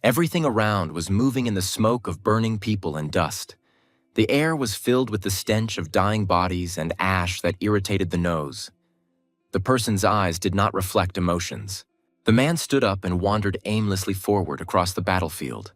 Everything around was moving in the smoke of burning people and dust. The air was filled with the stench of dying bodies and ash that irritated the nose. The person's eyes did not reflect emotions. The man stood up and wandered aimlessly forward across the battlefield.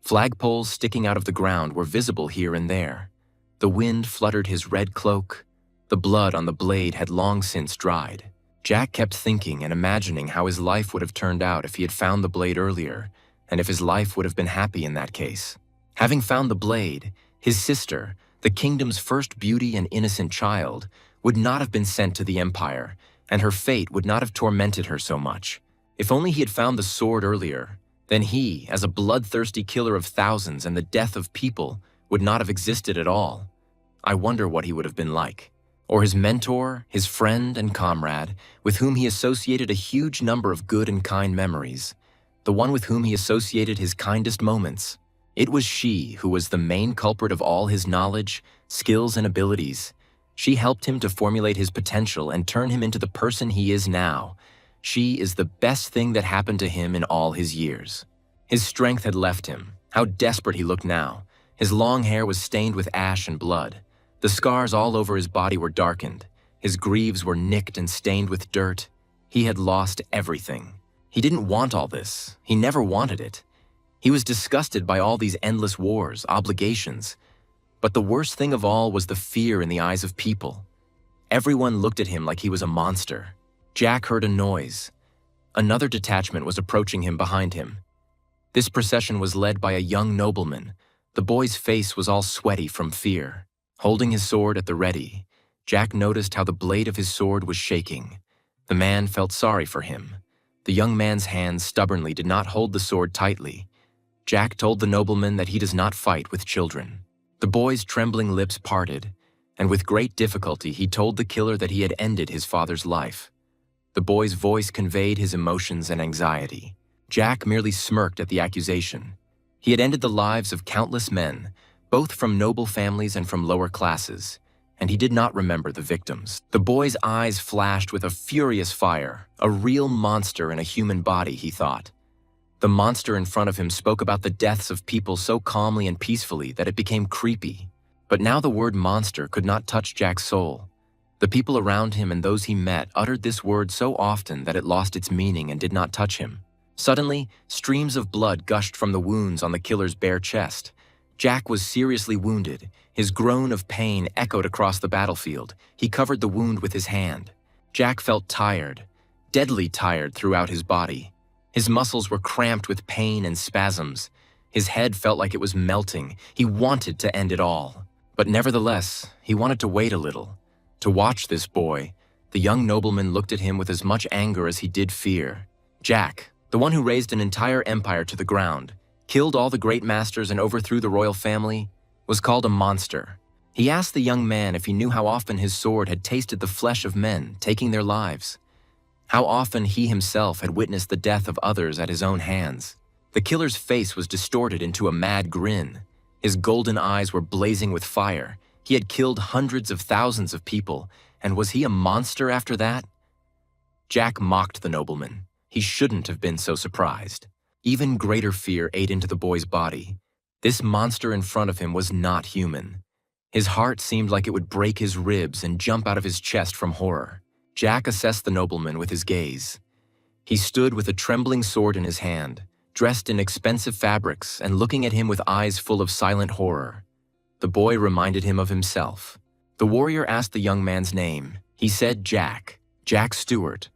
Flagpoles sticking out of the ground were visible here and there. The wind fluttered his red cloak. The blood on the blade had long since dried. Jack kept thinking and imagining how his life would have turned out if he had found the blade earlier, and if his life would have been happy in that case. Having found the blade, his sister, the kingdom's first beauty and innocent child, would not have been sent to the Empire, and her fate would not have tormented her so much. If only he had found the sword earlier, then he, as a bloodthirsty killer of thousands and the death of people, would not have existed at all. I wonder what he would have been like. Or his mentor, his friend and comrade, with whom he associated a huge number of good and kind memories, the one with whom he associated his kindest moments. It was she who was the main culprit of all his knowledge, skills, and abilities. She helped him to formulate his potential and turn him into the person he is now. She is the best thing that happened to him in all his years. His strength had left him. How desperate he looked now. His long hair was stained with ash and blood. The scars all over his body were darkened. His greaves were nicked and stained with dirt. He had lost everything. He didn't want all this. He never wanted it. He was disgusted by all these endless wars, obligations. But the worst thing of all was the fear in the eyes of people. Everyone looked at him like he was a monster. Jack heard a noise. Another detachment was approaching him behind him. This procession was led by a young nobleman. The boy's face was all sweaty from fear. Holding his sword at the ready, Jack noticed how the blade of his sword was shaking. The man felt sorry for him. The young man's hands stubbornly did not hold the sword tightly. Jack told the nobleman that he does not fight with children. The boy's trembling lips parted, and with great difficulty he told the killer that he had ended his father's life. The boy's voice conveyed his emotions and anxiety. Jack merely smirked at the accusation. He had ended the lives of countless men, both from noble families and from lower classes, and he did not remember the victims. The boy's eyes flashed with a furious fire, a real monster in a human body, he thought. The monster in front of him spoke about the deaths of people so calmly and peacefully that it became creepy. But now the word monster could not touch Jack's soul. The people around him and those he met uttered this word so often that it lost its meaning and did not touch him. Suddenly, streams of blood gushed from the wounds on the killer's bare chest. Jack was seriously wounded. His groan of pain echoed across the battlefield. He covered the wound with his hand. Jack felt tired, deadly tired throughout his body. His muscles were cramped with pain and spasms. His head felt like it was melting. He wanted to end it all. But nevertheless, he wanted to wait a little. To watch this boy, the young nobleman looked at him with as much anger as he did fear. Jack, the one who razed an entire empire to the ground, killed all the great masters and overthrew the royal family, was called a monster. He asked the young man if he knew how often his sword had tasted the flesh of men, taking their lives. How often he himself had witnessed the death of others at his own hands. The killer's face was distorted into a mad grin. His golden eyes were blazing with fire. He had killed hundreds of thousands of people, and was he a monster after that? Jack mocked the nobleman. He shouldn't have been so surprised. Even greater fear ate into the boy's body. This monster in front of him was not human. His heart seemed like it would break his ribs and jump out of his chest from horror. Jack assessed the nobleman with his gaze. He stood with a trembling sword in his hand, dressed in expensive fabrics and looking at him with eyes full of silent horror. The boy reminded him of himself. The warrior asked the young man's name. He said Jack Stewart.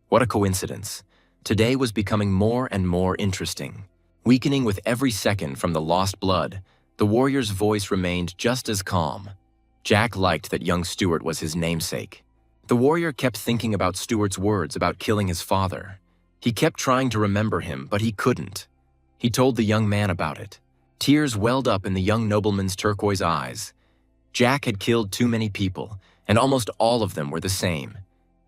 What a coincidence. Today was becoming more and more interesting. Weakening with every second from the lost blood, the warrior's voice remained just as calm. Jack liked that young Stewart was his namesake. The warrior kept thinking about Stewart's words about killing his father. He kept trying to remember him, but he couldn't. He told the young man about it. Tears welled up in the young nobleman's turquoise eyes. Jack had killed too many people, and almost all of them were the same,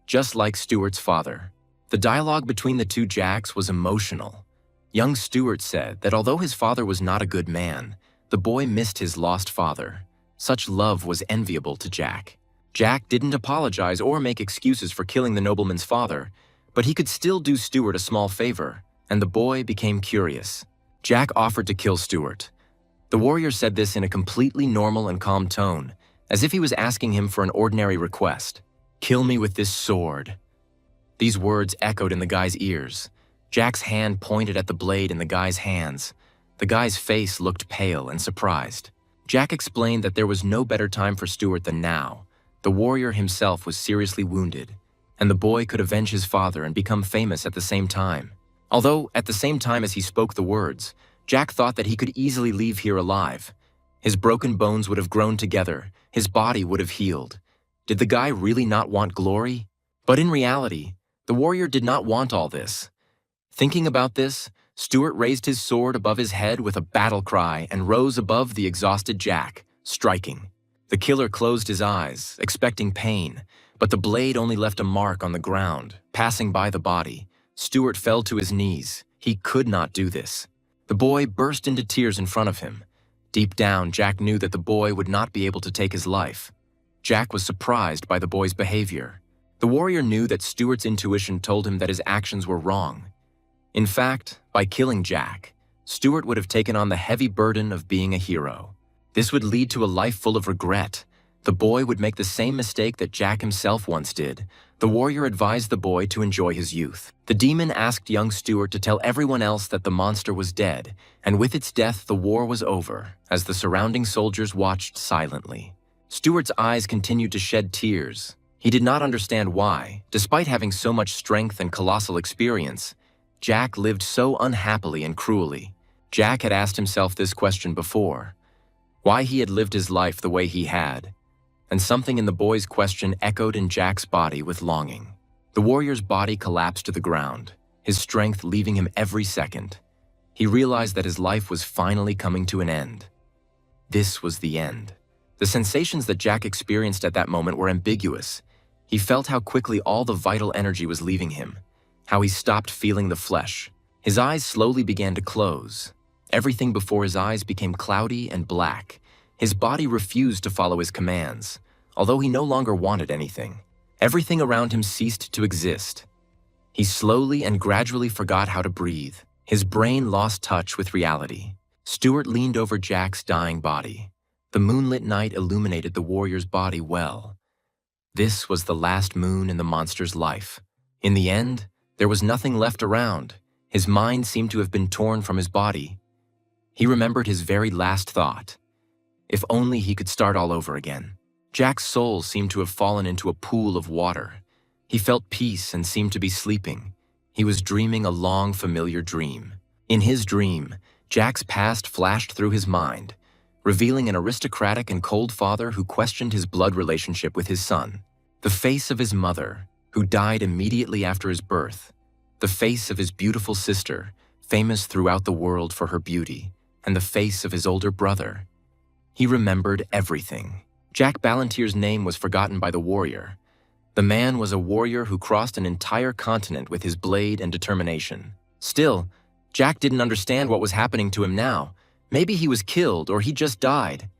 just like Stewart's father. The dialogue between the two Jacks was emotional. Young Stewart said that although his father was not a good man, the boy missed his lost father. Such love was enviable to Jack. Jack didn't apologize or make excuses for killing the nobleman's father, but he could still do Stewart a small favor, and the boy became curious. Jack offered to kill Stuart. The warrior said this in a completely normal and calm tone, as if he was asking him for an ordinary request. "Kill me with this sword." These words echoed in the guy's ears. Jack's hand pointed at the blade in the guy's hands. The guy's face looked pale and surprised. Jack explained that there was no better time for Stuart than now. The warrior himself was seriously wounded, and the boy could avenge his father and become famous at the same time. Although, at the same time as he spoke the words, Jack thought that he could easily leave here alive. His broken bones would have grown together, his body would have healed. Did the guy really not want glory? But in reality, the warrior did not want all this. Thinking about this, Stuart raised his sword above his head with a battle cry and rose above the exhausted Jack, striking. The killer closed his eyes, expecting pain, but the blade only left a mark on the ground, passing by the body. Stuart fell to his knees. He could not do this. The boy burst into tears in front of him. Deep down, Jack knew that the boy would not be able to take his life. Jack was surprised by the boy's behavior. The warrior knew that Stuart's intuition told him that his actions were wrong. In fact, by killing Jack, Stuart would have taken on the heavy burden of being a hero. This would lead to a life full of regret. The boy would make the same mistake that Jack himself once did. The warrior advised the boy to enjoy his youth. The demon asked young Stuart to tell everyone else that the monster was dead, and with its death the war was over, as the surrounding soldiers watched silently. Stuart's eyes continued to shed tears. He did not understand why, despite having so much strength and colossal experience, Jack lived so unhappily and cruelly. Jack had asked himself this question before: why he had lived his life the way he had. And something in the boy's question echoed in Jack's body with longing. The warrior's body collapsed to the ground, his strength leaving him every second. He realized that his life was finally coming to an end. This was the end. The sensations that Jack experienced at that moment were ambiguous. He felt how quickly all the vital energy was leaving him, how he stopped feeling the flesh. His eyes slowly began to close. Everything before his eyes became cloudy and black. His body refused to follow his commands, although he no longer wanted anything. Everything around him ceased to exist. He slowly and gradually forgot how to breathe. His brain lost touch with reality. Stuart leaned over Jack's dying body. The moonlit night illuminated the warrior's body well. This was the last moon in the monster's life. In the end, there was nothing left around. His mind seemed to have been torn from his body. He remembered his very last thought. If only he could start all over again. Jack's soul seemed to have fallen into a pool of water. He felt peace and seemed to be sleeping. He was dreaming a long, familiar dream. In his dream, Jack's past flashed through his mind, revealing an aristocratic and cold father who questioned his blood relationship with his son. The face of his mother, who died immediately after his birth. The face of his beautiful sister, famous throughout the world for her beauty, and the face of his older brother. He remembered everything. Jack Ballantyre's name was forgotten by the warrior. The man was a warrior who crossed an entire continent with his blade and determination. Still, Jack didn't understand what was happening to him now. Maybe he was killed or he just died.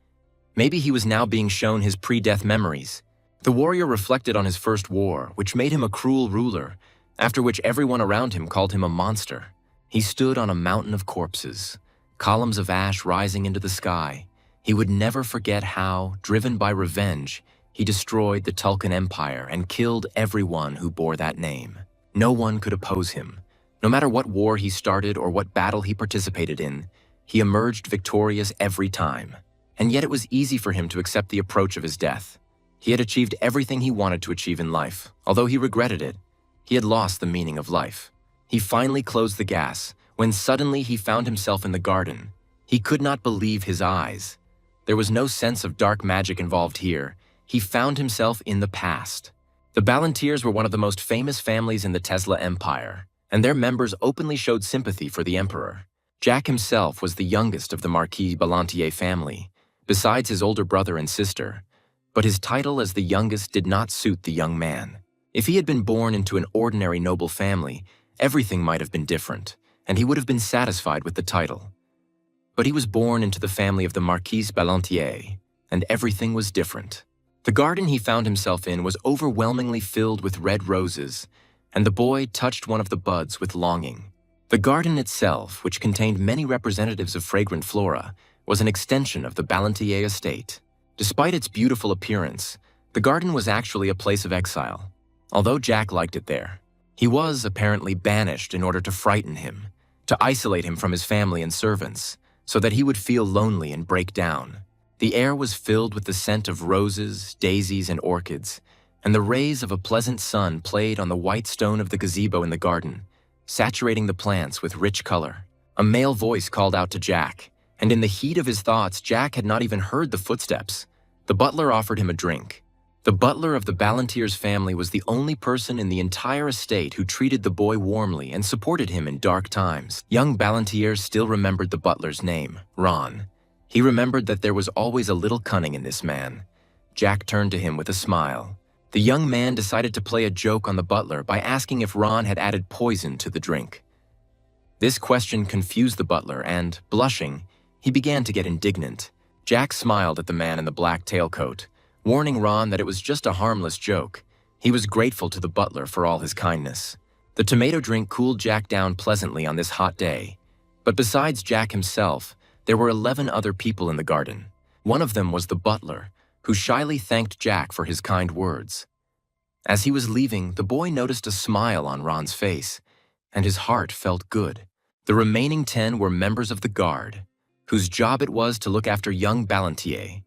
Maybe he was now being shown his pre-death memories. The warrior reflected on his first war, which made him a cruel ruler, after which everyone around him called him a monster. He stood on a mountain of corpses, columns of ash rising into the sky. He would never forget how, driven by revenge, he destroyed the Tulkun Empire and killed everyone who bore that name. No one could oppose him. No matter what war he started or what battle he participated in, he emerged victorious every time. And yet it was easy for him to accept the approach of his death. He had achieved everything he wanted to achieve in life. Although he regretted it, he had lost the meaning of life. He finally closed the gas, when suddenly he found himself in the garden. He could not believe his eyes. There was no sense of dark magic involved here. He found himself in the past. The Ballantyres were one of the most famous families in the Tesla Empire, and their members openly showed sympathy for the emperor. Jack himself was the youngest of the Marquis Ballantyre family, besides his older brother and sister, but his title as the youngest did not suit the young man. If he had been born into an ordinary noble family, everything might have been different, and he would have been satisfied with the title. But he was born into the family of the Marquis Ballantyre, and everything was different. The garden he found himself in was overwhelmingly filled with red roses, and the boy touched one of the buds with longing. The garden itself, which contained many representatives of fragrant flora, was an extension of the Balantier estate. Despite its beautiful appearance, the garden was actually a place of exile. Although Jack liked it there, he was apparently banished in order to frighten him, to isolate him from his family and servants, so that he would feel lonely and break down. The air was filled with the scent of roses, daisies, and orchids, and the rays of a pleasant sun played on the white stone of the gazebo in the garden, saturating the plants with rich color. A male voice called out to Jack, and in the heat of his thoughts, Jack had not even heard the footsteps. The butler offered him a drink. The butler of the Ballantiers family was the only person in the entire estate who treated the boy warmly and supported him in dark times. Young Ballantier still remembered the butler's name, Ron. He remembered that there was always a little cunning in this man. Jack turned to him with a smile. The young man decided to play a joke on the butler by asking if Ron had added poison to the drink. This question confused the butler and, blushing, he began to get indignant. Jack smiled at the man in the black tailcoat, warning Ron that it was just a harmless joke. He was grateful to the butler for all his kindness. The tomato drink cooled Jack down pleasantly on this hot day. But besides Jack himself, there were 11 other people in the garden. One of them was the butler, who shyly thanked Jack for his kind words. As he was leaving, the boy noticed a smile on Ron's face, and his heart felt good. The remaining 10 were members of the guard, whose job it was to look after young Ballantier.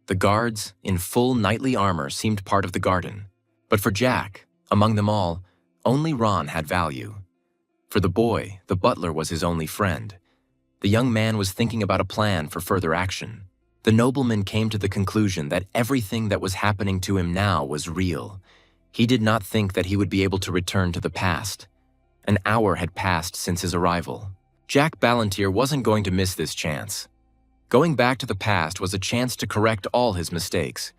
The guards, in full knightly armor, seemed part of the garden. But for Jack, among them all, only Ron had value. For the boy, the butler was his only friend. The young man was thinking about a plan for further action. The nobleman came to the conclusion that everything that was happening to him now was real. He did not think that he would be able to return to the past. An hour had passed since his arrival. Jack Ballantier wasn't going to miss this chance. Going back to the past was a chance to correct all his mistakes,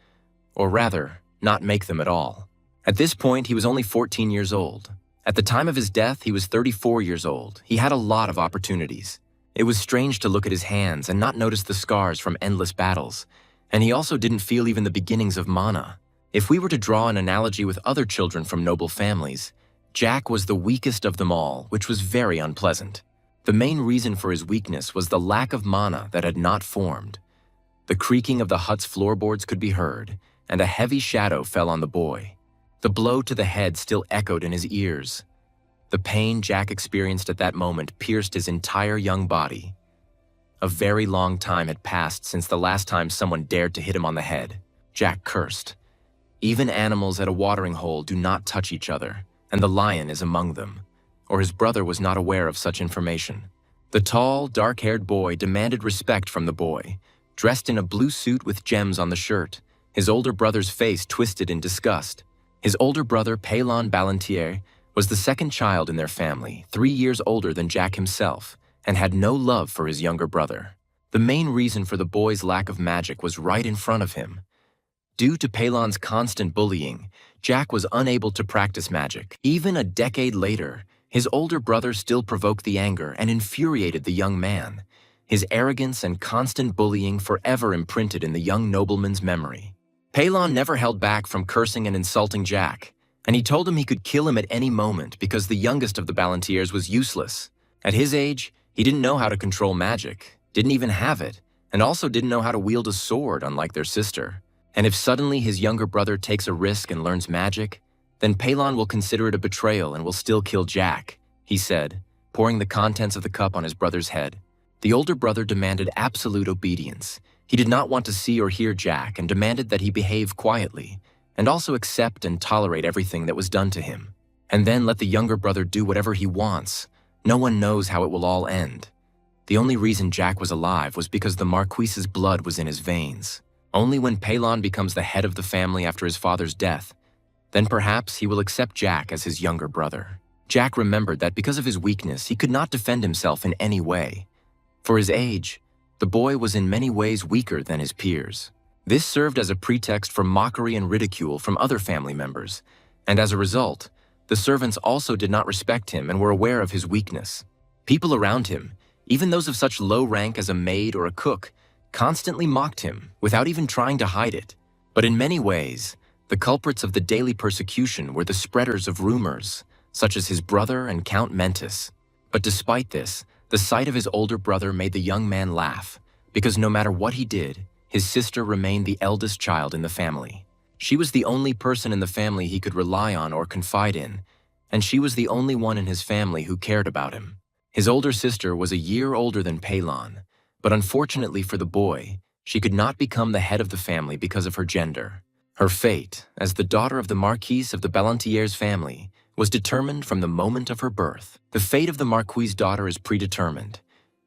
or rather, not make them at all. At this point, he was only 14 years old. At the time of his death, he was 34 years old. He had a lot of opportunities. It was strange to look at his hands and not notice the scars from endless battles, and he also didn't feel even the beginnings of mana. If we were to draw an analogy with other children from noble families, Jack was the weakest of them all, which was very unpleasant. The main reason for his weakness was the lack of mana that had not formed. The creaking of the hut's floorboards could be heard, and a heavy shadow fell on the boy. The blow to the head still echoed in his ears. The pain Jack experienced at that moment pierced his entire young body. A very long time had passed since the last time someone dared to hit him on the head. Jack cursed. Even animals at a watering hole do not touch each other, and the lion is among them. Or his brother was not aware of such information. The tall, dark-haired boy demanded respect from the boy, dressed in a blue suit with gems on the shirt. His older brother's face twisted in disgust. His older brother, Pelon Ballantier, was the second child in their family, 3 years older than Jack himself, and had no love for his younger brother. The main reason for the boy's lack of magic was right in front of him. Due to Pelon's constant bullying, Jack was unable to practice magic. Even a decade later, his older brother still provoked the anger and infuriated the young man. His arrogance and constant bullying forever imprinted in the young nobleman's memory. Pelon never held back from cursing and insulting Jack, and he told him he could kill him at any moment because the youngest of the Ballantiers was useless. At his age, he didn't know how to control magic, didn't even have it, and also didn't know how to wield a sword, unlike their sister. And if suddenly his younger brother takes a risk and learns magic, then Pelon will consider it a betrayal and will still kill Jack, he said, pouring the contents of the cup on his brother's head. The older brother demanded absolute obedience. He did not want to see or hear Jack and demanded that he behave quietly, and also accept and tolerate everything that was done to him. And then let the younger brother do whatever he wants. No one knows how it will all end. The only reason Jack was alive was because the Marquise's blood was in his veins. Only when Pelon becomes the head of the family after his father's death, then perhaps he will accept Jack as his younger brother. Jack remembered that because of his weakness, he could not defend himself in any way. For his age, the boy was in many ways weaker than his peers. This served as a pretext for mockery and ridicule from other family members, and as a result, the servants also did not respect him and were aware of his weakness. People around him, even those of such low rank as a maid or a cook, constantly mocked him without even trying to hide it. But in many ways, the culprits of the daily persecution were the spreaders of rumors, such as his brother and Count Mentis. But despite this, the sight of his older brother made the young man laugh, because no matter what he did, his sister remained the eldest child in the family. She was the only person in the family he could rely on or confide in, and she was the only one in his family who cared about him. His older sister was a year older than Pelan, but unfortunately for the boy, she could not become the head of the family because of her gender. Her fate, as the daughter of the Marquise of the Ballantier's family, was determined from the moment of her birth. The fate of the Marquis's daughter is predetermined.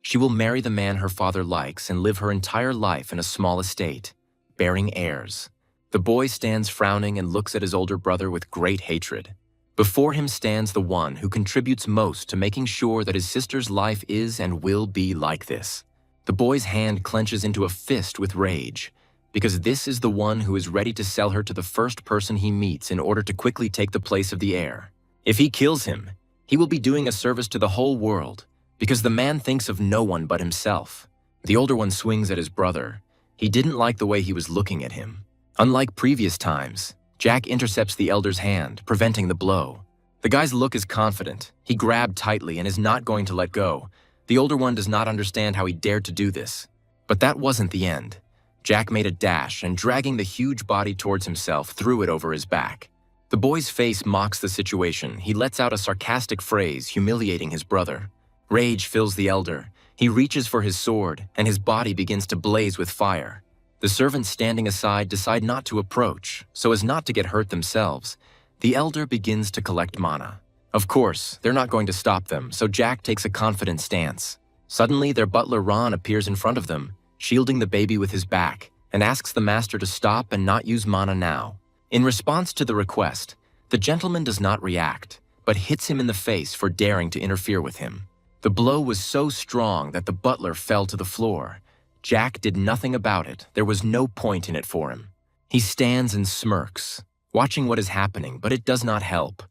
She will marry the man her father likes and live her entire life in a small estate, bearing heirs. The boy stands frowning and looks at his older brother with great hatred. Before him stands the one who contributes most to making sure that his sister's life is and will be like this. The boy's hand clenches into a fist with rage, because this is the one who is ready to sell her to the first person he meets in order to quickly take the place of the heir. If he kills him, he will be doing a service to the whole world, because the man thinks of no one but himself. The older one swings at his brother. He didn't like the way he was looking at him. Unlike previous times, Jack intercepts the elder's hand, preventing the blow. The guy's look is confident. He grabbed tightly and is not going to let go. The older one does not understand how he dared to do this. But that wasn't the end. Jack made a dash and, dragging the huge body towards himself, threw it over his back. The boy's face mocks the situation. He lets out a sarcastic phrase, humiliating his brother. Rage fills the elder. He reaches for his sword, and his body begins to blaze with fire. The servants standing aside decide not to approach, so as not to get hurt themselves. The elder begins to collect mana. Of course, they're not going to stop them, so Jack takes a confident stance. Suddenly, their butler Ron appears in front of them, shielding the baby with his back, and asks the master to stop and not use mana now. In response to the request, the gentleman does not react, but hits him in the face for daring to interfere with him. The blow was so strong that the butler fell to the floor. Jack did nothing about it. There was no point in it for him. He stands and smirks, watching what is happening, but it does not help.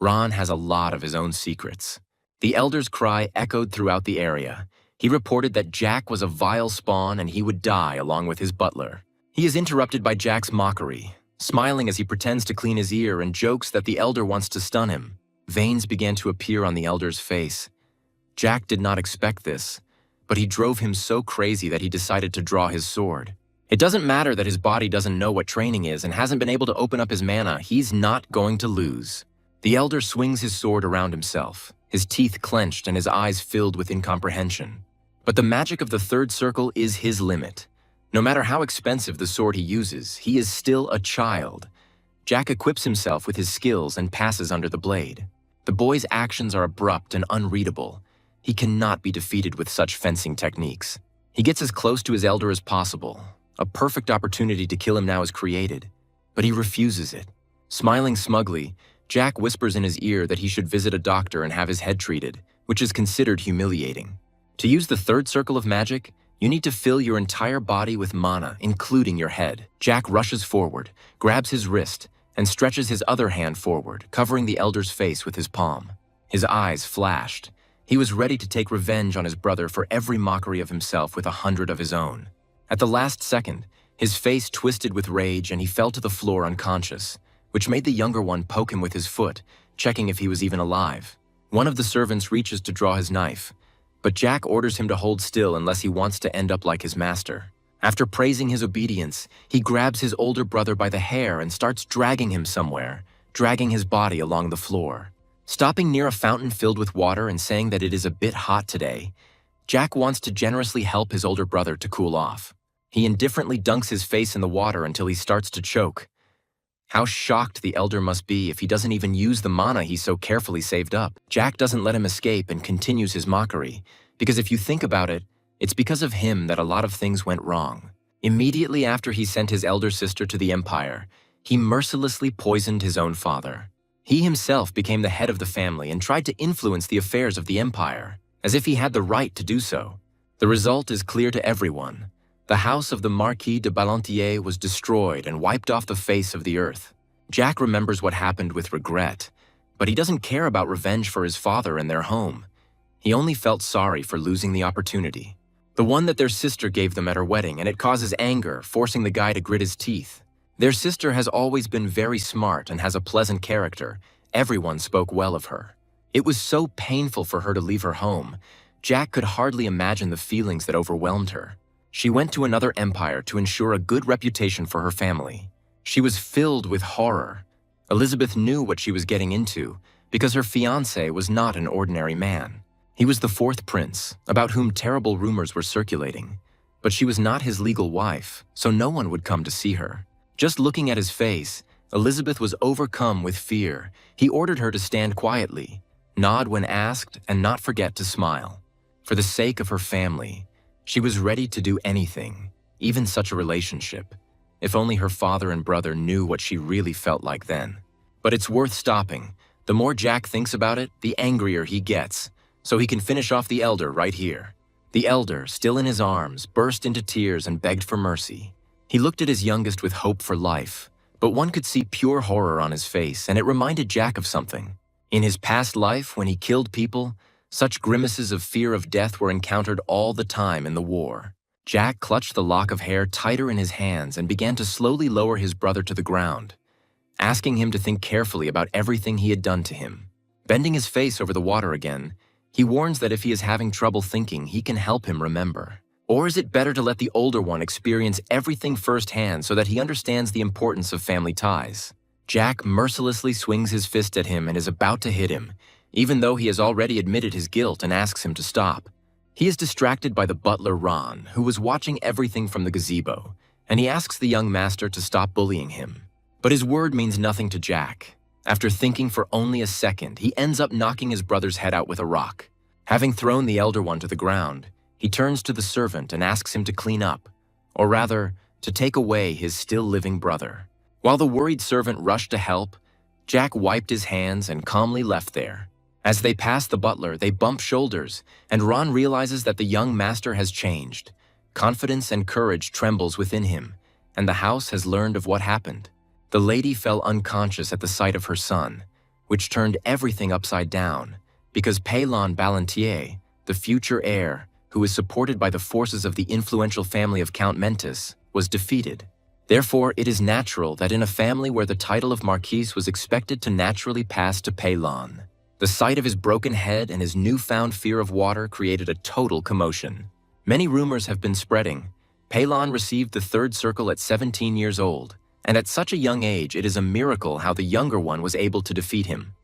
Ron has a lot of his own secrets. The elder's cry echoed throughout the area. He reported that Jack was a vile spawn and he would die along with his butler. He is interrupted by Jack's mockery, smiling as he pretends to clean his ear and jokes that the elder wants to stun him. Veins began to appear on the elder's face. Jack did not expect this, but he drove him so crazy that he decided to draw his sword. It doesn't matter that his body doesn't know what training is and hasn't been able to open up his mana. He's not going to lose. The elder swings his sword around himself, his teeth clenched and his eyes filled with incomprehension. But the magic of the third circle is his limit. No matter how expensive the sword he uses, he is still a child. Jack equips himself with his skills and passes under the blade. The boy's actions are abrupt and unreadable. He cannot be defeated with such fencing techniques. He gets as close to his elder as possible. A perfect opportunity to kill him now is created, but he refuses it. Smiling smugly, Jack whispers in his ear that he should visit a doctor and have his head treated, which is considered humiliating. To use the third circle of magic, you need to fill your entire body with mana, including your head. Jack rushes forward, grabs his wrist, and stretches his other hand forward, covering the elder's face with his palm. His eyes flashed. He was ready to take revenge on his brother for every mockery of himself with 100 of his own. At the last second, his face twisted with rage and he fell to the floor unconscious, which made the younger one poke him with his foot, checking if he was even alive. One of the servants reaches to draw his knife, but Jack orders him to hold still unless he wants to end up like his master. After praising his obedience, he grabs his older brother by the hair and starts dragging him somewhere, dragging his body along the floor. Stopping near a fountain filled with water and saying that it is a bit hot today, Jack wants to generously help his older brother to cool off. He indifferently dunks his face in the water until he starts to choke. How shocked the elder must be if he doesn't even use the mana he so carefully saved up. Jack doesn't let him escape and continues his mockery, because if you think about it, it's because of him that a lot of things went wrong. Immediately after he sent his elder sister to the Empire, he mercilessly poisoned his own father. He himself became the head of the family and tried to influence the affairs of the Empire, as if he had the right to do so. The result is clear to everyone. The house of the Marquis de Ballantier was destroyed and wiped off the face of the earth. Jack remembers what happened with regret, but he doesn't care about revenge for his father and their home. He only felt sorry for losing the opportunity. The one that their sister gave them at her wedding, and it causes anger, forcing the guy to grit his teeth. Their sister has always been very smart and has a pleasant character. Everyone spoke well of her. It was so painful for her to leave her home. Jack could hardly imagine the feelings that overwhelmed her. She went to another empire to ensure a good reputation for her family. She was filled with horror. Elizabeth knew what she was getting into because her fiancé was not an ordinary man. He was the fourth prince, about whom terrible rumors were circulating. But she was not his legal wife, so no one would come to see her. Just looking at his face, Elizabeth was overcome with fear. He ordered her to stand quietly, nod when asked, and not forget to smile. For the sake of her family, she was ready to do anything, even such a relationship. If only her father and brother knew what she really felt like then. But it's worth stopping. The more Jack thinks about it, the angrier he gets, so he can finish off the elder right here. The elder, still in his arms, burst into tears and begged for mercy. He looked at his youngest with hope for life, but one could see pure horror on his face, and it reminded Jack of something. In his past life, when he killed people, such grimaces of fear of death were encountered all the time in the war. Jack clutched the lock of hair tighter in his hands and began to slowly lower his brother to the ground, asking him to think carefully about everything he had done to him. Bending his face over the water again, he warns that if he is having trouble thinking, he can help him remember. Or is it better to let the older one experience everything firsthand so that he understands the importance of family ties? Jack mercilessly swings his fist at him and is about to hit him, even though he has already admitted his guilt and asks him to stop. He is distracted by the butler Ron, who was watching everything from the gazebo, and he asks the young master to stop bullying him. But his word means nothing to Jack. After thinking for only a second, he ends up knocking his brother's head out with a rock. Having thrown the elder one to the ground, he turns to the servant and asks him to clean up, or rather, to take away his still-living brother. While the worried servant rushed to help, Jack wiped his hands and calmly left there. As they pass the butler, they bump shoulders, and Ron realizes that the young master has changed. Confidence and courage trembles within him, and the house has learned of what happened. The lady fell unconscious at the sight of her son, which turned everything upside down, because Peylon Ballantier, the future heir, who is supported by the forces of the influential family of Count Mentis, was defeated. Therefore, it is natural that in a family where the title of Marquis was expected to naturally pass to Peylon, the sight of his broken head and his newfound fear of water created a total commotion. Many rumors have been spreading. Peylon received the third circle at 17 years old, and at such a young age it is a miracle how the younger one was able to defeat him.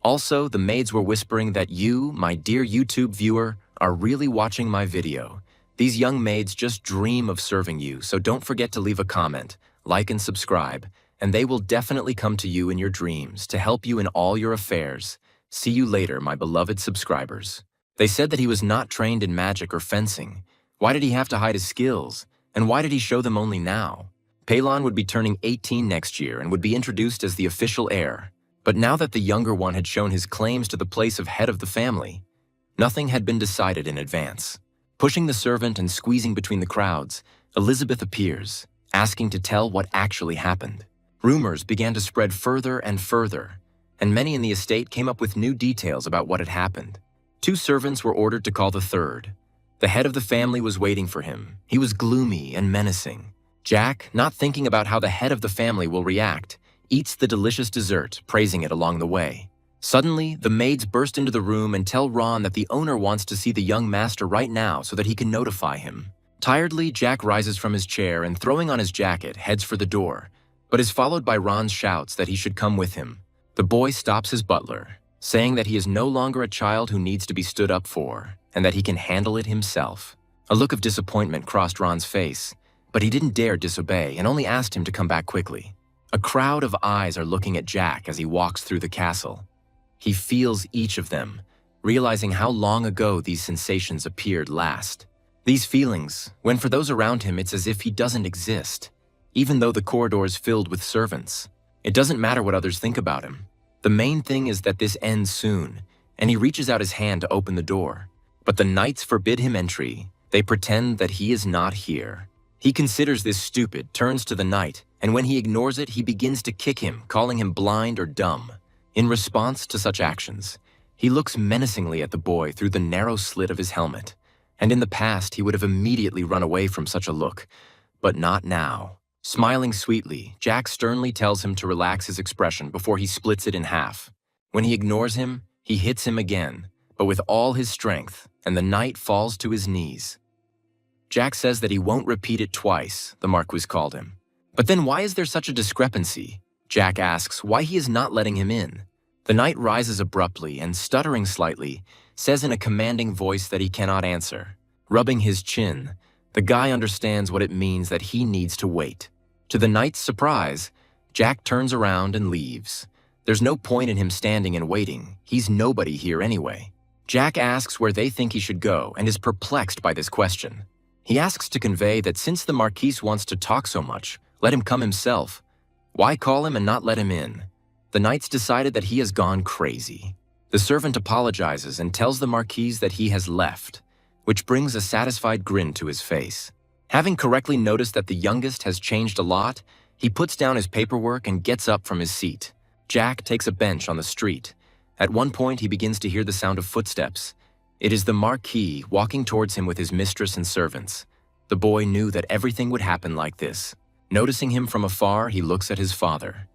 Also, the maids were whispering that you, my dear YouTube viewer, are really watching my video. These young maids just dream of serving you, so don't forget to leave a comment, like and subscribe, and they will definitely come to you in your dreams to help you in all your affairs. See you later, my beloved subscribers. They said that he was not trained in magic or fencing. Why did he have to hide his skills? And why did he show them only now? Peylon would be turning 18 next year and would be introduced as the official heir. But now that the younger one had shown his claims to the place of head of the family, nothing had been decided in advance. Pushing the servant and squeezing between the crowds, Elizabeth appears, asking to tell what actually happened. Rumors began to spread further and further, and many in the estate came up with new details about what had happened. 2 servants were ordered to call the third. The head of the family was waiting for him. He was gloomy and menacing. Jack, not thinking about how the head of the family will react, eats the delicious dessert, praising it along the way. Suddenly, the maids burst into the room and tell Ron that the owner wants to see the young master right now so that he can notify him. Tiredly, Jack rises from his chair and, throwing on his jacket, heads for the door, but is followed by Ron's shouts that he should come with him. The boy stops his butler, saying that he is no longer a child who needs to be stood up for, and that he can handle it himself. A look of disappointment crossed Ron's face, but he didn't dare disobey and only asked him to come back quickly. A crowd of eyes are looking at Jack as he walks through the castle. He feels each of them, realizing how long ago these sensations appeared last. These feelings, when for those around him it's as if he doesn't exist, even though the corridor's filled with servants. It doesn't matter what others think about him. The main thing is that this ends soon, and he reaches out his hand to open the door. But the knights forbid him entry. They pretend that he is not here. He considers this stupid, turns to the knight, and when he ignores it, he begins to kick him, calling him blind or dumb. In response to such actions, he looks menacingly at the boy through the narrow slit of his helmet, and in the past he would have immediately run away from such a look, but not now. Smiling sweetly, Jack sternly tells him to relax his expression before he splits it in half. When he ignores him, He hits him again, but with all his strength, and the knight falls to his knees. Jack says that he won't repeat it twice, the Marquis called him. But then why is there such a discrepancy? Jack asks why he is not letting him in. The knight rises abruptly and, stuttering slightly, says in a commanding voice that he cannot answer. Rubbing his chin, the guy understands what it means that he needs to wait. To the knight's surprise, Jack turns around and leaves. There's no point in him standing and waiting. He's nobody here anyway. Jack asks where they think he should go and is perplexed by this question. He asks to convey that since the Marquis wants to talk so much, let him come himself. Why call him and not let him in? The knight's decided that he has gone crazy. The servant apologizes and tells the Marquis that he has left, which brings a satisfied grin to his face. Having correctly noticed that the youngest has changed a lot, he puts down his paperwork and gets up from his seat. Jack takes a bench on the street. At one point, he begins to hear the sound of footsteps. It is the Marquis walking towards him with his mistress and servants. The boy knew that everything would happen like this. Noticing him from afar, he looks at his father.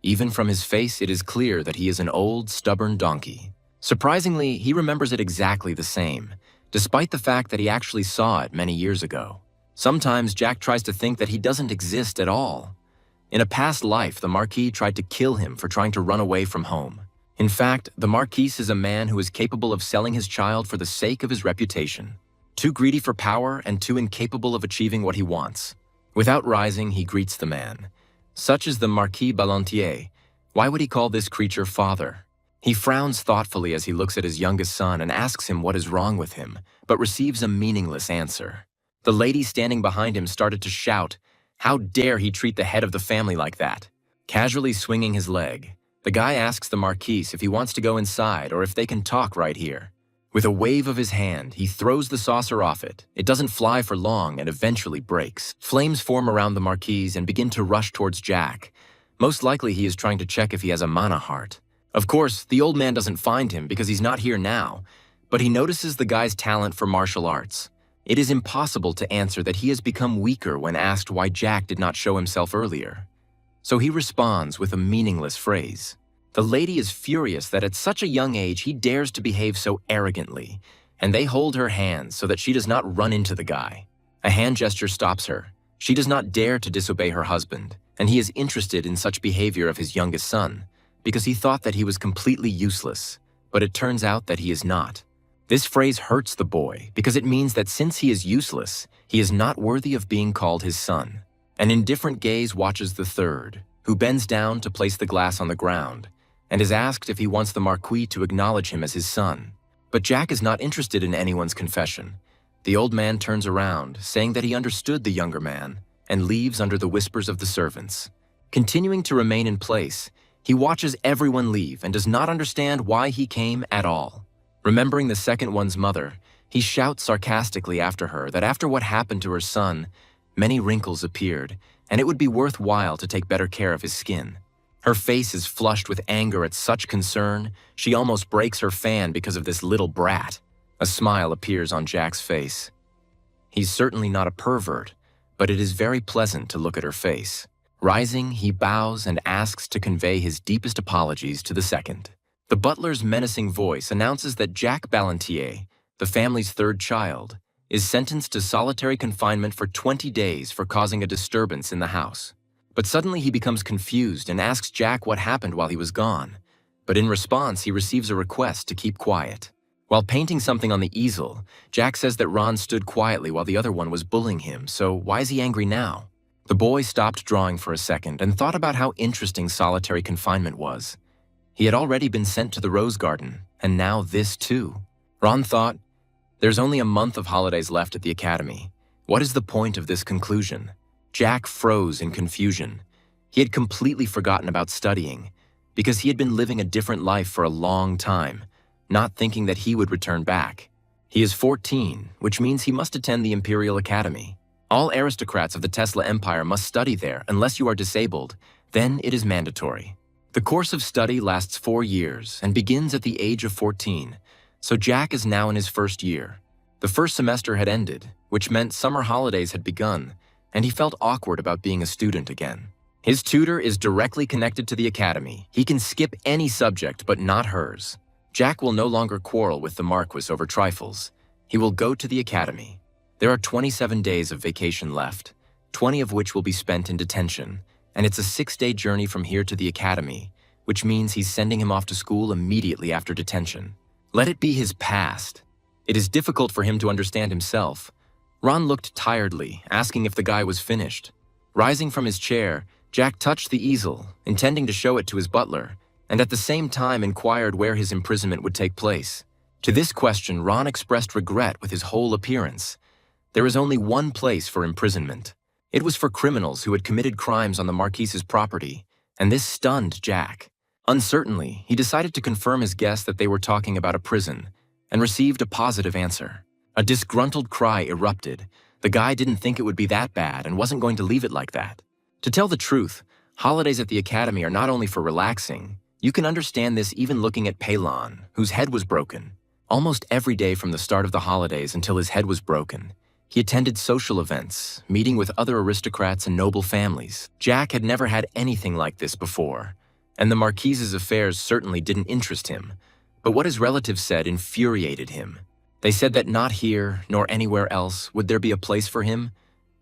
Even from his face, it is clear that he is an old, stubborn donkey. Surprisingly, he remembers it exactly the same, despite the fact that he actually saw it many years ago. Sometimes Jack tries to think that he doesn't exist at all. In a past life, the Marquis tried to kill him for trying to run away from home. In fact, the Marquis is a man who is capable of selling his child for the sake of his reputation. Too greedy for power and too incapable of achieving what he wants. Without rising, he greets the man. Such is the Marquis Ballantier. Why would he call this creature father? He frowns thoughtfully as he looks at his youngest son and asks him what is wrong with him, but receives a meaningless answer. The lady standing behind him started to shout, "How dare he treat the head of the family like that?" Casually swinging his leg, the guy asks the Marquis if he wants to go inside or if they can talk right here. With a wave of his hand, he throws the saucer off it. It doesn't fly for long and eventually breaks. Flames form around the Marquis and begin to rush towards Jack. Most likely he is trying to check if he has a mana heart. Of course, the old man doesn't find him because he's not here now, but he notices the guy's talent for martial arts. It is impossible to answer that he has become weaker when asked why Jack did not show himself earlier. So he responds with a meaningless phrase. The lady is furious that at such a young age he dares to behave so arrogantly, and they hold her hands so that she does not run into the guy. A hand gesture stops her. She does not dare to disobey her husband, and he is interested in such behavior of his youngest son, because he thought that he was completely useless, but it turns out that he is not. This phrase hurts the boy because it means that since he is useless, he is not worthy of being called his son. An indifferent gaze watches the third, who bends down to place the glass on the ground, and is asked if he wants the Marquis to acknowledge him as his son. But Jack is not interested in anyone's confession. The old man turns around, saying that he understood the younger man, and leaves under the whispers of the servants. Continuing to remain in place, he watches everyone leave and does not understand why he came at all. Remembering the second one's mother, he shouts sarcastically after her that after what happened to her son, many wrinkles appeared, and it would be worthwhile to take better care of his skin. Her face is flushed with anger at such concern, she almost breaks her fan because of this little brat. A smile appears on Jack's face. He's certainly not a pervert, but it is very pleasant to look at her face. Rising, he bows and asks to convey his deepest apologies to the second. The butler's menacing voice announces that Jack Ballantier, the family's third child, is sentenced to solitary confinement for 20 days for causing a disturbance in the house. But suddenly he becomes confused and asks Jack what happened while he was gone. But in response, he receives a request to keep quiet. While painting something on the easel, Jack says that Ron stood quietly while the other one was bullying him, so why is he angry now? The boy stopped drawing for a second and thought about how interesting solitary confinement was. He had already been sent to the Rose Garden, and now this too. Ron thought, there's only a month of holidays left at the academy. What is the point of this conclusion? Jack froze in confusion. He had completely forgotten about studying, because he had been living a different life for a long time, not thinking that he would return back. He is 14, which means he must attend the Imperial Academy. All aristocrats of the Tesla Empire must study there unless you are disabled, then it is mandatory. The course of study lasts 4 years and begins at the age of 14, so Jack is now in his first year. The first semester had ended, which meant summer holidays had begun, and he felt awkward about being a student again. His tutor is directly connected to the academy. He can skip any subject but not hers. Jack will no longer quarrel with the Marquis over trifles. He will go to the academy. There are 27 days of vacation left, 20 of which will be spent in detention, and it's a 6-day journey from here to the academy, which means he's sending him off to school immediately after detention. Let it be his past. It is difficult for him to understand himself. Ron looked tiredly, asking if the guy was finished. Rising from his chair, Jack touched the easel, intending to show it to his butler, and at the same time inquired where his imprisonment would take place. To this question, Ron expressed regret with his whole appearance. There is only one place for imprisonment. It was for criminals who had committed crimes on the Marquise's property, and this stunned Jack. Uncertainly, he decided to confirm his guess that they were talking about a prison, and received a positive answer. A disgruntled cry erupted. The guy didn't think it would be that bad and wasn't going to leave it like that. To tell the truth, holidays at the academy are not only for relaxing. You can understand this even looking at Pelon, whose head was broken. Almost every day from the start of the holidays until his head was broken, he attended social events, meeting with other aristocrats and noble families. Jack had never had anything like this before, and the Marquise's affairs certainly didn't interest him. But what his relatives said infuriated him. They said that not here, nor anywhere else, would there be a place for him,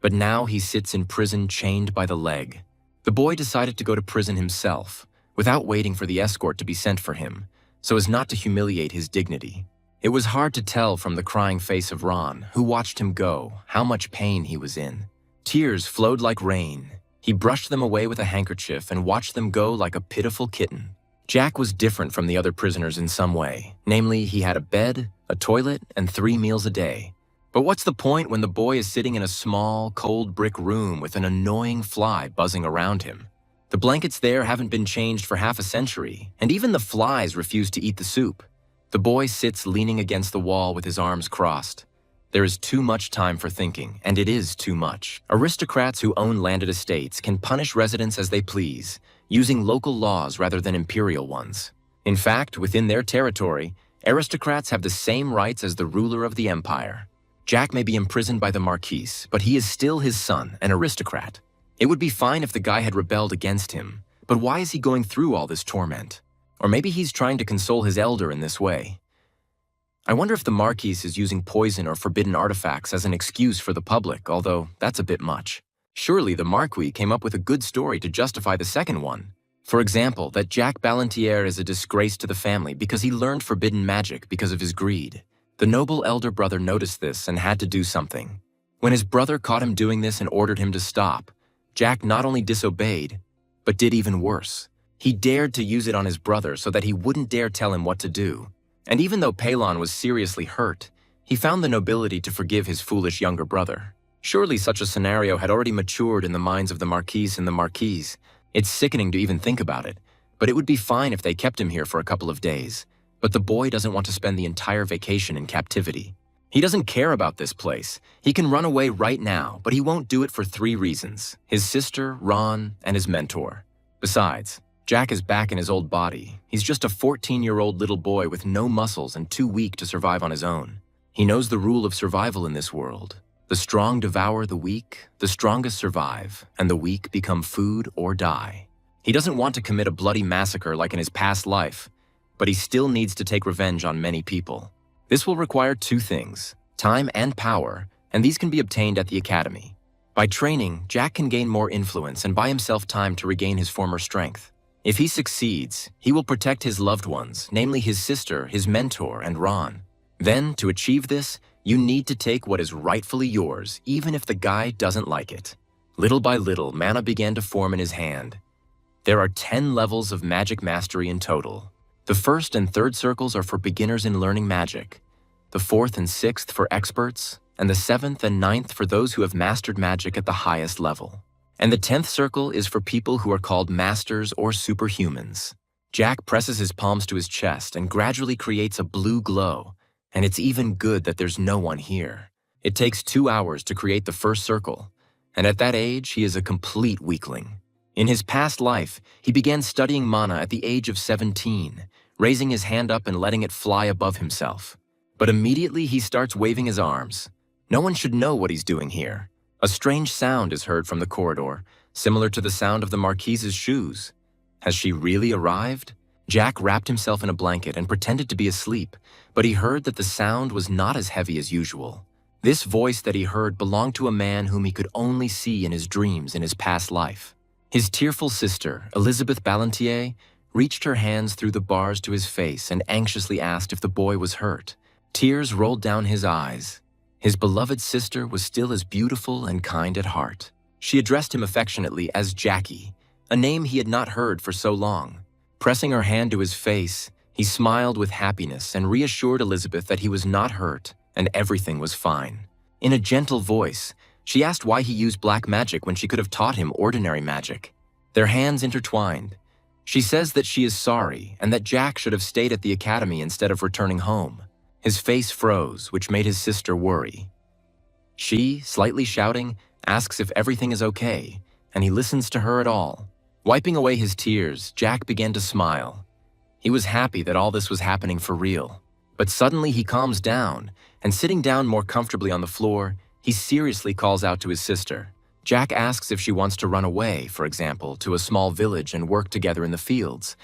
but now he sits in prison chained by the leg. The boy decided to go to prison himself, without waiting for the escort to be sent for him, so as not to humiliate his dignity. It was hard to tell from the crying face of Ron, who watched him go, how much pain he was in. Tears flowed like rain. He brushed them away with a handkerchief and watched them go like a pitiful kitten. Jack was different from the other prisoners in some way. Namely, he had a bed, a toilet, and 3 meals a day. But what's the point when the boy is sitting in a small, cold brick room with an annoying fly buzzing around him? The blankets there haven't been changed for half a century, and even the flies refuse to eat the soup. The boy sits leaning against the wall with his arms crossed. There is too much time for thinking, and it is too much. Aristocrats who own landed estates can punish residents as they please, using local laws rather than imperial ones. In fact, within their territory, aristocrats have the same rights as the ruler of the empire. Jack may be imprisoned by the Marquise, but he is still his son, an aristocrat. It would be fine if the guy had rebelled against him, but why is he going through all this torment? Or maybe he's trying to console his elder in this way. I wonder if the Marquise is using poison or forbidden artifacts as an excuse for the public, although that's a bit much. Surely the Marquis came up with a good story to justify the second one. For example, that Jack Ballantier is a disgrace to the family because he learned forbidden magic because of his greed. The noble elder brother noticed this and had to do something. When his brother caught him doing this and ordered him to stop, Jack not only disobeyed, but did even worse. He dared to use it on his brother so that he wouldn't dare tell him what to do. And even though Pelon was seriously hurt, he found the nobility to forgive his foolish younger brother. Surely such a scenario had already matured in the minds of the Marquise and the Marquise. It's sickening to even think about it, but it would be fine if they kept him here for a couple of days. But the boy doesn't want to spend the entire vacation in captivity. He doesn't care about this place. He can run away right now, but he won't do it for 3 reasons: his sister, Ron, and his mentor. Besides, Jack is back in his old body. He's just a 14-year-old little boy with no muscles and too weak to survive on his own. He knows the rule of survival in this world. The strong devour the weak, the strongest survive, and the weak become food or die. He doesn't want to commit a bloody massacre like in his past life, but he still needs to take revenge on many people. This will require 2 things: time and power, and these can be obtained at the academy. By training, Jack can gain more influence and buy himself time to regain his former strength. If he succeeds, he will protect his loved ones, namely his sister, his mentor, and Ron. Then, to achieve this, you need to take what is rightfully yours, even if the guy doesn't like it. Little by little, mana began to form in his hand. There are 10 levels of magic mastery in total. The 1st and 3rd circles are for beginners in learning magic, the 4th and 6th for experts, and the 7th and 9th for those who have mastered magic at the highest level. And the 10th circle is for people who are called masters or superhumans. Jack presses his palms to his chest and gradually creates a blue glow, and it's even good that there's no one here. It takes 2 hours to create the 1st circle, and at that age, he is a complete weakling. In his past life, he began studying mana at the age of 17, raising his hand up and letting it fly above himself. But immediately he starts waving his arms. No one should know what he's doing here. A strange sound is heard from the corridor, similar to the sound of the Marquise's shoes. Has she really arrived? Jack wrapped himself in a blanket and pretended to be asleep, but he heard that the sound was not as heavy as usual. This voice that he heard belonged to a man whom he could only see in his dreams in his past life. His tearful sister, Elizabeth Ballantier, reached her hands through the bars to his face and anxiously asked if the boy was hurt. Tears rolled down his eyes. His beloved sister was still as beautiful and kind at heart. She addressed him affectionately as Jackie, a name he had not heard for so long. Pressing her hand to his face, he smiled with happiness and reassured Elizabeth that he was not hurt and everything was fine. In a gentle voice, she asked why he used black magic when she could have taught him ordinary magic. Their hands intertwined. She says that she is sorry and that Jack should have stayed at the academy instead of returning home. His face froze, which made his sister worry. She, slightly shouting, asks if everything is okay, and he listens to her at all. Wiping away his tears, Jack began to smile. He was happy that all this was happening for real. But suddenly he calms down, and sitting down more comfortably on the floor, he seriously calls out to his sister. Jack asks if she wants to run away, for example, to a small village and work together in the fields.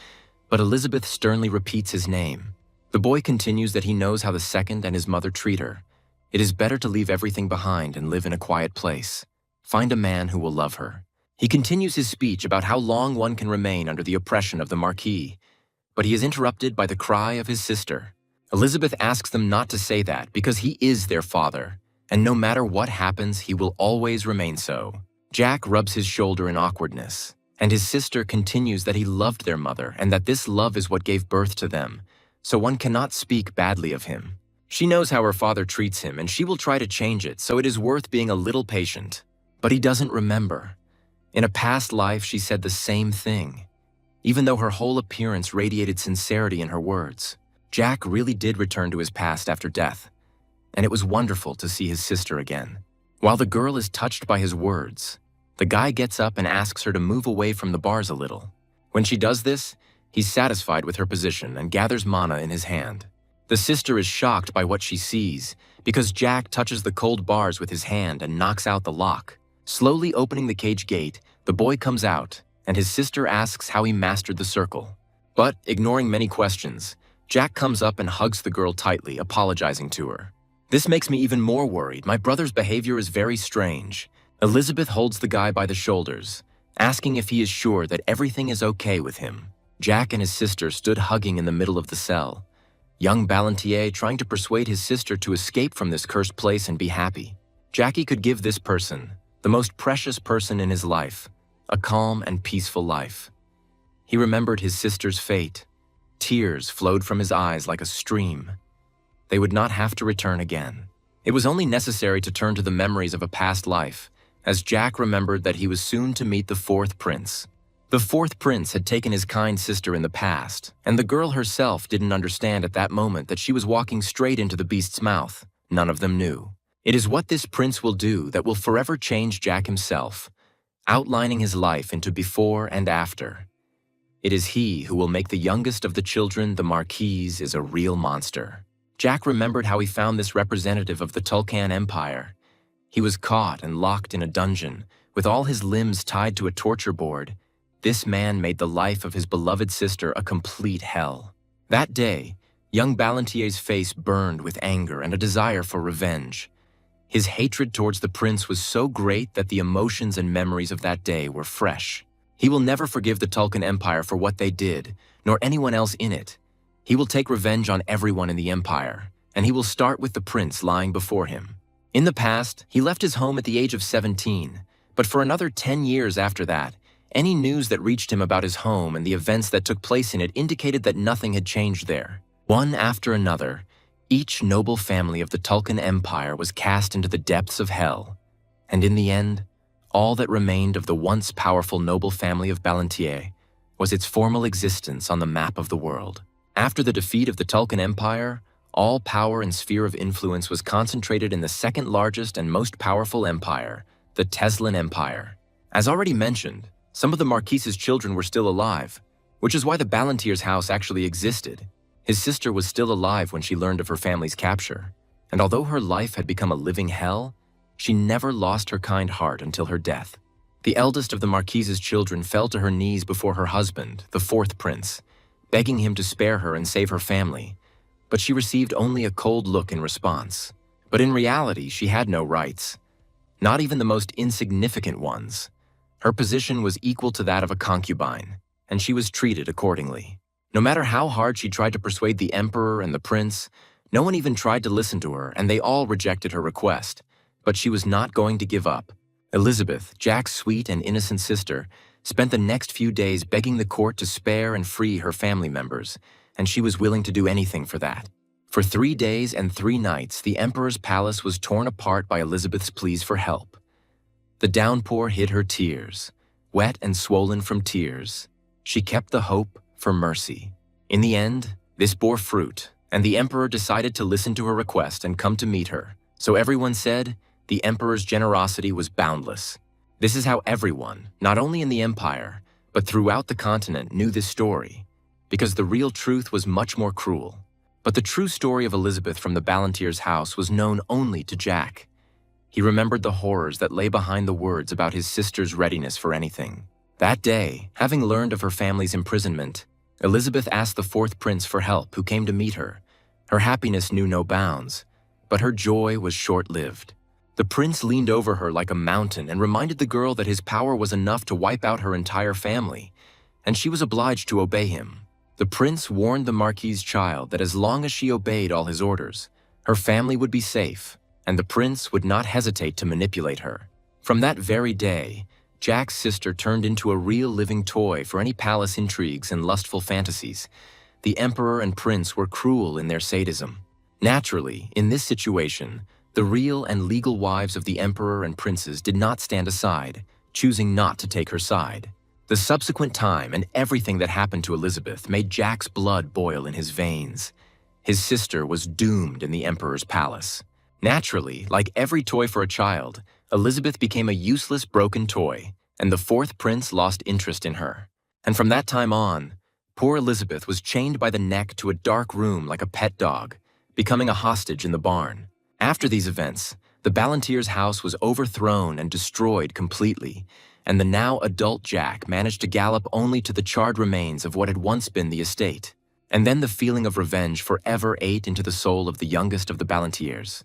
But Elizabeth sternly repeats his name. The boy continues that he knows how the second and his mother treat her. It is better to leave everything behind and live in a quiet place. Find a man who will love her. He continues his speech about how long one can remain under the oppression of the Marquis, but he is interrupted by the cry of his sister. Elizabeth asks them not to say that because he is their father, and no matter what happens, he will always remain so. Jack rubs his shoulder in awkwardness, and his sister continues that he loved their mother and that this love is what gave birth to them, so one cannot speak badly of him. She knows how her father treats him, and she will try to change it, so it is worth being a little patient. But he doesn't remember. In a past life, she said the same thing. Even though her whole appearance radiated sincerity in her words, Jack really did return to his past after death, and it was wonderful to see his sister again. While the girl is touched by his words, the guy gets up and asks her to move away from the bars a little. When she does this, he's satisfied with her position and gathers mana in his hand. The sister is shocked by what she sees because Jack touches the cold bars with his hand and knocks out the lock. Slowly opening the cage gate, the boy comes out, and his sister asks how he mastered the circle. But, ignoring many questions, Jack comes up and hugs the girl tightly, apologizing to her. This makes me even more worried. My brother's behavior is very strange. Elizabeth holds the guy by the shoulders, asking if he is sure that everything is okay with him. Jack and his sister stood hugging in the middle of the cell. Young Ballantier trying to persuade his sister to escape from this cursed place and be happy. Jackie could give this person, the most precious person in his life, a calm and peaceful life. He remembered his sister's fate. Tears flowed from his eyes like a stream. They would not have to return again. It was only necessary to turn to the memories of a past life, as Jack remembered that he was soon to meet the fourth prince. The fourth prince had taken his kind sister in the past, and the girl herself didn't understand at that moment that she was walking straight into the beast's mouth. None of them knew. It is what this prince will do that will forever change Jack himself, outlining his life into before and after. It is he who will make the youngest of the children the Marquis is a real monster. Jack remembered how he found this representative of the Tulkan Empire. He was caught and locked in a dungeon, with all his limbs tied to a torture board. This man made the life of his beloved sister a complete hell. That day, young Ballantier's face burned with anger and a desire for revenge. His hatred towards the prince was so great that the emotions and memories of that day were fresh. He will never forgive the Tulkan Empire for what they did, nor anyone else in it. He will take revenge on everyone in the empire, and he will start with the prince lying before him. In the past, he left his home at the age of 17, but for another 10 years after that, any news that reached him about his home and the events that took place in it indicated that nothing had changed there. One after another, each noble family of the Tulkan Empire was cast into the depths of hell, and in the end, all that remained of the once powerful noble family of Ballantier was its formal existence on the map of the world. After the defeat of the Tulkan Empire, all power and sphere of influence was concentrated in the second largest and most powerful empire, the Teslan Empire. As already mentioned, some of the Marquis's children were still alive, which is why the Ballantier's house actually existed. His sister was still alive when she learned of her family's capture, and although her life had become a living hell, she never lost her kind heart until her death. The eldest of the Marquise's children fell to her knees before her husband, the fourth prince, begging him to spare her and save her family, but she received only a cold look in response. But in reality, she had no rights, not even the most insignificant ones. Her position was equal to that of a concubine, and she was treated accordingly. No matter how hard she tried to persuade the emperor and the prince, no one even tried to listen to her, and they all rejected her request. But she was not going to give up. Elizabeth, Jack's sweet and innocent sister, spent the next few days begging the court to spare and free her family members, and she was willing to do anything for that. For 3 days and 3 nights, the emperor's palace was torn apart by Elizabeth's pleas for help. The downpour hid her tears, wet and swollen from tears. She kept the hope for mercy. In the end, this bore fruit, and the emperor decided to listen to her request and come to meet her. So everyone said, the emperor's generosity was boundless. This is how everyone, not only in the empire, but throughout the continent, knew this story, because the real truth was much more cruel. But the true story of Elizabeth from the Ballantyre's house was known only to Jack. He remembered the horrors that lay behind the words about his sister's readiness for anything. That day, having learned of her family's imprisonment, Elizabeth asked the 4th prince for help, who came to meet her. Her happiness knew no bounds, but her joy was short-lived. The prince leaned over her like a mountain and reminded the girl that his power was enough to wipe out her entire family, and she was obliged to obey him. The prince warned the Marquis's child that as long as she obeyed all his orders, her family would be safe, and the prince would not hesitate to manipulate her. From that very day, Jack's sister turned into a real living toy for any palace intrigues and lustful fantasies. The emperor and prince were cruel in their sadism. Naturally, in this situation, the real and legal wives of the emperor and princes did not stand aside, choosing not to take her side. The subsequent time and everything that happened to Elizabeth made Jack's blood boil in his veins. His sister was doomed in the emperor's palace. Naturally, like every toy for a child, Elizabeth became a useless, broken toy, and the 4th prince lost interest in her. And from that time on, poor Elizabeth was chained by the neck to a dark room like a pet dog, becoming a hostage in the barn. After these events, the Ballantyre's house was overthrown and destroyed completely, and the now adult Jack managed to gallop only to the charred remains of what had once been the estate. And then the feeling of revenge forever ate into the soul of the youngest of the Ballantyres.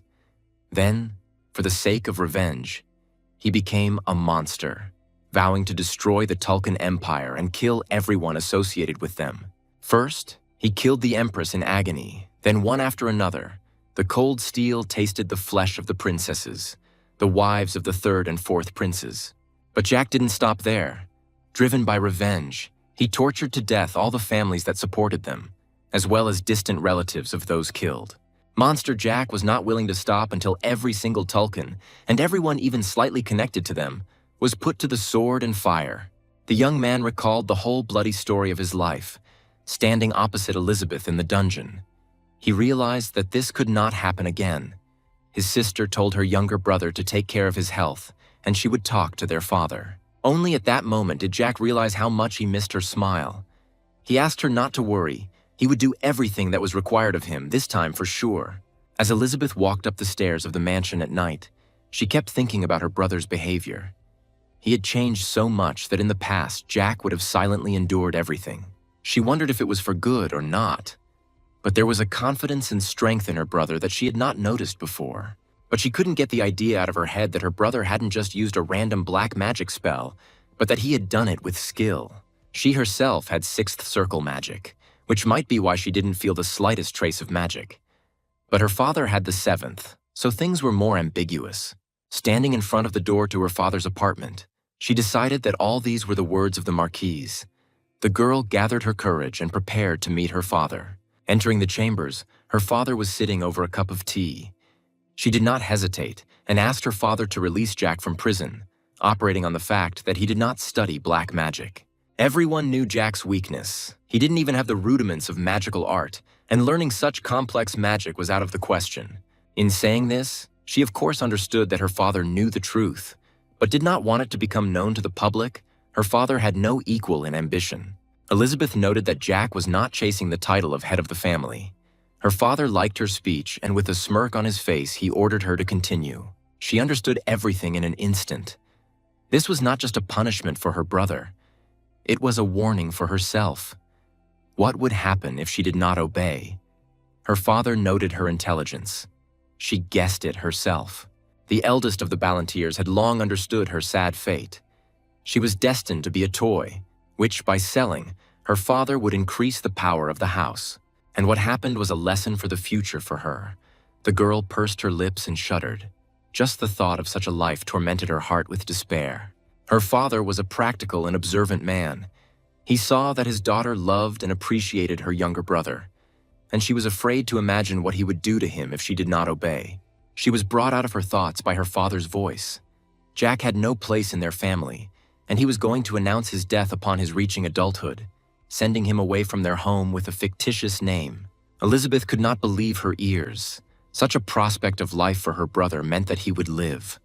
Then, for the sake of revenge, he became a monster, vowing to destroy the Tulkun Empire and kill everyone associated with them. First, he killed the Empress in agony, then one after another. The cold steel tasted the flesh of the princesses, the wives of the 3rd and 4th princes. But Jack didn't stop there. Driven by revenge, he tortured to death all the families that supported them, as well as distant relatives of those killed. Monster Jack was not willing to stop until every single Tulkun, and everyone even slightly connected to them, was put to the sword and fire. The young man recalled the whole bloody story of his life, standing opposite Elizabeth in the dungeon. He realized that this could not happen again. His sister told her younger brother to take care of his health, and she would talk to their father. Only at that moment did Jack realize how much he missed her smile. He asked her not to worry. He would do everything that was required of him, this time for sure. As Elizabeth walked up the stairs of the mansion at night, she kept thinking about her brother's behavior. He had changed so much that in the past, Jack would have silently endured everything. She wondered if it was for good or not. But there was a confidence and strength in her brother that she had not noticed before. But she couldn't get the idea out of her head that her brother hadn't just used a random black magic spell, but that he had done it with skill. She herself had 6th circle magic, which might be why she didn't feel the slightest trace of magic. But her father had the 7th, so things were more ambiguous. Standing in front of the door to her father's apartment, she decided that all these were the words of the Marquise. The girl gathered her courage and prepared to meet her father. Entering the chambers, her father was sitting over a cup of tea. She did not hesitate and asked her father to release Jack from prison, operating on the fact that he did not study black magic. Everyone knew Jack's weakness. He didn't even have the rudiments of magical art, and learning such complex magic was out of the question. In saying this, she of course understood that her father knew the truth, but did not want it to become known to the public. Her father had no equal in ambition. Elizabeth noted that Jack was not chasing the title of head of the family. Her father liked her speech, and with a smirk on his face, he ordered her to continue. She understood everything in an instant. This was not just a punishment for her brother. It was a warning for herself. What would happen if she did not obey? Her father noted her intelligence. She guessed it herself. The eldest of the Ballantiers had long understood her sad fate. She was destined to be a toy, which, by selling, her father would increase the power of the house. And what happened was a lesson for the future for her. The girl pursed her lips and shuddered. Just the thought of such a life tormented her heart with despair. Her father was a practical and observant man. He saw that his daughter loved and appreciated her younger brother, and she was afraid to imagine what he would do to him if she did not obey. She was brought out of her thoughts by her father's voice. Jack had no place in their family, and he was going to announce his death upon his reaching adulthood, sending him away from their home with a fictitious name. Elizabeth could not believe her ears. Such a prospect of life for her brother meant that he would live,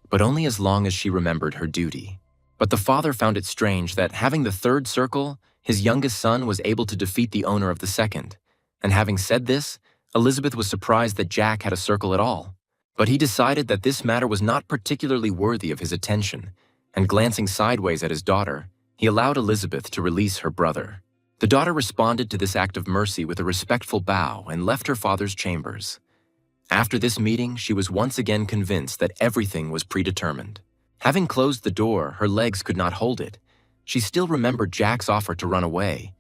but only as long as she remembered her duty. But the father found it strange that, having the third circle, his youngest son was able to defeat the owner of the second. And having said this, Elizabeth was surprised that Jack had a circle at all. But he decided that this matter was not particularly worthy of his attention, and glancing sideways at his daughter, he allowed Elizabeth to release her brother. The daughter responded to this act of mercy with a respectful bow and left her father's chambers. After this meeting, she was once again convinced that everything was predetermined. Having closed the door, her legs could not hold it. She still remembered Jack's offer to run away.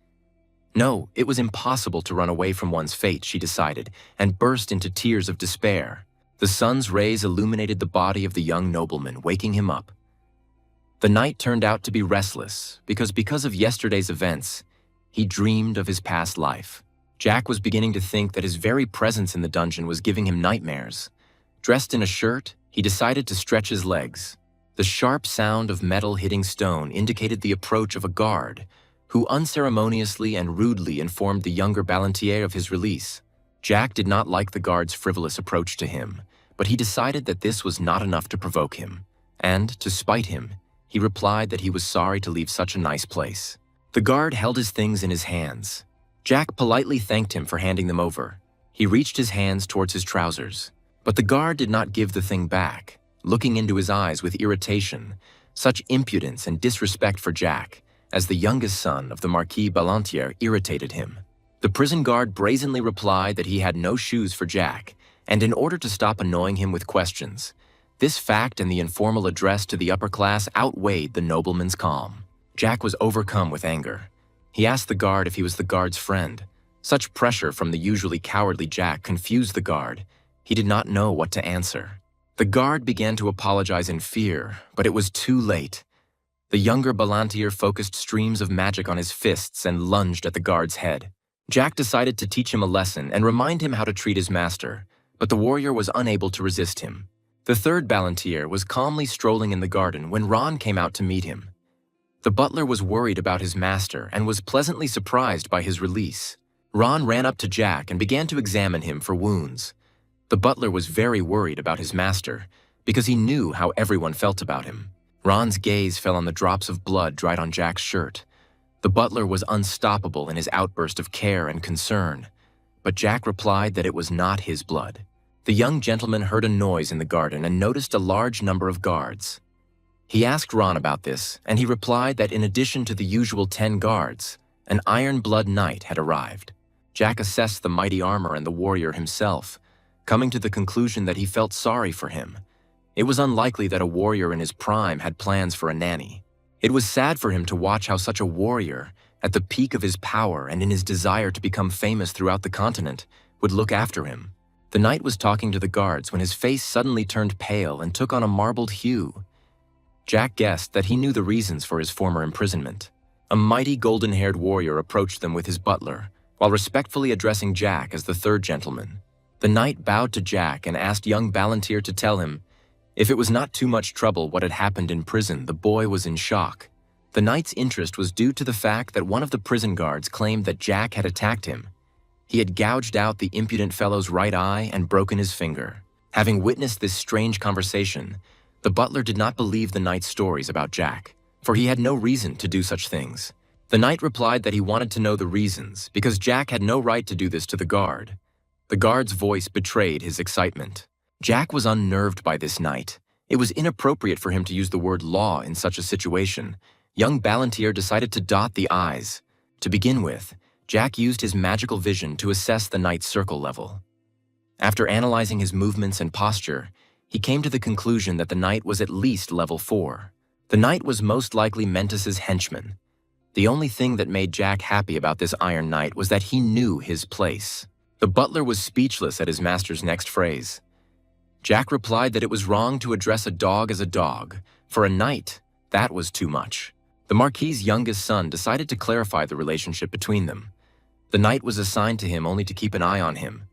No, it was impossible to run away from one's fate, she decided, and burst into tears of despair. The sun's rays illuminated the body of the young nobleman, waking him up. The night turned out to be restless, because of yesterday's events, he dreamed of his past life. Jack was beginning to think that his very presence in the dungeon was giving him nightmares. Dressed in a shirt, he decided to stretch his legs. The sharp sound of metal hitting stone indicated the approach of a guard, who unceremoniously and rudely informed the younger Ballantier of his release. Jack did not like the guard's frivolous approach to him, but he decided that this was not enough to provoke him, and, to spite him, he replied that he was sorry to leave such a nice place. The guard held his things in his hands. Jack politely thanked him for handing them over. He reached his hands towards his trousers, but the guard did not give the thing back, looking into his eyes with irritation. Such impudence and disrespect for Jack, as the youngest son of the Marquis Ballantier, irritated him. The prison guard brazenly replied that he had no shoes for Jack, and in order to stop annoying him with questions, this fact and the informal address to the upper class outweighed the nobleman's calm. Jack was overcome with anger. He asked the guard if he was the guard's friend. Such pressure from the usually cowardly Jack confused the guard. He did not know what to answer. The guard began to apologize in fear, but it was too late. The younger Ballantier focused streams of magic on his fists and lunged at the guard's head. Jack decided to teach him a lesson and remind him how to treat his master, but the warrior was unable to resist him. The third Ballantier was calmly strolling in the garden when Ron came out to meet him. The butler was worried about his master and was pleasantly surprised by his release. Ron ran up to Jack and began to examine him for wounds. The butler was very worried about his master because he knew how everyone felt about him. Ron's gaze fell on the drops of blood dried on Jack's shirt. The butler was unstoppable in his outburst of care and concern, but Jack replied that it was not his blood. The young gentleman heard a noise in the garden and noticed a large number of guards. He asked Ron about this, and he replied that in addition to the usual 10 guards, an Iron Blood Knight had arrived. Jack assessed the mighty armor and the warrior himself, coming to the conclusion that he felt sorry for him. It was unlikely that a warrior in his prime had plans for a nanny. It was sad for him to watch how such a warrior, at the peak of his power and in his desire to become famous throughout the continent, would look after him. The knight was talking to the guards when his face suddenly turned pale and took on a marbled hue. Jack guessed that he knew the reasons for his former imprisonment. A mighty golden-haired warrior approached them with his butler, while respectfully addressing Jack as the third gentleman. The knight bowed to Jack and asked young Ballantier to tell him if it was not too much trouble what had happened in prison. The boy was in shock. The knight's interest was due to the fact that one of the prison guards claimed that Jack had attacked him. He had gouged out the impudent fellow's right eye and broken his finger. Having witnessed this strange conversation, the butler did not believe the knight's stories about Jack, for he had no reason to do such things. The knight replied that he wanted to know the reasons, because Jack had no right to do this to the guard. The guard's voice betrayed his excitement. Jack was unnerved by this knight. It was inappropriate for him to use the word law in such a situation. Young Ballantier decided to dot the I's. To begin with, Jack used his magical vision to assess the knight's circle level. After analyzing his movements and posture, he came to the conclusion that the knight was at least level 4. The knight was most likely Mentis's henchman. The only thing that made Jack happy about this Iron Knight was that he knew his place. The butler was speechless at his master's next phrase. Jack replied that it was wrong to address a dog as a dog. For a knight, that was too much. The Marquis's youngest son decided to clarify the relationship between them. The knight was assigned to him only to keep an eye on him.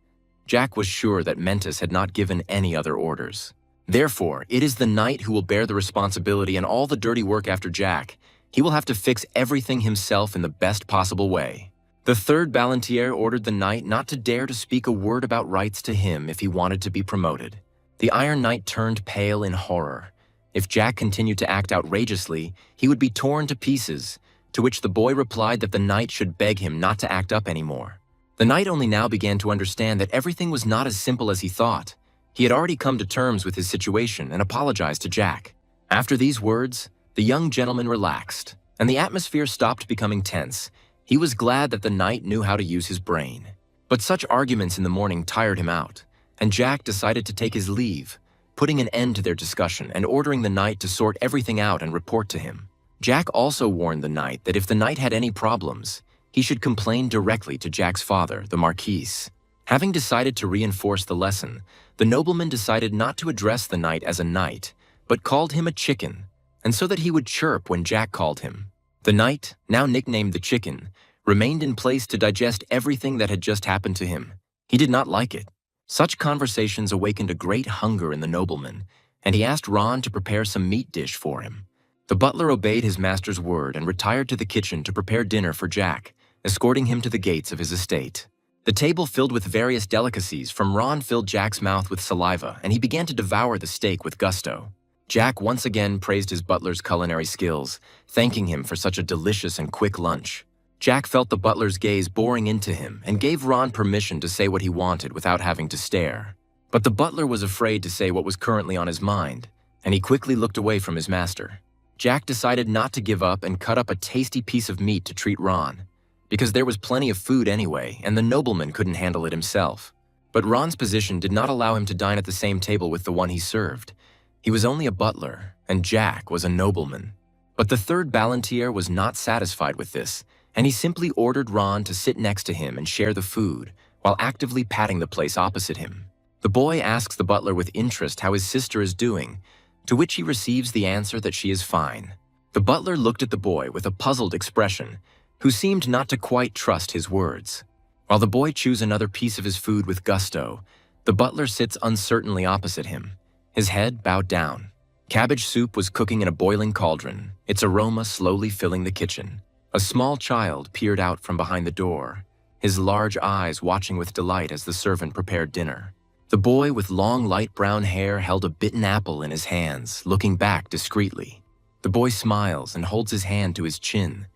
Jack was sure that Mentis had not given any other orders. Therefore, it is the knight who will bear the responsibility and all the dirty work after Jack. He will have to fix everything himself in the best possible way. The third Balantier ordered the knight not to dare to speak a word about rights to him if he wanted to be promoted. The Iron Knight turned pale in horror. If Jack continued to act outrageously, he would be torn to pieces, to which the boy replied that the knight should beg him not to act up anymore. The knight only now began to understand that everything was not as simple as he thought. He had already come to terms with his situation and apologized to Jack. After these words, the young gentleman relaxed, and the atmosphere stopped becoming tense. He was glad that the knight knew how to use his brain. But such arguments in the morning tired him out, and Jack decided to take his leave, putting an end to their discussion and ordering the knight to sort everything out and report to him. Jack also warned the knight that if the knight had any problems, he should complain directly to Jack's father, the Marquis. Having decided to reinforce the lesson, the nobleman decided not to address the knight as a knight, but called him a chicken, and so that he would chirp when Jack called him. The knight, now nicknamed the Chicken, remained in place to digest everything that had just happened to him. He did not like it. Such conversations awakened a great hunger in the nobleman, and he asked Ron to prepare some meat dish for him. The butler obeyed his master's word and retired to the kitchen to prepare dinner for Jack, escorting him to the gates of his estate. The table filled with various delicacies from Ron filled Jack's mouth with saliva, and he began to devour the steak with gusto. Jack once again praised his butler's culinary skills, thanking him for such a delicious and quick lunch. Jack felt the butler's gaze boring into him and gave Ron permission to say what he wanted without having to stare. But the butler was afraid to say what was currently on his mind, and he quickly looked away from his master. Jack decided not to give up and cut up a tasty piece of meat to treat Ron, because there was plenty of food anyway, and the nobleman couldn't handle it himself. But Ron's position did not allow him to dine at the same table with the one he served. He was only a butler, and Jack was a nobleman. But the third Balantier was not satisfied with this, and he simply ordered Ron to sit next to him and share the food, while actively patting the place opposite him. The boy asks the butler with interest how his sister is doing, to which he receives the answer that she is fine. The butler looked at the boy with a puzzled expression, who seemed not to quite trust his words. While the boy chews another piece of his food with gusto, the butler sits uncertainly opposite him, his head bowed down. Cabbage soup was cooking in a boiling cauldron, its aroma slowly filling the kitchen. A small child peered out from behind the door, his large eyes watching with delight as the servant prepared dinner. The boy with long light brown hair held a bitten apple in his hands, looking back discreetly. The boy smiles and holds his hand to his chin,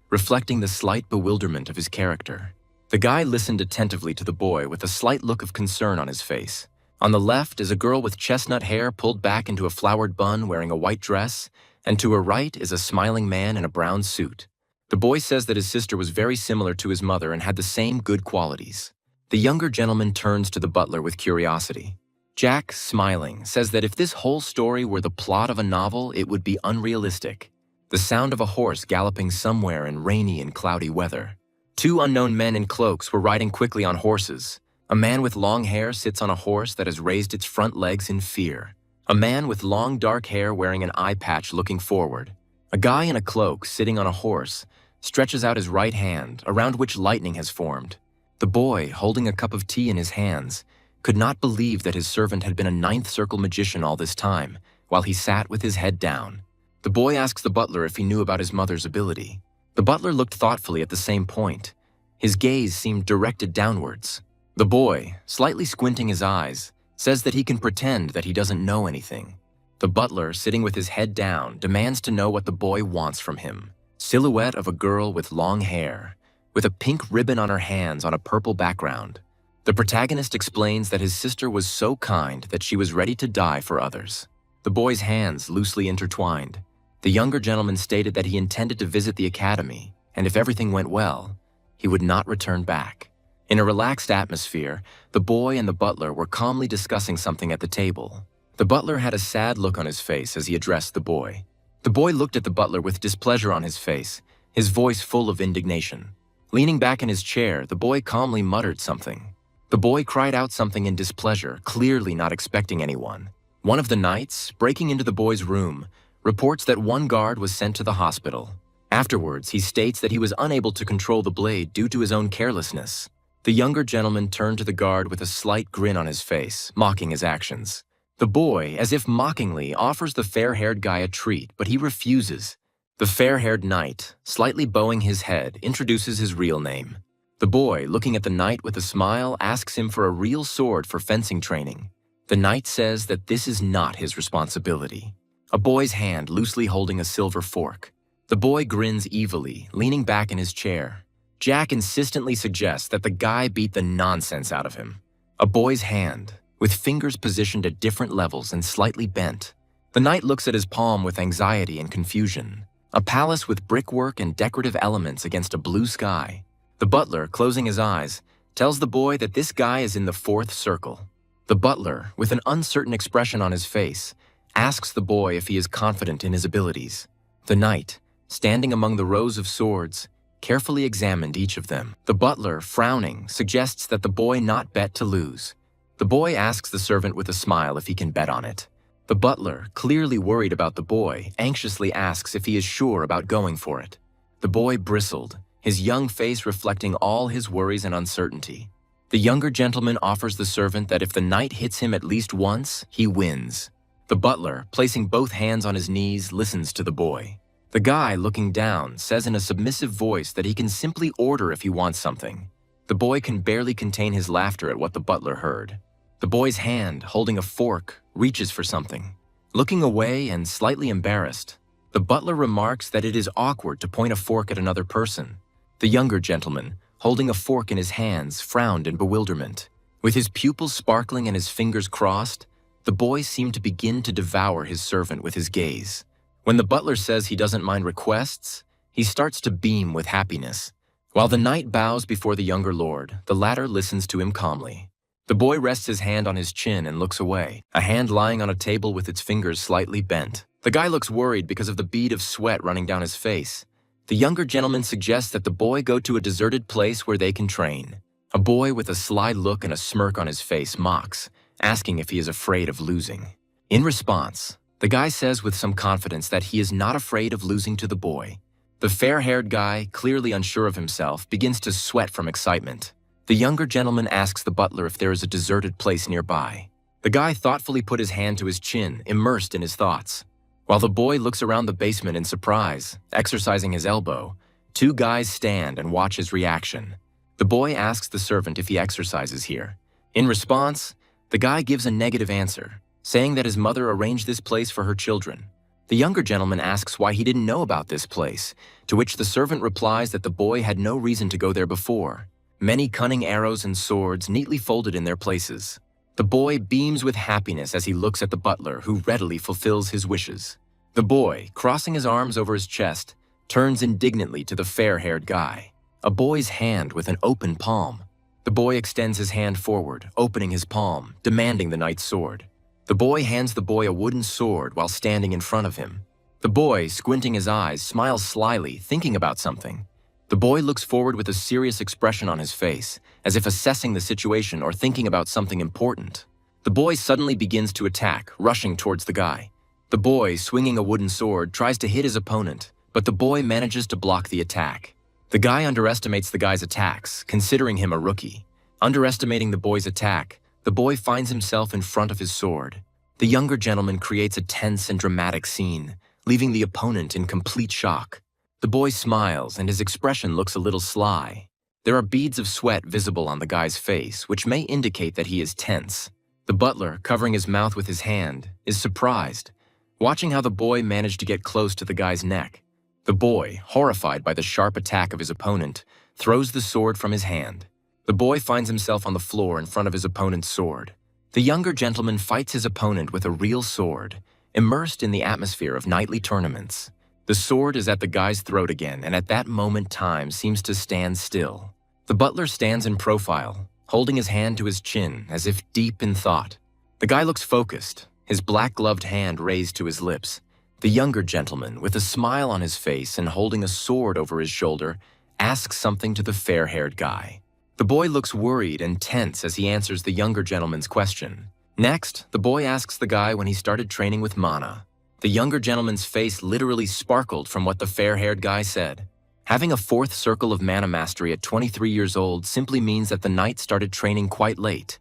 reflecting the slight bewilderment of his character. The guy listened attentively to the boy with a slight look of concern on his face. On the left is a girl with chestnut hair pulled back into a flowered bun wearing a white dress, and to her right is a smiling man in a brown suit. The boy says that his sister was very similar to his mother and had the same good qualities. The younger gentleman turns to the butler with curiosity. Jack, smiling, says that if this whole story were the plot of a novel, it would be unrealistic. The sound of a horse galloping somewhere in rainy and cloudy weather. Two unknown men in cloaks were riding quickly on horses. A man with long hair sits on a horse that has raised its front legs in fear. A man with long dark hair wearing an eye patch looking forward. A guy in a cloak sitting on a horse stretches out his right hand, around which lightning has formed. The boy, holding a cup of tea in his hands, could not believe that his servant had been a ninth circle magician all this time, while he sat with his head down. The boy asks the butler if he knew about his mother's ability. The butler looked thoughtfully at the same point. His gaze seemed directed downwards. The boy, slightly squinting his eyes, says that he can pretend that he doesn't know anything. The butler, sitting with his head down, demands to know what the boy wants from him. Silhouette of a girl with long hair, with a pink ribbon on her hands on a purple background. The protagonist explains that his sister was so kind that she was ready to die for others. The boy's hands loosely intertwined. The younger gentleman stated that he intended to visit the academy, and if everything went well, he would not return back. In a relaxed atmosphere, the boy and the butler were calmly discussing something at the table. The butler had a sad look on his face as he addressed the boy. The boy looked at the butler with displeasure on his face, his voice full of indignation. Leaning back in his chair, the boy calmly muttered something. The boy cried out something in displeasure, clearly not expecting anyone. One of the knights, breaking into the boy's room, reports that one guard was sent to the hospital. Afterwards, he states that he was unable to control the blade due to his own carelessness. The younger gentleman turned to the guard with a slight grin on his face, mocking his actions. The boy, as if mockingly, offers the fair-haired guy a treat, but he refuses. The fair-haired knight, slightly bowing his head, introduces his real name. The boy, looking at the knight with a smile, asks him for a real sword for fencing training. The knight says that this is not his responsibility. A boy's hand loosely holding a silver fork. The boy grins evilly, leaning back in his chair. Jack insistently suggests that the guy beat the nonsense out of him. A boy's hand, with fingers positioned at different levels and slightly bent. The knight looks at his palm with anxiety and confusion. A palace with brickwork and decorative elements against a blue sky. The butler, closing his eyes, tells the boy that this guy is in the fourth circle. The butler, with an uncertain expression on his face, asks the boy if he is confident in his abilities. The knight, standing among the rows of swords, carefully examined each of them. The butler, frowning, suggests that the boy not bet to lose. The boy asks the servant with a smile if he can bet on it. The butler, clearly worried about the boy, anxiously asks if he is sure about going for it. The boy bristled, his young face reflecting all his worries and uncertainty. The younger gentleman offers the servant that if the knight hits him at least once, he wins. The butler, placing both hands on his knees, listens to the boy. The guy, looking down, says in a submissive voice that he can simply order if he wants something. The boy can barely contain his laughter at what the butler heard. The boy's hand, holding a fork, reaches for something. Looking away and slightly embarrassed, the butler remarks that it is awkward to point a fork at another person. The younger gentleman, holding a fork in his hands, frowned in bewilderment. With his pupils sparkling and his fingers crossed, the boy seemed to begin to devour his servant with his gaze. When the butler says he doesn't mind requests, he starts to beam with happiness. While the knight bows before the younger lord, the latter listens to him calmly. The boy rests his hand on his chin and looks away, a hand lying on a table with its fingers slightly bent. The guy looks worried because of the bead of sweat running down his face. The younger gentleman suggests that the boy go to a deserted place where they can train. A boy with a sly look and a smirk on his face mocks, asking if he is afraid of losing. In response, the guy says with some confidence that he is not afraid of losing to the boy. The fair-haired guy, clearly unsure of himself, begins to sweat from excitement. The younger gentleman asks the butler if there is a deserted place nearby. The guy thoughtfully put his hand to his chin, immersed in his thoughts. While the boy looks around the basement in surprise, exercising his elbow, two guys stand and watch his reaction. The boy asks the servant if he exercises here. In response, the guy gives a negative answer, saying that his mother arranged this place for her children. The younger gentleman asks why he didn't know about this place, to which the servant replies that the boy had no reason to go there before. Many cunning arrows and swords neatly folded in their places. The boy beams with happiness as he looks at the butler, who readily fulfills his wishes. The boy, crossing his arms over his chest, turns indignantly to the fair-haired guy, a boy's hand with an open palm. The boy extends his hand forward, opening his palm, demanding the knight's sword. The boy hands the boy a wooden sword while standing in front of him. The boy, squinting his eyes, smiles slyly, thinking about something. The boy looks forward with a serious expression on his face, as if assessing the situation or thinking about something important. The boy suddenly begins to attack, rushing towards the guy. The boy, swinging a wooden sword, tries to hit his opponent, but the boy manages to block the attack. The guy underestimates the guy's attacks, considering him a rookie. Underestimating the boy's attack, the boy finds himself in front of his sword. The younger gentleman creates a tense and dramatic scene, leaving the opponent in complete shock. The boy smiles, and his expression looks a little sly. There are beads of sweat visible on the guy's face, which may indicate that he is tense. The butler, covering his mouth with his hand, is surprised, watching how the boy managed to get close to the guy's neck. The boy, horrified by the sharp attack of his opponent, throws the sword from his hand. The boy finds himself on the floor in front of his opponent's sword. The younger gentleman fights his opponent with a real sword, immersed in the atmosphere of knightly tournaments. The sword is at the guy's throat again, and at that moment time seems to stand still. The butler stands in profile, holding his hand to his chin as if deep in thought. The guy looks focused, his black-gloved hand raised to his lips. The younger gentleman, with a smile on his face and holding a sword over his shoulder, asks something to the fair-haired guy. The boy looks worried and tense as he answers the younger gentleman's question. Next, the boy asks the guy when he started training with mana. The younger gentleman's face literally sparkled from what the fair-haired guy said. Having a 4th circle of mana mastery at 23 years old simply means that the knight started training quite late,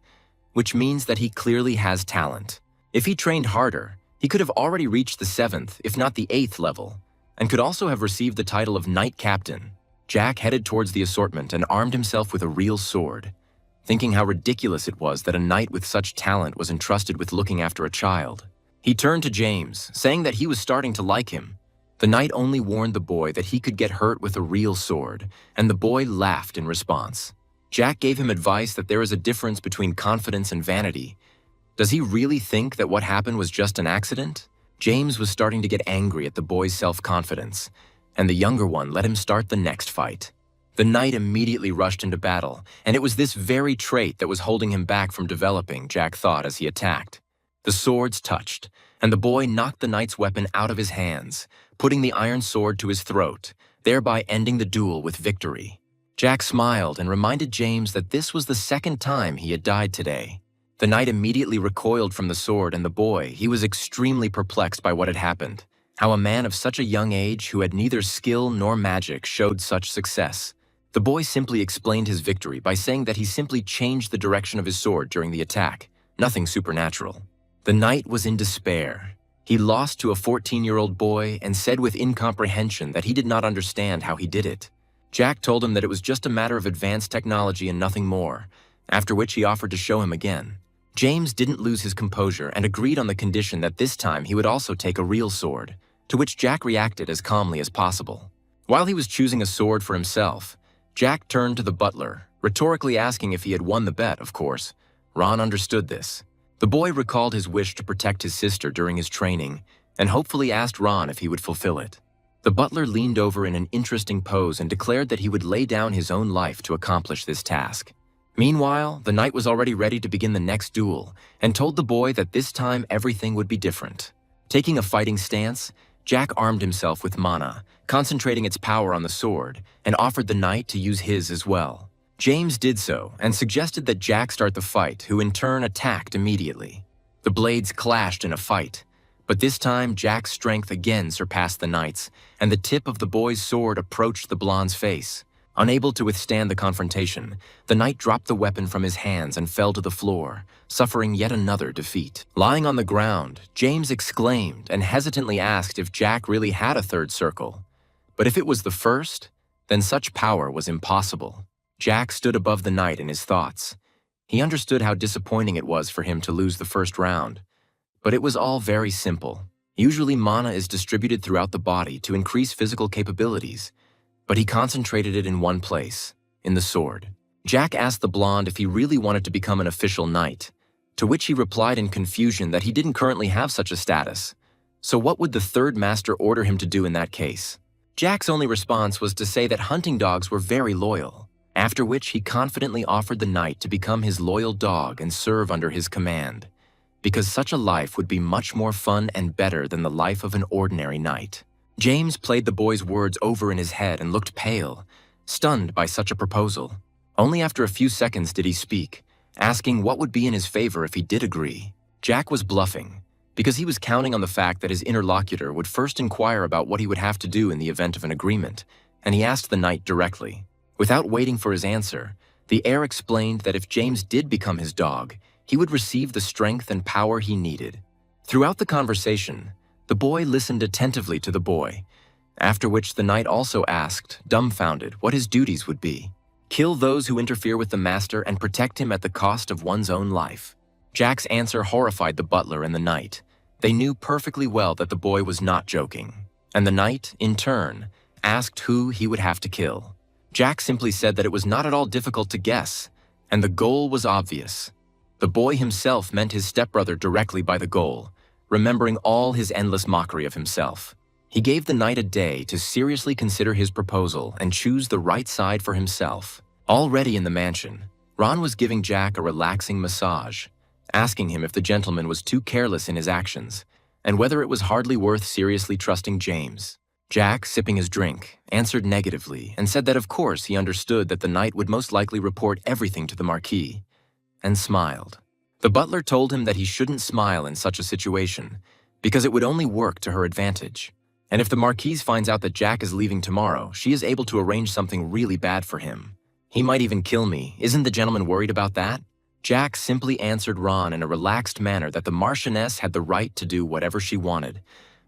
which means that he clearly has talent. If he trained harder, he could have already reached the 7th, if not the 8th level, and could also have received the title of Knight Captain. Jack headed towards the assortment and armed himself with a real sword, thinking how ridiculous it was that a knight with such talent was entrusted with looking after a child. He turned to James, saying that he was starting to like him. The knight only warned the boy that he could get hurt with a real sword, and the boy laughed in response. Jack gave him advice that there is a difference between confidence and vanity. Does he really think that what happened was just an accident? James was starting to get angry at the boy's self-confidence, and the younger one let him start the next fight. The knight immediately rushed into battle, and it was this very trait that was holding him back from developing, Jack thought as he attacked. The swords touched, and the boy knocked the knight's weapon out of his hands, putting the iron sword to his throat, thereby ending the duel with victory. Jack smiled and reminded James that this was the 2nd time he had died today. The knight immediately recoiled from the sword, and the boy, he was extremely perplexed by what had happened. How a man of such a young age who had neither skill nor magic showed such success. The boy simply explained his victory by saying that he simply changed the direction of his sword during the attack, nothing supernatural. The knight was in despair. He lost to a 14-year-old boy and said with incomprehension that he did not understand how he did it. Jack told him that it was just a matter of advanced technology and nothing more, after which he offered to show him again. James didn't lose his composure and agreed on the condition that this time he would also take a real sword, to which Jack reacted as calmly as possible. While he was choosing a sword for himself, Jack turned to the butler, rhetorically asking if he had won the bet, of course. Ron understood this. The boy recalled his wish to protect his sister during his training and hopefully asked Ron if he would fulfill it. The butler leaned over in an interesting pose and declared that he would lay down his own life to accomplish this task. Meanwhile, the knight was already ready to begin the next duel and told the boy that this time everything would be different. Taking a fighting stance, Jack armed himself with mana, concentrating its power on the sword, and offered the knight to use his as well. James did so and suggested that Jack start the fight, who in turn attacked immediately. The blades clashed in a fight, but this time Jack's strength again surpassed the knight's, and the tip of the boy's sword approached the blonde's face. Unable to withstand the confrontation, the knight dropped the weapon from his hands and fell to the floor, suffering yet another defeat. Lying on the ground, James exclaimed and hesitantly asked if Jack really had a 3rd circle. But if it was the 1st, then such power was impossible. Jack stood above the knight in his thoughts. He understood how disappointing it was for him to lose the 1st round. But it was all very simple. Usually mana is distributed throughout the body to increase physical capabilities, but he concentrated it in one place, in the sword. Jack asked the blonde if he really wanted to become an official knight, to which he replied in confusion that he didn't currently have such a status. So what would the 3rd master order him to do in that case? Jack's only response was to say that hunting dogs were very loyal, after which he confidently offered the knight to become his loyal dog and serve under his command, because such a life would be much more fun and better than the life of an ordinary knight. James played the boy's words over in his head and looked pale, stunned by such a proposal. Only after a few seconds did he speak, asking what would be in his favor if he did agree. Jack was bluffing, because he was counting on the fact that his interlocutor would first inquire about what he would have to do in the event of an agreement, and he asked the knight directly. Without waiting for his answer, the heir explained that if James did become his dog, he would receive the strength and power he needed. Throughout the conversation, the boy listened attentively to the boy, after which the knight also asked, dumbfounded, what his duties would be. Kill those who interfere with the master and protect him at the cost of one's own life. Jack's answer horrified the butler and the knight. They knew perfectly well that the boy was not joking, and the knight, in turn, asked who he would have to kill. Jack simply said that it was not at all difficult to guess, and the goal was obvious. The boy himself meant his stepbrother directly by the goal, remembering all his endless mockery of himself. He gave the knight a day to seriously consider his proposal and choose the right side for himself. Already in the mansion, Ron was giving Jack a relaxing massage, asking him if the gentleman was too careless in his actions, and whether it was hardly worth seriously trusting James. Jack, sipping his drink, answered negatively and said that of course he understood that the knight would most likely report everything to the Marquis, and smiled. The butler told him that he shouldn't smile in such a situation, because it would only work to her advantage. And if the Marquise finds out that Jack is leaving tomorrow, she is able to arrange something really bad for him. He might even kill me. Isn't the gentleman worried about that? Jack simply answered Ron in a relaxed manner that the Marchioness had the right to do whatever she wanted,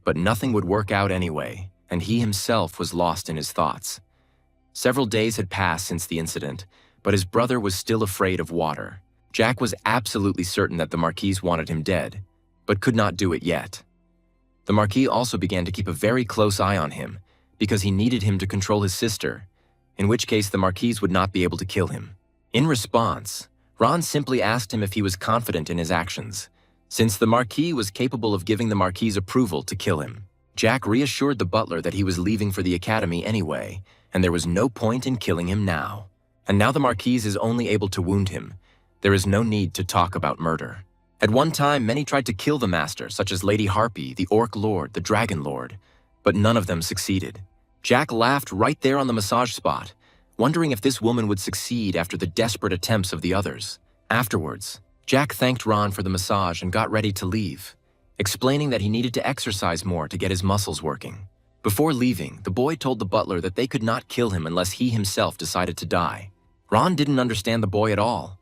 but nothing would work out anyway, and he himself was lost in his thoughts. Several days had passed since the incident, but his brother was still afraid of water. Jack was absolutely certain that the Marquise wanted him dead, but could not do it yet. The Marquis also began to keep a very close eye on him, because he needed him to control his sister, in which case the Marquise would not be able to kill him. In response, Ron simply asked him if he was confident in his actions, since the Marquis was capable of giving the Marquis approval to kill him. Jack reassured the butler that he was leaving for the academy anyway, and there was no point in killing him now. And now the Marquis is only able to wound him. There is no need to talk about murder. At one time, many tried to kill the master, such as Lady Harpy, the Orc Lord, the Dragon Lord, but none of them succeeded. Jack laughed right there on the massage spot, wondering if this woman would succeed after the desperate attempts of the others. Afterwards, Jack thanked Ron for the massage and got ready to leave, explaining that he needed to exercise more to get his muscles working. Before leaving, the boy told the butler that they could not kill him unless he himself decided to die. Ron didn't understand the boy at all,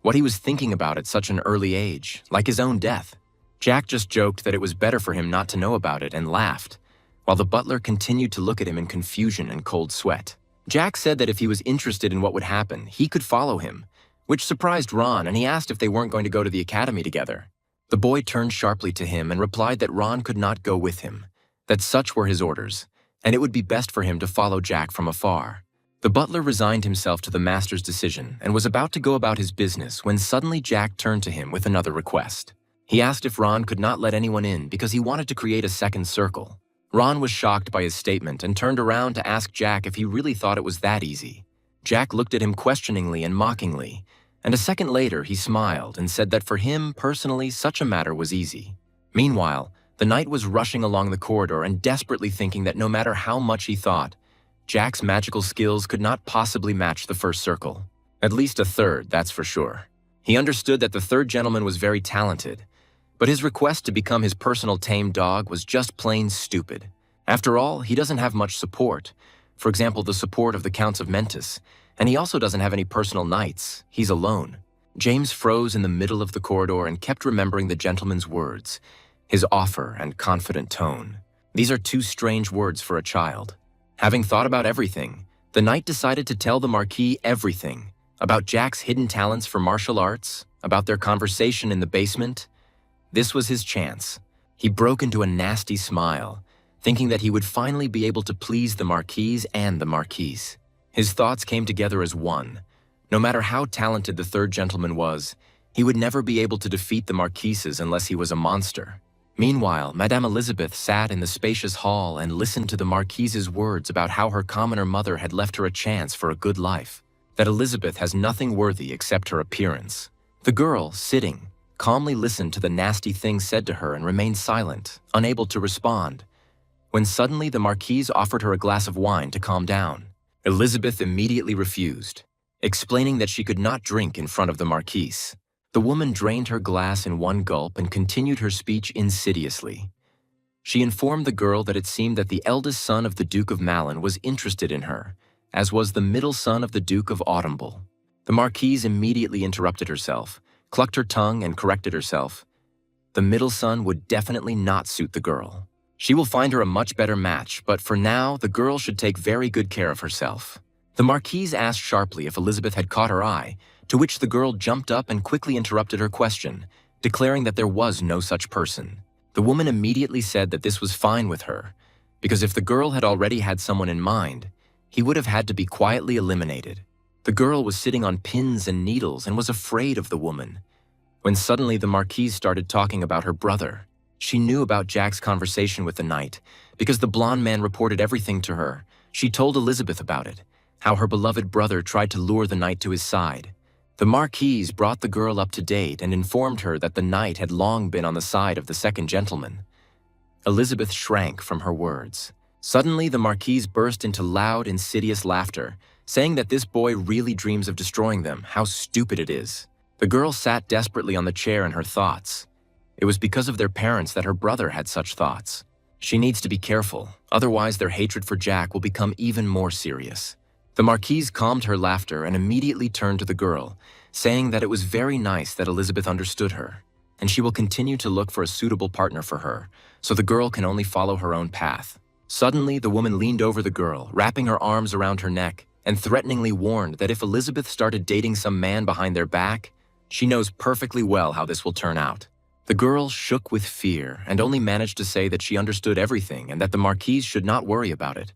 what he was thinking about at such an early age, like his own death. Jack just joked that it was better for him not to know about it and laughed, while the butler continued to look at him in confusion and cold sweat. Jack said that if he was interested in what would happen, he could follow him, which surprised Ron, and he asked if they weren't going to go to the academy together. The boy turned sharply to him and replied that Ron could not go with him, that such were his orders, and it would be best for him to follow Jack from afar. The butler resigned himself to the master's decision and was about to go about his business when suddenly Jack turned to him with another request. He asked if Ron could not let anyone in because he wanted to create a second circle. Ron was shocked by his statement and turned around to ask Jack if he really thought it was that easy. Jack looked at him questioningly and mockingly, and a second later he smiled and said that for him personally such a matter was easy. Meanwhile, the knight was rushing along the corridor and desperately thinking that no matter how much he thought, Jack's magical skills could not possibly match the first circle. At least a third, that's for sure. He understood that the third gentleman was very talented, but his request to become his personal tame dog was just plain stupid. After all, he doesn't have much support. For example, the support of the Counts of Mentis, and he also doesn't have any personal knights. He's alone. James froze in the middle of the corridor and kept remembering the gentleman's words, his offer and confident tone. These are two strange words for a child. Having thought about everything, the knight decided to tell the Marquis everything, about Jack's hidden talents for martial arts, about their conversation in the basement. This was his chance. He broke into a nasty smile, thinking that he would finally be able to please the Marquise and the Marquise. His thoughts came together as one. No matter how talented the third gentleman was, he would never be able to defeat the Marquises unless he was a monster. Meanwhile, Madame Elizabeth sat in the spacious hall and listened to the Marquise's words about how her commoner mother had left her a chance for a good life, that Elizabeth has nothing worthy except her appearance. The girl, sitting, calmly listened to the nasty things said to her and remained silent, unable to respond, when suddenly the Marquise offered her a glass of wine to calm down. Elizabeth immediately refused, explaining that she could not drink in front of the Marquise. The woman drained her glass in one gulp and continued her speech insidiously. She informed the girl that it seemed that the eldest son of the Duke of Malin was interested in her, as was the middle son of the Duke of Autumnble. The Marquise immediately interrupted herself, clucked her tongue and corrected herself. The middle son would definitely not suit the girl. She will find her a much better match, but for now, the girl should take very good care of herself. The Marquise asked sharply if Elizabeth had caught her eye, to which the girl jumped up and quickly interrupted her question, declaring that there was no such person. The woman immediately said that this was fine with her, because if the girl had already had someone in mind, he would have had to be quietly eliminated. The girl was sitting on pins and needles and was afraid of the woman, when suddenly the Marquise started talking about her brother. She knew about Jack's conversation with the knight, because the blonde man reported everything to her. She told Elizabeth about it, how her beloved brother tried to lure the knight to his side. The Marquise brought the girl up to date and informed her that the knight had long been on the side of the second gentleman. Elizabeth shrank from her words. Suddenly, the Marquise burst into loud, insidious laughter, saying that this boy really dreams of destroying them. How stupid it is. The girl sat desperately on the chair in her thoughts. It was because of their parents that her brother had such thoughts. She needs to be careful, otherwise their hatred for Jack will become even more serious. The Marquise calmed her laughter and immediately turned to the girl, saying that it was very nice that Elizabeth understood her, and she will continue to look for a suitable partner for her, so the girl can only follow her own path. Suddenly, the woman leaned over the girl, wrapping her arms around her neck, and threateningly warned that if Elizabeth started dating some man behind their back, she knows perfectly well how this will turn out. The girl shook with fear and only managed to say that she understood everything and that the Marquise should not worry about it,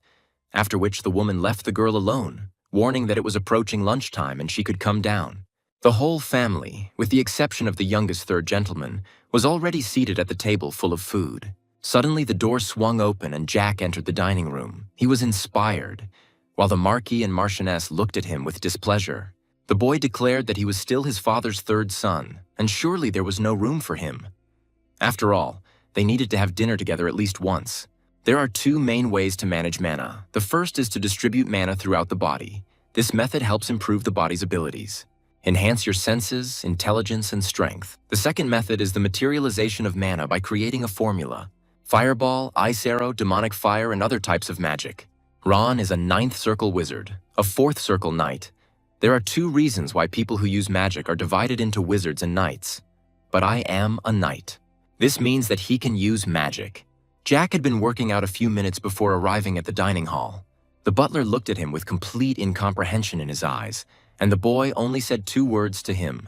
after which the woman left the girl alone, warning that it was approaching lunchtime and she could come down. The whole family, with the exception of the youngest third gentleman, was already seated at the table full of food. Suddenly the door swung open and Jack entered the dining room. He was inspired, while the Marquis and Marchioness looked at him with displeasure. The boy declared that he was still his father's third son, and surely there was no room for him. After all, they needed to have dinner together at least once. There are two main ways to manage mana. The first is to distribute mana throughout the body. This method helps improve the body's abilities. Enhance your senses, intelligence, and strength. The second method is the materialization of mana by creating a formula. Fireball, ice arrow, demonic fire, and other types of magic. Ron is a 9th circle wizard, a 4th circle knight. There are two reasons why people who use magic are divided into wizards and knights. But I am a knight. This means that he can use magic. Jack had been working out a few minutes before arriving at the dining hall. The butler looked at him with complete incomprehension in his eyes, and the boy only said 2 words to him.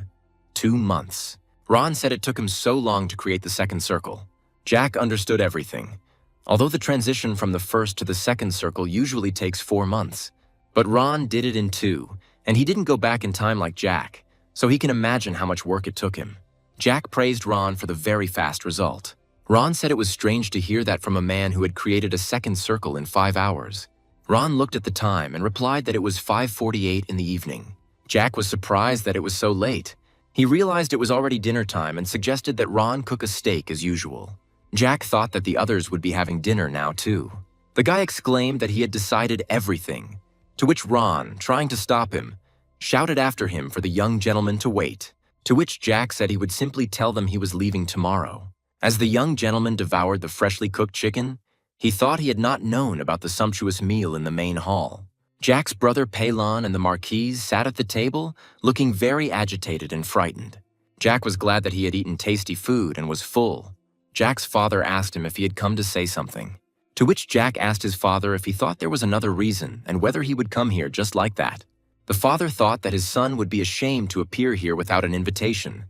2 months. Ron said it took him so long to create the second circle. Jack understood everything, although the transition from the first to the second circle usually takes 4 months. But Ron did it in 2, and he didn't go back in time like Jack, so he can imagine how much work it took him. Jack praised Ron for the very fast result. Ron said it was strange to hear that from a man who had created a second circle in 5 hours. Ron looked at the time and replied that it was 5:48 in the evening. Jack was surprised that it was so late. He realized it was already dinner time and suggested that Ron cook a steak as usual. Jack thought that the others would be having dinner now too. The guy exclaimed that he had decided everything, to which Ron, trying to stop him, shouted after him for the young gentleman to wait, to which Jack said he would simply tell them he was leaving tomorrow. As the young gentleman devoured the freshly cooked chicken, he thought he had not known about the sumptuous meal in the main hall. Jack's brother Pelon and the Marquise sat at the table, looking very agitated and frightened. Jack was glad that he had eaten tasty food and was full. Jack's father asked him if he had come to say something, to which Jack asked his father if he thought there was another reason and whether he would come here just like that. The father thought that his son would be ashamed to appear here without an invitation,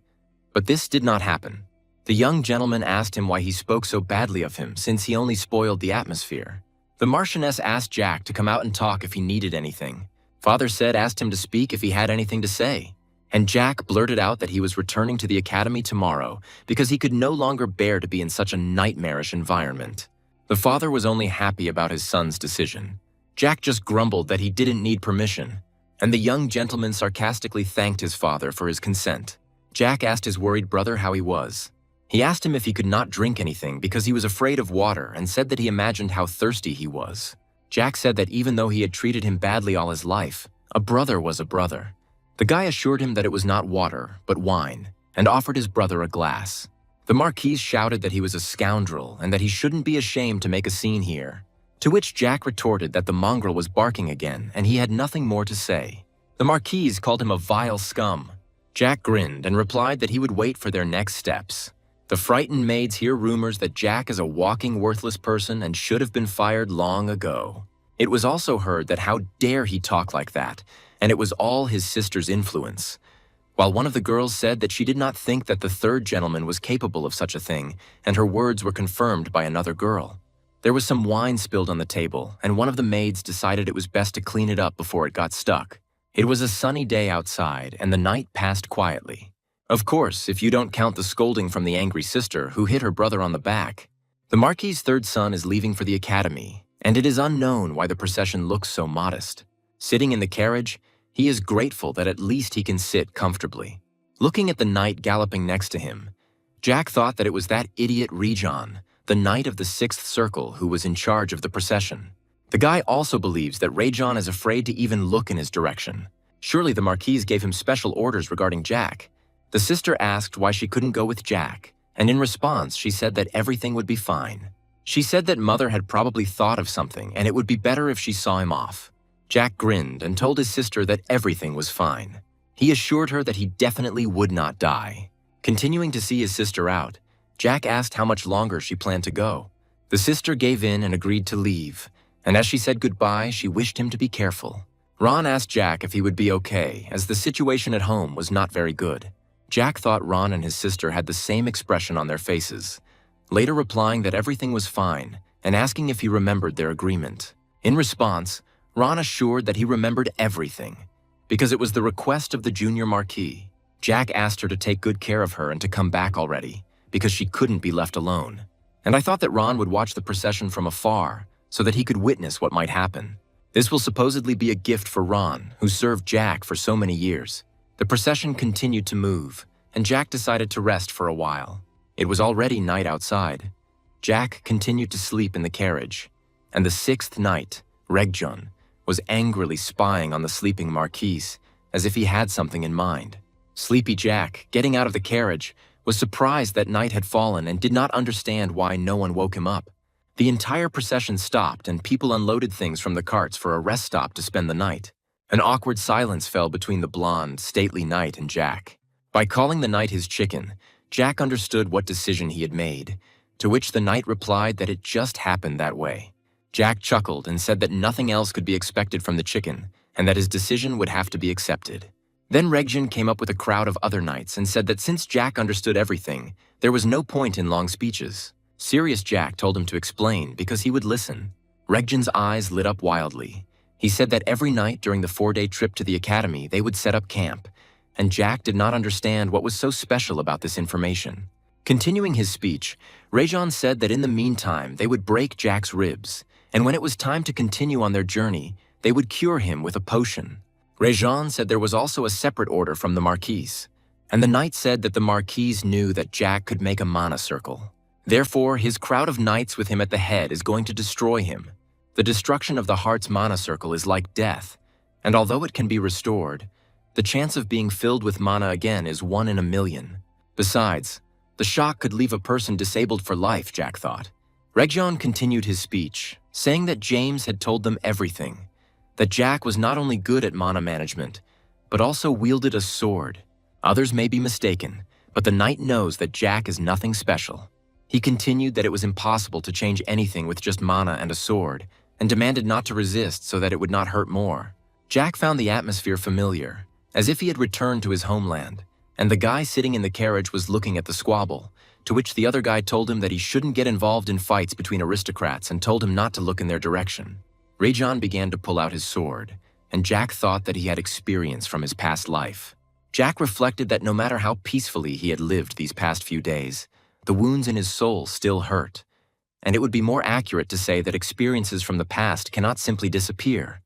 but this did not happen. The young gentleman asked him why he spoke so badly of him, since he only spoiled the atmosphere. The Marchioness asked Jack to come out and talk if he needed anything. Father said asked him to speak if he had anything to say, and Jack blurted out that he was returning to the academy tomorrow because he could no longer bear to be in such a nightmarish environment. The father was only happy about his son's decision. Jack just grumbled that he didn't need permission, and the young gentleman sarcastically thanked his father for his consent. Jack asked his worried brother how he was. He asked him if he could not drink anything because he was afraid of water and said that he imagined how thirsty he was. Jack said that even though he had treated him badly all his life, a brother was a brother. The guy assured him that it was not water, but wine, and offered his brother a glass. The Marquis shouted that he was a scoundrel and that he shouldn't be ashamed to make a scene here, to which Jack retorted that the mongrel was barking again and he had nothing more to say. The Marquis called him a vile scum. Jack grinned and replied that he would wait for their next steps. The frightened maids hear rumors that Jack is a walking worthless person and should have been fired long ago. It was also heard that how dare he talk like that, and it was all his sister's influence. While one of the girls said that she did not think that the third gentleman was capable of such a thing, and her words were confirmed by another girl. There was some wine spilled on the table, and one of the maids decided it was best to clean it up before it got stuck. It was a sunny day outside, and the night passed quietly. Of course, if you don't count the scolding from the angry sister who hit her brother on the back. The Marquis's third son is leaving for the academy, and it is unknown why the procession looks so modest. Sitting in the carriage, he is grateful that at least he can sit comfortably. Looking at the knight galloping next to him, Jack thought that it was that idiot Rejon, the knight of the sixth circle who was in charge of the procession. The guy also believes that Rejon is afraid to even look in his direction. Surely the Marquis gave him special orders regarding Jack. The sister asked why she couldn't go with Jack, and in response she said that everything would be fine. She said that Mother had probably thought of something and it would be better if she saw him off. Jack grinned and told his sister that everything was fine. He assured her that he definitely would not die. Continuing to see his sister out, Jack asked how much longer she planned to go. The sister gave in and agreed to leave, and as she said goodbye, she wished him to be careful. Ron asked Jack if he would be okay, as the situation at home was not very good. Jack thought Ron and his sister had the same expression on their faces, later replying that everything was fine and asking if he remembered their agreement. In response, Ron assured that he remembered everything, because it was the request of the junior Marquis. Jack asked her to take good care of her and to come back already, because she couldn't be left alone. And I thought that Ron would watch the procession from afar so that he could witness what might happen. This will supposedly be a gift for Ron, who served Jack for so many years. The procession continued to move, and Jack decided to rest for a while. It was already night outside. Jack continued to sleep in the carriage, and the sixth knight, Rejon, was angrily spying on the sleeping Marquis, as if he had something in mind. Sleepy Jack, getting out of the carriage, was surprised that night had fallen and did not understand why no one woke him up. The entire procession stopped and people unloaded things from the carts for a rest stop to spend the night. An awkward silence fell between the blonde, stately knight and Jack. By calling the knight his chicken, Jack understood what decision he had made, to which the knight replied that it just happened that way. Jack chuckled and said that nothing else could be expected from the chicken, and that his decision would have to be accepted. Then Rejon came up with a crowd of other knights and said that since Jack understood everything, there was no point in long speeches. Serious Jack told him to explain because he would listen. Rejon's eyes lit up wildly. He said that every night during the 4-day trip to the academy, they would set up camp, and Jack did not understand what was so special about this information. Continuing his speech, Rejon said that in the meantime, they would break Jack's ribs, and when it was time to continue on their journey, they would cure him with a potion. Rejon said there was also a separate order from the Marquis, and the knight said that the Marquis knew that Jack could make a mana circle. Therefore, his crowd of knights with him at the head is going to destroy him. The destruction of the heart's mana circle is like death, and although it can be restored, the chance of being filled with mana again is 1 in a million. Besides, the shock could leave a person disabled for life, Jack thought. Rejon continued his speech, saying that James had told them everything, that Jack was not only good at mana management, but also wielded a sword. Others may be mistaken, but the knight knows that Jack is nothing special. He continued that it was impossible to change anything with just mana and a sword, and demanded not to resist so that it would not hurt more. Jack found the atmosphere familiar, as if he had returned to his homeland, and the guy sitting in the carriage was looking at the squabble, to which the other guy told him that he shouldn't get involved in fights between aristocrats and told him not to look in their direction. Rejon began to pull out his sword, and Jack thought that he had experience from his past life. Jack reflected that no matter how peacefully he had lived these past few days, the wounds in his soul still hurt, and it would be more accurate to say that experiences from the past cannot simply disappear,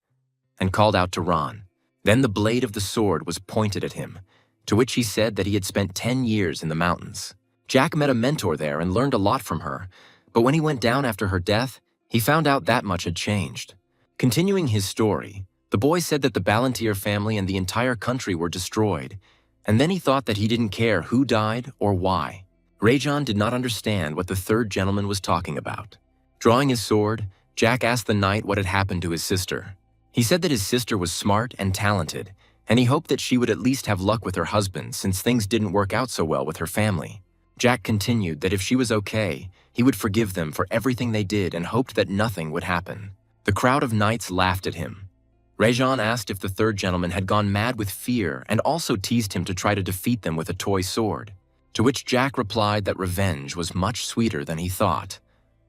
and called out to Ron. Then the blade of the sword was pointed at him, to which he said that he had spent 10 years in the mountains. Jack met a mentor there and learned a lot from her, but when he went down after her death, he found out that much had changed. Continuing his story, the boy said that the Ballantyre family and the entire country were destroyed, and then he thought that he didn't care who died or why. Rejon did not understand what the third gentleman was talking about. Drawing his sword, Jack asked the knight what had happened to his sister. He said that his sister was smart and talented, and he hoped that she would at least have luck with her husband since things didn't work out so well with her family. Jack continued that if she was okay, he would forgive them for everything they did and hoped that nothing would happen. The crowd of knights laughed at him. Rejon asked if the third gentleman had gone mad with fear and also teased him to try to defeat them with a toy sword, to which Jack replied that revenge was much sweeter than he thought,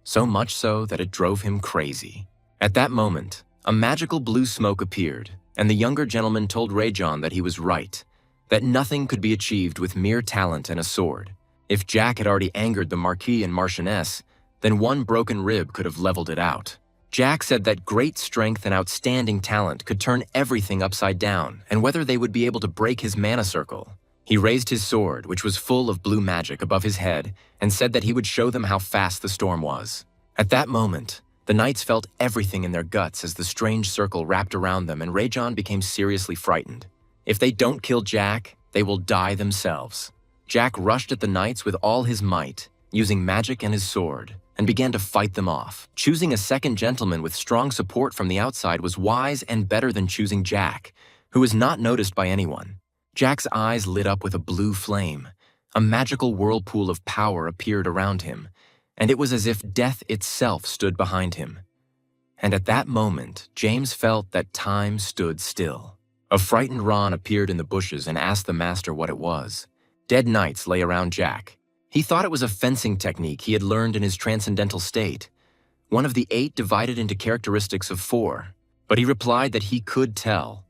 so much so that it drove him crazy. At that moment, a magical blue smoke appeared, and the younger gentleman told Rejon that he was right, that nothing could be achieved with mere talent and a sword. If Jack had already angered the Marquis and Marchioness, then one broken rib could have leveled it out. Jack said that great strength and outstanding talent could turn everything upside down, and whether they would be able to break his mana circle. He raised his sword, which was full of blue magic, above his head, and said that he would show them how fast the storm was. At that moment, the knights felt everything in their guts as the strange circle wrapped around them, and Rajon became seriously frightened. If they don't kill Jack, they will die themselves. Jack rushed at the knights with all his might, using magic and his sword, and began to fight them off. Choosing a second gentleman with strong support from the outside was wise and better than choosing Jack, who was not noticed by anyone. Jack's eyes lit up with a blue flame. A magical whirlpool of power appeared around him, and it was as if death itself stood behind him. And at that moment, James felt that time stood still. A frightened Ron appeared in the bushes and asked the master what it was. Dead knights lay around Jack. He thought it was a fencing technique he had learned in his transcendental state, one of the 8 divided into characteristics of 4, but he replied that he could tell.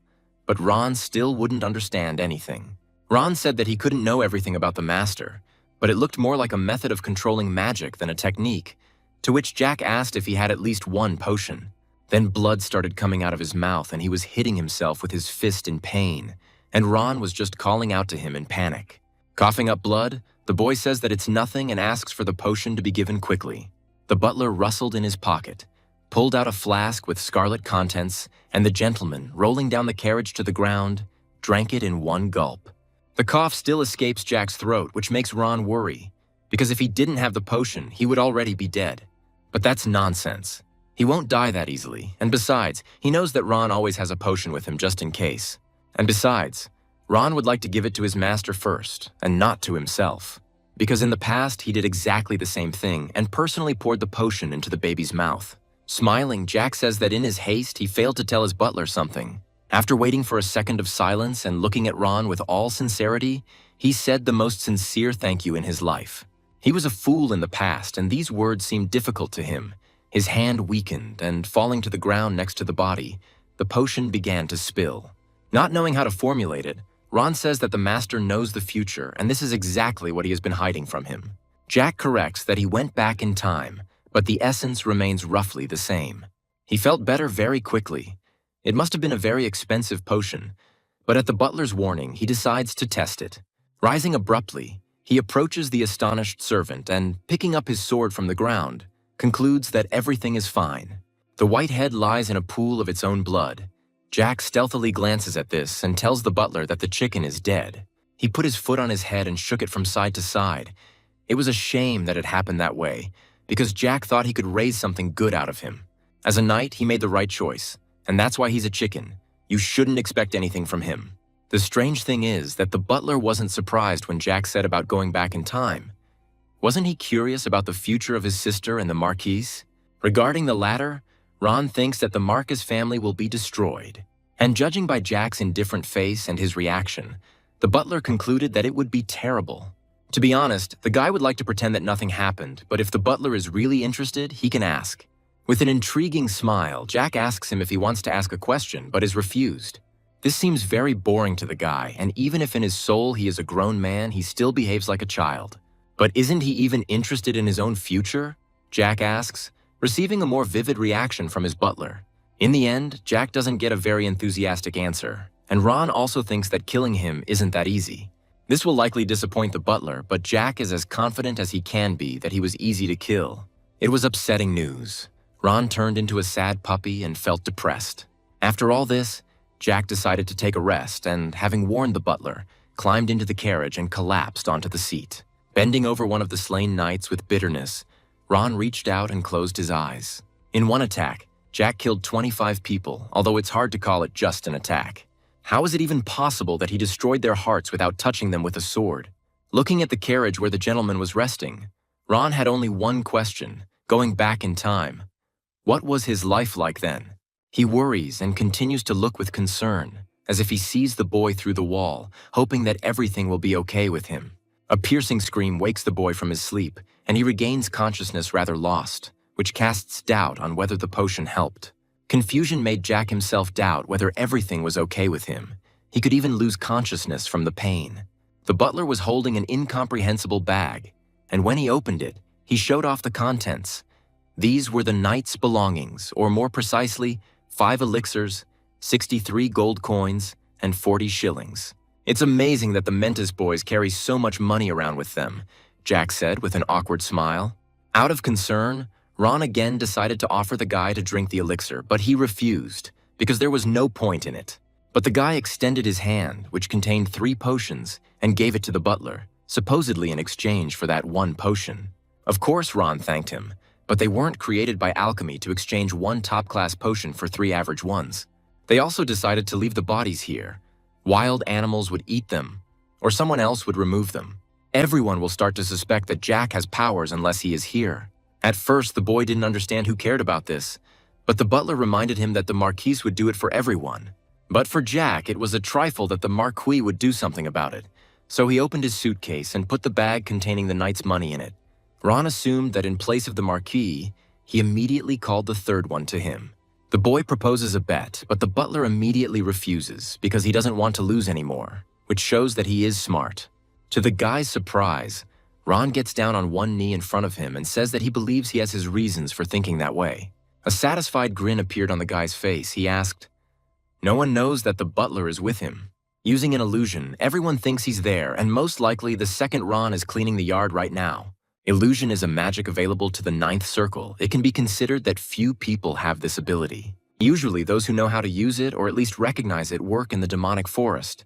But Ron still wouldn't understand anything. Ron said that he couldn't know everything about the master, but it looked more like a method of controlling magic than a technique, to which Jack asked if he had at least one potion. Then blood started coming out of his mouth and he was hitting himself with his fist in pain, and Ron was just calling out to him in panic. Coughing up blood, the boy says that it's nothing and asks for the potion to be given quickly. The butler rustled in his pocket, pulled out a flask with scarlet contents, and the gentleman, rolling down the carriage to the ground, drank it in one gulp. The cough still escapes Jack's throat, which makes Ron worry, because if he didn't have the potion, he would already be dead. But that's nonsense. He won't die that easily, and besides, he knows that Ron always has a potion with him just in case. And besides, Ron would like to give it to his master first, and not to himself, because in the past he did exactly the same thing and personally poured the potion into the baby's mouth. Smiling, Jack says that in his haste he failed to tell his butler something. After waiting for a second of silence and looking at Ron with all sincerity, he said the most sincere thank you in his life. He was a fool in the past, and these words seemed difficult to him. His hand weakened, and falling to the ground next to the body, the potion began to spill. Not knowing how to formulate it, Ron says that the master knows the future, and this is exactly what he has been hiding from him. Jack corrects that he went back in time, but the essence remains roughly the same. He felt better very quickly. It must have been a very expensive potion, but at the butler's warning, he decides to test it. Rising abruptly, he approaches the astonished servant and, picking up his sword from the ground, concludes that everything is fine. The white head lies in a pool of its own blood. Jack stealthily glances at this and tells the butler that the chicken is dead. He put his foot on his head and shook it from side to side. It was a shame that it happened that way, because Jack thought he could raise something good out of him. As a knight, he made the right choice, and that's why he's a chicken. You shouldn't expect anything from him. The strange thing is that the butler wasn't surprised when Jack said about going back in time. Wasn't he curious about the future of his sister and the Marquise? Regarding the latter, Ron thinks that the Marcus family will be destroyed. And judging by Jack's indifferent face and his reaction, the butler concluded that it would be terrible. To be honest, the guy would like to pretend that nothing happened, but if the butler is really interested, he can ask. With an intriguing smile, Jack asks him if he wants to ask a question, but is refused. This seems very boring to the guy, and even if in his soul he is a grown man, he still behaves like a child. But isn't he even interested in his own future? Jack asks, receiving a more vivid reaction from his butler. In the end, Jack doesn't get a very enthusiastic answer, and Ron also thinks that killing him isn't that easy. This will likely disappoint the butler, but Jack is as confident as he can be that he was easy to kill. It was upsetting news. Ron turned into a sad puppy and felt depressed. After all this, Jack decided to take a rest and, having warned the butler, climbed into the carriage and collapsed onto the seat. Bending over one of the slain knights with bitterness, Ron reached out and closed his eyes. In one attack, Jack killed 25 people, although it's hard to call it just an attack. How is it even possible that he destroyed their hearts without touching them with a sword? Looking at the carriage where the gentleman was resting, Ron had only one question, going back in time. What was his life like then? He worries and continues to look with concern, as if he sees the boy through the wall, hoping that everything will be okay with him. A piercing scream wakes the boy from his sleep, and he regains consciousness rather lost, which casts doubt on whether the potion helped. Confusion made Jack himself doubt whether everything was okay with him. He could even lose consciousness from the pain. The butler was holding an incomprehensible bag, and when he opened it, he showed off the contents. These were the knight's belongings, or more precisely, 5 elixirs, 63 gold coins, and 40 shillings. It's amazing that the Mentis boys carry so much money around with them, Jack said with an awkward smile. Out of concern, Ron again decided to offer the guy to drink the elixir, but he refused, because there was no point in it. But the guy extended his hand, which contained 3 potions, and gave it to the butler, supposedly in exchange for that 1 potion. Of course Ron thanked him, but they weren't created by alchemy to exchange 1 top-class potion for 3 average ones. They also decided to leave the bodies here. Wild animals would eat them, or someone else would remove them. Everyone will start to suspect that Jack has powers unless he is here. At first, the boy didn't understand who cared about this, but the butler reminded him that the Marquise would do it for everyone. But for Jack, it was a trifle that the Marquis would do something about it, so he opened his suitcase and put the bag containing the knight's money in it. Ron assumed that in place of the Marquis, he immediately called the 3rd one to him. The boy proposes a bet, but the butler immediately refuses because he doesn't want to lose anymore, which shows that he is smart. To the guy's surprise, Ron gets down on one knee in front of him and says that he believes he has his reasons for thinking that way. A satisfied grin appeared on the guy's face. He asked, "No one knows that the butler is with him. Using an illusion, everyone thinks he's there, and most likely the second Ron is cleaning the yard right now. Illusion is a magic available to the 9th circle. It can be considered that few people have this ability. Usually those who know how to use it or at least recognize it work in the demonic forest.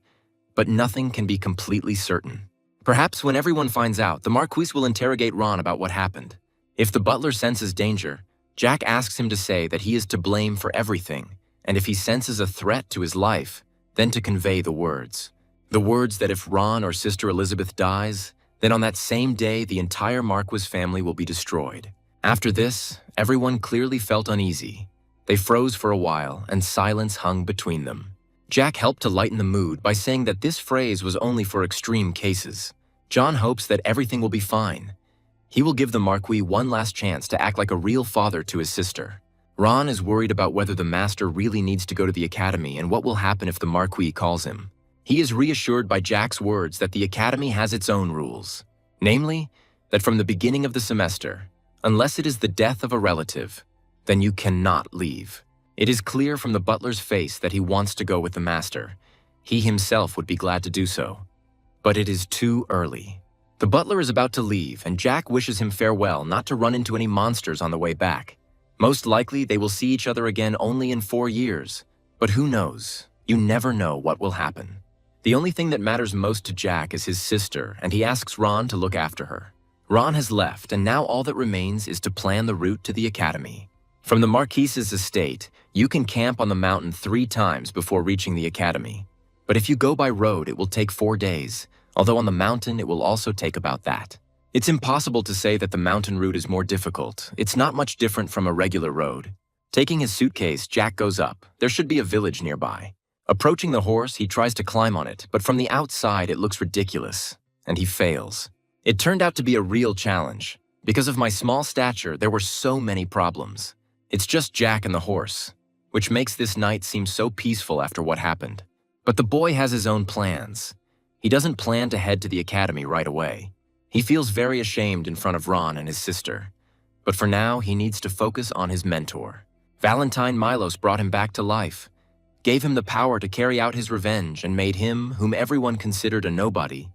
But nothing can be completely certain. Perhaps when everyone finds out, the Marquise will interrogate Ron about what happened. If the butler senses danger, Jack asks him to say that he is to blame for everything, and if he senses a threat to his life, then to convey the words. The words that if Ron or Sister Elizabeth dies, then on that same day the entire Marquis family will be destroyed. After this, everyone clearly felt uneasy. They froze for a while, and silence hung between them. Jack helped to lighten the mood by saying that this phrase was only for extreme cases. John hopes that everything will be fine. He will give the Marquis one last chance to act like a real father to his sister. Ron is worried about whether the Master really needs to go to the Academy and what will happen if the Marquis calls him. He is reassured by Jack's words that the Academy has its own rules. Namely, that from the beginning of the semester, unless it is the death of a relative, then you cannot leave. It is clear from the butler's face that he wants to go with the Master. He himself would be glad to do so. But it is too early. The butler is about to leave, and Jack wishes him farewell not to run into any monsters on the way back. Most likely, they will see each other again only in 4 years. But who knows? You never know what will happen. The only thing that matters most to Jack is his sister, and he asks Ron to look after her. Ron has left, and now all that remains is to plan the route to the Academy. From the Marquise's estate, you can camp on the mountain 3 times before reaching the Academy. But if you go by road, it will take 4 days, although on the mountain it will also take about that. It's impossible to say that the mountain route is more difficult. It's not much different from a regular road. Taking his suitcase, Jack goes up. There should be a village nearby. Approaching the horse, he tries to climb on it, but from the outside it looks ridiculous, and he fails. It turned out to be a real challenge. Because of my small stature, there were so many problems. It's just Jack and the horse, which makes this night seem so peaceful after what happened. But the boy has his own plans. He doesn't plan to head to the Academy right away. He feels very ashamed in front of Ron and his sister. But for now, he needs to focus on his mentor. Valentine Milos brought him back to life, gave him the power to carry out his revenge, and made him, whom everyone considered a nobody,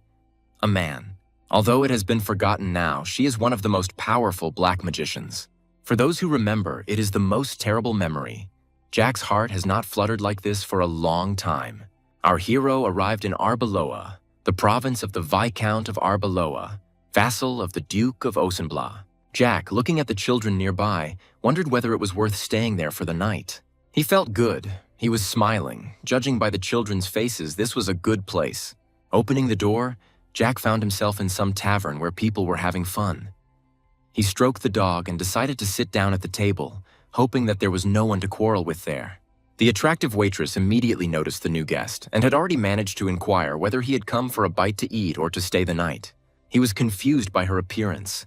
a man. Although it has been forgotten now, she is one of the most powerful black magicians. For those who remember, it is the most terrible memory. Jack's heart has not fluttered like this for a long time. Our hero arrived in Arbeloa, the province of the Viscount of Arbeloa, vassal of the Duke of Osenbla. Jack, looking at the children nearby, wondered whether it was worth staying there for the night. He felt good. He was smiling. Judging by the children's faces, this was a good place. Opening the door, Jack found himself in some tavern where people were having fun. He stroked the dog and decided to sit down at the table, hoping that there was no one to quarrel with there. The attractive waitress immediately noticed the new guest and had already managed to inquire whether he had come for a bite to eat or to stay the night. He was confused by her appearance.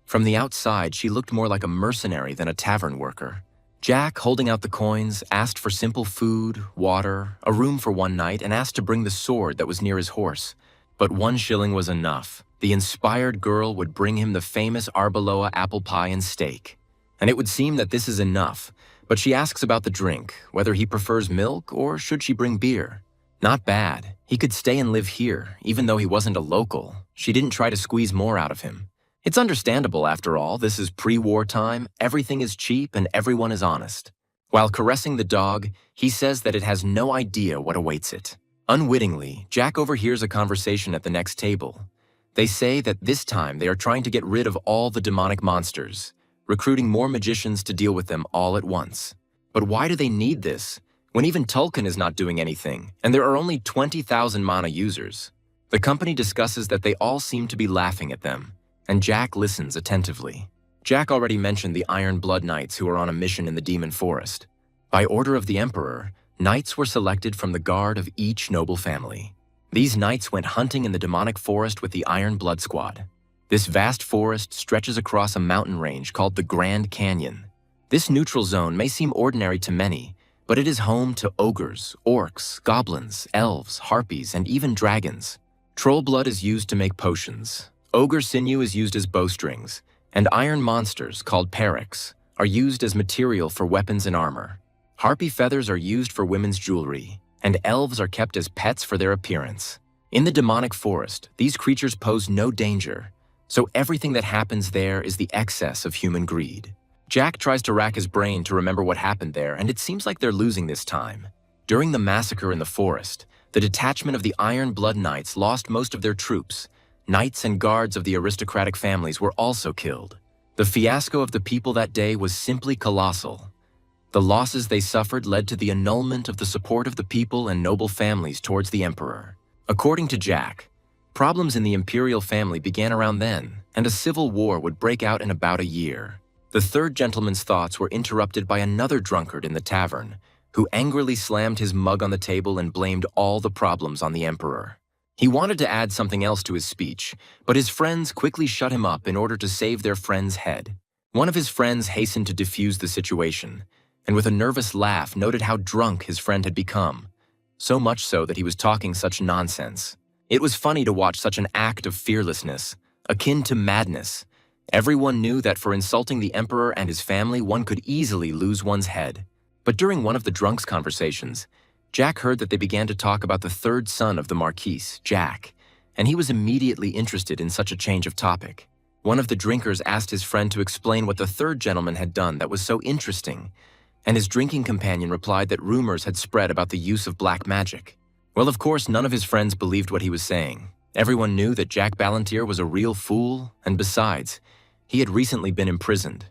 From the outside, she looked more like a mercenary than a tavern worker. Jack, holding out the coins, asked for simple food, water, a room for one night, and asked to bring the sword that was near his horse. But 1 shilling was enough. The inspired girl would bring him the famous Arbeloa apple pie and steak. And it would seem that this is enough, but she asks about the drink, whether he prefers milk or should she bring beer. Not bad. He could stay and live here, even though he wasn't a local. She didn't try to squeeze more out of him. It's understandable, after all. This is pre-war time, everything is cheap, and everyone is honest. While caressing the dog, he says that it has no idea what awaits it. Unwittingly, Jack overhears a conversation at the next table. They say that this time they are trying to get rid of all the demonic monsters, recruiting more magicians to deal with them all at once. But why do they need this, when even Tulkun is not doing anything, and there are only 20,000 mana users? The company discusses that they all seem to be laughing at them, and Jack listens attentively. Jack already mentioned the Iron Blood Knights who are on a mission in the Demon Forest. By order of the Emperor, knights were selected from the guard of each noble family. These knights went hunting in the demonic forest with the Iron Blood Squad. This vast forest stretches across a mountain range called the Grand Canyon. This neutral zone may seem ordinary to many, but it is home to ogres, orcs, goblins, elves, harpies, and even dragons. Troll blood is used to make potions. Ogre sinew is used as bowstrings, and iron monsters, called Perex, are used as material for weapons and armor. Harpy feathers are used for women's jewelry, and elves are kept as pets for their appearance. In the demonic forest, these creatures pose no danger, so everything that happens there is the excess of human greed. Jack tries to rack his brain to remember what happened there, and it seems like they're losing this time. During the massacre in the forest, the detachment of the Iron Blood Knights lost most of their troops. Knights and guards of the aristocratic families were also killed. The fiasco of the people that day was simply colossal. The losses they suffered led to the annulment of the support of the people and noble families towards the Emperor. According to Jack, problems in the imperial family began around then, and a civil war would break out in about a year. The third gentleman's thoughts were interrupted by another drunkard in the tavern, who angrily slammed his mug on the table and blamed all the problems on the Emperor. He wanted to add something else to his speech, but his friends quickly shut him up in order to save their friend's head. One of his friends hastened to defuse the situation, and with a nervous laugh noted how drunk his friend had become, so much so that he was talking such nonsense. It was funny to watch such an act of fearlessness, akin to madness. Everyone knew that for insulting the Emperor and his family, one could easily lose one's head. But during one of the drunks' conversations, Jack heard that they began to talk about the third son of the Marquise, Jack, and he was immediately interested in such a change of topic. One of the drinkers asked his friend to explain what the third gentleman had done that was so interesting, and his drinking companion replied that rumors had spread about the use of black magic. Well, of course, none of his friends believed what he was saying. Everyone knew that Jack Ballantyre was a real fool, and besides, he had recently been imprisoned.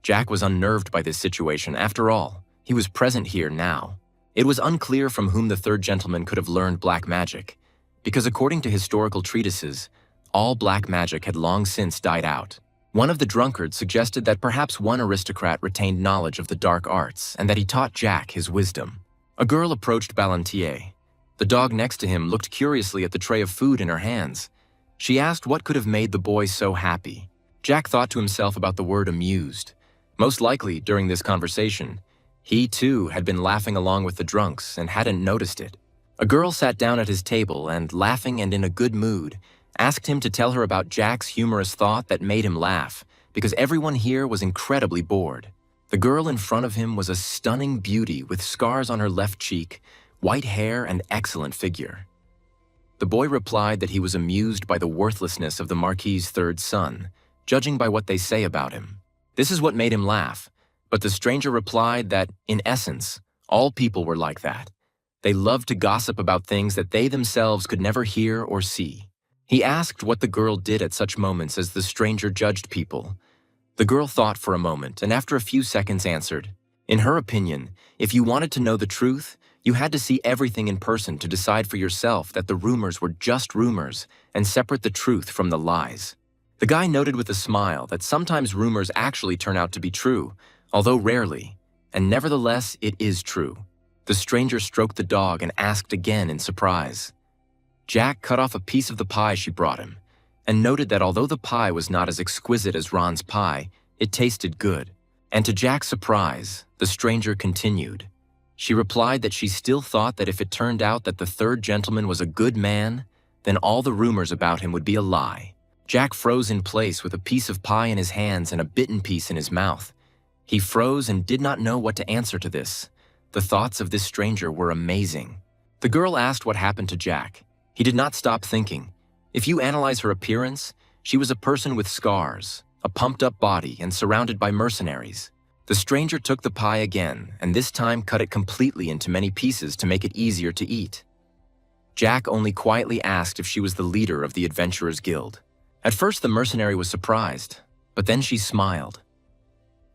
Jack was unnerved by this situation. After all, he was present here now. It was unclear from whom the third gentleman could have learned black magic, because according to historical treatises, all black magic had long since died out. One of the drunkards suggested that perhaps one aristocrat retained knowledge of the dark arts and that he taught Jack his wisdom. A girl approached Ballantyre. The dog next to him looked curiously at the tray of food in her hands. She asked what could have made the boy so happy. Jack thought to himself about the word amused. Most likely, during this conversation, he too had been laughing along with the drunks and hadn't noticed it. A girl sat down at his table and, laughing and in a good mood, asked him to tell her about Jack's humorous thought that made him laugh, because everyone here was incredibly bored. The girl in front of him was a stunning beauty with scars on her left cheek, white hair, and excellent figure. The boy replied that he was amused by the worthlessness of the Marquis's third son, judging by what they say about him. This is what made him laugh, but the stranger replied that, in essence, all people were like that. They loved to gossip about things that they themselves could never hear or see. He asked what the girl did at such moments as the stranger judged people. The girl thought for a moment and after a few seconds answered, in her opinion, if you wanted to know the truth, you had to see everything in person to decide for yourself that the rumors were just rumors and separate the truth from the lies. The guy noted with a smile that sometimes rumors actually turn out to be true, although rarely, and nevertheless it is true. The stranger stroked the dog and asked again in surprise. Jack cut off a piece of the pie she brought him, and noted that although the pie was not as exquisite as Ron's pie, it tasted good. And to Jack's surprise, the stranger continued. She replied that she still thought that if it turned out that the third gentleman was a good man, then all the rumors about him would be a lie. Jack froze in place with a piece of pie in his hands and a bitten piece in his mouth. He froze and did not know what to answer to this. The thoughts of this stranger were amazing. The girl asked what happened to Jack. He did not stop thinking. If you analyze her appearance, she was a person with scars, a pumped-up body, and surrounded by mercenaries. The stranger took the pie again, and this time cut it completely into many pieces to make it easier to eat. Jack only quietly asked if she was the leader of the Adventurers Guild. At first, the mercenary was surprised, but then she smiled.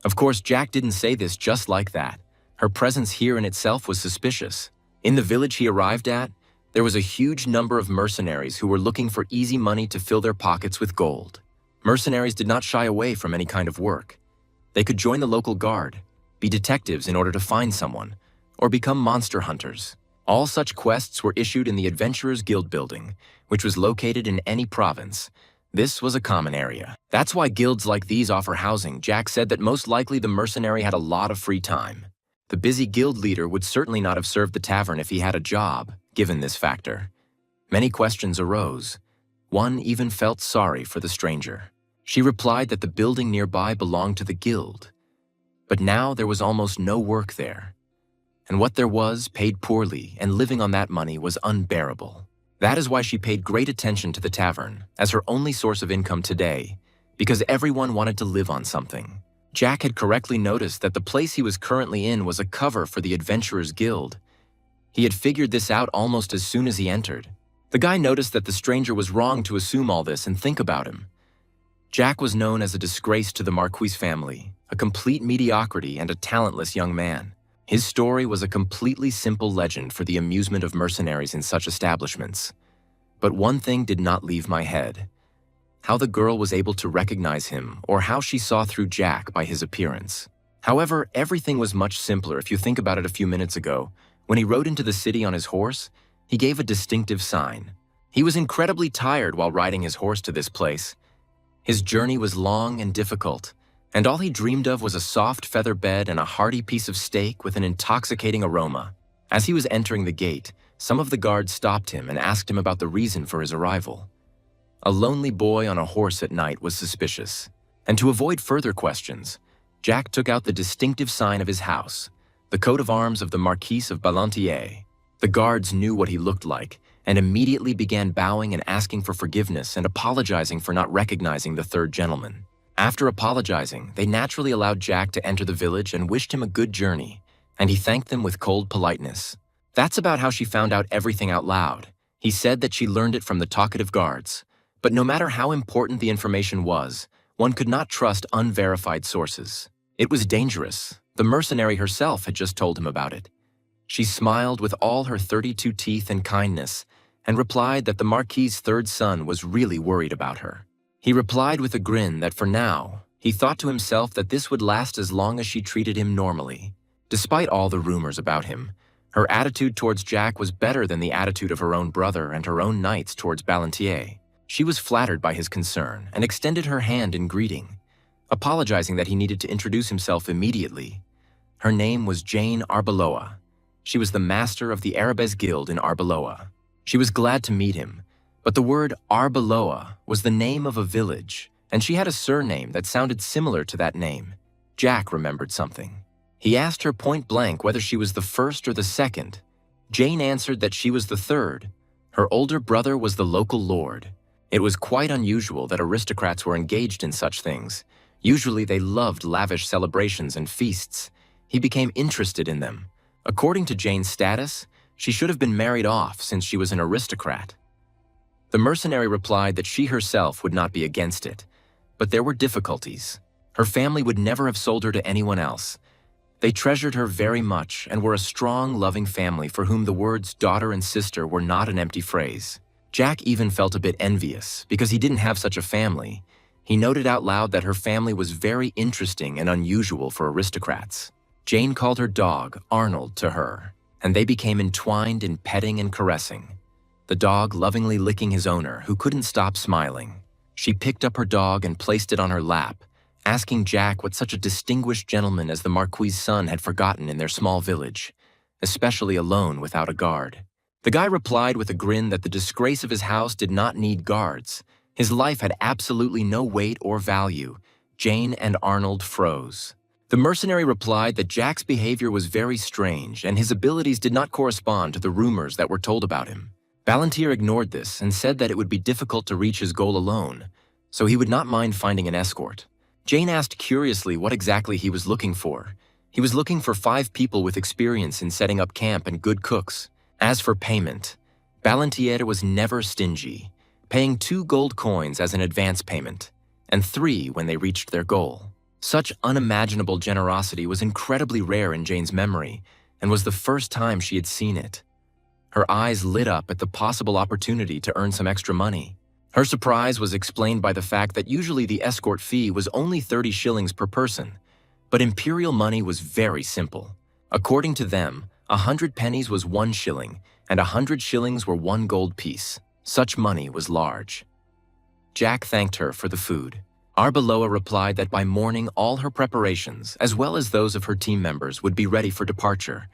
Of course, Jack didn't say this just like that. Her presence here in itself was suspicious. In the village he arrived at, there was a huge number of mercenaries who were looking for easy money to fill their pockets with gold. Mercenaries did not shy away from any kind of work. They could join the local guard, be detectives in order to find someone, or become monster hunters. All such quests were issued in the Adventurers Guild building, which was located in any province. This was a common area. That's why guilds like these offer housing. Jack said that most likely the mercenary had a lot of free time. The busy guild leader would certainly not have served the tavern if he had a job, given this factor. Many questions arose. One even felt sorry for the stranger. She replied that the building nearby belonged to the guild. But now there was almost no work there. And what there was paid poorly, and living on that money was unbearable. That is why she paid great attention to the tavern as her only source of income today, because everyone wanted to live on something. Jack had correctly noticed that the place he was currently in was a cover for the Adventurers Guild. He had figured this out almost as soon as he entered. The guy noticed that the stranger was wrong to assume all this and think about him. Jack was known as a disgrace to the Marquis family, a complete mediocrity, and a talentless young man. His story was a completely simple legend for the amusement of mercenaries in such establishments. But one thing did not leave my head: how the girl was able to recognize him, or how she saw through Jack by his appearance. However, everything was much simpler if you think about it. A few minutes ago, when he rode into the city on his horse, he gave a distinctive sign. He was incredibly tired while riding his horse to this place. His journey was long and difficult, and all he dreamed of was a soft feather bed and a hearty piece of steak with an intoxicating aroma. As he was entering the gate, some of the guards stopped him and asked him about the reason for his arrival. A lonely boy on a horse at night was suspicious, and to avoid further questions, Jack took out the distinctive sign of his house, the coat of arms of the Marquis of Ballantier. The guards knew what he looked like and immediately began bowing and asking for forgiveness and apologizing for not recognizing the third gentleman. After apologizing, they naturally allowed Jack to enter the village and wished him a good journey, and he thanked them with cold politeness. That's about how she found out everything out loud. He said that she learned it from the talkative guards. But no matter how important the information was, one could not trust unverified sources. It was dangerous. The mercenary herself had just told him about it. She smiled with all her 32 teeth and kindness, and replied that the Marquis's third son was really worried about her. He replied with a grin that for now, he thought to himself that this would last as long as she treated him normally. Despite all the rumors about him, her attitude towards Jack was better than the attitude of her own brother and her own knights towards Ballantier. She was flattered by his concern and extended her hand in greeting, apologizing that he needed to introduce himself immediately. Her name was Jane Arbeloa. She was the master of the Arabes Guild in Arbeloa. She was glad to meet him, but the word Arbeloa was the name of a village, and she had a surname that sounded similar to that name. Jack remembered something. He asked her point blank whether she was the first or the second. Jane answered that she was the third. Her older brother was the local lord. It was quite unusual that aristocrats were engaged in such things. Usually they loved lavish celebrations and feasts. He became interested in them. According to Jane's status, she should have been married off since she was an aristocrat. The mercenary replied that she herself would not be against it, but there were difficulties. Her family would never have sold her to anyone else. They treasured her very much and were a strong, loving family for whom the words daughter and sister were not an empty phrase. Jack even felt a bit envious because he didn't have such a family. He noted out loud that her family was very interesting and unusual for aristocrats. Jane called her dog, Arnold, to her, and they became entwined in petting and caressing, the dog lovingly licking his owner, who couldn't stop smiling. She picked up her dog and placed it on her lap, asking Jack what such a distinguished gentleman as the Marquis's son had forgotten in their small village, especially alone without a guard. The guy replied with a grin that the disgrace of his house did not need guards. His life had absolutely no weight or value. Jane and Arnold froze. The mercenary replied that Jack's behavior was very strange and his abilities did not correspond to the rumors that were told about him. Ballantyre ignored this and said that it would be difficult to reach his goal alone, so he would not mind finding an escort. Jane asked curiously what exactly he was looking for. He was looking for 5 people with experience in setting up camp and good cooks. As for payment, Ballantyre was never stingy, paying 2 gold coins as an advance payment, and 3 when they reached their goal. Such unimaginable generosity was incredibly rare in Jane's memory, and was the first time she had seen it. Her eyes lit up at the possible opportunity to earn some extra money. Her surprise was explained by the fact that usually the escort fee was only 30 shillings per person, but imperial money was very simple. According to them, 100 pennies was 1 shilling, and 100 shillings were 1 gold piece. Such money was large. Jack thanked her for the food. Arbeloa replied that by morning all her preparations, as well as those of her team members, would be ready for departure.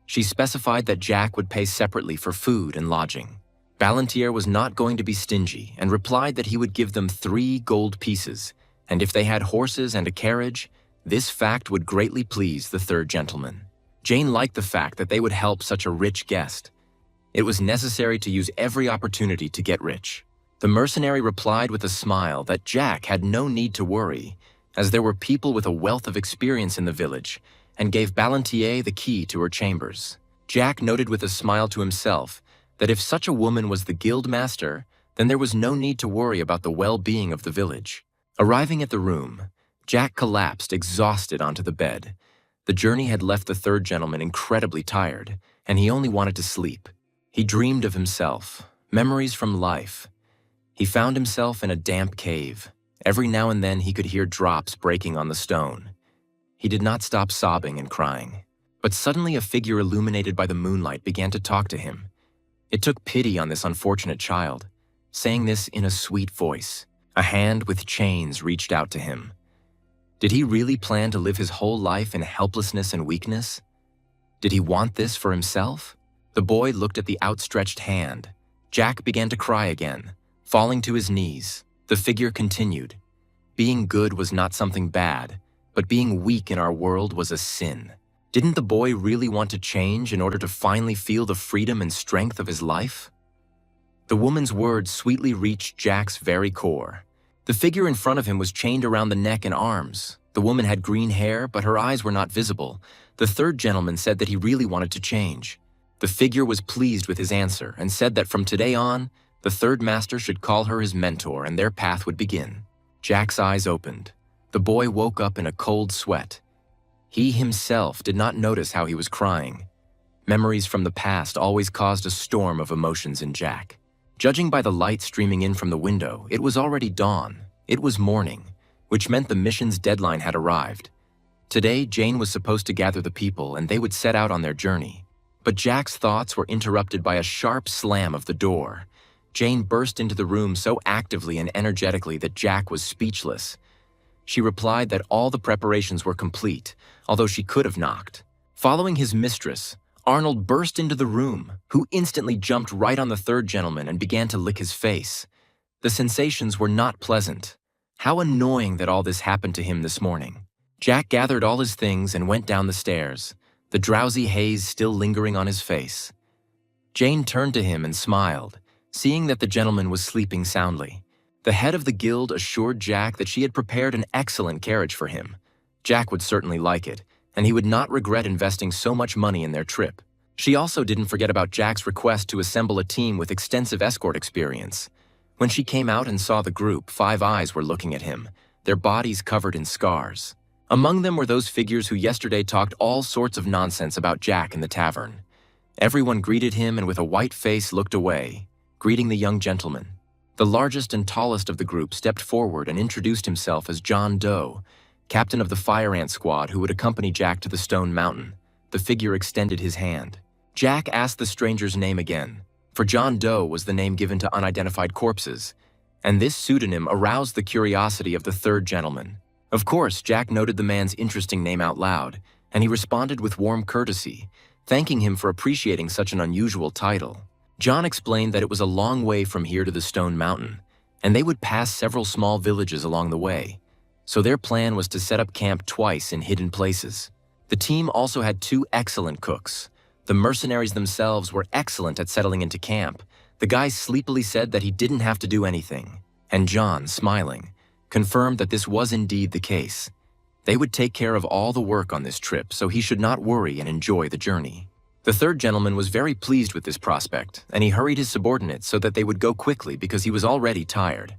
She specified that Jack would pay separately for food and lodging. Ballantyre was not going to be stingy and replied that he would give them 3 gold pieces, and if they had horses and a carriage, this fact would greatly please the 3rd gentleman. Jane liked the fact that they would help such a rich guest. It was necessary to use every opportunity to get rich. The mercenary replied with a smile that Jack had no need to worry, as there were people with a wealth of experience in the village, and gave Ballantyre the key to her chambers. Jack noted with a smile to himself that if such a woman was the guild master, then there was no need to worry about the well-being of the village. Arriving at the room, Jack collapsed exhausted onto the bed. The journey had left the 3rd gentleman incredibly tired, and he only wanted to sleep. He dreamed of himself, memories from life. He found himself in a damp cave. Every now and then he could hear drops breaking on the stone. He did not stop sobbing and crying. But suddenly a figure illuminated by the moonlight began to talk to him. It took pity on this unfortunate child, saying this in a sweet voice. A hand with chains reached out to him. Did he really plan to live his whole life in helplessness and weakness? Did he want this for himself? The boy looked at the outstretched hand. Jack began to cry again. Falling to his knees, the figure continued. Being good was not something bad, but being weak in our world was a sin. Didn't the boy really want to change in order to finally feel the freedom and strength of his life? The woman's words sweetly reached Jack's very core. The figure in front of him was chained around the neck and arms. The woman had green hair, but her eyes were not visible. The 3rd gentleman said that he really wanted to change. The figure was pleased with his answer and said that from today on, the 3rd master should call her his mentor and their path would begin. Jack's eyes opened. The boy woke up in a cold sweat. He himself did not notice how he was crying. Memories from the past always caused a storm of emotions in Jack. Judging by the light streaming in from the window, it was already dawn. It was morning, which meant the mission's deadline had arrived. Today, Jane was supposed to gather the people and they would set out on their journey. But Jack's thoughts were interrupted by a sharp slam of the door. Jane burst into the room so actively and energetically that Jack was speechless. She replied that all the preparations were complete, although she could have knocked. Following his mistress, Arnold burst into the room, who instantly jumped right on the 3rd gentleman and began to lick his face. The sensations were not pleasant. How annoying that all this happened to him this morning. Jack gathered all his things and went down the stairs, the drowsy haze still lingering on his face. Jane turned to him and smiled, seeing that the gentleman was sleeping soundly. The head of the guild assured Jack that she had prepared an excellent carriage for him. Jack would certainly like it, and he would not regret investing so much money in their trip. She also didn't forget about Jack's request to assemble a team with extensive escort experience. When she came out and saw the group, 5 eyes were looking at him, their bodies covered in scars. Among them were those figures who yesterday talked all sorts of nonsense about Jack in the tavern. Everyone greeted him and with a white face looked away, greeting the young gentleman. The largest and tallest of the group stepped forward and introduced himself as John Doe, captain of the fire ant squad who would accompany Jack to the stone mountain. The figure extended his hand. Jack asked the stranger's name again, for John Doe was the name given to unidentified corpses, and this pseudonym aroused the curiosity of the 3rd gentleman. Of course, Jack noted the man's interesting name out loud, and he responded with warm courtesy, thanking him for appreciating such an unusual title. John explained that it was a long way from here to the Stone Mountain, and they would pass several small villages along the way, so their plan was to set up camp twice in hidden places. The team also had 2 excellent cooks. The mercenaries themselves were excellent at settling into camp. The guy sleepily said that he didn't have to do anything, and John, smiling, confirmed that this was indeed the case. They would take care of all the work on this trip, so he should not worry and enjoy the journey. The third gentleman was very pleased with this prospect, and he hurried his subordinates so that they would go quickly because he was already tired.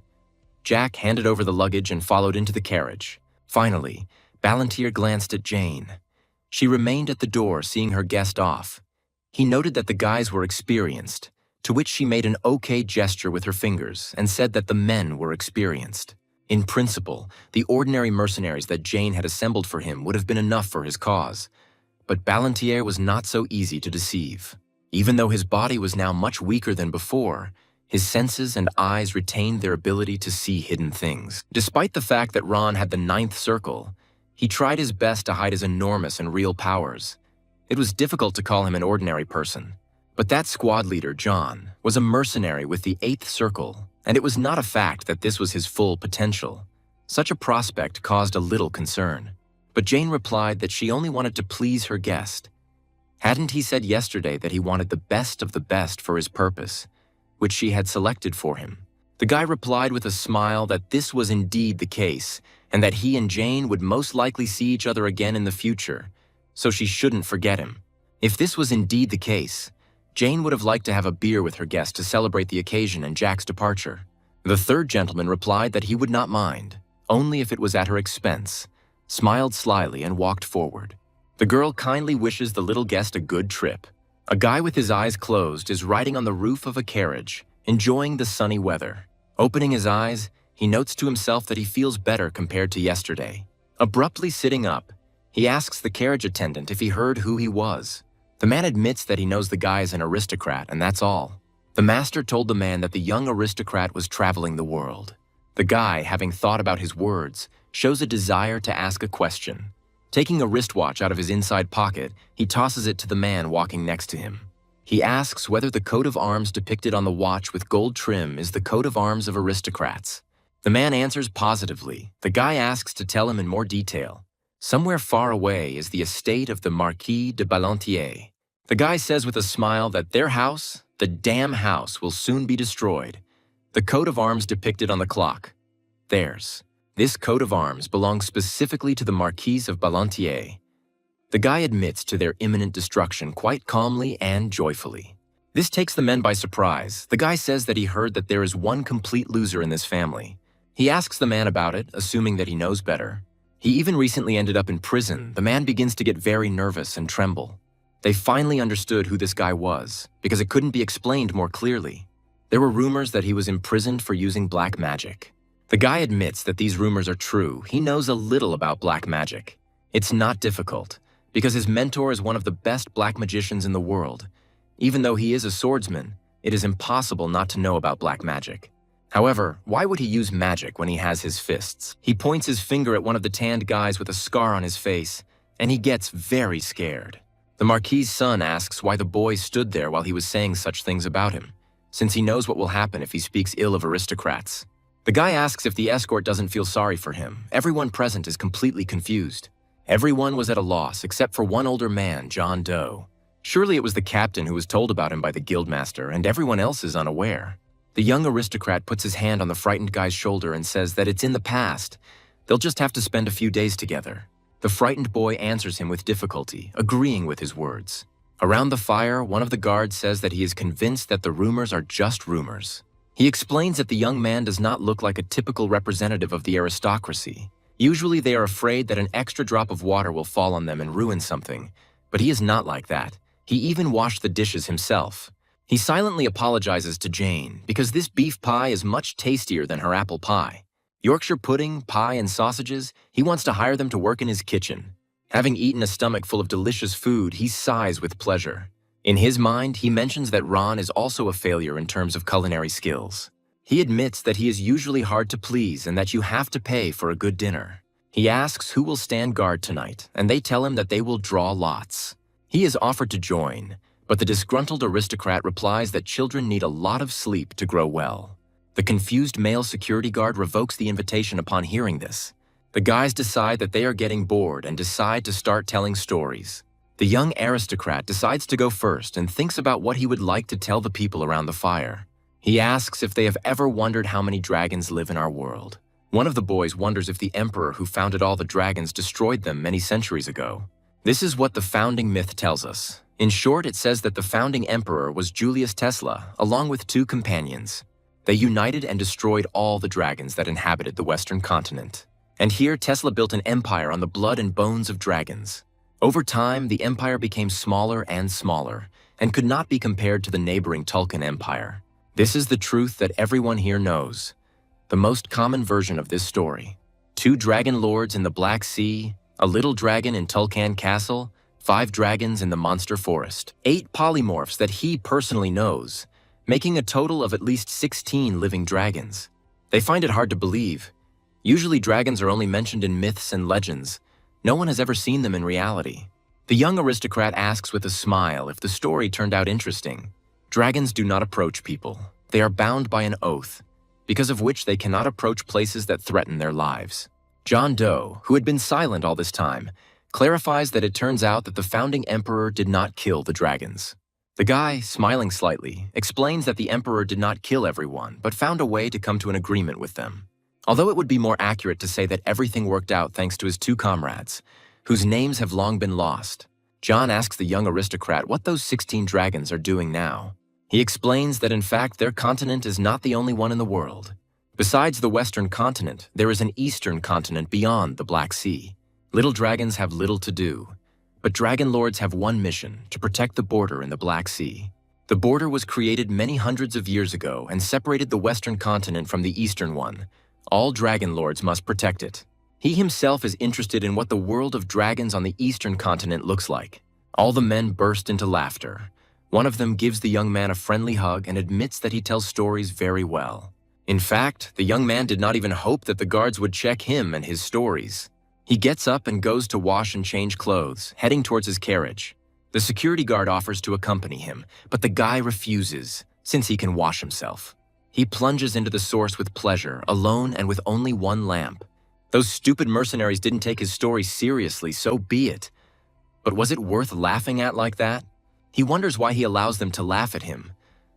Jack handed over the luggage and followed into the carriage. Finally, Ballantyre glanced at Jane. She remained at the door, seeing her guest off. He noted that the guys were experienced, to which she made an okay gesture with her fingers and said that the men were experienced. In principle, the ordinary mercenaries that Jane had assembled for him would have been enough for his cause. But Ballantyre was not so easy to deceive. Even though his body was now much weaker than before, his senses and eyes retained their ability to see hidden things. Despite the fact that Ron had the 9th circle, he tried his best to hide his enormous and real powers. It was difficult to call him an ordinary person. But that squad leader, John, was a mercenary with the 8th circle, and it was not a fact that this was his full potential. Such a prospect caused a little concern. But Jane replied that she only wanted to please her guest. Hadn't he said yesterday that he wanted the best of the best for his purpose, which she had selected for him? The guy replied with a smile that this was indeed the case, and that he and Jane would most likely see each other again in the future, so she shouldn't forget him. If this was indeed the case, Jane would have liked to have a beer with her guest to celebrate the occasion and Jack's departure. The third gentleman replied that he would not mind, only if it was at her expense, smiled slyly and walked forward. The girl kindly wishes the little guest a good trip. A guy with his eyes closed is riding on the roof of a carriage, enjoying the sunny weather. Opening his eyes, he notes to himself that he feels better compared to yesterday. Abruptly sitting up, he asks the carriage attendant if he heard who he was. The man admits that he knows the guy is an aristocrat, and that's all. The master told the man that the young aristocrat was traveling the world. The guy, having thought about his words, shows a desire to ask a question. Taking a wristwatch out of his inside pocket, he tosses it to the man walking next to him. He asks whether the coat of arms depicted on the watch with gold trim is the coat of arms of aristocrats. The man answers positively. The guy asks to tell him in more detail. Somewhere far away is the estate of the Marquis de Ballantyre. The guy says with a smile that their house, the damn house, will soon be destroyed. The coat of arms depicted on the clock. Theirs. This coat of arms belongs specifically to the Marquis of Ballantyre. The guy admits to their imminent destruction quite calmly and joyfully. This takes the men by surprise. The guy says that he heard that there is one complete loser in this family. He asks the man about it, assuming that he knows better. He even recently ended up in prison. The man begins to get very nervous and tremble. They finally understood who this guy was, because it couldn't be explained more clearly. There were rumors that he was imprisoned for using black magic. The guy admits that these rumors are true. He knows a little about black magic. It's not difficult, because his mentor is one of the best black magicians in the world. Even though he is a swordsman, it is impossible not to know about black magic. However, why would he use magic when he has his fists? He points his finger at one of the tanned guys with a scar on his face, and he gets very scared. The Marquis' son asks why the boy stood there while he was saying such things about him, since he knows what will happen if he speaks ill of aristocrats. The guy asks if the escort doesn't feel sorry for him. Everyone present is completely confused. Everyone was at a loss except for one older man, John Doe. Surely it was the captain who was told about him by the guildmaster, and everyone else is unaware. The young aristocrat puts his hand on the frightened guy's shoulder and says that it's in the past. They'll just have to spend a few days together. The frightened boy answers him with difficulty, agreeing with his words. Around the fire, one of the guards says that he is convinced that the rumors are just rumors. He explains that the young man does not look like a typical representative of the aristocracy. Usually they are afraid that an extra drop of water will fall on them and ruin something, but he is not like that. He even washed the dishes himself. He silently apologizes to Jane because this beef pie is much tastier than her apple pie. Yorkshire pudding, pie, and sausages, he wants to hire them to work in his kitchen. Having eaten a stomach full of delicious food, he sighs with pleasure. In his mind, he mentions that Ron is also a failure in terms of culinary skills. He admits that he is usually hard to please and that you have to pay for a good dinner. He asks who will stand guard tonight, and they tell him that they will draw lots. He is offered to join, but the disgruntled aristocrat replies that children need a lot of sleep to grow well. The confused male security guard revokes the invitation upon hearing this. The guys decide that they are getting bored and decide to start telling stories. The young aristocrat decides to go first and thinks about what he would like to tell the people around the fire. He asks if they have ever wondered how many dragons live in our world. One of the boys wonders if the emperor who founded all the dragons destroyed them many centuries ago. This is what the founding myth tells us. In short, it says that the founding emperor was Julius Tesla, along with 2 companions. They united and destroyed all the dragons that inhabited the Western continent. And here Tesla built an empire on the blood and bones of dragons. Over time, the empire became smaller and smaller, and could not be compared to the neighboring Tulkun Empire. This is the truth that everyone here knows. The most common version of this story. 2 dragon lords in the Black Sea, a little dragon in Tulkan Castle, 5 dragons in the Monster Forest, 8 polymorphs that he personally knows, making a total of at least 16 living dragons. They find it hard to believe. Usually dragons are only mentioned in myths and legends. No one has ever seen them in reality. The young aristocrat asks with a smile if the story turned out interesting. Dragons do not approach people. They are bound by an oath, because of which they cannot approach places that threaten their lives. John Doe, who had been silent all this time, clarifies that it turns out that the founding emperor did not kill the dragons. The guy, smiling slightly, explains that the emperor did not kill everyone, but found a way to come to an agreement with them. Although it would be more accurate to say that everything worked out thanks to his 2 comrades, whose names have long been lost. John asks the young aristocrat what those 16 dragons are doing now. He explains that in fact their continent is not the only one in the world. Besides the Western continent, there is an Eastern continent beyond the Black Sea. Little dragons have little to do, but dragon lords have one mission: to protect the border in the Black Sea. The border was created many hundreds of years ago and separated the Western continent from the Eastern one. All dragon lords must protect it. He himself is interested in what the world of dragons on the Eastern continent looks like. All the men burst into laughter. One of them gives the young man a friendly hug and admits that he tells stories very well. In fact, the young man did not even hope that the guards would check him and his stories. He gets up and goes to wash and change clothes, heading towards his carriage. The security guard offers to accompany him, but the guy refuses, since he can wash himself. He plunges into the source with pleasure, alone and with only 1 lamp. Those stupid mercenaries didn't take his story seriously, so be it. But was it worth laughing at like that? He wonders why he allows them to laugh at him,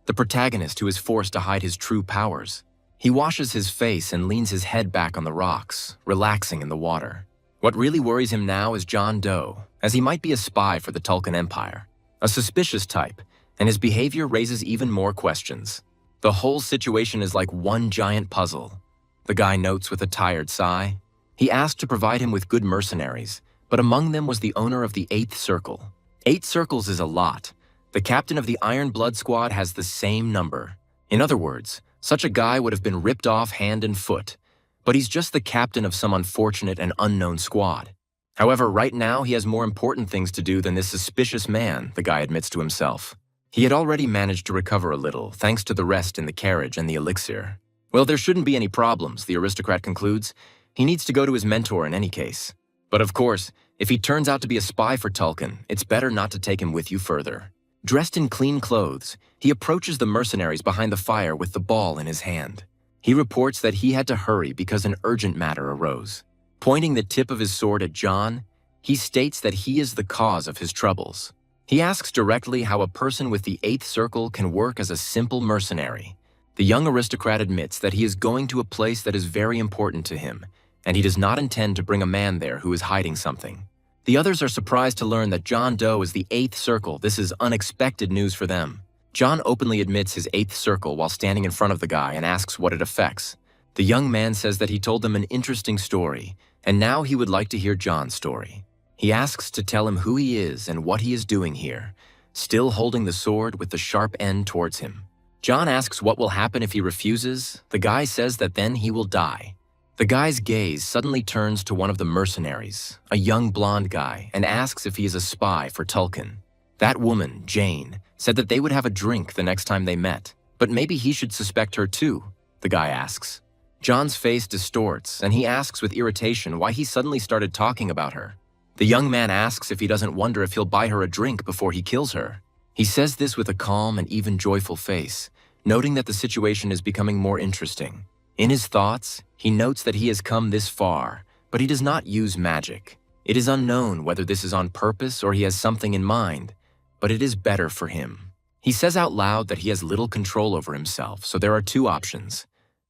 the protagonist who is forced to hide his true powers. He washes his face and leans his head back on the rocks, relaxing in the water. What really worries him now is John Doe, as he might be a spy for the Tulkun Empire. A suspicious type, and his behavior raises even more questions. The whole situation is like one giant puzzle. The guy notes with a tired sigh. He asked to provide him with good mercenaries, but among them was the owner of the 8th Circle. 8 circles is a lot. The captain of the Iron Blood Squad has the same number. In other words, such a guy would have been ripped off hand and foot, but he's just the captain of some unfortunate and unknown squad. However, right now he has more important things to do than this suspicious man, the guy admits to himself. He had already managed to recover a little, thanks to the rest in the carriage and the elixir. Well, there shouldn't be any problems, the aristocrat concludes. He needs to go to his mentor in any case. But of course, if he turns out to be a spy for Tulkun, it's better not to take him with you further. Dressed in clean clothes, he approaches the mercenaries behind the fire with the ball in his hand. He reports that he had to hurry because an urgent matter arose. Pointing the tip of his sword at John, he states that he is the cause of his troubles. He asks directly how a person with the 8th Circle can work as a simple mercenary. The young aristocrat admits that he is going to a place that is very important to him, and he does not intend to bring a man there who is hiding something. The others are surprised to learn that John Doe is the 8th Circle. This is unexpected news for them. John openly admits his 8th Circle while standing in front of the guy and asks what it affects. The young man says that he told them an interesting story, and now he would like to hear John's story. He asks to tell him who he is and what he is doing here, still holding the sword with the sharp end towards him. John asks what will happen if he refuses. The guy says that then he will die. The guy's gaze suddenly turns to one of the mercenaries, a young blonde guy, and asks if he is a spy for Tulkun. That woman, Jane, said that they would have a drink the next time they met, but maybe he should suspect her too, the guy asks. John's face distorts, and he asks with irritation why he suddenly started talking about her. The young man asks if he doesn't wonder if he'll buy her a drink before he kills her. He says this with a calm and even joyful face, noting that the situation is becoming more interesting. In his thoughts, he notes that he has come this far, but he does not use magic. It is unknown whether this is on purpose or he has something in mind, but it is better for him. He says out loud that he has little control over himself, so there are two options: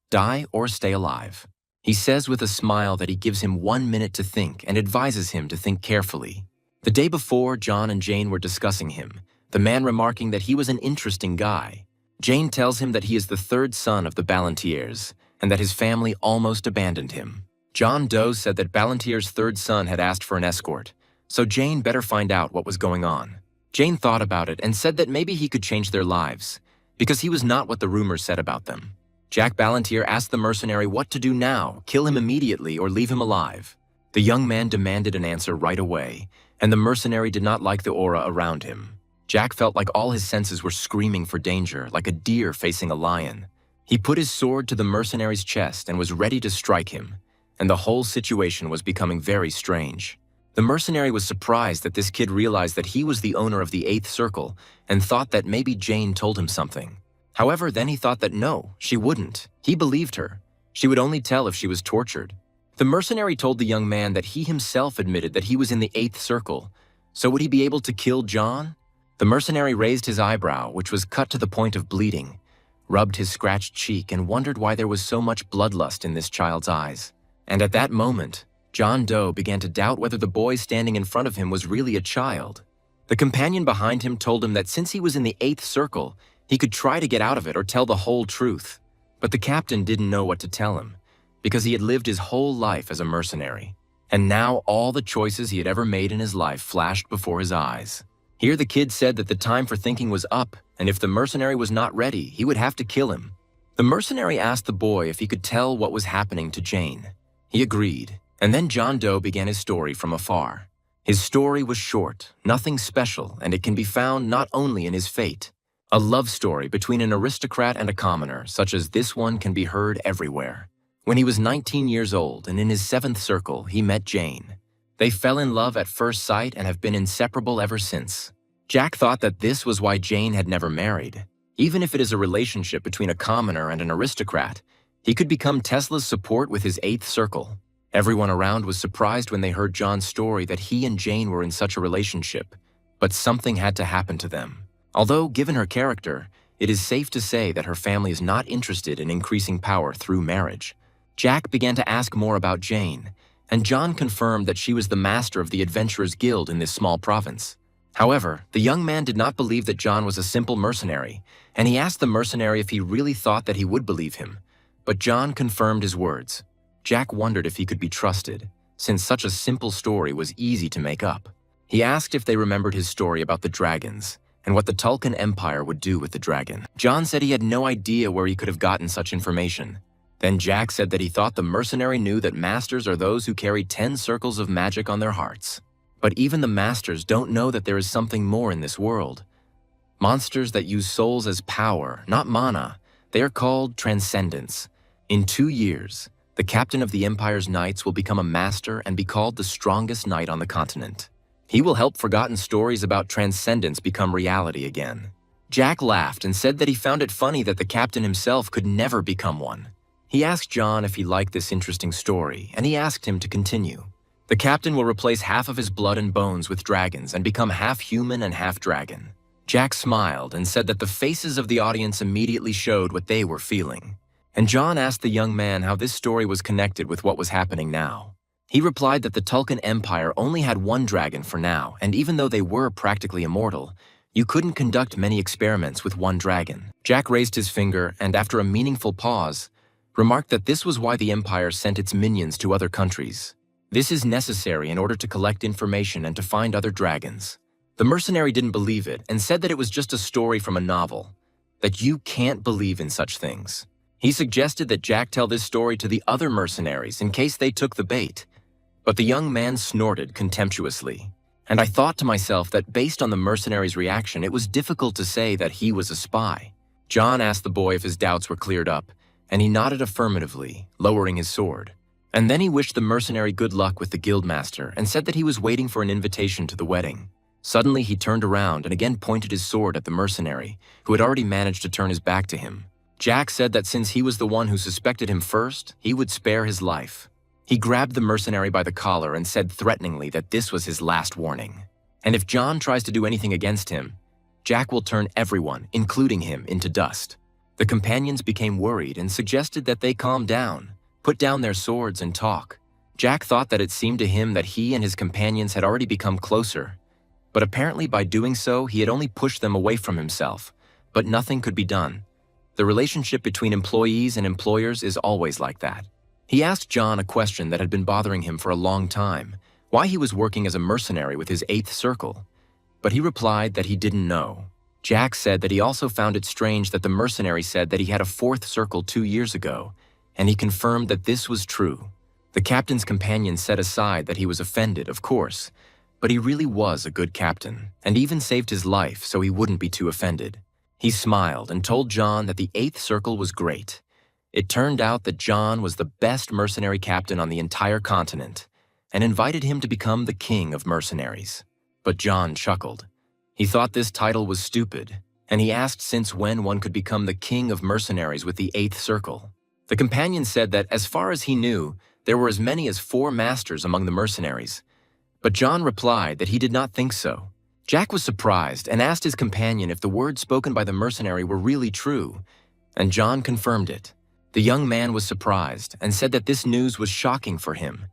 die or stay alive. He says with a smile that he gives him 1 minute to think and advises him to think carefully. The day before, John and Jane were discussing him, the man remarking that he was an interesting guy. Jane tells him that he is the third son of the Ballantiers and that his family almost abandoned him. John Doe said that Ballantier's third son had asked for an escort, so Jane better find out what was going on. Jane thought about it and said that maybe he could change their lives, because he was not what the rumors said about them. Jack Ballantier asked the mercenary what to do now, kill him immediately or leave him alive. The young man demanded an answer right away, and the mercenary did not like the aura around him. Jack felt like all his senses were screaming for danger, like a deer facing a lion. He put his sword to the mercenary's chest and was ready to strike him, and the whole situation was becoming very strange. The mercenary was surprised that this kid realized that he was the owner of the 8th Circle and thought that maybe Jane told him something. However, then he thought that no, she wouldn't. He believed her. She would only tell if she was tortured. The mercenary told the young man that he himself admitted that he was in the 8th Circle, so would he be able to kill John? The mercenary raised his eyebrow, which was cut to the point of bleeding, rubbed his scratched cheek, and wondered why there was so much bloodlust in this child's eyes. And at that moment, John Doe began to doubt whether the boy standing in front of him was really a child. The companion behind him told him that since he was in the 8th Circle, he could try to get out of it or tell the whole truth. But the captain didn't know what to tell him, because he had lived his whole life as a mercenary. And now all the choices he had ever made in his life flashed before his eyes. Here the kid said that the time for thinking was up, and if the mercenary was not ready, he would have to kill him. The mercenary asked the boy if he could tell what was happening to Jane. He agreed, and then John Doe began his story from afar. His story was short, nothing special, and it can be found not only in his fate. A love story between an aristocrat and a commoner, such as this one, can be heard everywhere. When he was 19 years old and in his 7th Circle, he met Jane. They fell in love at first sight and have been inseparable ever since. Jack thought that this was why Jane had never married. Even if it is a relationship between a commoner and an aristocrat, he could become Tesla's support with his 8th Circle. Everyone around was surprised when they heard John's story that he and Jane were in such a relationship, but something had to happen to them. Although, given her character, it is safe to say that her family is not interested in increasing power through marriage. Jack began to ask more about Jane, and John confirmed that she was the master of the Adventurers Guild in this small province. However, the young man did not believe that John was a simple mercenary, and he asked the mercenary if he really thought that he would believe him. But John confirmed his words. Jack wondered if he could be trusted, since such a simple story was easy to make up. He asked if they remembered his story about the dragons, and what the Tulkan Empire would do with the dragon. John said he had no idea where he could have gotten such information. Then Jack said that he thought the mercenary knew that masters are those who carry 10 circles of magic on their hearts. But even the masters don't know that there is something more in this world. Monsters that use souls as power, not mana, they are called transcendents. In 2 years, the captain of the Empire's knights will become a master and be called the strongest knight on the continent. He will help forgotten stories about transcendence become reality again. Jack laughed and said that he found it funny that the captain himself could never become one. He asked John if he liked this interesting story, and he asked him to continue. The captain will replace half of his blood and bones with dragons and become half human and half dragon. Jack smiled and said that the faces of the audience immediately showed what they were feeling. And John asked the young man how this story was connected with what was happening now. He replied that the Tulkan Empire only had one dragon for now, and even though they were practically immortal, you couldn't conduct many experiments with one dragon. Jack raised his finger and, after a meaningful pause, remarked that this was why the Empire sent its minions to other countries. This is necessary in order to collect information and to find other dragons. The mercenary didn't believe it and said that it was just a story from a novel, that you can't believe in such things. He suggested that Jack tell this story to the other mercenaries in case they took the bait, but the young man snorted contemptuously. And I thought to myself that based on the mercenary's reaction, it was difficult to say that he was a spy. John asked the boy if his doubts were cleared up, and he nodded affirmatively, lowering his sword. And then he wished the mercenary good luck with the guildmaster and said that he was waiting for an invitation to the wedding. Suddenly, he turned around and again pointed his sword at the mercenary, who had already managed to turn his back to him. Jack said that since he was the one who suspected him first, he would spare his life. He grabbed the mercenary by the collar and said threateningly that this was his last warning. And if John tries to do anything against him, Jack will turn everyone, including him, into dust. The companions became worried and suggested that they calm down, put down their swords and talk. Jack thought that it seemed to him that he and his companions had already become closer. But apparently by doing so, he had only pushed them away from himself. But nothing could be done. The relationship between employees and employers is always like that. He asked John a question that had been bothering him for a long time, why he was working as a mercenary with his 8th circle. But he replied that he didn't know. Jack said that he also found it strange that the mercenary said that he had a 4th circle 2 years ago, and he confirmed that this was true. The captain's companion set aside that he was offended, of course, but he really was a good captain, and even saved his life so he wouldn't be too offended. He smiled and told John that the 8th circle was great. It turned out that John was the best mercenary captain on the entire continent, and invited him to become the king of mercenaries. But John chuckled. He thought this title was stupid, and he asked since when one could become the king of mercenaries with the 8th circle. The companion said that as far as he knew, there were as many as 4 masters among the mercenaries. But John replied that he did not think so. Jack was surprised and asked his companion if the words spoken by the mercenary were really true, and John confirmed it. The young man was surprised and said that this news was shocking for him,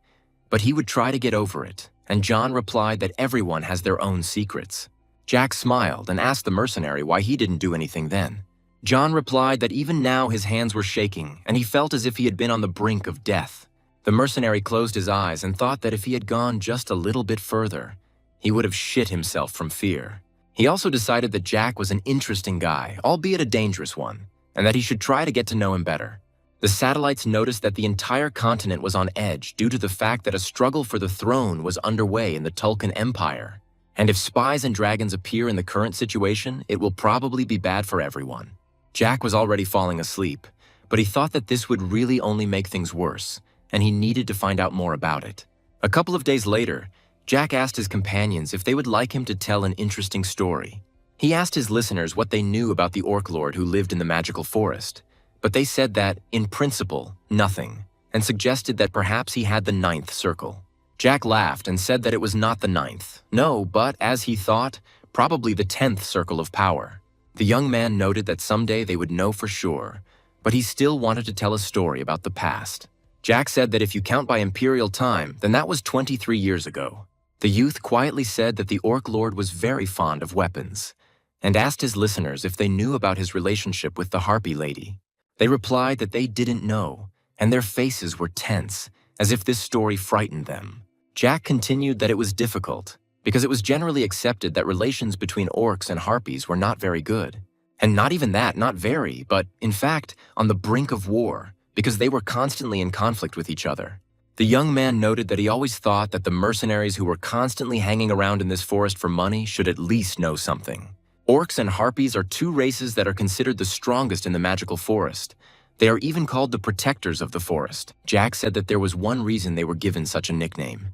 but he would try to get over it, and John replied that everyone has their own secrets. Jack smiled and asked the mercenary why he didn't do anything then. John replied that even now his hands were shaking and he felt as if he had been on the brink of death. The mercenary closed his eyes and thought that if he had gone just a little bit further, he would have shit himself from fear. He also decided that Jack was an interesting guy, albeit a dangerous one, and that he should try to get to know him better. The satellites noticed that the entire continent was on edge due to the fact that a struggle for the throne was underway in the Tulkan Empire. And if spies and dragons appear in the current situation, it will probably be bad for everyone. Jack was already falling asleep, but he thought that this would really only make things worse, and he needed to find out more about it. A couple of days later, Jack asked his companions if they would like him to tell an interesting story. He asked his listeners what they knew about the Orc Lord who lived in the magical forest, but they said that, in principle, nothing, and suggested that perhaps he had the 9th circle. Jack laughed and said that it was not the 9th, no, but, as he thought, probably the 10th circle of power. The young man noted that someday they would know for sure, but he still wanted to tell a story about the past. Jack said that if you count by imperial time, then that was 23 years ago. The youth quietly said that the Orc Lord was very fond of weapons, and asked his listeners if they knew about his relationship with the Harpy Lady. They replied that they didn't know, and their faces were tense, as if this story frightened them. Jack continued that it was difficult, because it was generally accepted that relations between orcs and harpies were not very good. And not even that, not very, but, in fact, on the brink of war, because they were constantly in conflict with each other. The young man noted that he always thought that the mercenaries who were constantly hanging around in this forest for money should at least know something. Orcs and harpies are 2 races that are considered the strongest in the magical forest. They are even called the protectors of the forest. Jack said that there was one reason they were given such a nickname.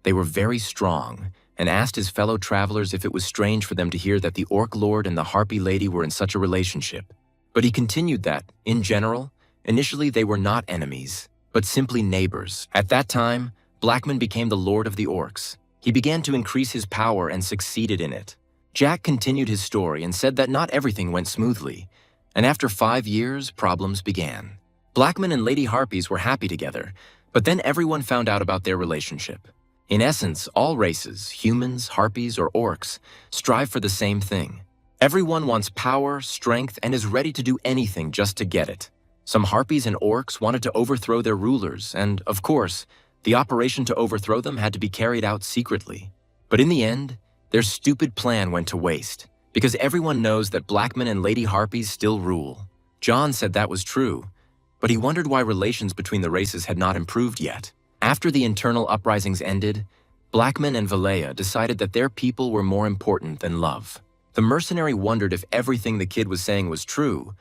They were very strong, and asked his fellow travelers if it was strange for them to hear that the Orc Lord and the Harpy Lady were in such a relationship. But he continued that, in general, initially they were not enemies, but simply neighbors. At that time, Blackman became the Lord of the Orcs. He began to increase his power and succeeded in it. Jack continued his story and said that not everything went smoothly, and after 5 years, problems began. Blackman and Lady Harpies were happy together, but then everyone found out about their relationship. In essence, all races, humans, harpies, or orcs, strive for the same thing. Everyone wants power, strength, and is ready to do anything just to get it. Some harpies and orcs wanted to overthrow their rulers, and, of course, the operation to overthrow them had to be carried out secretly. But in the end, their stupid plan went to waste, because everyone knows that Blackman and Lady Harpies still rule. John said that was true, but he wondered why relations between the races had not improved yet. After the internal uprisings ended, Blackman and Valea decided that their people were more important than love. The mercenary wondered if everything the kid was saying was true,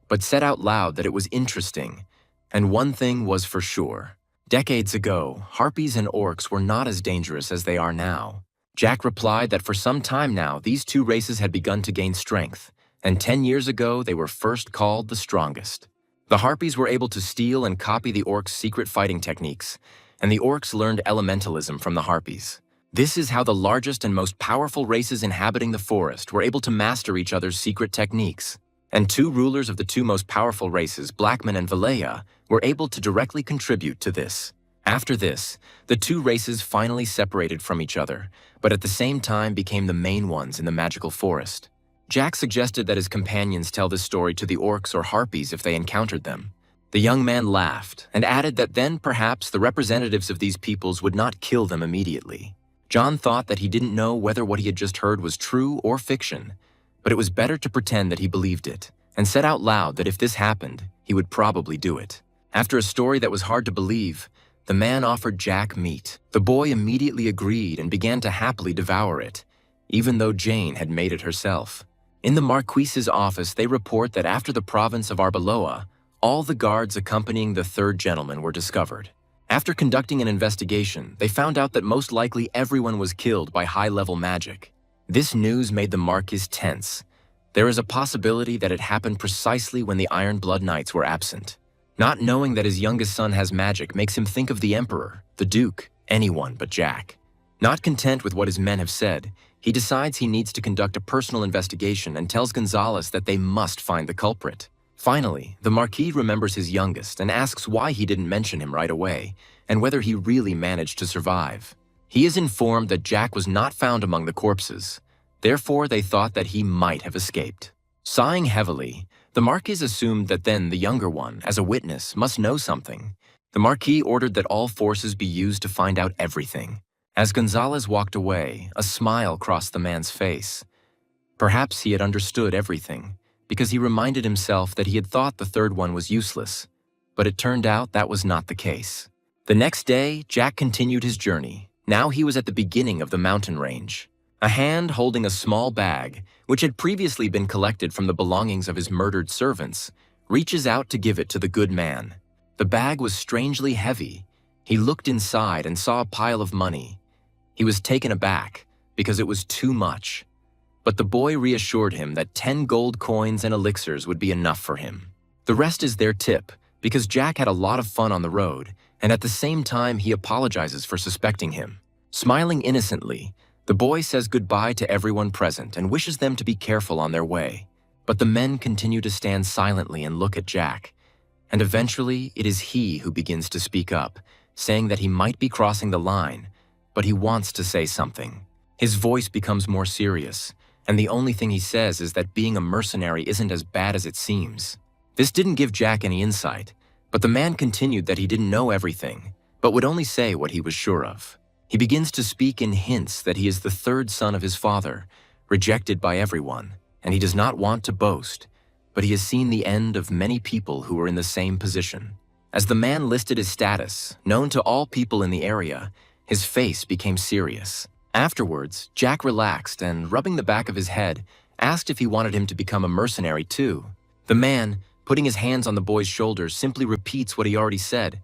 but said out loud that it was interesting. And one thing was for sure. Decades ago, harpies and orcs were not as dangerous as they are now. Jack replied that for some time now, these two races had begun to gain strength, and 10 years ago they were first called the strongest. The harpies were able to steal and copy the orcs' secret fighting techniques, and the orcs learned elementalism from the harpies. This is how the largest and most powerful races inhabiting the forest were able to master each other's secret techniques. And two rulers of the two most powerful races, Blackman and Valleya, were able to directly contribute to this. After this, the two races finally separated from each other, but at the same time became the main ones in the magical forest. Jack suggested that his companions tell this story to the orcs or harpies if they encountered them. The young man laughed and added that then perhaps the representatives of these peoples would not kill them immediately. John thought that he didn't know whether what he had just heard was true or fiction, but it was better to pretend that he believed it, and said out loud that if this happened, he would probably do it. After a story that was hard to believe, the man offered Jack meat. The boy immediately agreed and began to happily devour it, even though Jane had made it herself. In the Marquise's office, they report that after the province of Arbeloa, all the guards accompanying the third gentleman were discovered. After conducting an investigation, they found out that most likely everyone was killed by high-level magic. This news made the Marquis tense. There is a possibility that it happened precisely when the Iron Blood Knights were absent. Not knowing that his youngest son has magic makes him think of the Emperor, the Duke, anyone but Jack. Not content with what his men have said, he decides he needs to conduct a personal investigation and tells Gonzalez that they must find the culprit. Finally, the Marquis remembers his youngest and asks why he didn't mention him right away, and whether he really managed to survive. He is informed that Jack was not found among the corpses. Therefore, they thought that he might have escaped. Sighing heavily, the Marquis assumed that then the younger one, as a witness, must know something. The Marquis ordered that all forces be used to find out everything. As Gonzalez walked away, a smile crossed the man's face. Perhaps he had understood everything, because he reminded himself that he had thought the third one was useless. But it turned out that was not the case. The next day, Jack continued his journey. Now he was at the beginning of the mountain range. A hand holding a small bag, which had previously been collected from the belongings of his murdered servants, reaches out to give it to the good man. The bag was strangely heavy. He looked inside and saw a pile of money. He was taken aback because it was too much. But the boy reassured him that 10 gold coins and elixirs would be enough for him. The rest is their tip, because Jack had a lot of fun on the road, and at the same time he apologizes for suspecting him. Smiling innocently, the boy says goodbye to everyone present and wishes them to be careful on their way. But the men continue to stand silently and look at Jack. And eventually, it is he who begins to speak up, saying that he might be crossing the line, but he wants to say something. His voice becomes more serious, and the only thing he says is that being a mercenary isn't as bad as it seems. This didn't give Jack any insight, but the man continued that he didn't know everything, but would only say what he was sure of. He begins to speak in hints that he is the third son of his father, rejected by everyone, and he does not want to boast, but he has seen the end of many people who were in the same position. As the man listed his status, known to all people in the area, his face became serious. Afterwards, Jack relaxed and, rubbing the back of his head, asked if he wanted him to become a mercenary too. The man, putting his hands on the boy's shoulders, simply repeats what he already said.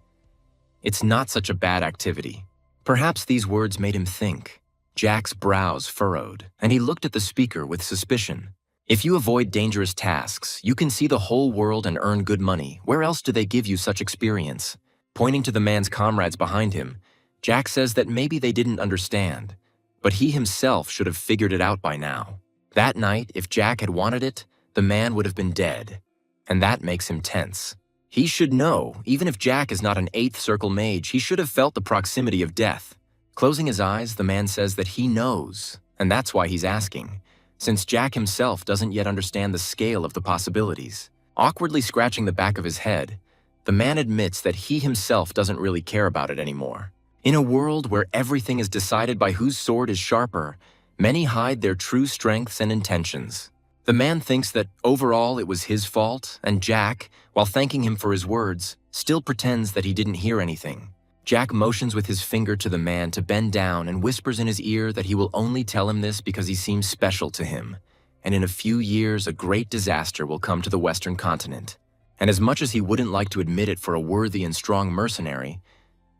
It's not such a bad activity. Perhaps these words made him think. Jack's brows furrowed, and he looked at the speaker with suspicion. If you avoid dangerous tasks, you can see the whole world and earn good money. Where else do they give you such experience? Pointing to the man's comrades behind him, Jack says that maybe they didn't understand, but he himself should have figured it out by now. That night, if Jack had wanted it, the man would have been dead, and that makes him tense. He should know, even if Jack is not an 8th circle mage, he should have felt the proximity of death. Closing his eyes, the man says that he knows, and that's why he's asking, since Jack himself doesn't yet understand the scale of the possibilities. Awkwardly scratching the back of his head, the man admits that he himself doesn't really care about it anymore. In a world where everything is decided by whose sword is sharper, many hide their true strengths and intentions. The man thinks that overall it was his fault, and Jack, while thanking him for his words, still pretends that he didn't hear anything. Jack motions with his finger to the man to bend down and whispers in his ear that he will only tell him this because he seems special to him, and in a few years a great disaster will come to the Western continent. And as much as he wouldn't like to admit it for a worthy and strong mercenary,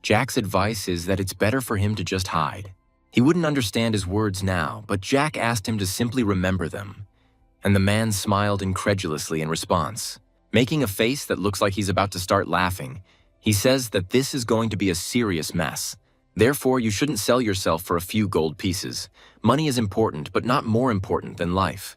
Jack's advice is that it's better for him to just hide. He wouldn't understand his words now, but Jack asked him to simply remember them. And the man smiled incredulously in response. Making a face that looks like he's about to start laughing, he says that this is going to be a serious mess. Therefore, you shouldn't sell yourself for a few gold pieces. Money is important, but not more important than life.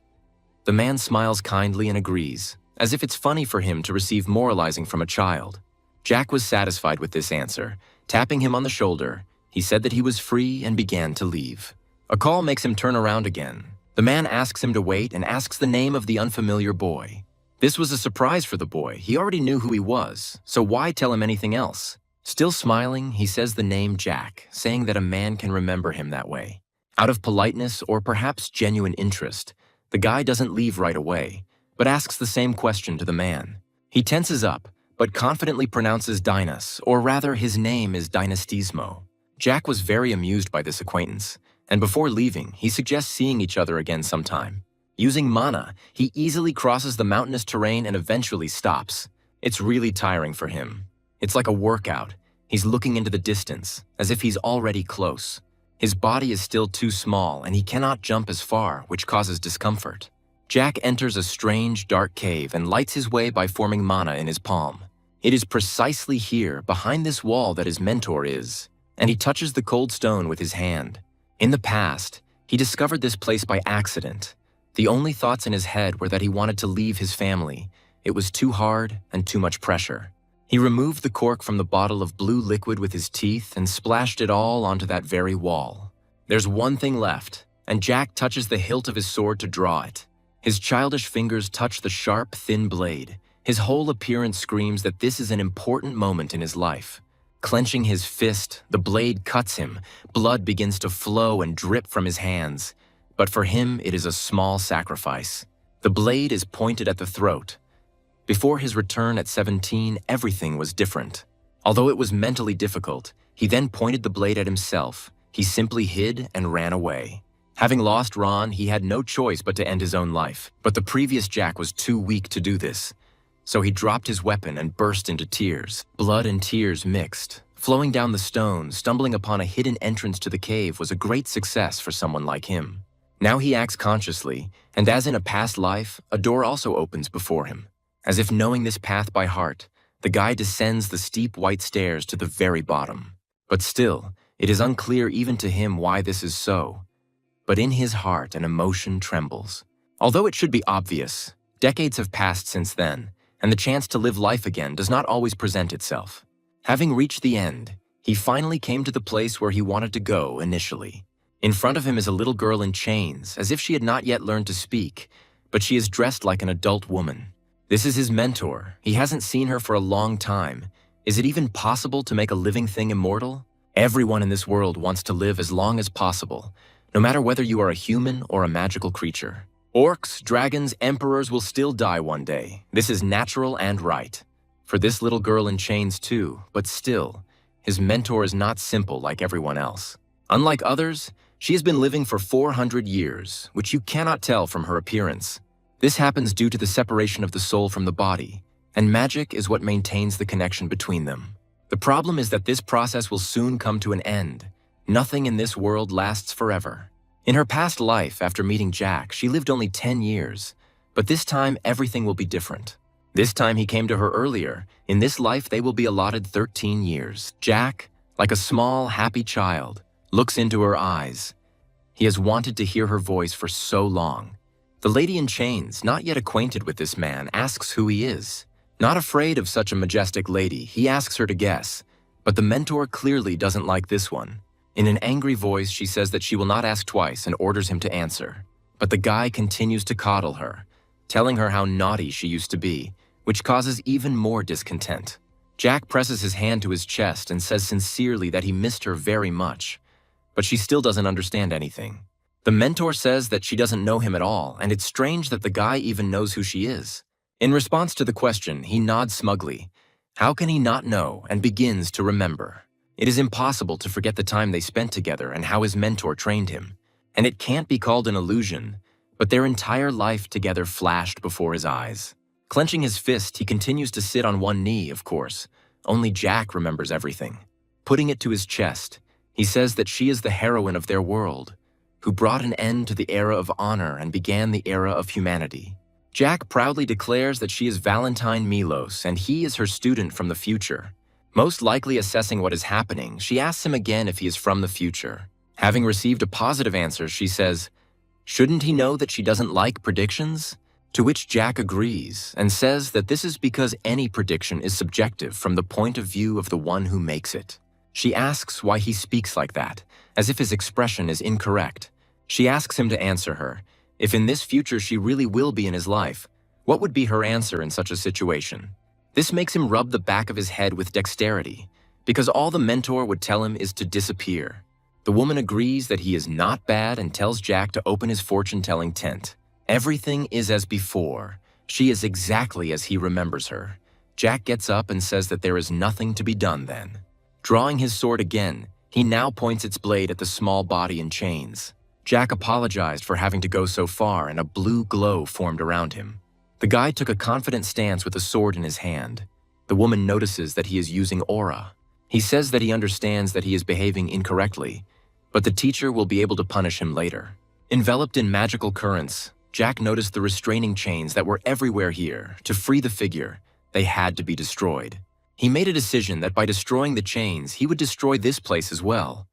The man smiles kindly and agrees, as if it's funny for him to receive moralizing from a child. Jack was satisfied with this answer. Tapping him on the shoulder, he said that he was free and began to leave. A call makes him turn around again. The man asks him to wait and asks the name of the unfamiliar boy. This was a surprise for the boy. He already knew who he was, so why tell him anything else? Still smiling, he says the name Jack, saying that a man can remember him that way. Out of politeness or perhaps genuine interest, the guy doesn't leave right away, but asks the same question to the man. He tenses up, but confidently pronounces Dinas, or rather his name is Dynastismo. Jack was very amused by this acquaintance, and before leaving, he suggests seeing each other again sometime. Using mana, he easily crosses the mountainous terrain and eventually stops. It's really tiring for him. It's like a workout. He's looking into the distance, as if he's already close. His body is still too small, and he cannot jump as far, which causes discomfort. Jack enters a strange, dark cave and lights his way by forming mana in his palm. It is precisely here, behind this wall, that his mentor is, and he touches the cold stone with his hand. In the past, he discovered this place by accident. The only thoughts in his head were that he wanted to leave his family. It was too hard and too much pressure. He removed the cork from the bottle of blue liquid with his teeth and splashed it all onto that very wall. There's one thing left, and Jack touches the hilt of his sword to draw it. His childish fingers touch the sharp, thin blade. His whole appearance screams that this is an important moment in his life. Clenching his fist, the blade cuts him. Blood begins to flow and drip from his hands. But for him, it is a small sacrifice. The blade is pointed at the throat. Before his return at 17, everything was different. Although it was mentally difficult, he then pointed the blade at himself. He simply hid and ran away. Having lost Ron, he had no choice but to end his own life. But the previous Jack was too weak to do this. So he dropped his weapon and burst into tears. Blood and tears mixed. Flowing down the stone, stumbling upon a hidden entrance to the cave was a great success for someone like him. Now he acts consciously, and as in a past life, a door also opens before him. As if knowing this path by heart, the guy descends the steep white stairs to the very bottom. But still, it is unclear even to him why this is so. But in his heart, an emotion trembles. Although it should be obvious, decades have passed since then, and the chance to live life again does not always present itself. Having reached the end, he finally came to the place where he wanted to go initially. In front of him is a little girl in chains, as if she had not yet learned to speak, but she is dressed like an adult woman. This is his mentor. He hasn't seen her for a long time. Is it even possible to make a living thing immortal? Everyone in this world wants to live as long as possible, no matter whether you are a human or a magical creature. Orcs, dragons, emperors will still die one day. This is natural and right. For this little girl in chains too, but still, his mentor is not simple like everyone else. Unlike others, she has been living for 400 years, which you cannot tell from her appearance. This happens due to the separation of the soul from the body, and magic is what maintains the connection between them. The problem is that this process will soon come to an end. Nothing in this world lasts forever. In her past life, after meeting Jack, she lived only 10 years, but this time everything will be different. This time he came to her earlier. In this life, they will be allotted 13 years. Jack, like a small, happy child, looks into her eyes. He has wanted to hear her voice for so long. The lady in chains, not yet acquainted with this man, asks who he is. Not afraid of such a majestic lady, he asks her to guess, but the mentor clearly doesn't like this one. In an angry voice, she says that she will not ask twice and orders him to answer. But the guy continues to coddle her, telling her how naughty she used to be, which causes even more discontent. Jack presses his hand to his chest and says sincerely that he missed her very much, but she still doesn't understand anything. The mentor says that she doesn't know him at all, and it's strange that the guy even knows who she is. In response to the question, he nods smugly. How can he not know, and begins to remember? It is impossible to forget the time they spent together and how his mentor trained him. And it can't be called an illusion, But their entire life together flashed before his eyes. Clenching his fist, he continues to sit on one knee, of course. Only Jack remembers everything. Putting it to his chest, he says that she is the heroine of their world, who brought an end to the era of honor and began the era of humanity. Jack proudly declares that she is Valentine Milos and he is her student from the future. Most likely assessing what is happening, she asks him again if he is from the future. Having received a positive answer, she says, "Shouldn't he know that she doesn't like predictions?" To which Jack agrees and says that this is because any prediction is subjective from the point of view of the one who makes it. She asks why he speaks like that, as if his expression is incorrect. She asks him to answer her. If in this future she really will be in his life, what would be her answer in such a situation? This makes him rub the back of his head with dexterity, because all the mentor would tell him is to disappear. The woman agrees that he is not bad and tells Jack to open his fortune-telling tent. Everything is as before. She is exactly as he remembers her. Jack gets up and says that there is nothing to be done then. Drawing his sword again, he now points its blade at the small body in chains. Jack apologized for having to go so far and a blue glow formed around him. The guy took a confident stance with a sword in his hand. The woman notices that he is using aura. He says that he understands that he is behaving incorrectly, but the teacher will be able to punish him later. Enveloped in magical currents, Jack noticed the restraining chains that were everywhere here. To free the figure, they had to be destroyed. He made a decision that by destroying the chains, he would destroy this place as well.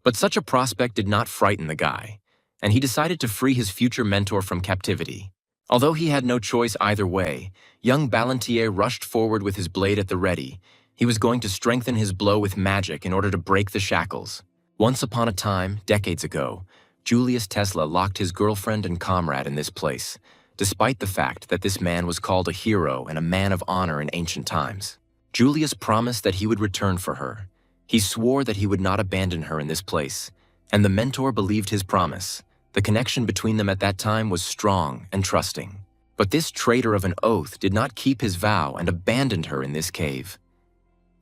But such a prospect did not frighten the guy, and he decided to free his future mentor from captivity. Although he had no choice either way, young Ballantier rushed forward with his blade at the ready. He was going to strengthen his blow with magic in order to break the shackles. Once upon a time, decades ago, Julius Tesla locked his girlfriend and comrade in this place, despite the fact that this man was called a hero and a man of honor in ancient times. Julius promised that he would return for her. He swore that he would not abandon her in this place, and the mentor believed his promise. The connection between them at that time was strong and trusting. But this traitor of an oath did not keep his vow and abandoned her in this cave.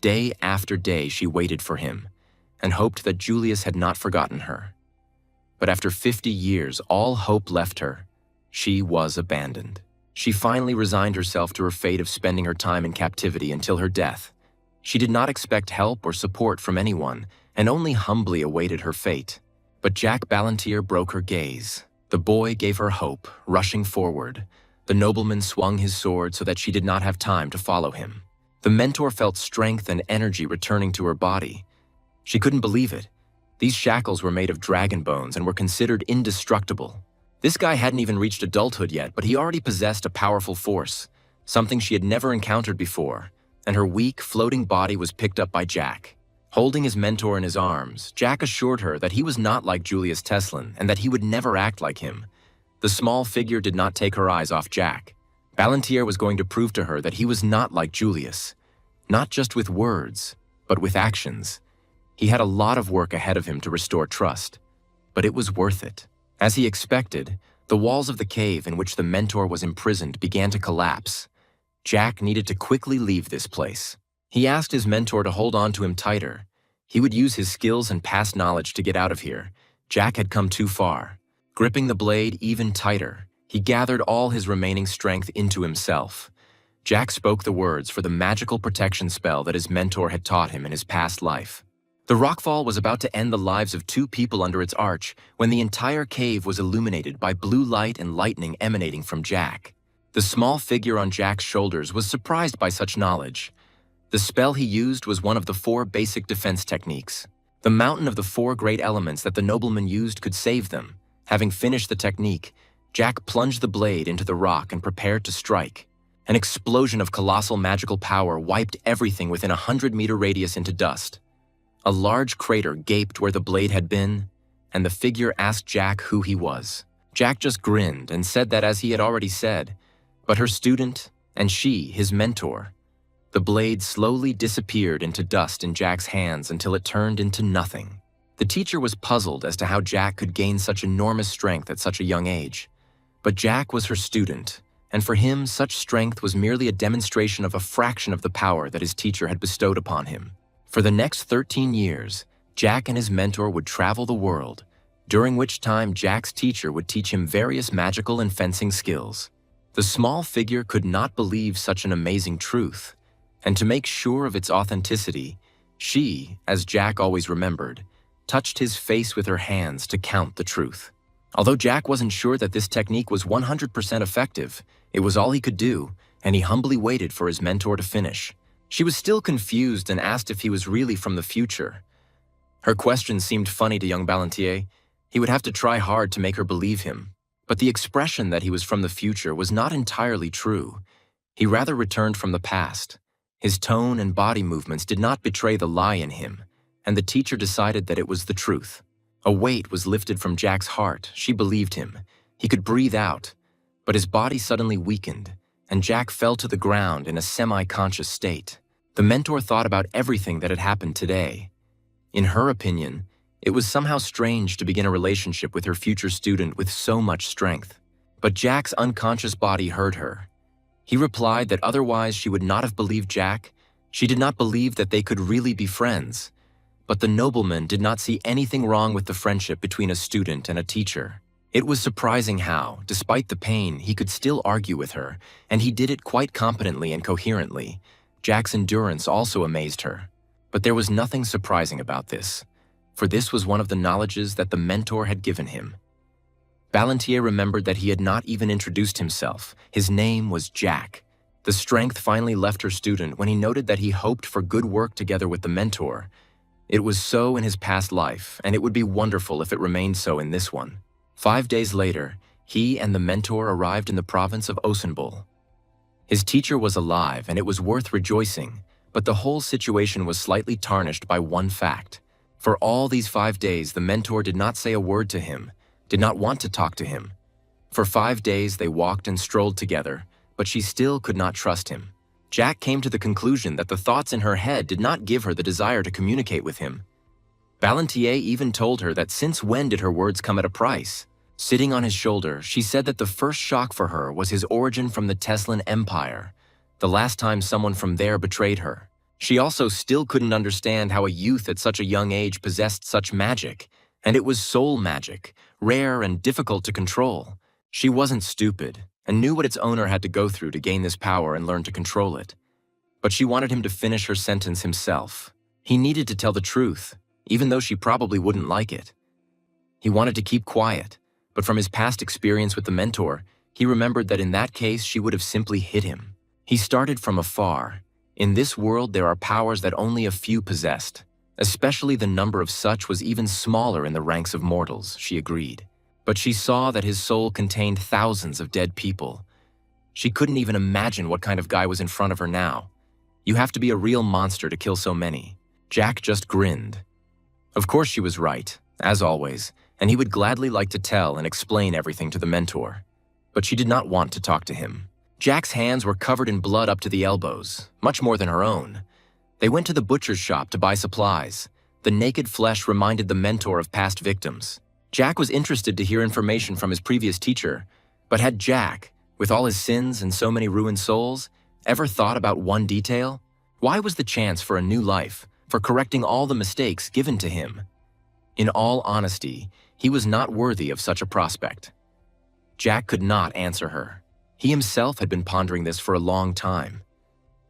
Day after day she waited for him, and hoped that Julius had not forgotten her. But after 50 years, all hope left her. She was abandoned. She finally resigned herself to her fate of spending her time in captivity until her death. She did not expect help or support from anyone, and only humbly awaited her fate. But Jack Ballantier broke her gaze. The boy gave her hope, rushing forward. The nobleman swung his sword so that she did not have time to follow him. The mentor felt strength and energy returning to her body. She couldn't believe it. These shackles were made of dragon bones and were considered indestructible. This guy hadn't even reached adulthood yet, but he already possessed a powerful force, something she had never encountered before, and her weak, floating body was picked up by Jack. Holding his mentor in his arms, Jack assured her that he was not like Julius Tesla and that he would never act like him. The small figure did not take her eyes off Jack. Ballantier was going to prove to her that he was not like Julius, not just with words, but with actions. He had a lot of work ahead of him to restore trust, but it was worth it. As he expected, the walls of the cave in which the mentor was imprisoned began to collapse. Jack needed to quickly leave this place. He asked his mentor to hold on to him tighter. He would use his skills and past knowledge to get out of here. Jack had come too far. Gripping the blade even tighter, he gathered all his remaining strength into himself. Jack spoke the words for the magical protection spell that his mentor had taught him in his past life. The rockfall was about to end the lives of 2 people under its arch when the entire cave was illuminated by blue light and lightning emanating from Jack. The small figure on Jack's shoulders was surprised by such knowledge. The spell he used was one of the 4 basic defense techniques. The mountain of the 4 great elements that the nobleman used could save them. Having finished the technique, Jack plunged the blade into the rock and prepared to strike. An explosion of colossal magical power wiped everything within a 100-meter radius into dust. A large crater gaped where the blade had been, and the figure asked Jack who he was. Jack just grinned and said that as he had already said, but her student, and she, his mentor. The blade slowly disappeared into dust in Jack's hands until it turned into nothing. The teacher was puzzled as to how Jack could gain such enormous strength at such a young age. But Jack was her student, and for him such strength was merely a demonstration of a fraction of the power that his teacher had bestowed upon him. For the next 13 years, Jack and his mentor would travel the world, during which time Jack's teacher would teach him various magical and fencing skills. The small figure could not believe such an amazing truth, and to make sure of its authenticity, she, as Jack always remembered, touched his face with her hands to count the truth. Although Jack wasn't sure that this technique was 100% effective, it was all he could do, and he humbly waited for his mentor to finish. She was still confused and asked if he was really from the future. Her question seemed funny to young Ballantier. He would have to try hard to make her believe him. But the expression that he was from the future was not entirely true. He rather returned from the past. His tone and body movements did not betray the lie in him, and the teacher decided that it was the truth. A weight was lifted from Jack's heart. She believed him. He could breathe out, but his body suddenly weakened, and Jack fell to the ground in a semi-conscious state. The mentor thought about everything that had happened today. In her opinion, it was somehow strange to begin a relationship with her future student with so much strength. But Jack's unconscious body heard her. He replied that otherwise she would not have believed Jack. She did not believe that they could really be friends. But the nobleman did not see anything wrong with the friendship between a student and a teacher. It was surprising how, despite the pain, he could still argue with her, and he did it quite competently and coherently. Jack's endurance also amazed her. But there was nothing surprising about this, for this was one of the knowledges that the mentor had given him. Ballantier remembered that he had not even introduced himself. His name was Jack. The strength finally left her student when he noted that he hoped for good work together with the mentor. It was so in his past life, and it would be wonderful if it remained so in this one. 5 days later, he and the mentor arrived in the province of Osenbol. His teacher was alive, and it was worth rejoicing, but the whole situation was slightly tarnished by one fact. For all these 5 days, the mentor did not say a word to him, did not want to talk to him. For 5 days, they walked and strolled together, but she still could not trust him. Jack came to the conclusion that the thoughts in her head did not give her the desire to communicate with him. Ballantier even told her that since when did her words come at a price? Sitting on his shoulder, she said that the first shock for her was his origin from the Teslan Empire, the last time someone from there betrayed her. She also still couldn't understand how a youth at such a young age possessed such magic, and it was soul magic, rare and difficult to control. She wasn't stupid, and knew what its owner had to go through to gain this power and learn to control it. But she wanted him to finish her sentence himself. He needed to tell the truth, even though she probably wouldn't like it. He wanted to keep quiet, but from his past experience with the mentor, he remembered that in that case she would have simply hit him. He started from afar. In this world there are powers that only a few possessed. Especially the number of such was even smaller in the ranks of mortals, she agreed. But she saw that his soul contained thousands of dead people. She couldn't even imagine what kind of guy was in front of her now. You have to be a real monster to kill so many. Jack just grinned. Of course she was right, as always, and he would gladly like to tell and explain everything to the mentor. But she did not want to talk to him. Jack's hands were covered in blood up to the elbows, much more than her own. They went to the butcher's shop to buy supplies. The naked flesh reminded the mentor of past victims. Jack was interested to hear information from his previous teacher, but had Jack, with all his sins and so many ruined souls, ever thought about one detail? Why was the chance for a new life, for correcting all the mistakes given to him? In all honesty, he was not worthy of such a prospect. Jack could not answer her. He himself had been pondering this for a long time.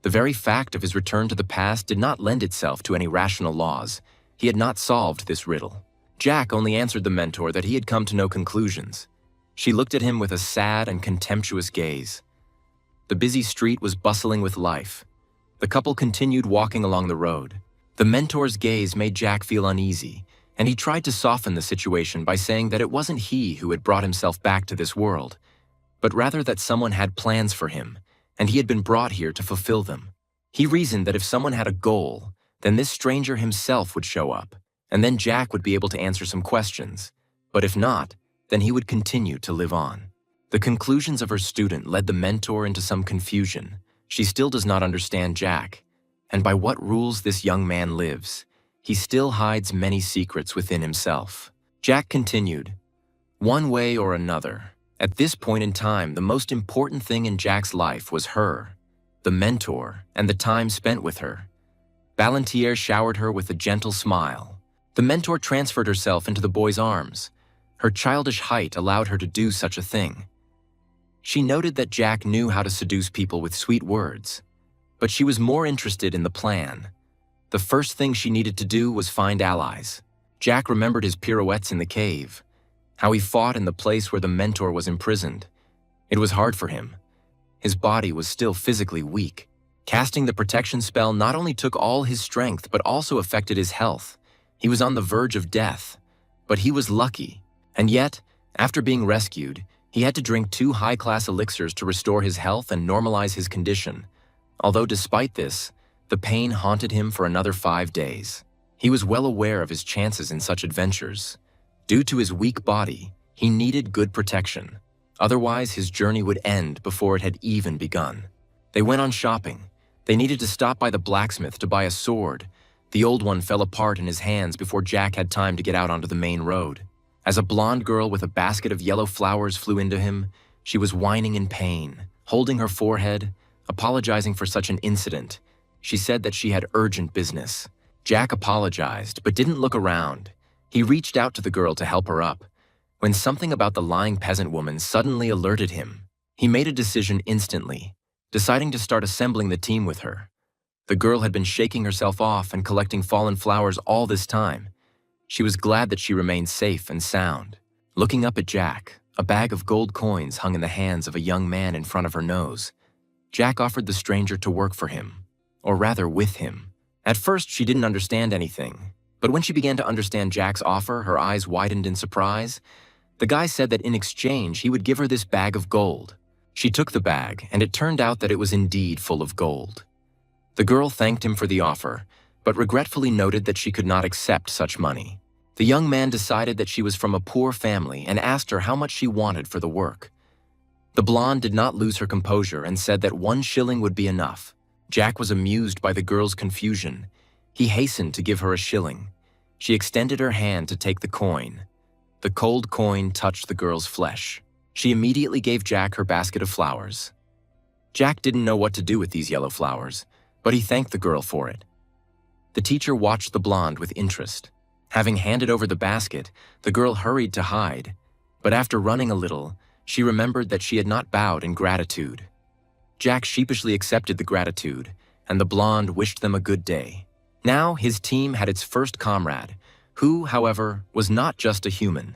The very fact of his return to the past did not lend itself to any rational laws. He had not solved this riddle. Jack only answered the mentor that he had come to no conclusions. She looked at him with a sad and contemptuous gaze. The busy street was bustling with life. The couple continued walking along the road. The mentor's gaze made Jack feel uneasy, and he tried to soften the situation by saying that it wasn't he who had brought himself back to this world, but rather that someone had plans for him, and he had been brought here to fulfill them. He reasoned that if someone had a goal, then this stranger himself would show up, and then Jack would be able to answer some questions. But if not, then he would continue to live on. The conclusions of her student led the mentor into some confusion. She still does not understand Jack, and by what rules this young man lives. He still hides many secrets within himself. Jack continued, one way or another. At this point in time, the most important thing in Jack's life was her, the mentor, and the time spent with her. Ballantier showered her with a gentle smile. The mentor transferred herself into the boy's arms. Her childish height allowed her to do such a thing. She noted that Jack knew how to seduce people with sweet words, but she was more interested in the plan. The first thing she needed to do was find allies. Jack remembered his pirouettes in the cave, how he fought in the place where the mentor was imprisoned. It was hard for him. His body was still physically weak. Casting the protection spell not only took all his strength but also affected his health. He was on the verge of death, but he was lucky. And yet, after being rescued, he had to drink 2 high-class elixirs to restore his health and normalize his condition. Although despite this, the pain haunted him for another 5 days. He was well aware of his chances in such adventures. Due to his weak body, he needed good protection. Otherwise, his journey would end before it had even begun. They went on shopping. They needed to stop by the blacksmith to buy a sword. The old one fell apart in his hands before Jack had time to get out onto the main road. As a blonde girl with a basket of yellow flowers flew into him, she was whining in pain, holding her forehead, apologizing for such an incident. She said that she had urgent business. Jack apologized, but didn't look around. He reached out to the girl to help her up, when something about the lying peasant woman suddenly alerted him. He made a decision instantly, deciding to start assembling the team with her. The girl had been shaking herself off and collecting fallen flowers all this time. She was glad that she remained safe and sound. Looking up at Jack, a bag of gold coins hung in the hands of a young man in front of her nose. Jack offered the stranger to work for him, or rather with him. At first, she didn't understand anything, but when she began to understand Jack's offer, her eyes widened in surprise. The guy said that in exchange, he would give her this bag of gold. She took the bag, and it turned out that it was indeed full of gold. The girl thanked him for the offer, but regretfully noted that she could not accept such money. The young man decided that she was from a poor family and asked her how much she wanted for the work. The blonde did not lose her composure and said that 1 shilling would be enough. Jack was amused by the girl's confusion. He hastened to give her a shilling. She extended her hand to take the coin. The cold coin touched the girl's flesh. She immediately gave Jack her basket of flowers. Jack didn't know what to do with these yellow flowers, but he thanked the girl for it. The teacher watched the blonde with interest. Having handed over the basket, the girl hurried to hide, but after running a little, she remembered that she had not bowed in gratitude. Jack sheepishly accepted the gratitude, and the blonde wished them a good day. Now his team had its first comrade, who, however, was not just a human.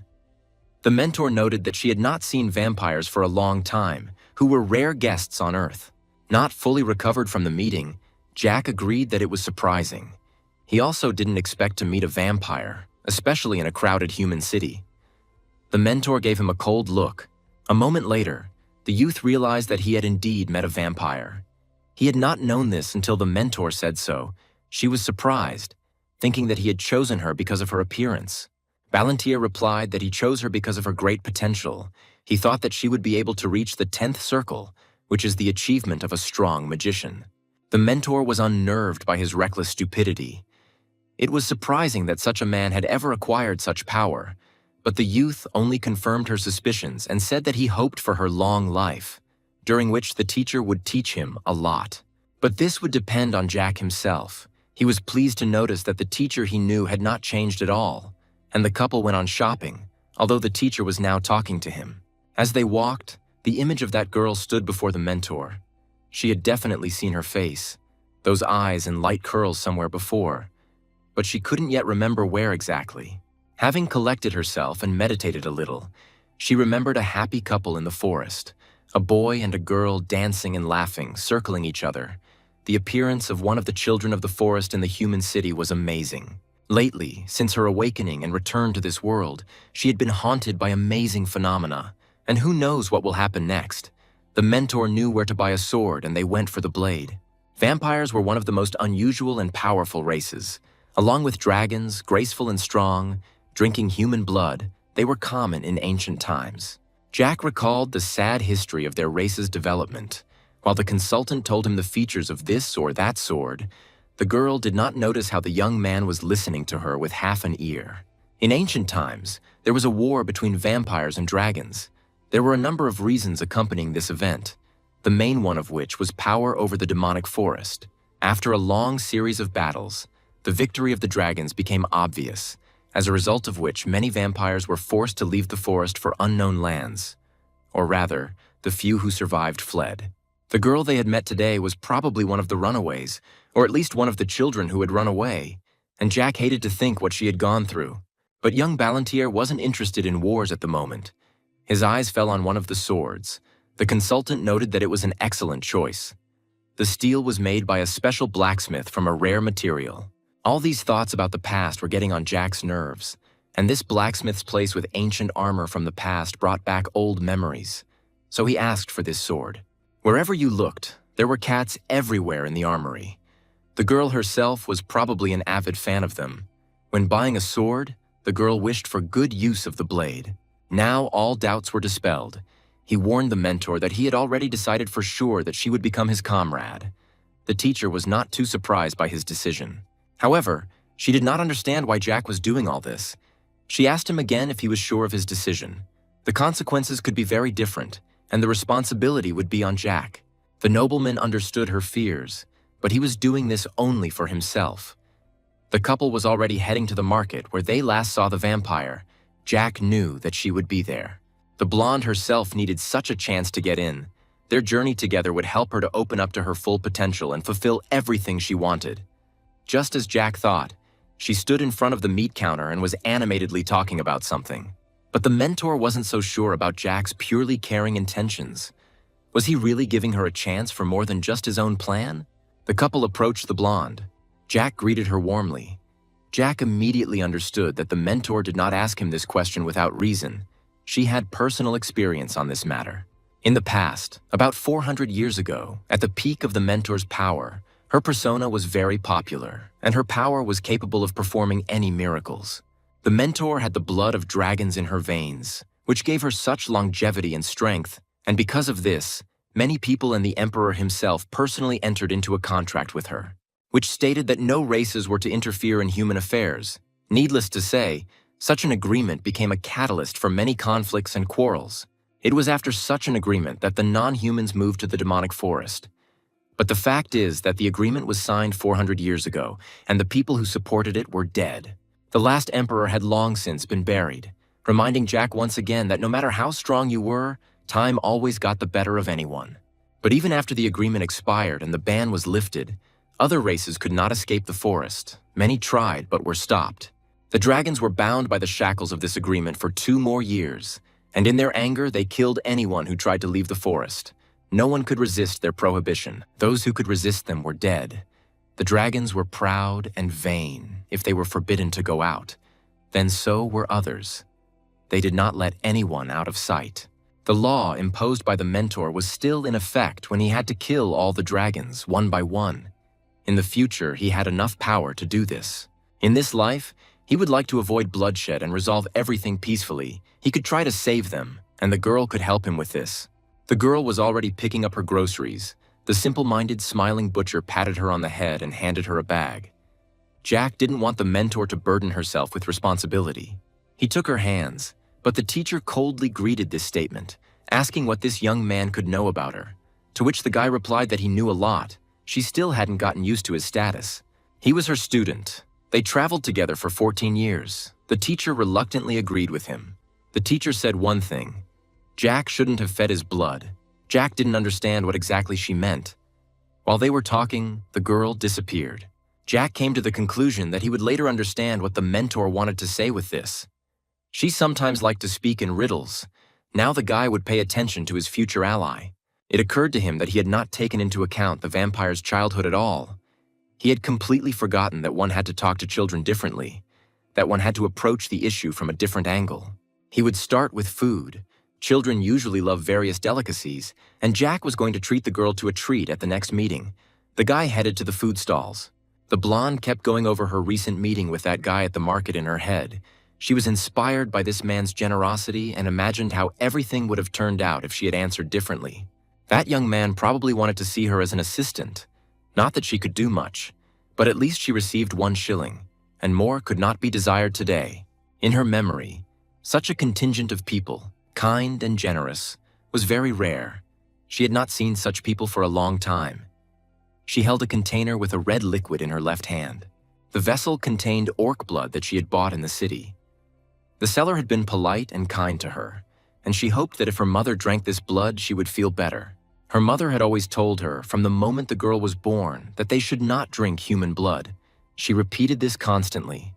The mentor noted that she had not seen vampires for a long time, who were rare guests on Earth. Not fully recovered from the meeting, Jack agreed that it was surprising. He also didn't expect to meet a vampire, especially in a crowded human city. The mentor gave him a cold look. A moment later, the youth realized that he had indeed met a vampire. He had not known this until the mentor said so. She was surprised, thinking that he had chosen her because of her appearance. Valentia replied that he chose her because of her great potential. He thought that she would be able to reach the 10th circle, which is the achievement of a strong magician. The mentor was unnerved by his reckless stupidity. It was surprising that such a man had ever acquired such power, but the youth only confirmed her suspicions and said that he hoped for her long life, during which the teacher would teach him a lot. But this would depend on Jack himself. He was pleased to notice that the teacher he knew had not changed at all, and the couple went on shopping, although the teacher was now talking to him. As they walked, the image of that girl stood before the mentor. She had definitely seen her face, those eyes and light curls somewhere before, but she couldn't yet remember where exactly. Having collected herself and meditated a little, she remembered a happy couple in the forest, a boy and a girl dancing and laughing, circling each other. The appearance of one of the children of the forest in the human city was amazing. Lately, since her awakening and return to this world, she had been haunted by amazing phenomena, and who knows what will happen next. The mentor knew where to buy a sword, and they went for the blade. Vampires were one of the most unusual and powerful races. Along with dragons, graceful and strong, drinking human blood, they were common in ancient times. Jack recalled the sad history of their race's development. While the consultant told him the features of this or that sword, the girl did not notice how the young man was listening to her with half an ear. In ancient times, there was a war between vampires and dragons. There were a number of reasons accompanying this event, the main one of which was power over the demonic forest. After a long series of battles, the victory of the dragons became obvious, as a result of which many vampires were forced to leave the forest for unknown lands. Or rather, the few who survived fled. The girl they had met today was probably one of the runaways, or at least one of the children who had run away, and Jack hated to think what she had gone through. But young Ballantyre wasn't interested in wars at the moment. His eyes fell on one of the swords. The consultant noted that it was an excellent choice. The steel was made by a special blacksmith from a rare material. All these thoughts about the past were getting on Jack's nerves, and this blacksmith's place with ancient armor from the past brought back old memories. So he asked for this sword. Wherever you looked, there were cats everywhere in the armory. The girl herself was probably an avid fan of them. When buying a sword, the girl wished for good use of the blade. Now all doubts were dispelled. He warned the mentor that he had already decided for sure that she would become his comrade. The teacher was not too surprised by his decision. However, she did not understand why Jack was doing all this. She asked him again if he was sure of his decision. The consequences could be very different, and the responsibility would be on Jack. The nobleman understood her fears, but he was doing this only for himself. The couple was already heading to the market where they last saw the vampire. Jack knew that she would be there. The blonde herself needed such a chance to get in. Their journey together would help her to open up to her full potential and fulfill everything she wanted. Just as Jack thought, she stood in front of the meat counter and was animatedly talking about something. But the mentor wasn't so sure about Jack's purely caring intentions. Was he really giving her a chance for more than just his own plan? The couple approached the blonde. Jack greeted her warmly. Jack immediately understood that the mentor did not ask him this question without reason. She had personal experience on this matter. In the past, about 400 years ago, at the peak of the mentor's power, her persona was very popular, and her power was capable of performing any miracles. The mentor had the blood of dragons in her veins, which gave her such longevity and strength, and because of this, many people and the emperor himself personally entered into a contract with her, which stated that no races were to interfere in human affairs. Needless to say, such an agreement became a catalyst for many conflicts and quarrels. It was after such an agreement that the non-humans moved to the demonic forest. But the fact is that the agreement was signed 400 years ago, and the people who supported it were dead. The last emperor had long since been buried, reminding Jack once again that no matter how strong you were, time always got the better of anyone. But even after the agreement expired and the ban was lifted, other races could not escape the forest. Many tried but were stopped. The dragons were bound by the shackles of this agreement for 2 more years, and in their anger they killed anyone who tried to leave the forest. No one could resist their prohibition. Those who could resist them were dead. The dragons were proud and vain if they were forbidden to go out. Then so were others. They did not let anyone out of sight. The law imposed by the mentor was still in effect when he had to kill all the dragons, one by one. In the future, he had enough power to do this. In this life, he would like to avoid bloodshed and resolve everything peacefully. He could try to save them, and the girl could help him with this. The girl was already picking up her groceries. The simple-minded, smiling butcher patted her on the head and handed her a bag. Jack didn't want the mentor to burden herself with responsibility. He took her hands, but the teacher coldly greeted this statement, asking what this young man could know about her, to which the guy replied that he knew a lot. She still hadn't gotten used to his status. He was her student. They traveled together for 14 years. The teacher reluctantly agreed with him. The teacher said one thing: Jack shouldn't have fed his blood. Jack didn't understand what exactly she meant. While they were talking, the girl disappeared. Jack came to the conclusion that he would later understand what the mentor wanted to say with this. She sometimes liked to speak in riddles. Now the guy would pay attention to his future ally. It occurred to him that he had not taken into account the vampire's childhood at all. He had completely forgotten that one had to talk to children differently, that one had to approach the issue from a different angle. He would start with food. Children usually love various delicacies, and Jack was going to treat the girl to a treat at the next meeting. The guy headed to the food stalls. The blonde kept going over her recent meeting with that guy at the market in her head. She was inspired by this man's generosity and imagined how everything would have turned out if she had answered differently. That young man probably wanted to see her as an assistant. Not that she could do much, but at least she received 1 shilling, and more could not be desired today. In her memory, such a contingent of people, kind and generous, was very rare. She had not seen such people for a long time. She held a container with a red liquid in her left hand. The vessel contained orc blood that she had bought in the city. The seller had been polite and kind to her, and she hoped that if her mother drank this blood, she would feel better. Her mother had always told her from the moment the girl was born that they should not drink human blood. She repeated this constantly,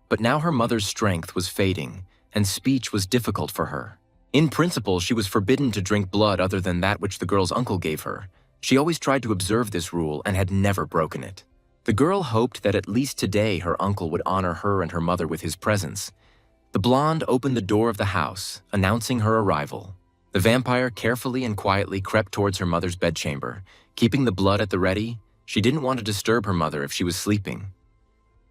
but now her mother's strength was fading, and speech was difficult for her. In principle, she was forbidden to drink blood other than that which the girl's uncle gave her. She always tried to observe this rule and had never broken it. The girl hoped that at least today her uncle would honor her and her mother with his presence. The blonde opened the door of the house, announcing her arrival. The vampire carefully and quietly crept towards her mother's bedchamber, keeping the blood at the ready. She didn't want to disturb her mother if she was sleeping.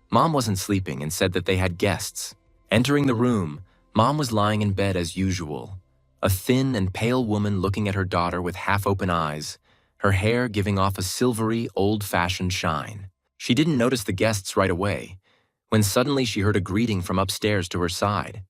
Mom wasn't sleeping and said that they had guests. Entering the room, Mom was lying in bed as usual, a thin and pale woman looking at her daughter with half-open eyes, her hair giving off a silvery, old-fashioned shine. She didn't notice the guests right away, when suddenly she heard a greeting from upstairs to her side.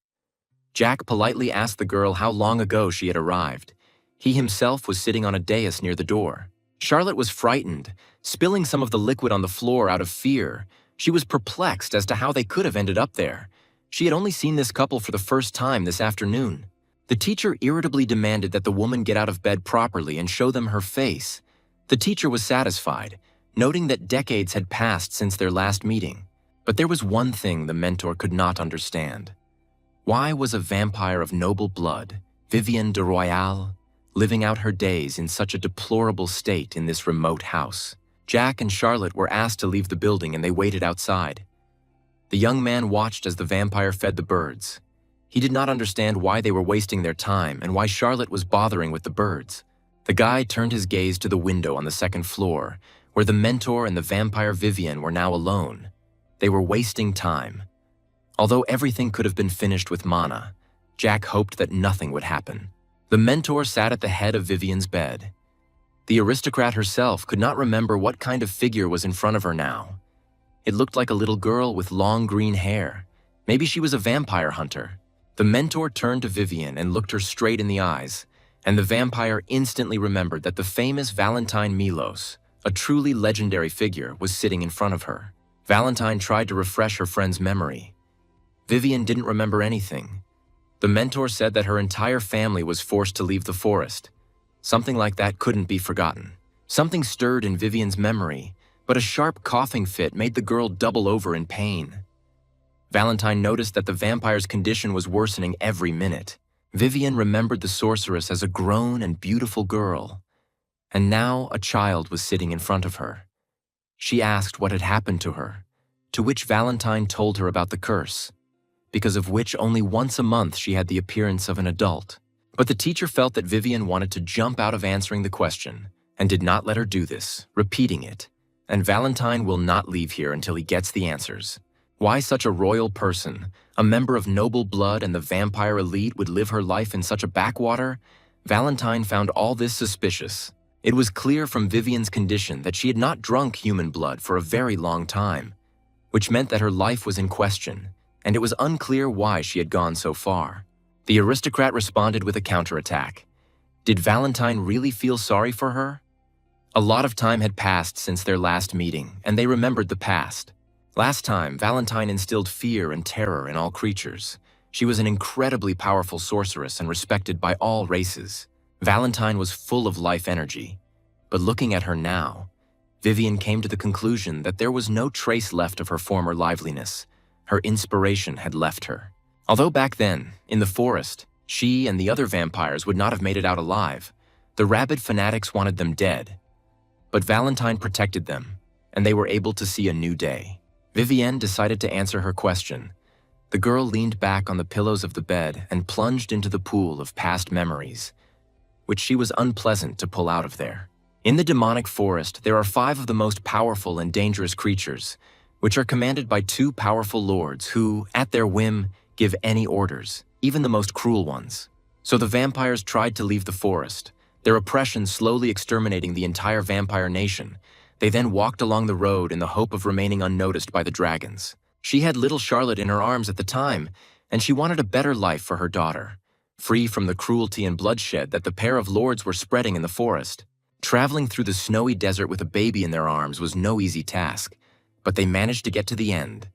Jack politely asked the girl how long ago she had arrived. He himself was sitting on a dais near the door. Charlotte was frightened, spilling some of the liquid on the floor out of fear. She was perplexed as to how they could have ended up there. She had only seen this couple for the first time this afternoon. The teacher irritably demanded that the woman get out of bed properly and show them her face. The teacher was satisfied, noting that decades had passed since their last meeting. But there was one thing the mentor could not understand. Why was a vampire of noble blood, Vivienne de Royale, living out her days in such a deplorable state in this remote house? Jack and Charlotte were asked to leave the building and they waited outside. The young man watched as the vampire fed the birds. He did not understand why they were wasting their time and why Charlotte was bothering with the birds. The guy turned his gaze to the window on the second floor, where the mentor and the vampire Vivienne were now alone. They were wasting time. Although everything could have been finished with Mana, Jack hoped that nothing would happen. The mentor sat at the head of Vivienne's bed. The aristocrat herself could not remember what kind of figure was in front of her now. It looked like a little girl with long green hair. Maybe she was a vampire hunter. The mentor turned to Vivienne and looked her straight in the eyes, and the vampire instantly remembered that the famous Valentine Milos, a truly legendary figure, was sitting in front of her. Valentine tried to refresh her friend's memory. Vivienne didn't remember anything. The mentor said that her entire family was forced to leave the forest. Something like that couldn't be forgotten. Something stirred in Vivienne's memory, but a sharp coughing fit made the girl double over in pain. Valentine noticed that the vampire's condition was worsening every minute. Vivienne remembered the sorceress as a grown and beautiful girl, and now a child was sitting in front of her. She asked what had happened to her, to which Valentine told her about the curse, because of which only once a month she had the appearance of an adult. But the teacher felt that Vivienne wanted to jump out of answering the question and did not let her do this, repeating it. And Valentine will not leave here until he gets the answers. Why such a royal person, a member of noble blood and the vampire elite, would live her life in such a backwater? Valentine found all this suspicious. It was clear from Vivienne's condition that she had not drunk human blood for a very long time, which meant that her life was in question, and it was unclear why she had gone so far. The aristocrat responded with a counterattack. Did Valentine really feel sorry for her? A lot of time had passed since their last meeting, and they remembered the past. Last time, Valentine instilled fear and terror in all creatures. She was an incredibly powerful sorceress and respected by all races. Valentine was full of life energy. But looking at her now, Vivienne came to the conclusion that there was no trace left of her former liveliness. Her inspiration had left her. Although back then, in the forest, she and the other vampires would not have made it out alive, the rabid fanatics wanted them dead. But Valentine protected them, and they were able to see a new day. Vivienne decided to answer her question. The girl leaned back on the pillows of the bed and plunged into the pool of past memories, which she was unpleasant to pull out of there. In the demonic forest, there are 5 of the most powerful and dangerous creatures, which are commanded by 2 powerful lords who, at their whim, give any orders, even the most cruel ones. So the vampires tried to leave the forest, their oppression slowly exterminating the entire vampire nation. They then walked along the road in the hope of remaining unnoticed by the dragons. She had little Charlotte in her arms at the time, and she wanted a better life for her daughter, free from the cruelty and bloodshed that the pair of lords were spreading in the forest. Traveling through the snowy desert with a baby in their arms was no easy task, but they managed to get to the end.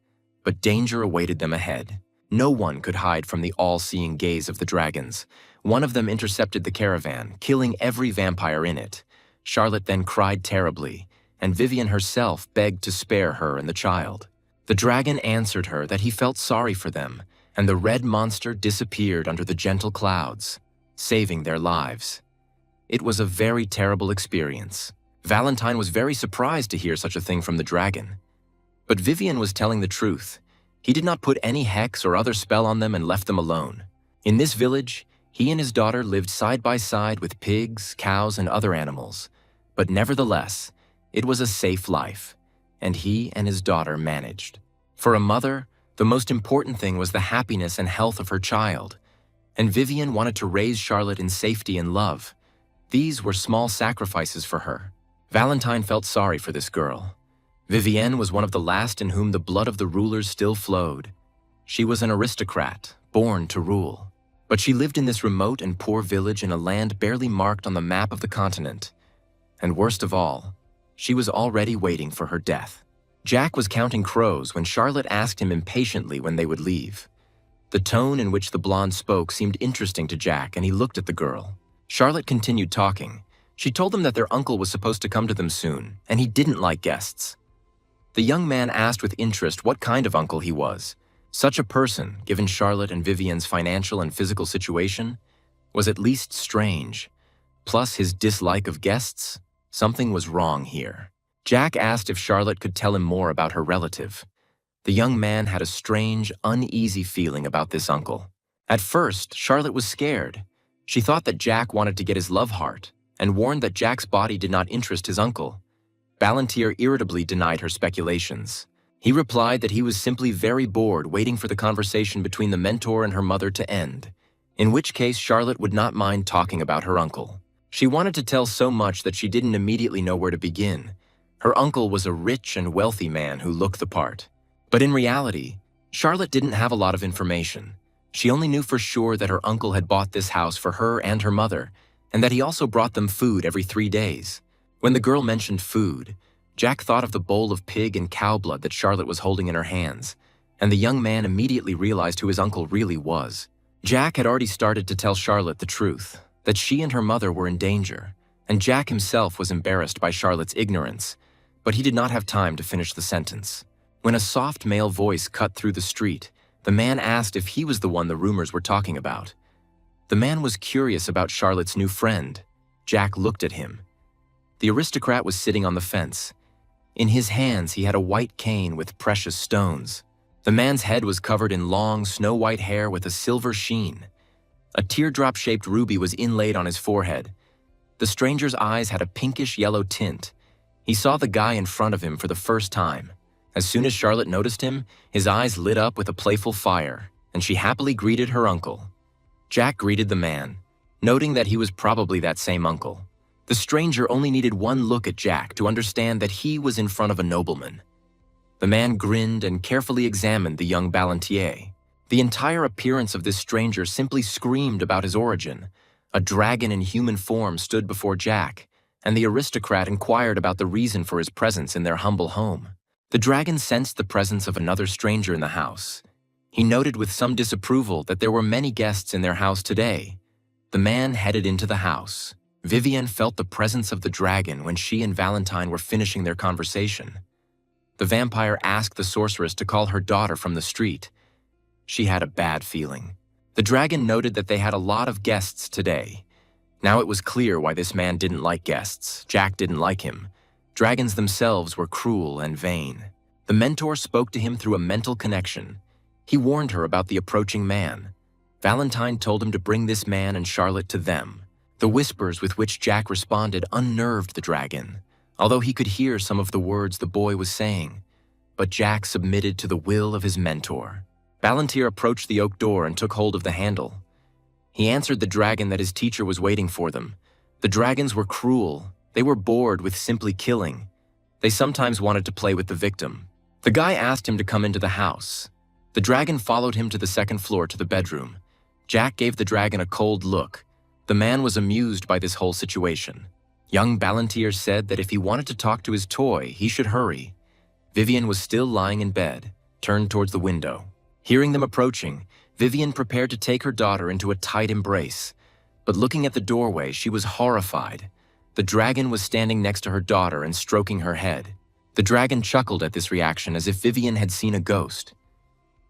But danger awaited them ahead. No one could hide from the all-seeing gaze of the dragons. One of them intercepted the caravan, killing every vampire in it. Charlotte then cried terribly, and Vivian herself begged to spare her and the child. The dragon answered her that he felt sorry for them, and the red monster disappeared under the gentle clouds, saving their lives. It was a very terrible experience. Valentine was very surprised to hear such a thing from the dragon. But Vivian was telling the truth. He did not put any hex or other spell on them and left them alone. In this village, he and his daughter lived side by side with pigs, cows, and other animals. But nevertheless, it was a safe life, and he and his daughter managed. For a mother, the most important thing was the happiness and health of her child, and Vivian wanted to raise Charlotte in safety and love. These were small sacrifices for her. Valentine felt sorry for this girl. Vivienne was one of the last in whom the blood of the rulers still flowed. She was an aristocrat, born to rule. But she lived in this remote and poor village in a land barely marked on the map of the continent. And worst of all, she was already waiting for her death. Jack was counting crows when Charlotte asked him impatiently when they would leave. The tone in which the blonde spoke seemed interesting to Jack, and he looked at the girl. Charlotte continued talking. She told them that their uncle was supposed to come to them soon, and he didn't like guests. The young man asked with interest what kind of uncle he was. Such a person, given Charlotte and Vivian's financial and physical situation, was at least strange. Plus his dislike of guests, something was wrong here. Jack asked if Charlotte could tell him more about her relative. The young man had a strange, uneasy feeling about this uncle. At first, Charlotte was scared. She thought that Jack wanted to get his love heart, and warned that Jack's body did not interest his uncle. Ballantyre irritably denied her speculations. He replied that he was simply very bored waiting for the conversation between the mentor and her mother to end, in which case Charlotte would not mind talking about her uncle. She wanted to tell so much that she didn't immediately know where to begin. Her uncle was a rich and wealthy man who looked the part. But in reality, Charlotte didn't have a lot of information. She only knew for sure that her uncle had bought this house for her and her mother, and that he also brought them food every 3 days. When the girl mentioned food, Jack thought of the bowl of pig and cow blood that Charlotte was holding in her hands, and the young man immediately realized who his uncle really was. Jack had already started to tell Charlotte the truth, that she and her mother were in danger, and Jack himself was embarrassed by Charlotte's ignorance, but he did not have time to finish the sentence. When a soft male voice cut through the street, the man asked if he was the one the rumors were talking about. The man was curious about Charlotte's new friend. Jack looked at him. The aristocrat was sitting on the fence. In his hands, he had a white cane with precious stones. The man's head was covered in long, snow-white hair with a silver sheen. A teardrop-shaped ruby was inlaid on his forehead. The stranger's eyes had a pinkish-yellow tint. He saw the guy in front of him for the first time. As soon as Charlotte noticed him, his eyes lit up with a playful fire, and she happily greeted her uncle. Jack greeted the man, noting that he was probably that same uncle. The stranger only needed one look at Jack to understand that he was in front of a nobleman. The man grinned and carefully examined the young Ballantyre. The entire appearance of this stranger simply screamed about his origin. A dragon in human form stood before Jack, and the aristocrat inquired about the reason for his presence in their humble home. The dragon sensed the presence of another stranger in the house. He noted with some disapproval that there were many guests in their house today. The man headed into the house. Vivian felt the presence of the dragon when she and Valentine were finishing their conversation. The vampire asked the sorceress to call her daughter from the street. She had a bad feeling. The dragon noted that they had a lot of guests today. Now it was clear why this man didn't like guests. Jack didn't like him. Dragons themselves were cruel and vain. The mentor spoke to him through a mental connection. He warned her about the approaching man. Valentine told him to bring this man and Charlotte to them. The whispers with which Jack responded unnerved the dragon, although he could hear some of the words the boy was saying. But Jack submitted to the will of his mentor. Ballantyre approached the oak door and took hold of the handle. He answered the dragon that his teacher was waiting for them. The dragons were cruel. They were bored with simply killing. They sometimes wanted to play with the victim. The guy asked him to come into the house. The dragon followed him to the second floor to the bedroom. Jack gave the dragon a cold look. The man was amused by this whole situation. Young Ballantyre said that if he wanted to talk to his toy, he should hurry. Vivian was still lying in bed, turned towards the window. Hearing them approaching, Vivian prepared to take her daughter into a tight embrace. But looking at the doorway, she was horrified. The dragon was standing next to her daughter and stroking her head. The dragon chuckled at this reaction as if Vivian had seen a ghost.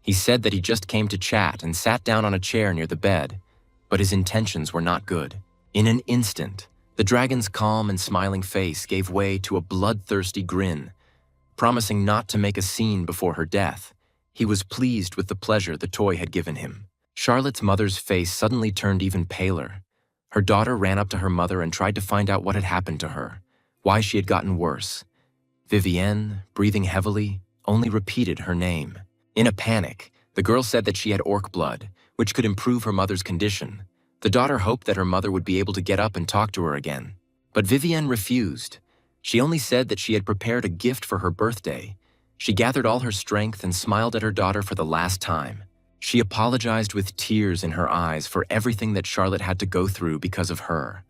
He said that he just came to chat and sat down on a chair near the bed, but his intentions were not good. In an instant, the dragon's calm and smiling face gave way to a bloodthirsty grin. Promising not to make a scene before her death, he was pleased with the pleasure the toy had given him. Charlotte's mother's face suddenly turned even paler. Her daughter ran up to her mother and tried to find out what had happened to her, why she had gotten worse. Vivienne, breathing heavily, only repeated her name. In a panic, the girl said that she had orc blood, which could improve her mother's condition. The daughter hoped that her mother would be able to get up and talk to her again. But Vivienne refused. She only said that she had prepared a gift for her birthday. She gathered all her strength and smiled at her daughter for the last time. She apologized with tears in her eyes for everything that Charlotte had to go through because of her.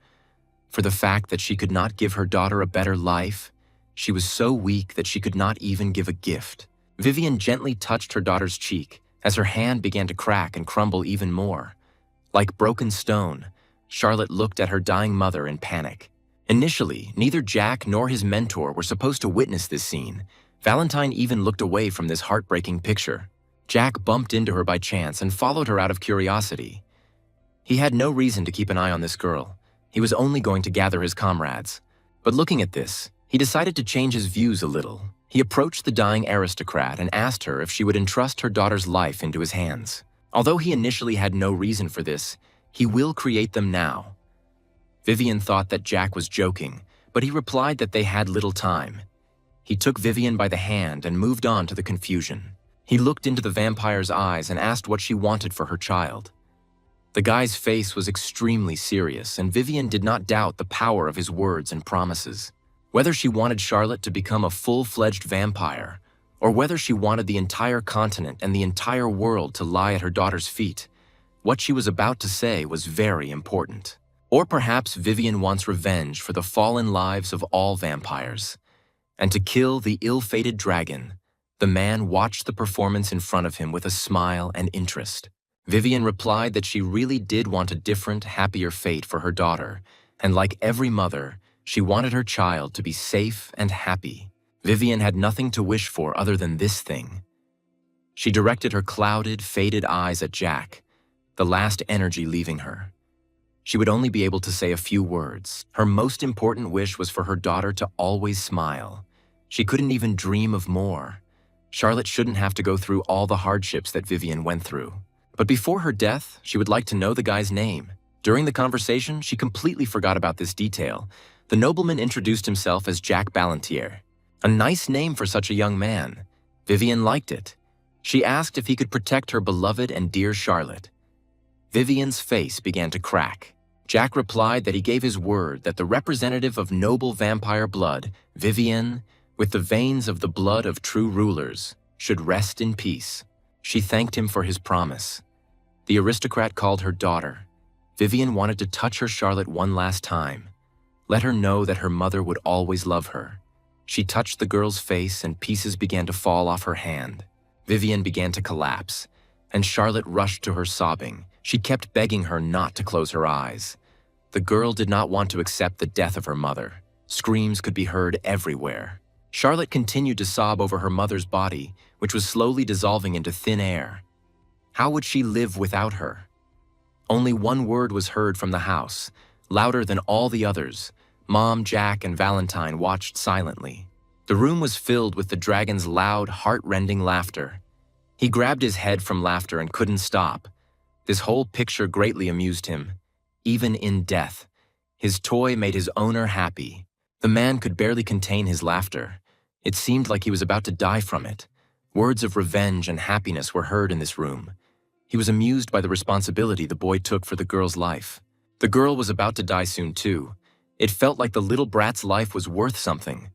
For the fact that she could not give her daughter a better life, she was so weak that she could not even give a gift. Vivian gently touched her daughter's cheek as her hand began to crack and crumble even more. Like broken stone, Charlotte looked at her dying mother in panic. Initially, neither Jack nor his mentor were supposed to witness this scene. Valentine even looked away from this heartbreaking picture. Jack bumped into her by chance and followed her out of curiosity. He had no reason to keep an eye on this girl. He was only going to gather his comrades. But looking at this, he decided to change his views a little. He approached the dying aristocrat and asked her if she would entrust her daughter's life into his hands. Although he initially had no reason for this, he will create them now. Vivian thought that Jack was joking, but he replied that they had little time. He took Vivian by the hand and moved on to the confusion. He looked into the vampire's eyes and asked what she wanted for her child. The guy's face was extremely serious, and Vivian did not doubt the power of his words and promises. Whether she wanted Charlotte to become a full-fledged vampire, or whether she wanted the entire continent and the entire world to lie at her daughter's feet, what she was about to say was very important. Or perhaps Vivian wants revenge for the fallen lives of all vampires. And to kill the ill-fated dragon, the man watched the performance in front of him with a smile and interest. Vivian replied that she really did want a different, happier fate for her daughter, and like every mother, she wanted her child to be safe and happy. Vivian had nothing to wish for other than this thing. She directed her clouded, faded eyes at Jack, the last energy leaving her. She would only be able to say a few words. Her most important wish was for her daughter to always smile. She couldn't even dream of more. Charlotte shouldn't have to go through all the hardships that Vivian went through. But before her death, she would like to know the guy's name. During the conversation, she completely forgot about this detail. The nobleman introduced himself as Jack Ballantier. A nice name for such a young man. Vivian liked it. She asked if he could protect her beloved and dear Charlotte. Vivian's face began to crack. Jack replied that he gave his word that the representative of noble vampire blood, Vivian, with the veins of the blood of true rulers, should rest in peace. She thanked him for his promise. The aristocrat called her daughter. Vivian wanted to touch her Charlotte one last time. Let her know that her mother would always love her. She touched the girl's face and pieces began to fall off her hand. Vivian began to collapse, and Charlotte rushed to her sobbing. She kept begging her not to close her eyes. The girl did not want to accept the death of her mother. Screams could be heard everywhere. Charlotte continued to sob over her mother's body, which was slowly dissolving into thin air. How would she live without her? Only one word was heard from the house, louder than all the others. Mom, Jack, and Valentine watched silently. The room was filled with the dragon's loud, heart-rending laughter. He grabbed his head from laughter and couldn't stop. This whole picture greatly amused him. Even in death, his toy made his owner happy. The man could barely contain his laughter. It seemed like he was about to die from it. Words of revenge and happiness were heard in this room. He was amused by the responsibility the boy took for the girl's life. The girl was about to die soon too. It felt like the little brat's life was worth something.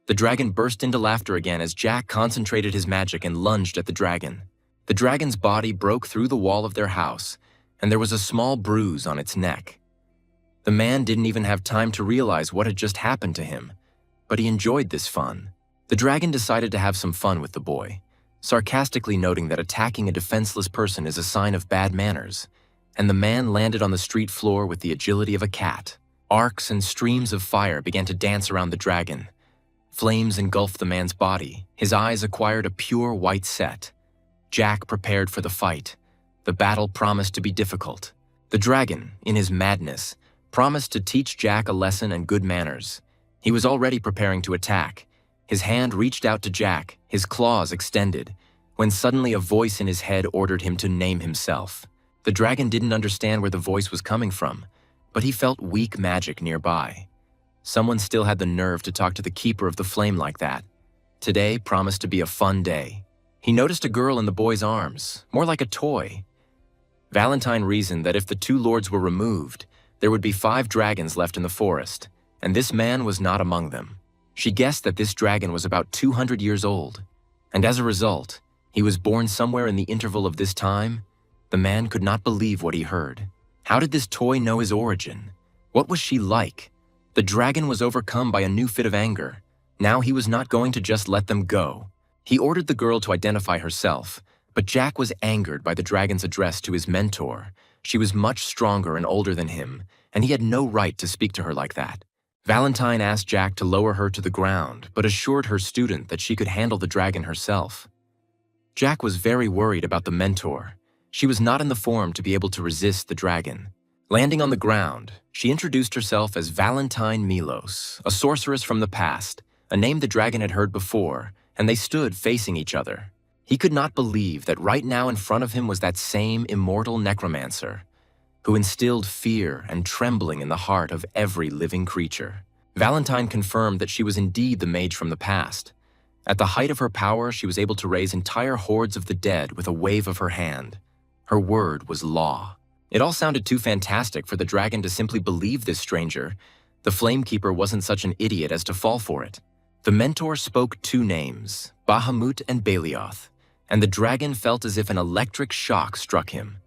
The dragon burst into laughter again as Jack concentrated his magic and lunged at the dragon. The dragon's body broke through the wall of their house, and there was a small bruise on its neck. The man didn't even have time to realize what had just happened to him, but he enjoyed this fun. The dragon decided to have some fun with the boy, sarcastically noting that attacking a defenseless person is a sign of bad manners, and the man landed on the street floor with the agility of a cat. Arcs and streams of fire began to dance around the dragon. Flames engulfed the man's body. His eyes acquired a pure white set. Jack prepared for the fight. The battle promised to be difficult. The dragon, in his madness, promised to teach Jack a lesson and good manners. He was already preparing to attack. His hand reached out to Jack, his claws extended, when suddenly a voice in his head ordered him to name himself. The dragon didn't understand where the voice was coming from, but he felt weak magic nearby. Someone still had the nerve to talk to the keeper of the flame like that. Today promised to be a fun day. He noticed a girl in the boy's arms, more like a toy. Valentine reasoned that if the two lords were removed, there would be 5 dragons left in the forest, and this man was not among them. She guessed that this dragon was about 200 years old, and as a result, he was born somewhere in the interval of this time. The man could not believe what he heard. How did this toy know his origin? What was she like? The dragon was overcome by a new fit of anger. Now he was not going to just let them go. He ordered the girl to identify herself, but Jack was angered by the dragon's address to his mentor. She was much stronger and older than him, and he had no right to speak to her like that. Valentine asked Jack to lower her to the ground, but assured her student that she could handle the dragon herself. Jack was very worried about the mentor. She was not in the form to be able to resist the dragon. Landing on the ground, she introduced herself as Valentine Milos, a sorceress from the past, a name the dragon had heard before, and they stood facing each other. He could not believe that right now in front of him was that same immortal necromancer, who instilled fear and trembling in the heart of every living creature. Valentine confirmed that she was indeed the mage from the past. At the height of her power, she was able to raise entire hordes of the dead with a wave of her hand. Her word was law. It all sounded too fantastic for the dragon to simply believe this stranger. The Flamekeeper wasn't such an idiot as to fall for it. The mentor spoke 2 names, Bahamut and Baelioth, and the dragon felt as if an electric shock struck him.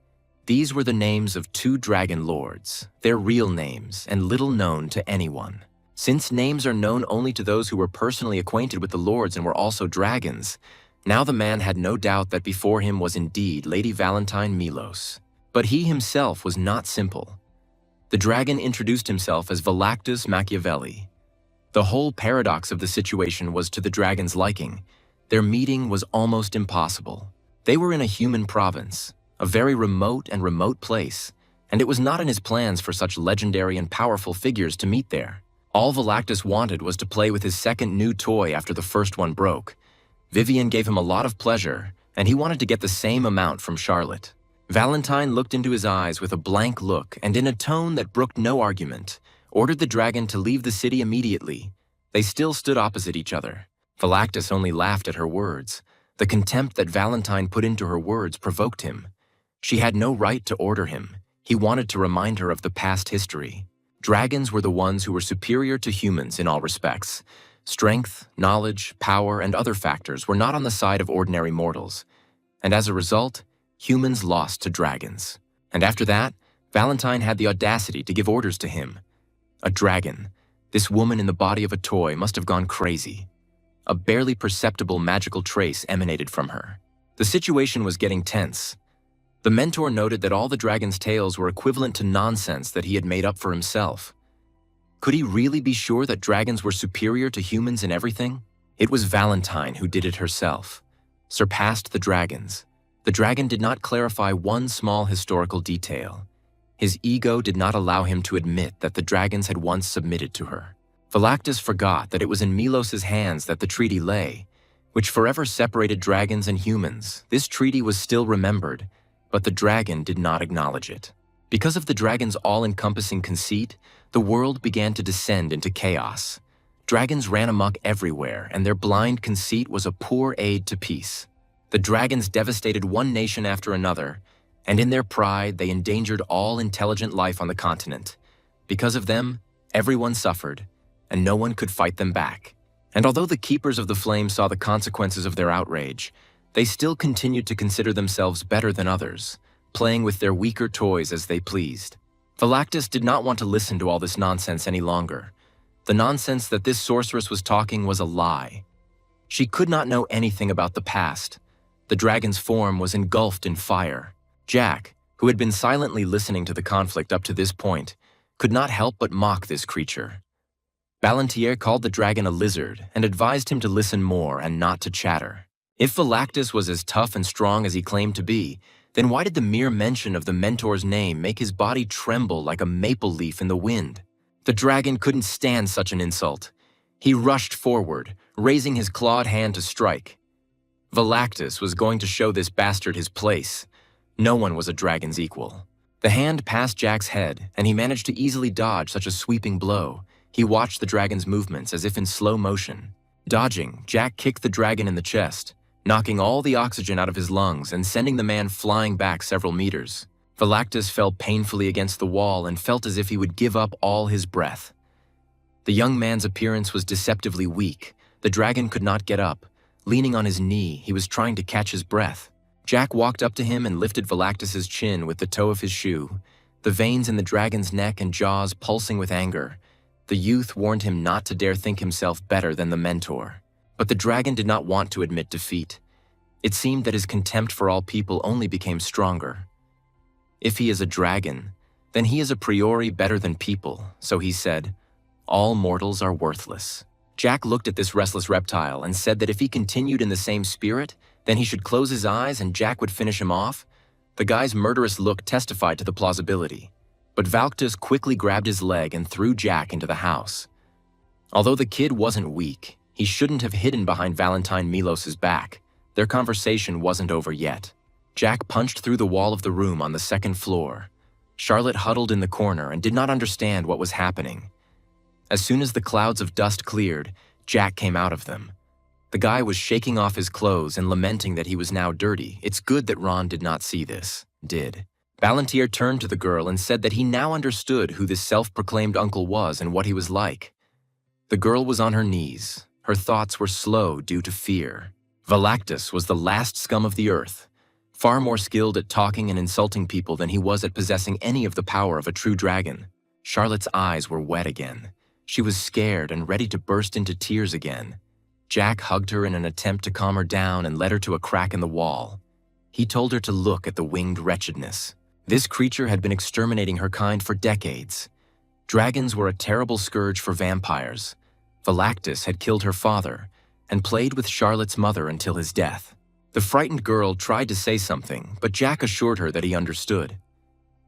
These were the names of 2 dragon lords, their real names and little known to anyone. Since names are known only to those who were personally acquainted with the lords and were also dragons, now the man had no doubt that before him was indeed Lady Valentine Milos. But he himself was not simple. The dragon introduced himself as Valactus Machiavelli. The whole paradox of the situation was to the dragon's liking. Their meeting was almost impossible. They were in a human province, a very remote place, and it was not in his plans for such legendary and powerful figures to meet there. All Valactus wanted was to play with his second new toy after the first one broke. Vivian gave him a lot of pleasure, and he wanted to get the same amount from Charlotte. Valentine looked into his eyes with a blank look and in a tone that brooked no argument, ordered the dragon to leave the city immediately. They still stood opposite each other. Valactus only laughed at her words. The contempt that Valentine put into her words provoked him. She had no right to order him. He wanted to remind her of the past history. Dragons were the ones who were superior to humans in all respects. Strength, knowledge, power, and other factors were not on the side of ordinary mortals. And as a result, humans lost to dragons. And after that, Valentine had the audacity to give orders to him. A dragon, this woman in the body of a toy, must have gone crazy. A barely perceptible magical trace emanated from her. The situation was getting tense. The mentor noted that all the dragon's tales were equivalent to nonsense that he had made up for himself. Could he really be sure that dragons were superior to humans in everything? It was Valentine who did it herself. Surpassed the dragons. The dragon did not clarify one small historical detail. His ego did not allow him to admit that the dragons had once submitted to her. Valactus forgot that it was in Milos's hands that the treaty lay, which forever separated dragons and humans. This treaty was still remembered, but the dragon did not acknowledge it. Because of the dragon's all-encompassing conceit, the world began to descend into chaos. Dragons ran amok everywhere, and their blind conceit was a poor aid to peace. The dragons devastated one nation after another, and in their pride they endangered all intelligent life on the continent. Because of them, everyone suffered, and no one could fight them back. And although the keepers of the flame saw the consequences of their outrage, they still continued to consider themselves better than others, playing with their weaker toys as they pleased. Valactus did not want to listen to all this nonsense any longer. The nonsense that this sorceress was talking was a lie. She could not know anything about the past. The dragon's form was engulfed in fire. Jack, who had been silently listening to the conflict up to this point, could not help but mock this creature. Balantier called the dragon a lizard and advised him to listen more and not to chatter. If Velactus was as tough and strong as he claimed to be, then why did the mere mention of the mentor's name make his body tremble like a maple leaf in the wind? The dragon couldn't stand such an insult. He rushed forward, raising his clawed hand to strike. Velactus was going to show this bastard his place. No one was a dragon's equal. The hand passed Jack's head, and he managed to easily dodge such a sweeping blow. He watched the dragon's movements as if in slow motion. Dodging, Jack kicked the dragon in the chest, knocking all the oxygen out of his lungs and sending the man flying back several meters. Velactus fell painfully against the wall and felt as if he would give up all his breath. The young man's appearance was deceptively weak. The dragon could not get up. Leaning on his knee, he was trying to catch his breath. Jack walked up to him and lifted Velactus's chin with the toe of his shoe, the veins in the dragon's neck and jaws pulsing with anger. The youth warned him not to dare think himself better than the mentor. But the dragon did not want to admit defeat. It seemed that his contempt for all people only became stronger. If he is a dragon, then he is a priori better than people, so he said, "All mortals are worthless." Jack looked at this restless reptile and said that if he continued in the same spirit, then he should close his eyes and Jack would finish him off. The guy's murderous look testified to the plausibility. But Velactus quickly grabbed his leg and threw Jack into the house. Although the kid wasn't weak, he shouldn't have hidden behind Valentine Milos's back. Their conversation wasn't over yet. Jack punched through the wall of the room on the second floor. Charlotte huddled in the corner and did not understand what was happening. As soon as the clouds of dust cleared, Jack came out of them. The guy was shaking off his clothes and lamenting that he was now dirty. It's good that Ron did not see this. Balantier turned to the girl and said that he now understood who this self-proclaimed uncle was and what he was like. The girl was on her knees. Her thoughts were slow due to fear. Velactus was the last scum of the earth, far more skilled at talking and insulting people than he was at possessing any of the power of a true dragon. Charlotte's eyes were wet again. She was scared and ready to burst into tears again. Jack hugged her in an attempt to calm her down and led her to a crack in the wall. He told her to look at the winged wretchedness. This creature had been exterminating her kind for decades. Dragons were a terrible scourge for vampires. Velactus had killed her father and played with Charlotte's mother until his death. The frightened girl tried to say something, but Jack assured her that he understood.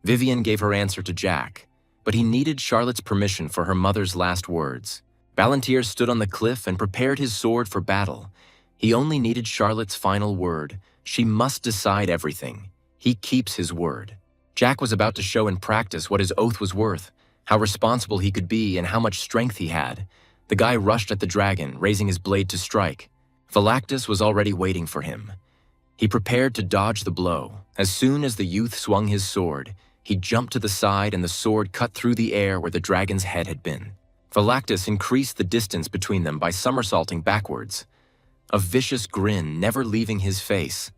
Vivian gave her answer to Jack, but he needed Charlotte's permission for her mother's last words. Balantier stood on the cliff and prepared his sword for battle. He only needed Charlotte's final word. She must decide everything. He keeps his word. Jack was about to show in practice what his oath was worth, how responsible he could be and how much strength he had. The guy rushed at the dragon, raising his blade to strike. Velactus was already waiting for him. He prepared to dodge the blow. As soon as the youth swung his sword, he jumped to the side and the sword cut through the air where the dragon's head had been. Velactus increased the distance between them by somersaulting backwards, a vicious grin never leaving his face.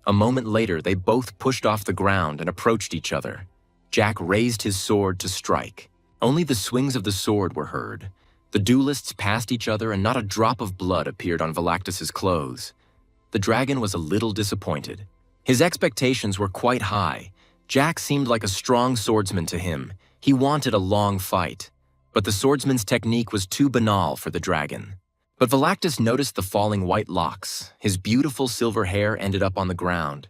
A moment later, they both pushed off the ground and approached each other. Jack raised his sword to strike. Only the swings of the sword were heard. The duelists passed each other and not a drop of blood appeared on Velactus's clothes. The dragon was a little disappointed. His expectations were quite high. Jack seemed like a strong swordsman to him. He wanted a long fight. But the swordsman's technique was too banal for the dragon. But Velactus noticed the falling white locks. His beautiful silver hair ended up on the ground.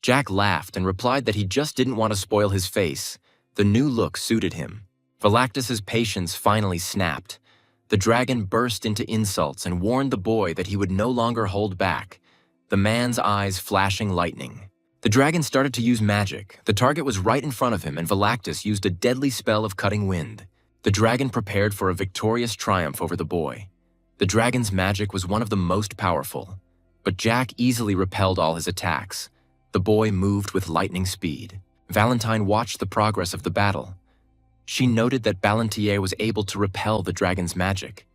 Jack laughed and replied that he just didn't want to spoil his face. The new look suited him. Velactus's patience finally snapped. The dragon burst into insults and warned the boy that he would no longer hold back, the man's eyes flashing lightning. The dragon started to use magic. The target was right in front of him and Velactus used a deadly spell of cutting wind. The dragon prepared for a victorious triumph over the boy. The dragon's magic was one of the most powerful, but Jack easily repelled all his attacks. The boy moved with lightning speed. Valentine watched the progress of the battle. She noted that Balantier was able to repel the dragon's magic.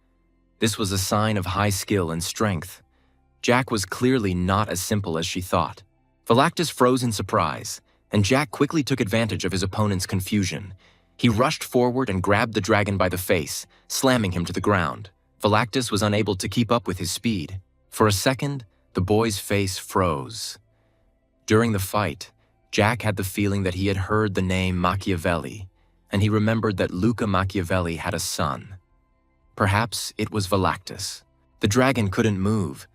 This was a sign of high skill and strength. Jack was clearly not as simple as she thought. Velactus froze in surprise, and Jack quickly took advantage of his opponent's confusion. He rushed forward and grabbed the dragon by the face, slamming him to the ground. Velactus was unable to keep up with his speed. For a second, the boy's face froze. During the fight, Jack had the feeling that he had heard the name Machiavelli, and he remembered that Luca Machiavelli had a son. Perhaps it was Velactus. The dragon couldn't move,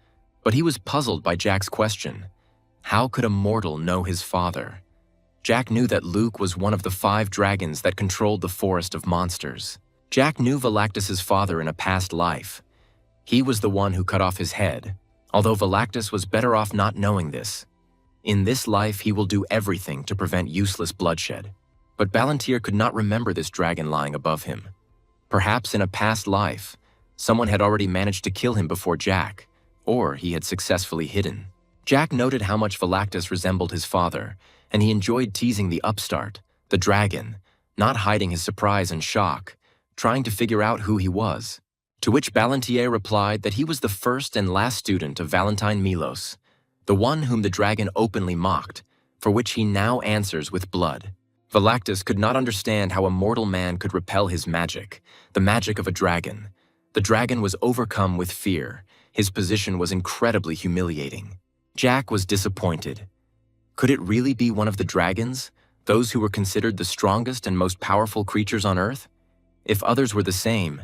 but he was puzzled by Jack's question. How could a mortal know his father? Jack knew that Luke was one of the 5 dragons that controlled the forest of monsters. Jack knew Velactus's father in a past life. He was the one who cut off his head, although Velactus was better off not knowing this. In this life, he will do everything to prevent useless bloodshed. But Ballantyre could not remember this dragon lying above him. Perhaps in a past life, someone had already managed to kill him before Jack, or he had successfully hidden. Jack noted how much Velactus resembled his father, and he enjoyed teasing the upstart, the dragon, not hiding his surprise and shock, trying to figure out who he was. To which Ballantyre replied that he was the first and last student of Valentine Milos, the one whom the dragon openly mocked, for which he now answers with blood. Velactus could not understand how a mortal man could repel his magic, the magic of a dragon. The dragon was overcome with fear. His position was incredibly humiliating. Jack was disappointed. Could it really be one of the dragons, those who were considered the strongest and most powerful creatures on Earth? If others were the same,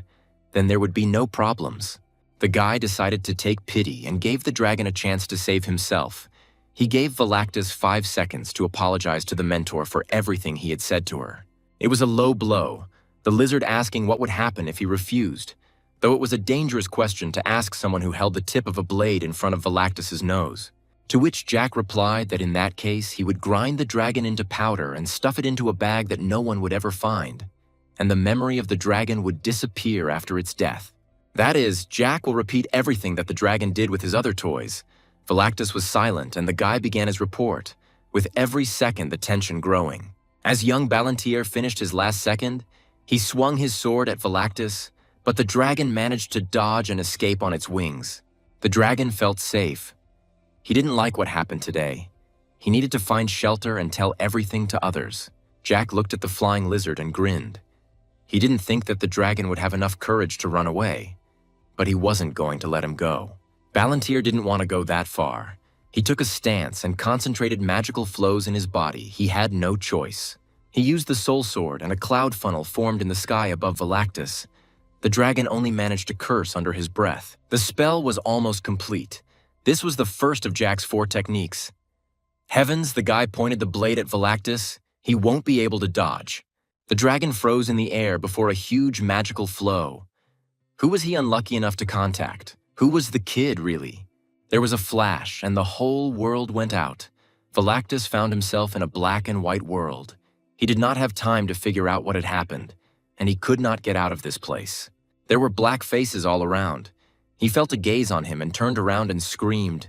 then there would be no problems. The guy decided to take pity and gave the dragon a chance to save himself. He gave Velactus 5 seconds to apologize to the mentor for everything he had said to her. It was a low blow, the lizard asking what would happen if he refused, though it was a dangerous question to ask someone who held the tip of a blade in front of Velactus's nose. To which Jack replied that in that case he would grind the dragon into powder and stuff it into a bag that no one would ever find, and the memory of the dragon would disappear after its death. That is, Jack will repeat everything that the dragon did with his other toys. Velactus was silent, and the guy began his report, with every second the tension growing. As young Ballantyre finished his last second, he swung his sword at Velactus, but the dragon managed to dodge and escape on its wings. The dragon felt safe. He didn't like what happened today. He needed to find shelter and tell everything to others. Jack looked at the flying lizard and grinned. He didn't think that the dragon would have enough courage to run away, but he wasn't going to let him go. Ballantyre didn't want to go that far. He took a stance and concentrated magical flows in his body. He had no choice. He used the soul sword, and a cloud funnel formed in the sky above Velactus. The dragon only managed to curse under his breath. The spell was almost complete. This was the first of Jack's 4 techniques. Heavens, the guy pointed the blade at Velactus. He won't be able to dodge. The dragon froze in the air before a huge magical flow. Who was he unlucky enough to contact? Who was the kid, really? There was a flash, and the whole world went out. Velactus found himself in a black and white world. He did not have time to figure out what had happened, and he could not get out of this place. There were black faces all around. He felt a gaze on him and turned around and screamed.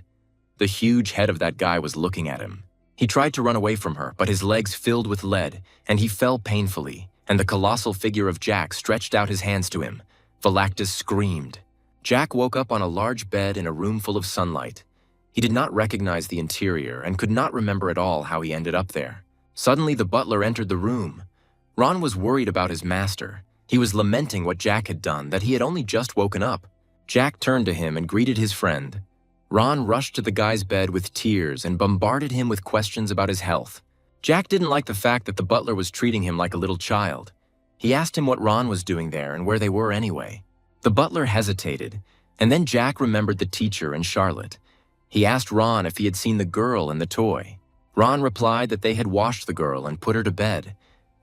The huge head of that guy was looking at him. He tried to run away from her, but his legs filled with lead, and he fell painfully, and the colossal figure of Jack stretched out his hands to him. Velactus screamed. Jack woke up on a large bed in a room full of sunlight. He did not recognize the interior and could not remember at all how he ended up there. Suddenly, the butler entered the room. Ron was worried about his master. He was lamenting what Jack had done, that he had only just woken up. Jack turned to him and greeted his friend. Ron rushed to the guy's bed with tears and bombarded him with questions about his health. Jack didn't like the fact that the butler was treating him like a little child. He asked him what Ron was doing there and where they were anyway. The butler hesitated, and then Jack remembered the teacher and Charlotte. He asked Ron if he had seen the girl and the toy. Ron replied that they had washed the girl and put her to bed.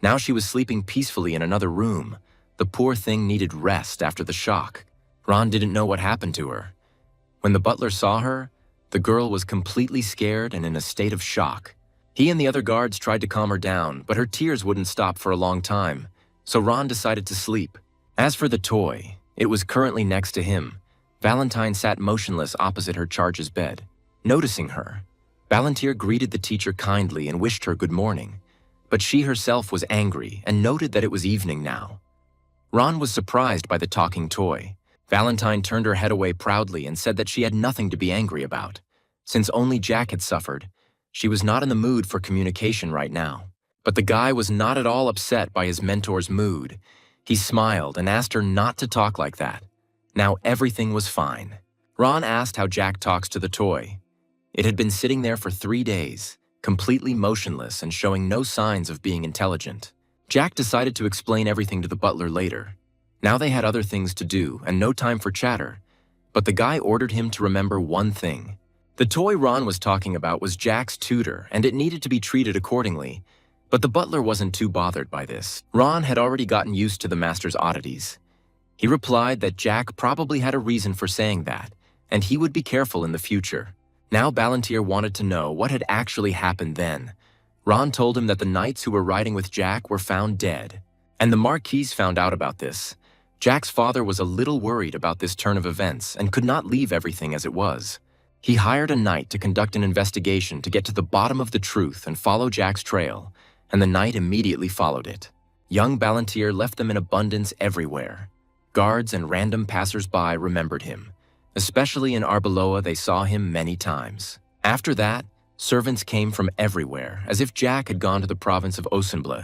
Now she was sleeping peacefully in another room. The poor thing needed rest after the shock. Ron didn't know what happened to her. When the butler saw her, the girl was completely scared and in a state of shock. He and the other guards tried to calm her down, but her tears wouldn't stop for a long time, so Ron decided to sleep. As for the toy, it was currently next to him. Valentine sat motionless opposite her charge's bed. Noticing her, Ballantyre greeted the teacher kindly and wished her good morning, but she herself was angry and noted that it was evening now. Ron was surprised by the talking toy. Valentine turned her head away proudly and said that she had nothing to be angry about. Since only Jack had suffered, she was not in the mood for communication right now. But the guy was not at all upset by his mentor's mood. He smiled and asked her not to talk like that. Now everything was fine. Ron asked how Jack talks to the toy. It had been sitting there for 3 days, completely motionless and showing no signs of being intelligent. Jack decided to explain everything to the butler later. Now they had other things to do and no time for chatter, but the guy ordered him to remember one thing. The toy Ron was talking about was Jack's tutor, and it needed to be treated accordingly, but the butler wasn't too bothered by this. Ron had already gotten used to the master's oddities. He replied that Jack probably had a reason for saying that, and he would be careful in the future. Now Ballantyre wanted to know what had actually happened then. Ron told him that the knights who were riding with Jack were found dead, and the Marquise found out about this. Jack's father was a little worried about this turn of events and could not leave everything as it was. He hired a knight to conduct an investigation to get to the bottom of the truth and follow Jack's trail, and the knight immediately followed it. Young Ballantyre left them in abundance everywhere. Guards and random passers-by remembered him. Especially in Arbeloa, they saw him many times. After that, servants came from everywhere, as if Jack had gone to the province of Osenble.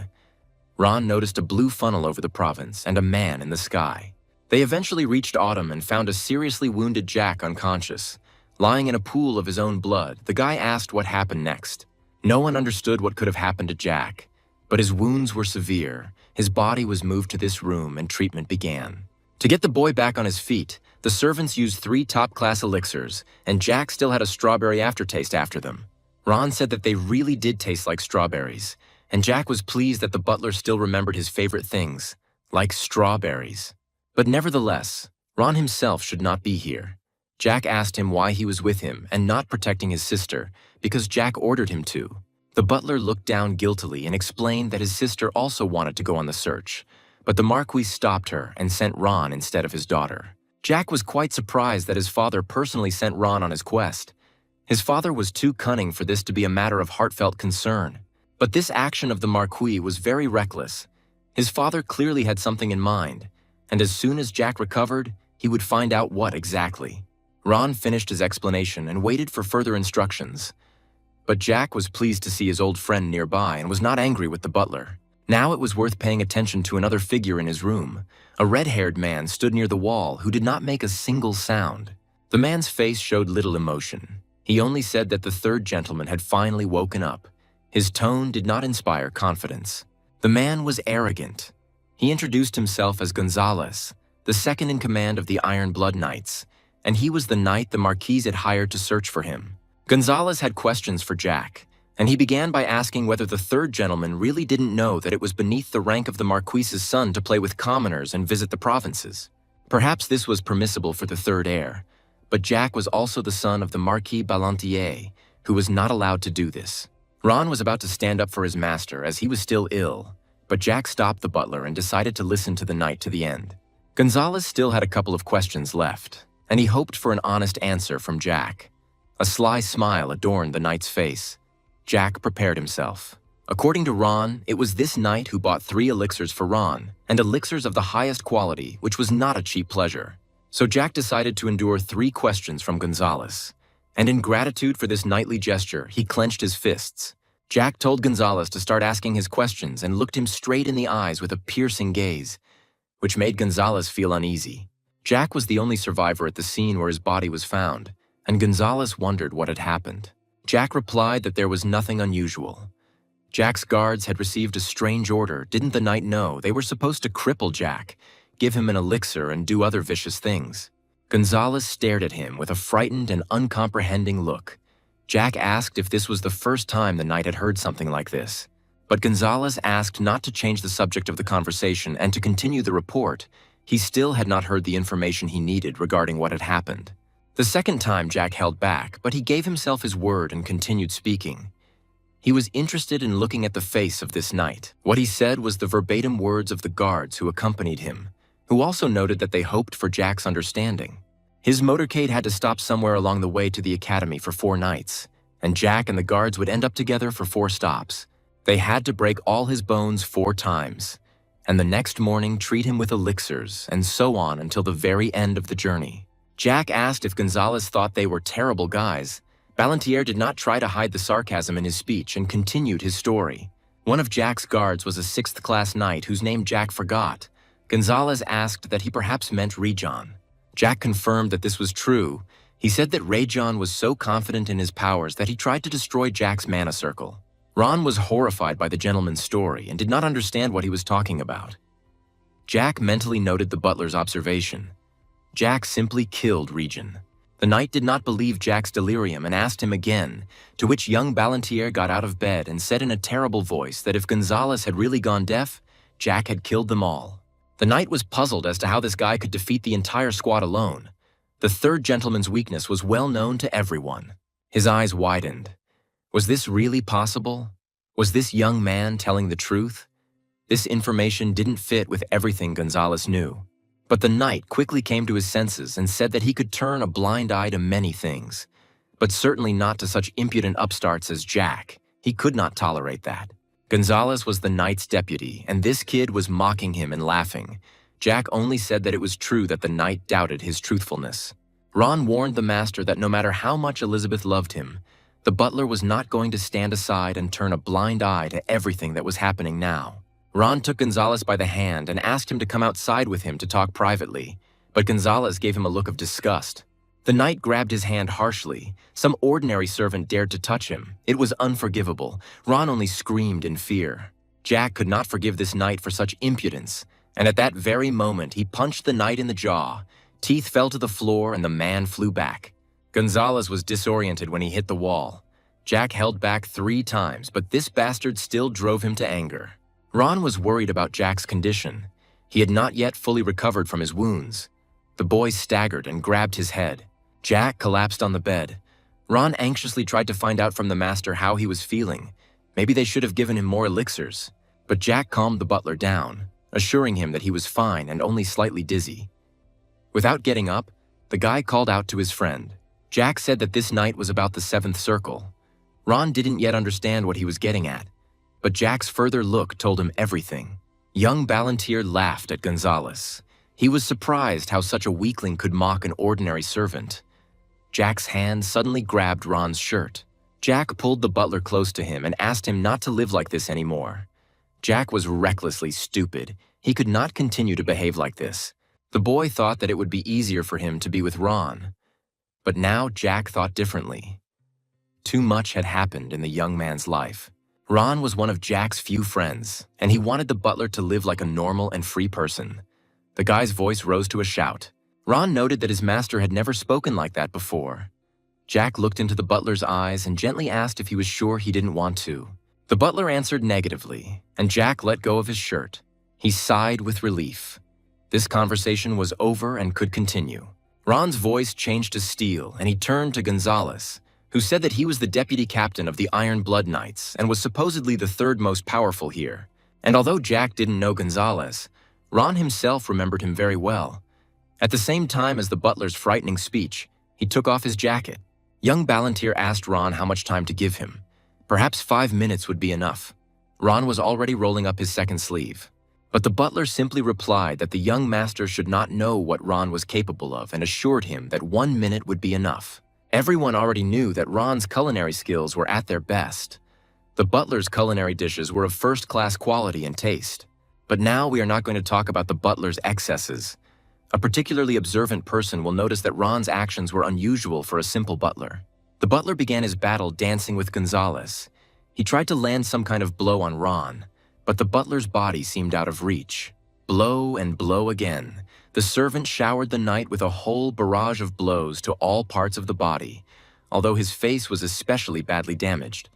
Ron noticed a blue funnel over the province and a man in the sky. They eventually reached autumn and found a seriously wounded Jack unconscious. Lying in a pool of his own blood, the guy asked what happened next. No one understood what could have happened to Jack, but his wounds were severe. His body was moved to this room and treatment began. To get the boy back on his feet, the servants used 3 top-class elixirs, and Jack still had a strawberry aftertaste after them. Ron said that they really did taste like strawberries, and Jack was pleased that the butler still remembered his favorite things, like strawberries. But nevertheless, Ron himself should not be here. Jack asked him why he was with him and not protecting his sister, because Jack ordered him to. The butler looked down guiltily and explained that his sister also wanted to go on the search, but the Marquis stopped her and sent Ron instead of his daughter. Jack was quite surprised that his father personally sent Ron on his quest. His father was too cunning for this to be a matter of heartfelt concern. But this action of the Marquis was very reckless. His father clearly had something in mind, and as soon as Jack recovered, he would find out what exactly. Ron finished his explanation and waited for further instructions. But Jack was pleased to see his old friend nearby and was not angry with the butler. Now it was worth paying attention to another figure in his room. A red-haired man stood near the wall who did not make a single sound. The man's face showed little emotion. He only said that the third gentleman had finally woken up. His tone did not inspire confidence. The man was arrogant. He introduced himself as Gonzalez, the second in command of the Iron Blood Knights, and he was the knight the Marquis had hired to search for him. Gonzalez had questions for Jack, and he began by asking whether the third gentleman really didn't know that it was beneath the rank of the Marquis's son to play with commoners and visit the provinces. Perhaps this was permissible for the third heir, but Jack was also the son of the Marquis Ballantyre, who was not allowed to do this. Ron was about to stand up for his master as he was still ill, but Jack stopped the butler and decided to listen to the knight to the end. Gonzalez still had a couple of questions left, and he hoped for an honest answer from Jack. A sly smile adorned the knight's face. Jack prepared himself. According to Ron, it was this knight who bought 3 elixirs for Ron, and elixirs of the highest quality, which was not a cheap pleasure. So Jack decided to endure 3 questions from Gonzalez. And in gratitude for this knightly gesture, he clenched his fists. Jack told Gonzalez to start asking his questions and looked him straight in the eyes with a piercing gaze, which made Gonzalez feel uneasy. Jack was the only survivor at the scene where his body was found, and Gonzalez wondered what had happened. Jack replied that there was nothing unusual. Jack's guards had received a strange order. Didn't the knight know they were supposed to cripple Jack, give him an elixir, and do other vicious things? Gonzalez stared at him with a frightened and uncomprehending look. Jack asked if this was the first time the knight had heard something like this. But Gonzalez asked not to change the subject of the conversation and to continue the report. He still had not heard the information he needed regarding what had happened. The second time Jack held back, but he gave himself his word and continued speaking. He was interested in looking at the face of this knight. What he said was the verbatim words of the guards who accompanied him, who also noted that they hoped for Jack's understanding. His motorcade had to stop somewhere along the way to the academy for 4 nights, and Jack and the guards would end up together for 4 stops. They had to break all his bones 4 times, and the next morning treat him with elixirs, and so on until the very end of the journey. Jack asked if Gonzalez thought they were terrible guys. Ballantyre did not try to hide the sarcasm in his speech and continued his story. One of Jack's guards was a 6th-class knight whose name Jack forgot. Gonzalez asked that he perhaps meant Rejon. Jack confirmed that this was true, He said that Rajon was so confident in his powers that he tried to destroy Jack's mana circle. Ron was horrified by the gentleman's story and did not understand what he was talking about. Jack mentally noted the butler's observation. Jack simply killed Rejon. The knight did not believe Jack's delirium and asked him again, to which young Ballantier got out of bed and said in a terrible voice that if Gonzalez had really gone deaf, Jack had killed them all. The knight was puzzled as to how this guy could defeat the entire squad alone. The third gentleman's weakness was well known to everyone. His eyes widened. Was this really possible? Was this young man telling the truth? This information didn't fit with everything Gonzalez knew. But the knight quickly came to his senses and said that he could turn a blind eye to many things, but certainly not to such impudent upstarts as Jack. He could not tolerate that. Gonzalez was the knight's deputy, and this kid was mocking him and laughing. Jack only said that it was true that the knight doubted his truthfulness. Ron warned the master that no matter how much Elizabeth loved him, the butler was not going to stand aside and turn a blind eye to everything that was happening now. Ron took Gonzalez by the hand and asked him to come outside with him to talk privately, but Gonzalez gave him a look of disgust. The knight grabbed his hand harshly. Some ordinary servant dared to touch him. It was unforgivable. Ron only screamed in fear. Jack could not forgive this knight for such impudence, and at that very moment he punched the knight in the jaw. Teeth fell to the floor and the man flew back. Gonzalez was disoriented when he hit the wall. Jack held back 3 times, but this bastard still drove him to anger. Ron was worried about Jack's condition. He had not yet fully recovered from his wounds. The boy staggered and grabbed his head. Jack collapsed on the bed. Ron anxiously tried to find out from the master how he was feeling. Maybe they should have given him more elixirs. But Jack calmed the butler down, assuring him that he was fine and only slightly dizzy. Without getting up, the guy called out to his friend. Jack said that this night was about the 7th circle. Ron didn't yet understand what he was getting at, but Jack's further look told him everything. Young Ballantier laughed at Gonzalez. He was surprised how such a weakling could mock an ordinary servant. Jack's hand suddenly grabbed Ron's shirt. Jack pulled the butler close to him and asked him not to live like this anymore. Jack was recklessly stupid. He could not continue to behave like this. The boy thought that it would be easier for him to be with Ron. But now Jack thought differently. Too much had happened in the young man's life. Ron was one of Jack's few friends, and he wanted the butler to live like a normal and free person. The guy's voice rose to a shout. Ron noted that his master had never spoken like that before. Jack looked into the butler's eyes and gently asked if he was sure he didn't want to. The butler answered negatively, and Jack let go of his shirt. He sighed with relief. This conversation was over and could continue. Ron's voice changed to steel, and he turned to Gonzalez, who said that he was the deputy captain of the Iron Blood Knights and was supposedly the 3rd most powerful here. And although Jack didn't know Gonzalez, Ron himself remembered him very well. At the same time as the butler's frightening speech, he took off his jacket. Young Ballantier asked Ron how much time to give him. Perhaps 5 minutes would be enough. Ron was already rolling up his 2nd sleeve. But the butler simply replied that the young master should not know what Ron was capable of and assured him that 1 minute would be enough. Everyone already knew that Ron's culinary skills were at their best. The butler's culinary dishes were of first-class quality and taste. But now we are not going to talk about the butler's excesses. A particularly observant person will notice that Ron's actions were unusual for a simple butler. The butler began his battle dancing with Gonzalez. He tried to land some kind of blow on Ron, but the butler's body seemed out of reach. Blow and blow again. The servant showered the knight with a whole barrage of blows to all parts of the body, although his face was especially badly damaged.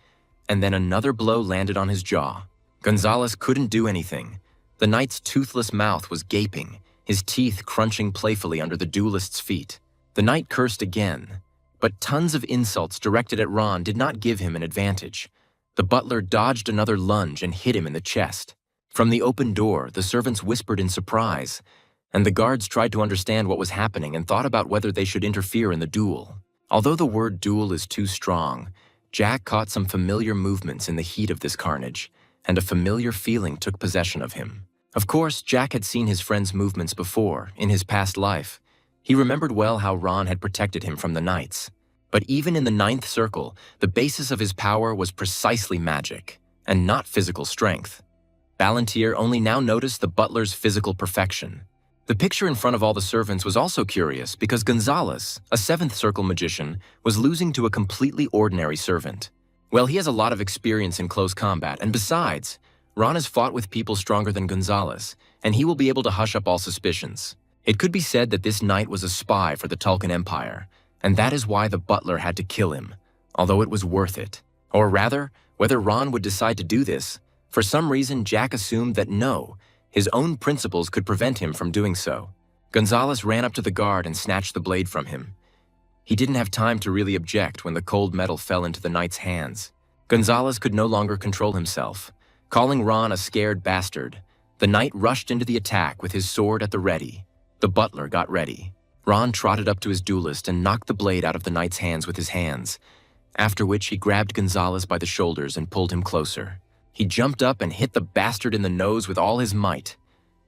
And then another blow landed on his jaw. Gonzalez couldn't do anything. The knight's toothless mouth was gaping, his teeth crunching playfully under the duelist's feet. The knight cursed again, but tons of insults directed at Ron did not give him an advantage. The butler dodged another lunge and hit him in the chest. From the open door, the servants whispered in surprise, and the guards tried to understand what was happening and thought about whether they should interfere in the duel. Although the word duel is too strong, Jack caught some familiar movements in the heat of this carnage, and a familiar feeling took possession of him. Of course, Jack had seen his friend's movements before, in his past life. He remembered well how Ron had protected him from the knights. But even in the 9th circle, the basis of his power was precisely magic, and not physical strength. Ballantier only now noticed the butler's physical perfection. The picture in front of all the servants was also curious because Gonzalez, a seventh circle magician, was losing to a completely ordinary servant. Well, he has a lot of experience in close combat, and besides, Ron has fought with people stronger than Gonzalez, and he will be able to hush up all suspicions. It could be said that this knight was a spy for the Tulkun Empire, and that is why the butler had to kill him, although it was worth it. Or rather, whether Ron would decide to do this, for some reason Jack assumed that no, his own principles could prevent him from doing so. Gonzalez ran up to the guard and snatched the blade from him. He didn't have time to really object when the cold metal fell into the knight's hands. Gonzalez could no longer control himself. Calling Ron a scared bastard, the knight rushed into the attack with his sword at the ready. The butler got ready. Ron trotted up to his duelist and knocked the blade out of the knight's hands with his hands, after which he grabbed Gonzalez by the shoulders and pulled him closer. He jumped up and hit the bastard in the nose with all his might.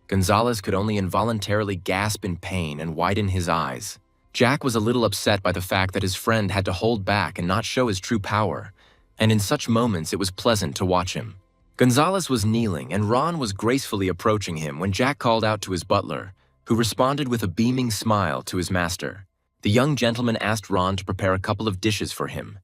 Gonzalez could only involuntarily gasp in pain and widen his eyes. Jack was a little upset by the fact that his friend had to hold back and not show his true power, and in such moments it was pleasant to watch him. Gonzalez was kneeling and Ron was gracefully approaching him when Jack called out to his butler, who responded with a beaming smile to his master. The young gentleman asked Ron to prepare a couple of dishes for him.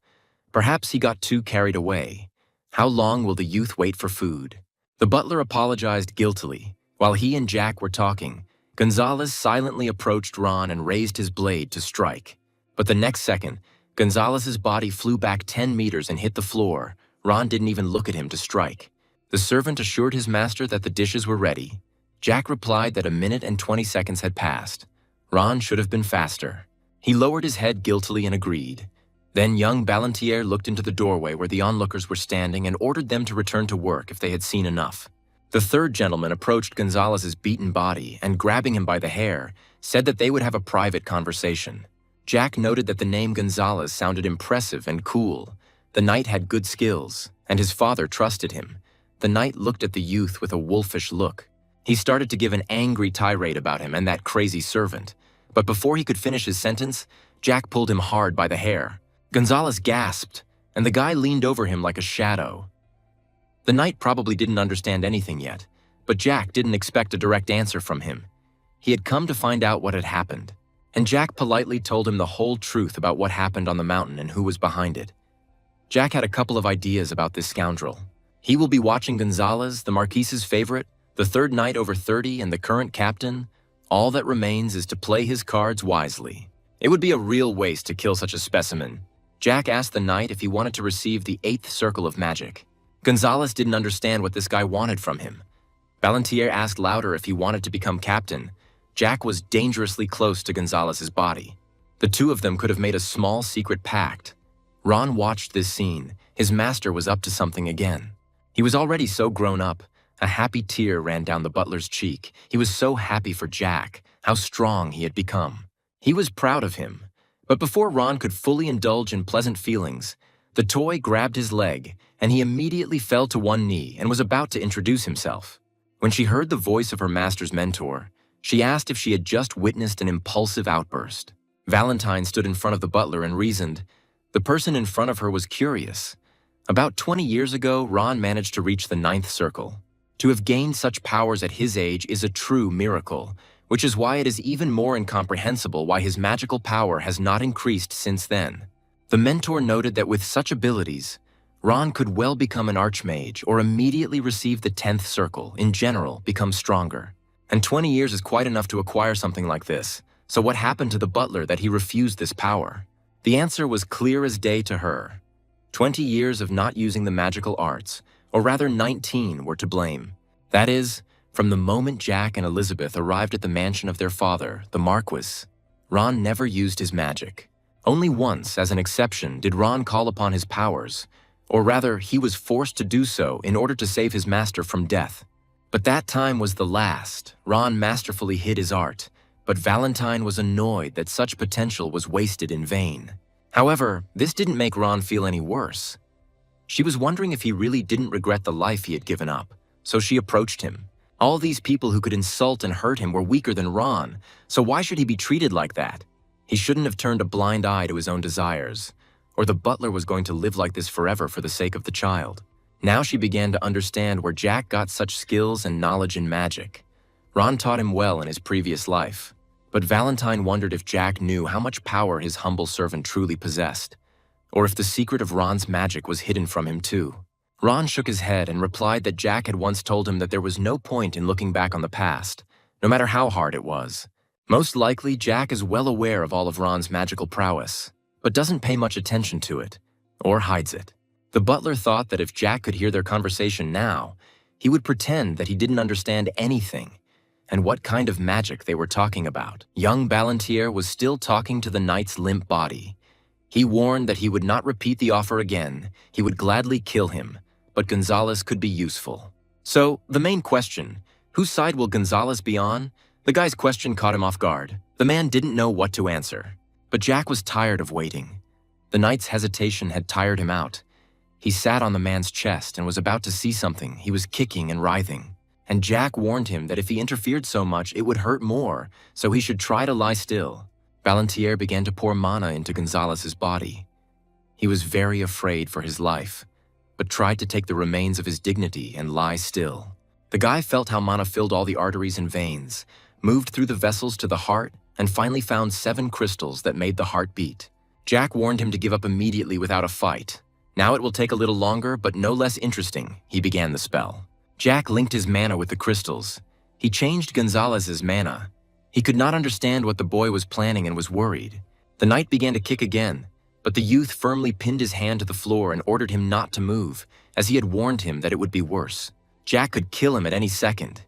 Perhaps he got too carried away. How long will the youth wait for food? The butler apologized guiltily. While he and Jack were talking, Gonzalez silently approached Ron and raised his blade to strike. But the next second, Gonzalez's body flew back 10 meters and hit the floor. Ron didn't even look at him to strike. The servant assured his master that the dishes were ready. Jack replied that 1 minute and 20 seconds had passed. Ron should have been faster. He lowered his head guiltily and agreed. Then young Ballantier looked into the doorway where the onlookers were standing and ordered them to return to work if they had seen enough. The third gentleman approached Gonzalez's beaten body and, grabbing him by the hair, said that they would have a private conversation. Jack noted that the name Gonzalez sounded impressive and cool. The knight had good skills, and his father trusted him. The knight looked at the youth with a wolfish look. He started to give an angry tirade about him and that crazy servant. But before he could finish his sentence, Jack pulled him hard by the hair. Gonzalez gasped, and the guy leaned over him like a shadow. The knight probably didn't understand anything yet, but Jack didn't expect a direct answer from him. He had come to find out what had happened, and Jack politely told him the whole truth about what happened on the mountain and who was behind it. Jack had a couple of ideas about this scoundrel. He will be watching Gonzalez, the Marquise's favorite, the third knight over 30 and the current captain. All that remains is to play his cards wisely. It would be a real waste to kill such a specimen. Jack asked the knight if he wanted to receive the 8th circle of magic. Gonzalez didn't understand what this guy wanted from him. Ballantier asked louder if he wanted to become captain. Jack was dangerously close to Gonzalez's body. The two of them could have made a small secret pact. Ron watched this scene. His master was up to something again. He was already so grown up. A happy tear ran down the butler's cheek. He was so happy for Jack, how strong he had become. He was proud of him. But before Ron could fully indulge in pleasant feelings, the toy grabbed his leg, and he immediately fell to one knee and was about to introduce himself. When she heard the voice of her master's mentor, she asked if she had just witnessed an impulsive outburst. Valentine stood in front of the butler and reasoned. The person in front of her was curious. About 20 years ago, Ron managed to reach the 9th circle. To have gained such powers at his age is a true miracle, which is why it is even more incomprehensible why his magical power has not increased since then. The mentor noted that with such abilities, Ron could well become an archmage or immediately receive the 10th circle, in general, become stronger. And 20 years is quite enough to acquire something like this, so what happened to the butler that he refused this power? The answer was clear as day to her. 20 years of not using the magical arts, or rather 19, were to blame. That is, from the moment Jack and Elizabeth arrived at the mansion of their father, the Marquis, Ron never used his magic. Only once, as an exception, did Ron call upon his powers, or rather, he was forced to do so in order to save his master from death. But that time was the last. Ron masterfully hid his art, but Valentine was annoyed that such potential was wasted in vain. However, this didn't make Ron feel any worse. She was wondering if he really didn't regret the life he had given up, so she approached him. All these people who could insult and hurt him were weaker than Ron, so why should he be treated like that? He shouldn't have turned a blind eye to his own desires, or the butler was going to live like this forever for the sake of the child. Now she began to understand where Jack got such skills and knowledge in magic. Ron taught him well in his previous life, but Valentine wondered if Jack knew how much power his humble servant truly possessed, or if the secret of Ron's magic was hidden from him too. Ron shook his head and replied that Jack had once told him that there was no point in looking back on the past, no matter how hard it was. Most likely, Jack is well aware of all of Ron's magical prowess, but doesn't pay much attention to it, or hides it. The butler thought that if Jack could hear their conversation now, he would pretend that he didn't understand anything, and what kind of magic they were talking about. Young Ballantier was still talking to the knight's limp body. He warned that he would not repeat the offer again, he would gladly kill him, but Gonzalez could be useful. So, the main question, whose side will Gonzalez be on? The guy's question caught him off guard. The man didn't know what to answer. But Jack was tired of waiting. The knight's hesitation had tired him out. He sat on the man's chest and was about to see something. He was kicking and writhing. And Jack warned him that if he interfered so much, it would hurt more, so he should try to lie still. Ballantier began to pour mana into Gonzalez's body. He was very afraid for his life, but tried to take the remains of his dignity and lie still. The guy felt how mana filled all the arteries and veins, moved through the vessels to the heart, and finally found 7 crystals that made the heart beat. Jack warned him to give up immediately without a fight. Now it will take a little longer, but no less interesting, he began the spell. Jack linked his mana with the crystals. He changed Gonzalez's mana. He could not understand what the boy was planning and was worried. The knight began to kick again, but the youth firmly pinned his hand to the floor and ordered him not to move, as he had warned him that it would be worse. Jack could kill him at any second.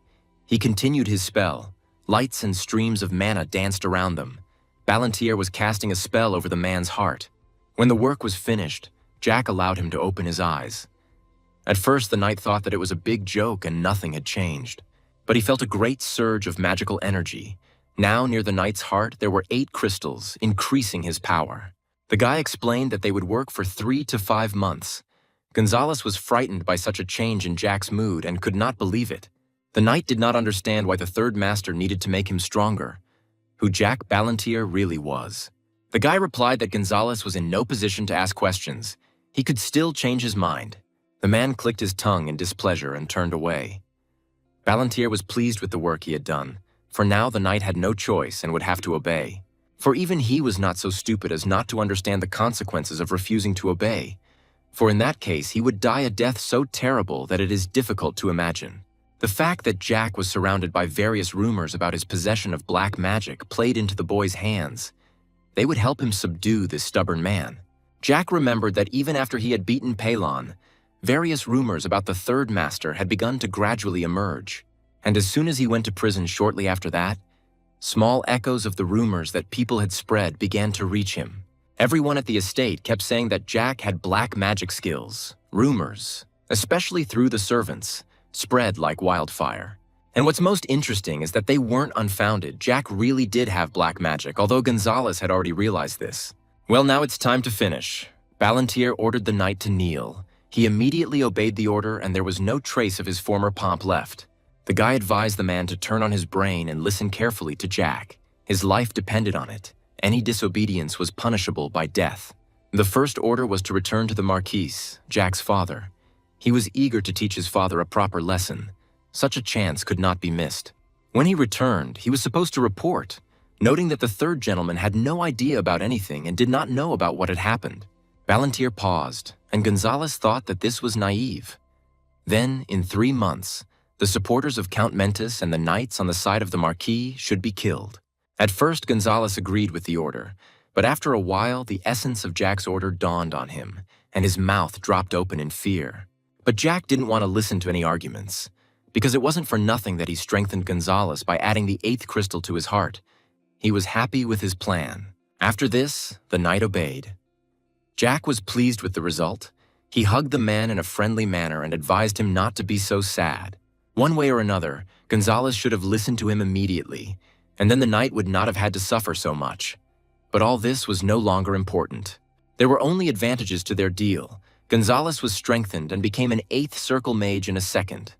He continued his spell. Lights and streams of mana danced around them. Ballantier was casting a spell over the man's heart. When the work was finished, Jack allowed him to open his eyes. At first, the knight thought that it was a big joke and nothing had changed. But he felt a great surge of magical energy. Now, near the knight's heart, there were 8 crystals, increasing his power. The guy explained that they would work for 3 to 5 months. Gonzalez was frightened by such a change in Jack's mood and could not believe it. The knight did not understand why the third master needed to make him stronger, who Jack Ballantier really was. The guy replied that Gonzalez was in no position to ask questions. He could still change his mind. The man clicked his tongue in displeasure and turned away. Ballantier was pleased with the work he had done, for now the knight had no choice and would have to obey. For even he was not so stupid as not to understand the consequences of refusing to obey. For in that case, he would die a death so terrible that it is difficult to imagine. The fact that Jack was surrounded by various rumors about his possession of black magic played into the boy's hands. They would help him subdue this stubborn man. Jack remembered that even after he had beaten Pelon, various rumors about the third master had begun to gradually emerge. And as soon as he went to prison shortly after that, small echoes of the rumors that people had spread began to reach him. Everyone at the estate kept saying that Jack had black magic skills. Rumors, especially through the servants, spread like wildfire. And what's most interesting is that they weren't unfounded. Jack really did have black magic, although Gonzalez had already realized this. Well, now it's time to finish. Ballantier ordered the knight to kneel. He immediately obeyed the order, and there was no trace of his former pomp left. The guy advised the man to turn on his brain and listen carefully to Jack. His life depended on it. Any disobedience was punishable by death. The first order was to return to the Marquis, Jack's father. He was eager to teach his father a proper lesson. Such a chance could not be missed. When he returned, he was supposed to report, noting that the third gentleman had no idea about anything and did not know about what had happened. Ballantier paused, and Gonzalez thought that this was naive. Then, in 3 months, the supporters of Count Mentis and the knights on the side of the Marquis should be killed. At first, Gonzalez agreed with the order, but after a while, the essence of Jack's order dawned on him, and his mouth dropped open in fear. But Jack didn't want to listen to any arguments, because it wasn't for nothing that he strengthened Gonzalez by adding the 8th crystal to his heart. He was happy with his plan. After this, the knight obeyed. Jack was pleased with the result. He hugged the man in a friendly manner and advised him not to be so sad. One way or another, Gonzalez should have listened to him immediately, and then the knight would not have had to suffer so much. But all this was no longer important. There were only advantages to their deal. Gonzalez was strengthened and became an 8th circle mage in a second,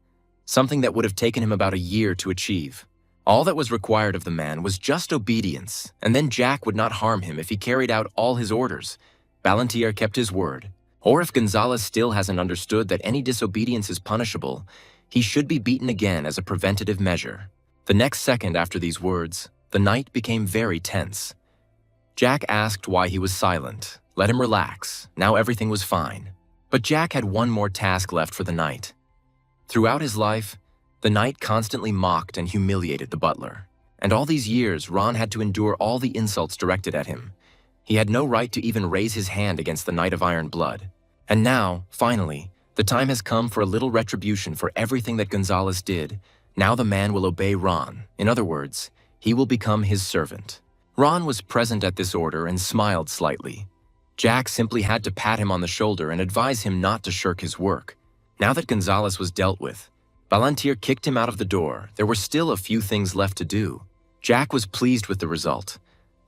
something that would have taken him about a year to achieve. All that was required of the man was just obedience, and then Jack would not harm him if he carried out all his orders. Ballantier kept his word. Or if Gonzalez still hasn't understood that any disobedience is punishable, he should be beaten again as a preventative measure. The next second after these words, the night became very tense. Jack asked why he was silent. Let him relax. Now everything was fine. But Jack had one more task left for the knight. Throughout his life, the knight constantly mocked and humiliated the butler. And all these years, Ron had to endure all the insults directed at him. He had no right to even raise his hand against the Knight of Iron Blood. And now, finally, the time has come for a little retribution for everything that Gonzalez did. Now the man will obey Ron. In other words, he will become his servant. Ron was present at this order and smiled slightly. Jack simply had to pat him on the shoulder and advise him not to shirk his work. Now that Gonzalez was dealt with, Palantir kicked him out of the door. There were still a few things left to do. Jack was pleased with the result.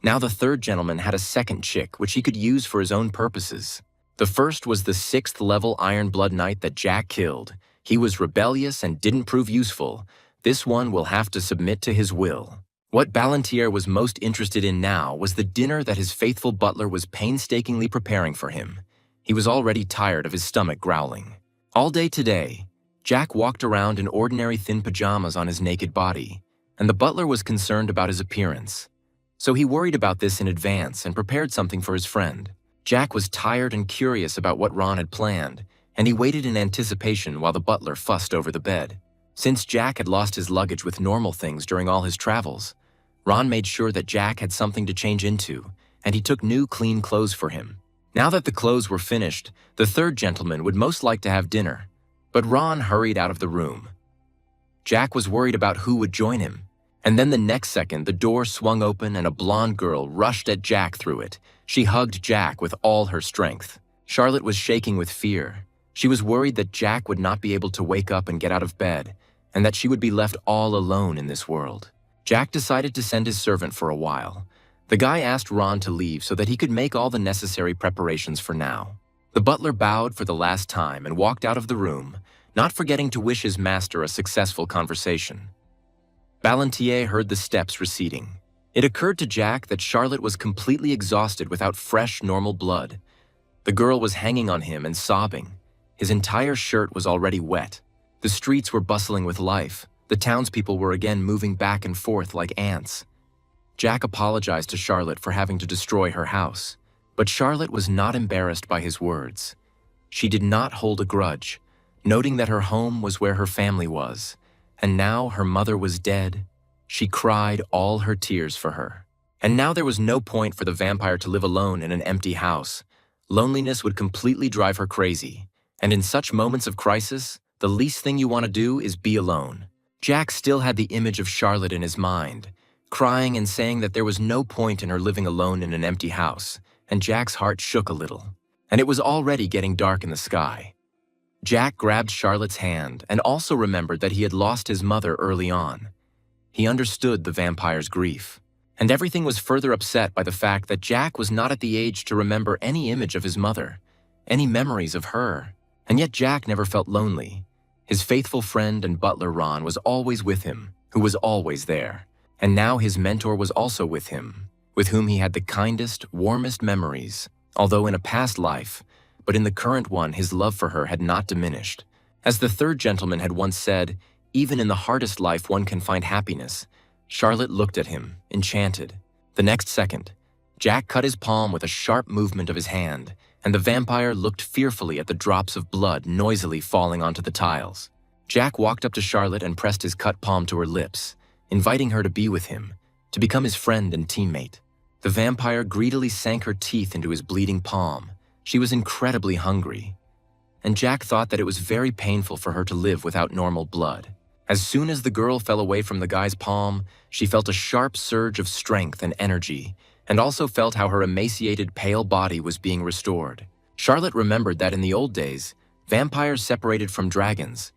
Now the third gentleman had a second chick, which he could use for his own purposes. The first was the 6th level Iron Blood Knight that Jack killed. He was rebellious and didn't prove useful. This one will have to submit to his will. What Palantir was most interested in now was the dinner that his faithful butler was painstakingly preparing for him. He was already tired of his stomach growling. All day today, Jack walked around in ordinary thin pajamas on his naked body, and the butler was concerned about his appearance. So he worried about this in advance and prepared something for his friend. Jack was tired and curious about what Ron had planned, and he waited in anticipation while the butler fussed over the bed. Since Jack had lost his luggage with normal things during all his travels, Ron made sure that Jack had something to change into, and he took new clean clothes for him. Now that the clothes were finished, the third gentleman would most like to have dinner, but Ron hurried out of the room. Jack was worried about who would join him, and then the next second the door swung open and a blonde girl rushed at Jack through it. She hugged Jack with all her strength. Charlotte was shaking with fear. She was worried that Jack would not be able to wake up and get out of bed, and that she would be left all alone in this world. Jack decided to send his servant for a while. The guy asked Ron to leave so that he could make all the necessary preparations for now. The butler bowed for the last time and walked out of the room, not forgetting to wish his master a successful conversation. Palantir heard the steps receding. It occurred to Jack that Charlotte was completely exhausted without fresh, normal blood. The girl was hanging on him and sobbing. His entire shirt was already wet. The streets were bustling with life. The townspeople were again moving back and forth like ants. Jack apologized to Charlotte for having to destroy her house, but Charlotte was not embarrassed by his words. She did not hold a grudge, noting that her home was where her family was, and now her mother was dead. She cried all her tears for her. And now there was no point for the vampire to live alone in an empty house. Loneliness would completely drive her crazy, and in such moments of crisis, the least thing you want to do is be alone. Jack still had the image of Charlotte in his mind, crying and saying that there was no point in her living alone in an empty house, and Jack's heart shook a little. And it was already getting dark in the sky. Jack grabbed Charlotte's hand and also remembered that he had lost his mother early on. He understood the vampire's grief, and everything was further upset by the fact that Jack was not at the age to remember any image of his mother, any memories of her. And yet Jack never felt lonely. His faithful friend and butler Ron was always with him, who was always there. And now his mentor was also with him, with whom he had the kindest, warmest memories, although in a past life, but in the current one his love for her had not diminished. As the third gentleman had once said, even in the hardest life one can find happiness. Charlotte looked at him, enchanted. The next second, Jack cut his palm with a sharp movement of his hand, and the vampire looked fearfully at the drops of blood noisily falling onto the tiles. Jack walked up to Charlotte and pressed his cut palm to her lips, inviting her to be with him, to become his friend and teammate. The vampire greedily sank her teeth into his bleeding palm. She was incredibly hungry, and Jack thought that it was very painful for her to live without normal blood. As soon as the girl fell away from the guy's palm, she felt a sharp surge of strength and energy, and also felt how her emaciated, pale body was being restored. Charlotte remembered that in the old days, vampires separated from dragons,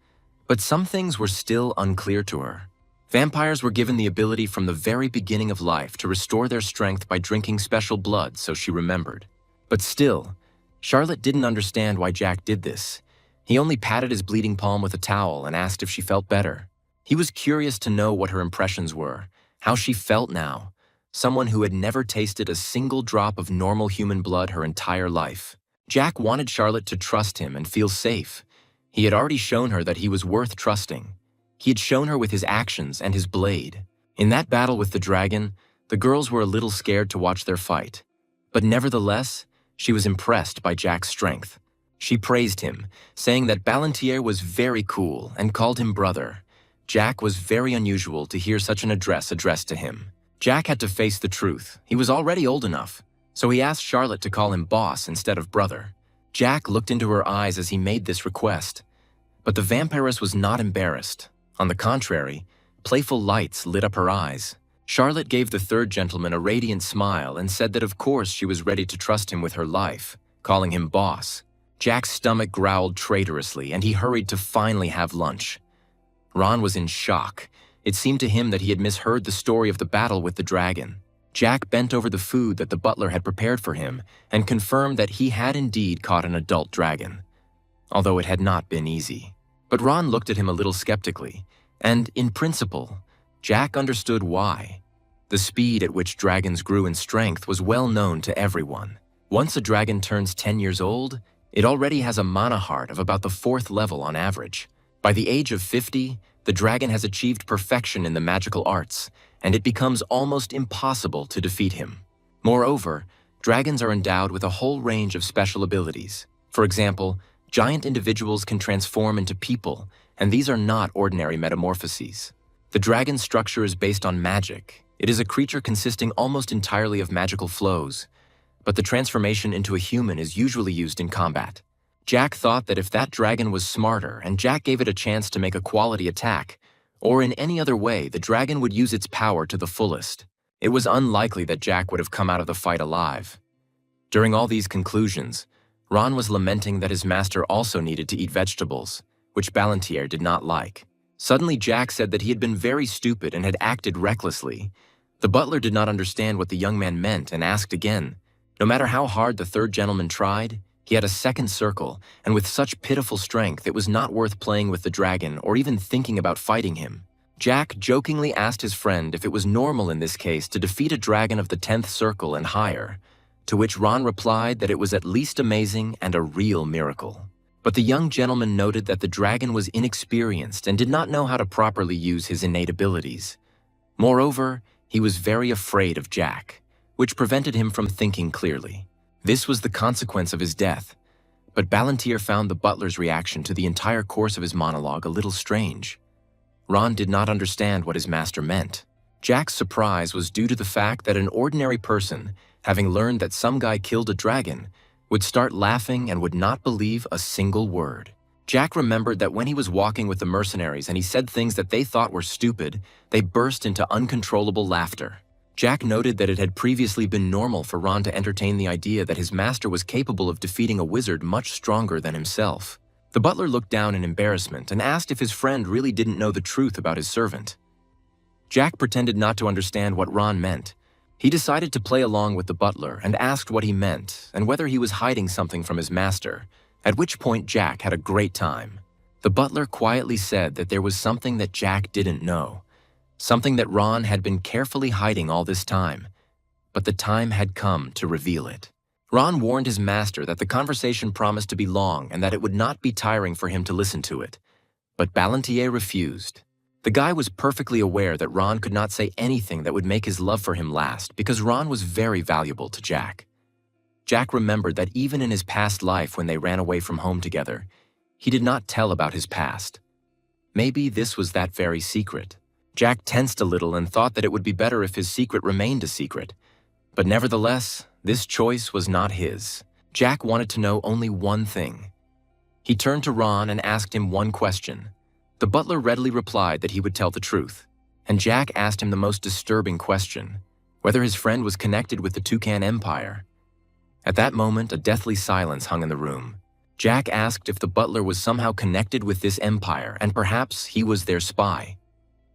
but some things were still unclear to her. Vampires were given the ability from the very beginning of life to restore their strength by drinking special blood, so she remembered. But still, Charlotte didn't understand why Jack did this. He only patted his bleeding palm with a towel and asked if she felt better. He was curious to know what her impressions were, how she felt now, someone who had never tasted a single drop of normal human blood her entire life. Jack wanted Charlotte to trust him and feel safe. He had already shown her that he was worth trusting. He had shown her with his actions and his blade. In that battle with the dragon, the girls were a little scared to watch their fight. But nevertheless, she was impressed by Jack's strength. She praised him, saying that Balantier was very cool and called him brother. Jack was very unusual to hear such an address addressed to him. Jack had to face the truth. He was already old enough, so he asked Charlotte to call him boss instead of brother. Jack looked into her eyes as he made this request. But the vampiress was not embarrassed. On the contrary, playful lights lit up her eyes. Charlotte gave the third gentleman a radiant smile and said that of course she was ready to trust him with her life, calling him boss. Jack's stomach growled traitorously, and he hurried to finally have lunch. Ron was in shock. It seemed to him that he had misheard the story of the battle with the dragon. Jack bent over the food that the butler had prepared for him and confirmed that he had indeed caught an adult dragon, although it had not been easy. But Ron looked at him a little skeptically, and, in principle, Jack understood why. The speed at which dragons grew in strength was well known to everyone. Once a dragon turns 10 years old, it already has a mana heart of about the 4th level on average. By the age of 50, the dragon has achieved perfection in the magical arts, and it becomes almost impossible to defeat him. Moreover, dragons are endowed with a whole range of special abilities. For example, giant individuals can transform into people, and these are not ordinary metamorphoses. The dragon's structure is based on magic. It is a creature consisting almost entirely of magical flows, but the transformation into a human is usually used in combat. Jack thought that if that dragon was smarter and Jack gave it a chance to make a quality attack, or in any other way, the dragon would use its power to the fullest. It was unlikely that Jack would have come out of the fight alive. During all these conclusions, Ron was lamenting that his master also needed to eat vegetables, which Balantier did not like. Suddenly, Jack said that he had been very stupid and had acted recklessly. The butler did not understand what the young man meant and asked again. No matter how hard the third gentleman tried, he had a second circle, and with such pitiful strength, it was not worth playing with the dragon or even thinking about fighting him. Jack jokingly asked his friend if it was normal in this case to defeat a dragon of the 10th circle and higher, to which Ron replied that it was at least amazing and a real miracle. But the young gentleman noted that the dragon was inexperienced and did not know how to properly use his innate abilities. Moreover, he was very afraid of Jack, which prevented him from thinking clearly. This was the consequence of his death, but Balantier found the butler's reaction to the entire course of his monologue a little strange. Ron did not understand what his master meant. Jack's surprise was due to the fact that an ordinary person, having learned that some guy killed a dragon, would start laughing and would not believe a single word. Jack remembered that when he was walking with the mercenaries and he said things that they thought were stupid, they burst into uncontrollable laughter. Jack noted that it had previously been normal for Ron to entertain the idea that his master was capable of defeating a wizard much stronger than himself. The butler looked down in embarrassment and asked if his friend really didn't know the truth about his servant. Jack pretended not to understand what Ron meant. He decided to play along with the butler and asked what he meant and whether he was hiding something from his master, at which point Jack had a great time. The butler quietly said that there was something that Jack didn't know, something that Ron had been carefully hiding all this time, but the time had come to reveal it. Ron warned his master that the conversation promised to be long and that it would not be tiring for him to listen to it, but Balantier refused. The guy was perfectly aware that Ron could not say anything that would make his love for him last because Ron was very valuable to Jack. Jack remembered that even in his past life when they ran away from home together, he did not tell about his past. Maybe this was that very secret. Jack tensed a little and thought that it would be better if his secret remained a secret. But nevertheless, this choice was not his. Jack wanted to know only one thing. He turned to Ron and asked him one question. The butler readily replied that he would tell the truth, and Jack asked him the most disturbing question, whether his friend was connected with the Toucan Empire. At that moment, a deathly silence hung in the room. Jack asked if the butler was somehow connected with this empire and perhaps he was their spy.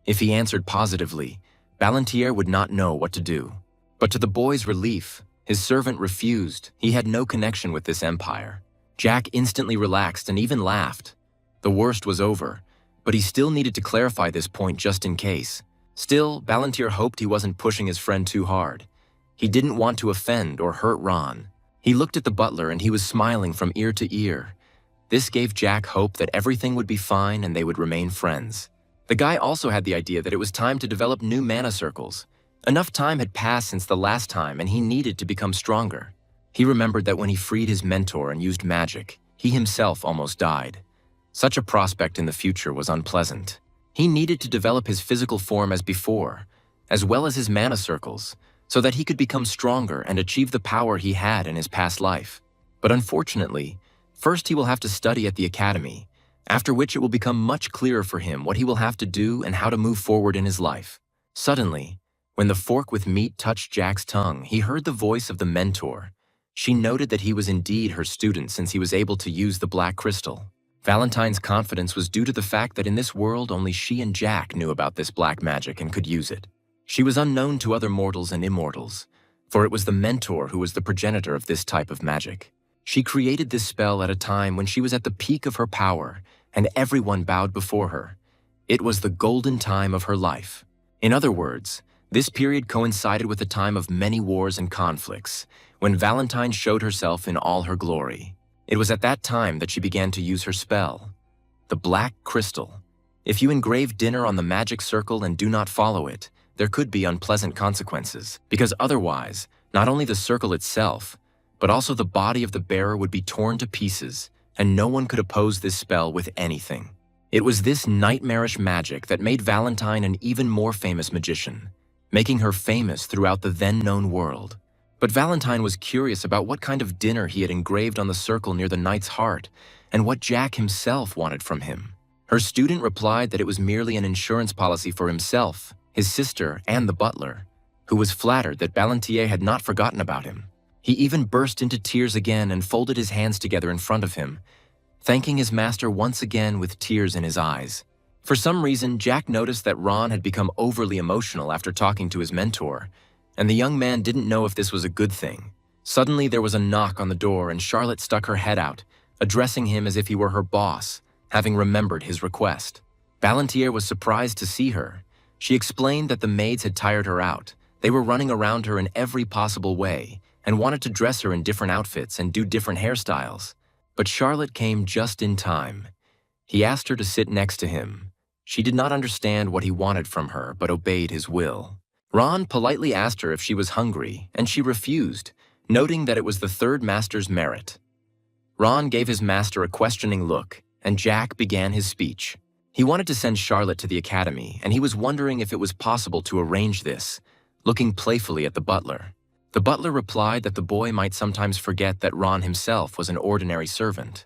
If he answered positively, Balantier would not know what to do. But to the boy's relief, his servant refused. He had no connection with this empire. Jack instantly relaxed and even laughed. The worst was over, but he still needed to clarify this point just in case. Still, Balantier hoped he wasn't pushing his friend too hard. He didn't want to offend or hurt Ron. He looked at the butler and he was smiling from ear to ear. This gave Jack hope that everything would be fine and they would remain friends. The guy also had the idea that it was time to develop new mana circles. Enough time had passed since the last time, and he needed to become stronger. He remembered that when he freed his mentor and used magic, he himself almost died. Such a prospect in the future was unpleasant. He needed to develop his physical form as before, as well as his mana circles, so that he could become stronger and achieve the power he had in his past life. But unfortunately, first he will have to study at the academy, after which it will become much clearer for him what he will have to do and how to move forward in his life. Suddenly, when the fork with meat touched Jack's tongue, he heard the voice of the mentor. She noted that he was indeed her student since he was able to use the black crystal. Valentine's confidence was due to the fact that in this world only she and Jack knew about this black magic and could use it. She was unknown to other mortals and immortals, for it was the mentor who was the progenitor of this type of magic. She created this spell at a time when she was at the peak of her power, and everyone bowed before her. It was the golden time of her life. In other words, this period coincided with a time of many wars and conflicts, when Valentine showed herself in all her glory. It was at that time that she began to use her spell, the black crystal. If you engrave dinner on the magic circle and do not follow it, there could be unpleasant consequences, because otherwise, not only the circle itself, but also the body of the bearer would be torn to pieces, and no one could oppose this spell with anything. It was this nightmarish magic that made Valentine an even more famous magician, making her famous throughout the then-known world. But Valentine was curious about what kind of dinner he had engraved on the circle near the knight's heart, and what Jack himself wanted from him. Her student replied that it was merely an insurance policy for himself, his sister, and the butler, who was flattered that Ballantier had not forgotten about him. He even burst into tears again and folded his hands together in front of him, thanking his master once again with tears in his eyes. For some reason, Jack noticed that Ron had become overly emotional after talking to his mentor, and the young man didn't know if this was a good thing. Suddenly, there was a knock on the door, and Charlotte stuck her head out, addressing him as if he were her boss, having remembered his request. Ballantier was surprised to see her. She explained that the maids had tired her out. They were running around her in every possible way, and wanted to dress her in different outfits and do different hairstyles. But Charlotte came just in time. He asked her to sit next to him. She did not understand what he wanted from her, but obeyed his will. Ron politely asked her if she was hungry, and she refused, noting that it was the third master's merit. Ron gave his master a questioning look, and Jack began his speech. He wanted to send Charlotte to the academy, and he was wondering if it was possible to arrange this, looking playfully at the butler. The butler replied that the boy might sometimes forget that Ron himself was an ordinary servant.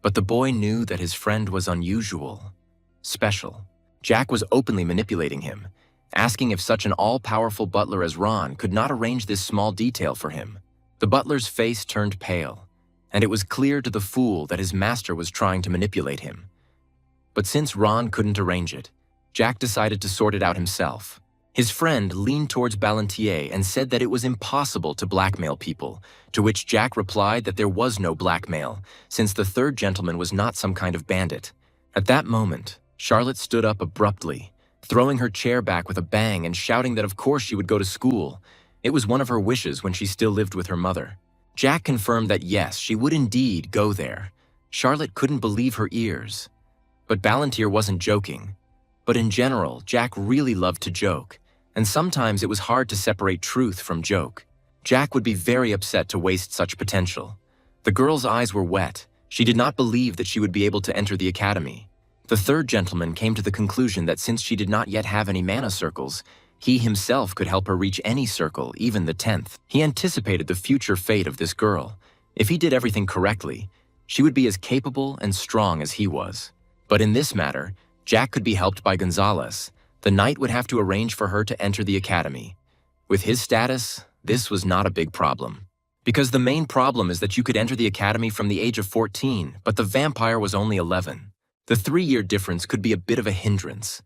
But the boy knew that his friend was unusual, special. Jack was openly manipulating him, asking if such an all-powerful butler as Ron could not arrange this small detail for him. The butler's face turned pale, and it was clear to the fool that his master was trying to manipulate him. But since Ron couldn't arrange it, Jack decided to sort it out himself. His friend leaned towards Ballantier and said that it was impossible to blackmail people, to which Jack replied that there was no blackmail, since the third gentleman was not some kind of bandit. At that moment, Charlotte stood up abruptly, throwing her chair back with a bang and shouting that of course she would go to school. It was one of her wishes when she still lived with her mother. Jack confirmed that yes, she would indeed go there. Charlotte couldn't believe her ears. But Ballantier wasn't joking. But in general, Jack really loved to joke, and sometimes it was hard to separate truth from joke. Jack would be very upset to waste such potential. The girl's eyes were wet. She did not believe that she would be able to enter the academy. The third gentleman came to the conclusion that since she did not yet have any mana circles, he himself could help her reach any circle, even the 10th. He anticipated the future fate of this girl. If he did everything correctly, she would be as capable and strong as he was. But in this matter, Jack could be helped by Gonzalez. The knight would have to arrange for her to enter the academy. With his status, this was not a big problem. Because the main problem is that you could enter the academy from the age of 14, but the vampire was only 11. The 3-year difference could be a bit of a hindrance.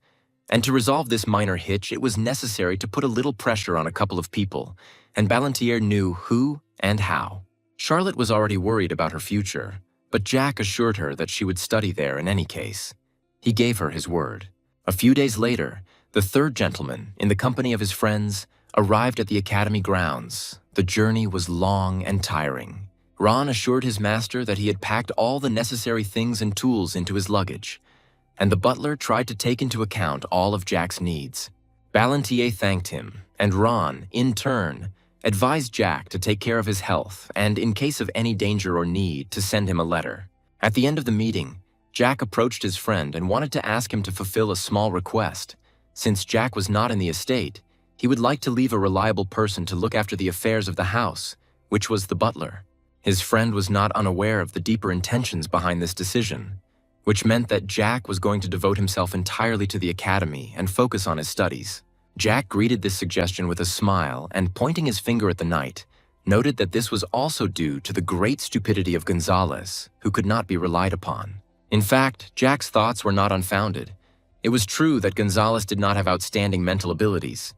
And to resolve this minor hitch, it was necessary to put a little pressure on a couple of people, and Ballantier knew who and how. Charlotte was already worried about her future, but Jack assured her that she would study there in any case. He gave her his word. A few days later, the third gentleman, in the company of his friends, arrived at the academy grounds. The journey was long and tiring. Ron assured his master that he had packed all the necessary things and tools into his luggage. and the butler tried to take into account all of Jack's needs. Ballantier thanked him, and Ron, in turn, advised Jack to take care of his health and, in case of any danger or need, to send him a letter. At the end of the meeting, Jack approached his friend and wanted to ask him to fulfill a small request. Since Jack was not in the estate, he would like to leave a reliable person to look after the affairs of the house, which was the butler. His friend was not unaware of the deeper intentions behind this decision, which meant that Jack was going to devote himself entirely to the academy and focus on his studies. Jack greeted this suggestion with a smile and, pointing his finger at the knight, noted that this was also due to the great stupidity of Gonzalez, who could not be relied upon. In fact, Jack's thoughts were not unfounded. It was true that Gonzalez did not have outstanding mental abilities.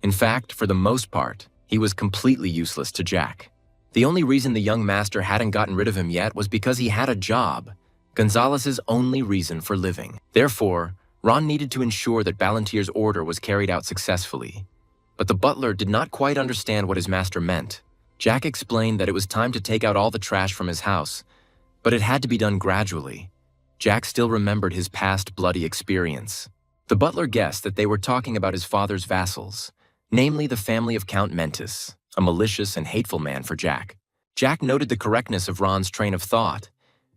In fact, for the most part, he was completely useless to Jack. The only reason the young master hadn't gotten rid of him yet was because he had a job, Gonzalez's only reason for living. Therefore, Ron needed to ensure that Ballantier's order was carried out successfully. But the butler did not quite understand what his master meant. Jack explained that it was time to take out all the trash from his house, but it had to be done gradually. Jack still remembered his past bloody experience. The butler guessed that they were talking about his father's vassals, namely the family of Count Mentis, a malicious and hateful man for Jack. Jack noted the correctness of Ron's train of thought,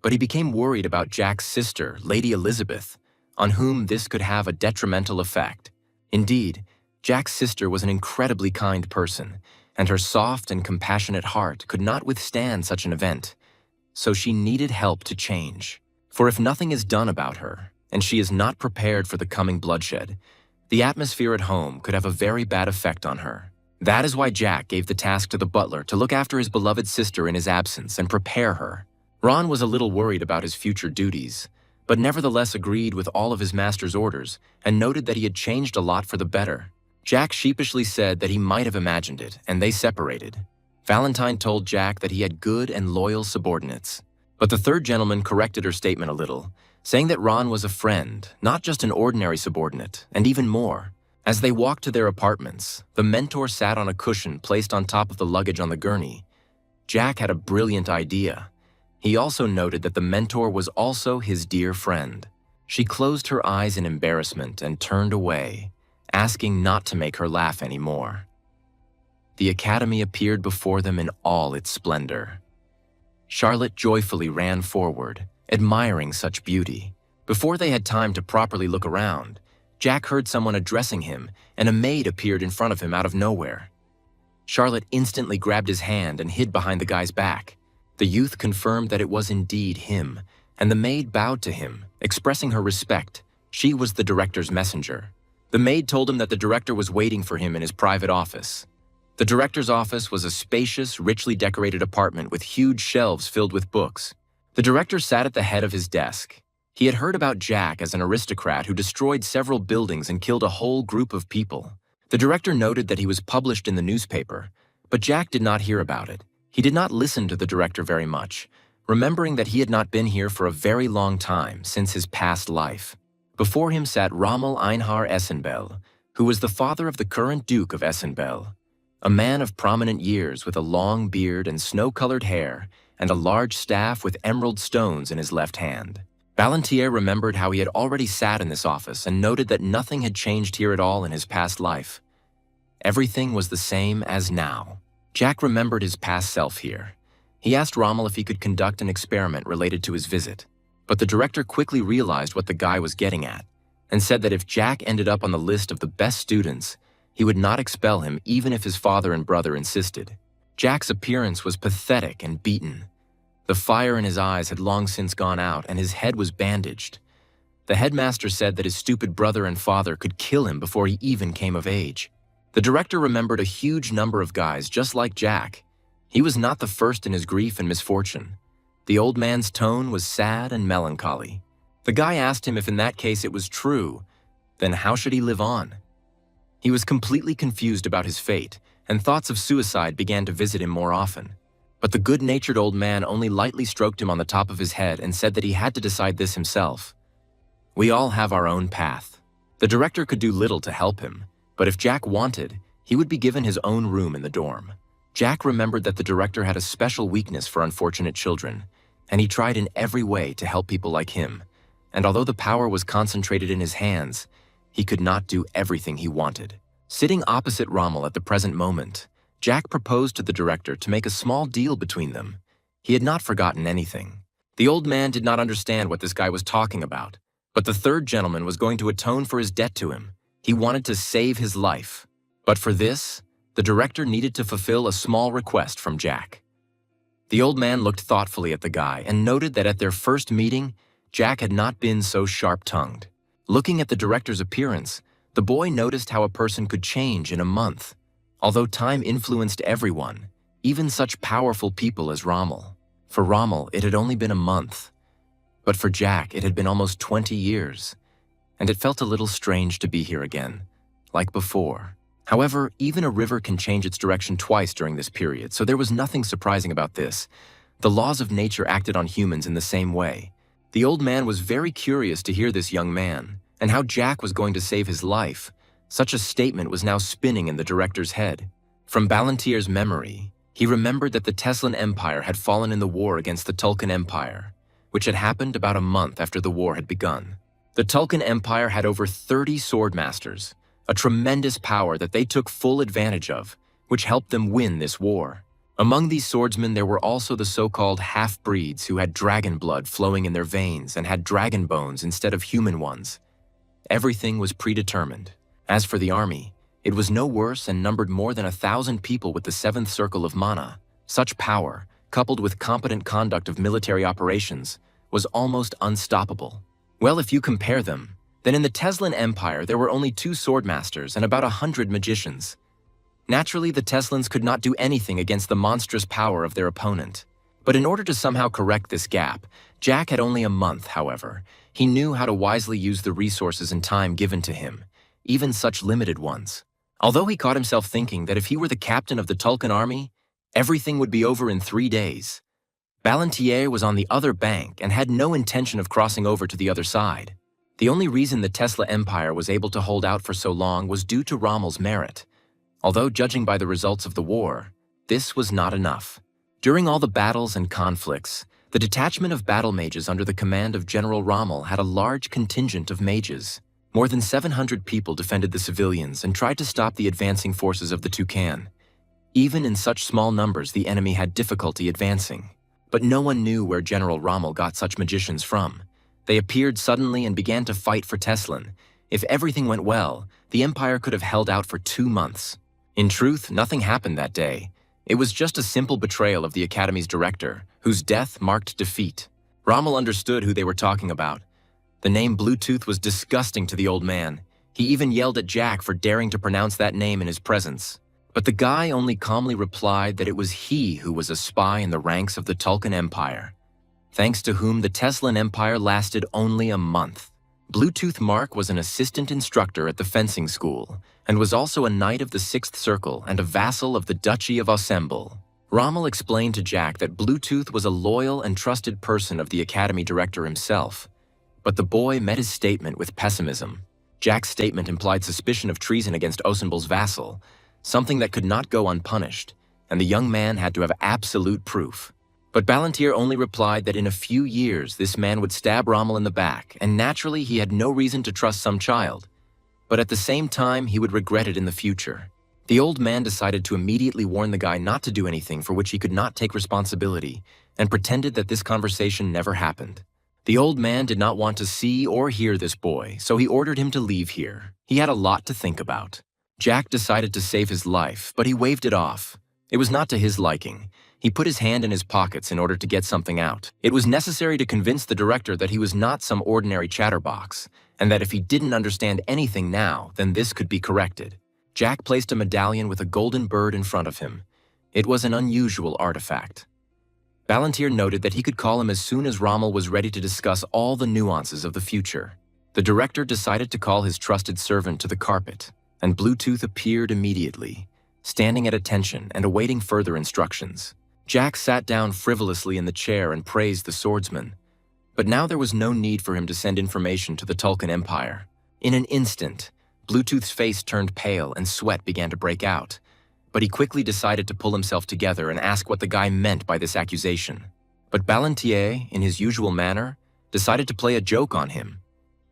but he became worried about Jack's sister, Lady Elizabeth, on whom this could have a detrimental effect. Indeed, Jack's sister was an incredibly kind person, and her soft and compassionate heart could not withstand such an event, so she needed help to change. For if nothing is done about her, and she is not prepared for the coming bloodshed, the atmosphere at home could have a very bad effect on her. That is why Jack gave the task to the butler to look after his beloved sister in his absence and prepare her. Ron was a little worried about his future duties, but nevertheless agreed with all of his master's orders and noted that he had changed a lot for the better. Jack sheepishly said that he might have imagined it, and they separated. Valentine told Jack that he had good and loyal subordinates. But the third gentleman corrected her statement a little, saying that Ron was a friend, not just an ordinary subordinate, and even more. As they walked to their apartments, the mentor sat on a cushion placed on top of the luggage on the gurney. Jack had a brilliant idea. He also noted that the mentor was also his dear friend. She closed her eyes in embarrassment and turned away, asking not to make her laugh anymore. The academy appeared before them in all its splendor. Charlotte joyfully ran forward, admiring such beauty. Before they had time to properly look around, Jack heard someone addressing him, and a maid appeared in front of him out of nowhere. Charlotte instantly grabbed his hand and hid behind the guy's back. The youth confirmed that it was indeed him, and the maid bowed to him, expressing her respect. She was the director's messenger. The maid told him that the director was waiting for him in his private office. The director's office was a spacious, richly decorated apartment with huge shelves filled with books. The director sat at the head of his desk. He had heard about Jack as an aristocrat who destroyed several buildings and killed a whole group of people. The director noted that he was published in the newspaper, but Jack did not hear about it. He did not listen to the director very much, remembering that he had not been here for a very long time since his past life. Before him sat Rommel Einhar Essenbell, who was the father of the current Duke of Essenbell, a man of prominent years with a long beard and snow-colored hair and a large staff with emerald stones in his left hand. Ballantier remembered how he had already sat in this office and noted that nothing had changed here at all in his past life. Everything was the same as now. Jack remembered his past self here. He asked Rommel if he could conduct an experiment related to his visit, but the director quickly realized what the guy was getting at and said that if Jack ended up on the list of the best students, he would not expel him even if his father and brother insisted. Jack's appearance was pathetic and beaten. The fire in his eyes had long since gone out and his head was bandaged. The headmaster said that his stupid brother and father could kill him before he even came of age. The director remembered a huge number of guys just like Jack. He was not the first in his grief and misfortune. The old man's tone was sad and melancholy. The guy asked him if in that case it was true, then how should he live on? He was completely confused about his fate, and thoughts of suicide began to visit him more often. But the good-natured old man only lightly stroked him on the top of his head and said that he had to decide this himself. We all have our own path. The director could do little to help him, but if Jack wanted, he would be given his own room in the dorm. Jack remembered that the director had a special weakness for unfortunate children, and he tried in every way to help people like him, and although the power was concentrated in his hands, he could not do everything he wanted. Sitting opposite Rommel at the present moment, Jack proposed to the director to make a small deal between them. He had not forgotten anything. The old man did not understand what this guy was talking about, but the third gentleman was going to atone for his debt to him. He wanted to save his life. But for this, the director needed to fulfill a small request from Jack. The old man looked thoughtfully at the guy and noted that at their first meeting, Jack had not been so sharp-tongued. Looking at the director's appearance, the boy noticed how a person could change in a month. Although time influenced everyone, even such powerful people as Rommel. For Rommel, it had only been a month. But for Jack, it had been almost 20 years. And it felt a little strange to be here again, like before. However, even a river can change its direction twice during this period, so there was nothing surprising about this. The laws of nature acted on humans in the same way. The old man was very curious to hear this young man, and how Jack was going to save his life. Such a statement was now spinning in the director's head. From Balantier's memory, he remembered that the Teslan Empire had fallen in the war against the Tulkan Empire, which had happened about a month after the war had begun. The Tulkan Empire had over 30 swordmasters, a tremendous power that they took full advantage of, which helped them win this war. Among these swordsmen there were also the so-called half-breeds who had dragon blood flowing in their veins and had dragon bones instead of human ones. Everything was predetermined. As for the army, it was no worse and numbered more than 1,000 people with the seventh circle of Mana. Such power, coupled with competent conduct of military operations, was almost unstoppable. Well, if you compare them, then in the Teslan Empire there were only 2 swordmasters and about 100 magicians. Naturally, the Teslans could not do anything against the monstrous power of their opponent. But in order to somehow correct this gap, Jack had only a month, however. He knew how to wisely use the resources and time given to him, even such limited ones. Although he caught himself thinking that if he were the captain of the Tulkan army, everything would be over in 3 days. Balantier was on the other bank and had no intention of crossing over to the other side. The only reason the Tesla Empire was able to hold out for so long was due to Rommel's merit. Although judging by the results of the war, this was not enough. During all the battles and conflicts, the detachment of battle mages under the command of General Rommel had a large contingent of mages. More than 700 people defended the civilians and tried to stop the advancing forces of the Toucan. Even in such small numbers, the enemy had difficulty advancing. But no one knew where General Rommel got such magicians from. They appeared suddenly and began to fight for Teslan. If everything went well, the empire could have held out for 2 months. In truth, nothing happened that day. It was just a simple betrayal of the Academy's director, whose death marked defeat. Rommel understood who they were talking about. The name Bluetooth was disgusting to the old man. He even yelled at Jack for daring to pronounce that name in his presence. But the guy only calmly replied that it was he who was a spy in the ranks of the Tulkan Empire, thanks to whom the Teslan Empire lasted only a month. Bluetooth Mark was an assistant instructor at the fencing school, and was also a knight of the Sixth Circle and a vassal of the Duchy of Assemble. Rommel explained to Jack that Bluetooth was a loyal and trusted person of the Academy director himself. But the boy met his statement with pessimism. Jack's statement implied suspicion of treason against Osemble's vassal, something that could not go unpunished, and the young man had to have absolute proof. But Balantier only replied that in a few years this man would stab Rommel in the back, and naturally he had no reason to trust some child. But at the same time, he would regret it in the future. The old man decided to immediately warn the guy not to do anything for which he could not take responsibility, and pretended that this conversation never happened. The old man did not want to see or hear this boy, so he ordered him to leave here. He had a lot to think about. Jack decided to save his life, but he waved it off. It was not to his liking. He put his hand in his pockets in order to get something out. It was necessary to convince the director that he was not some ordinary chatterbox, and that if he didn't understand anything now, then this could be corrected. Jack placed a medallion with a golden bird in front of him. It was an unusual artifact. Balantier noted that he could call him as soon as Rommel was ready to discuss all the nuances of the future. The director decided to call his trusted servant to the carpet, and Bluetooth appeared immediately, standing at attention and awaiting further instructions. Jack sat down frivolously in the chair and praised the swordsman. But now there was no need for him to send information to the Tulkan Empire. In an instant, Bluetooth's face turned pale and sweat began to break out. But he quickly decided to pull himself together and ask what the guy meant by this accusation. But Balantier, in his usual manner, decided to play a joke on him.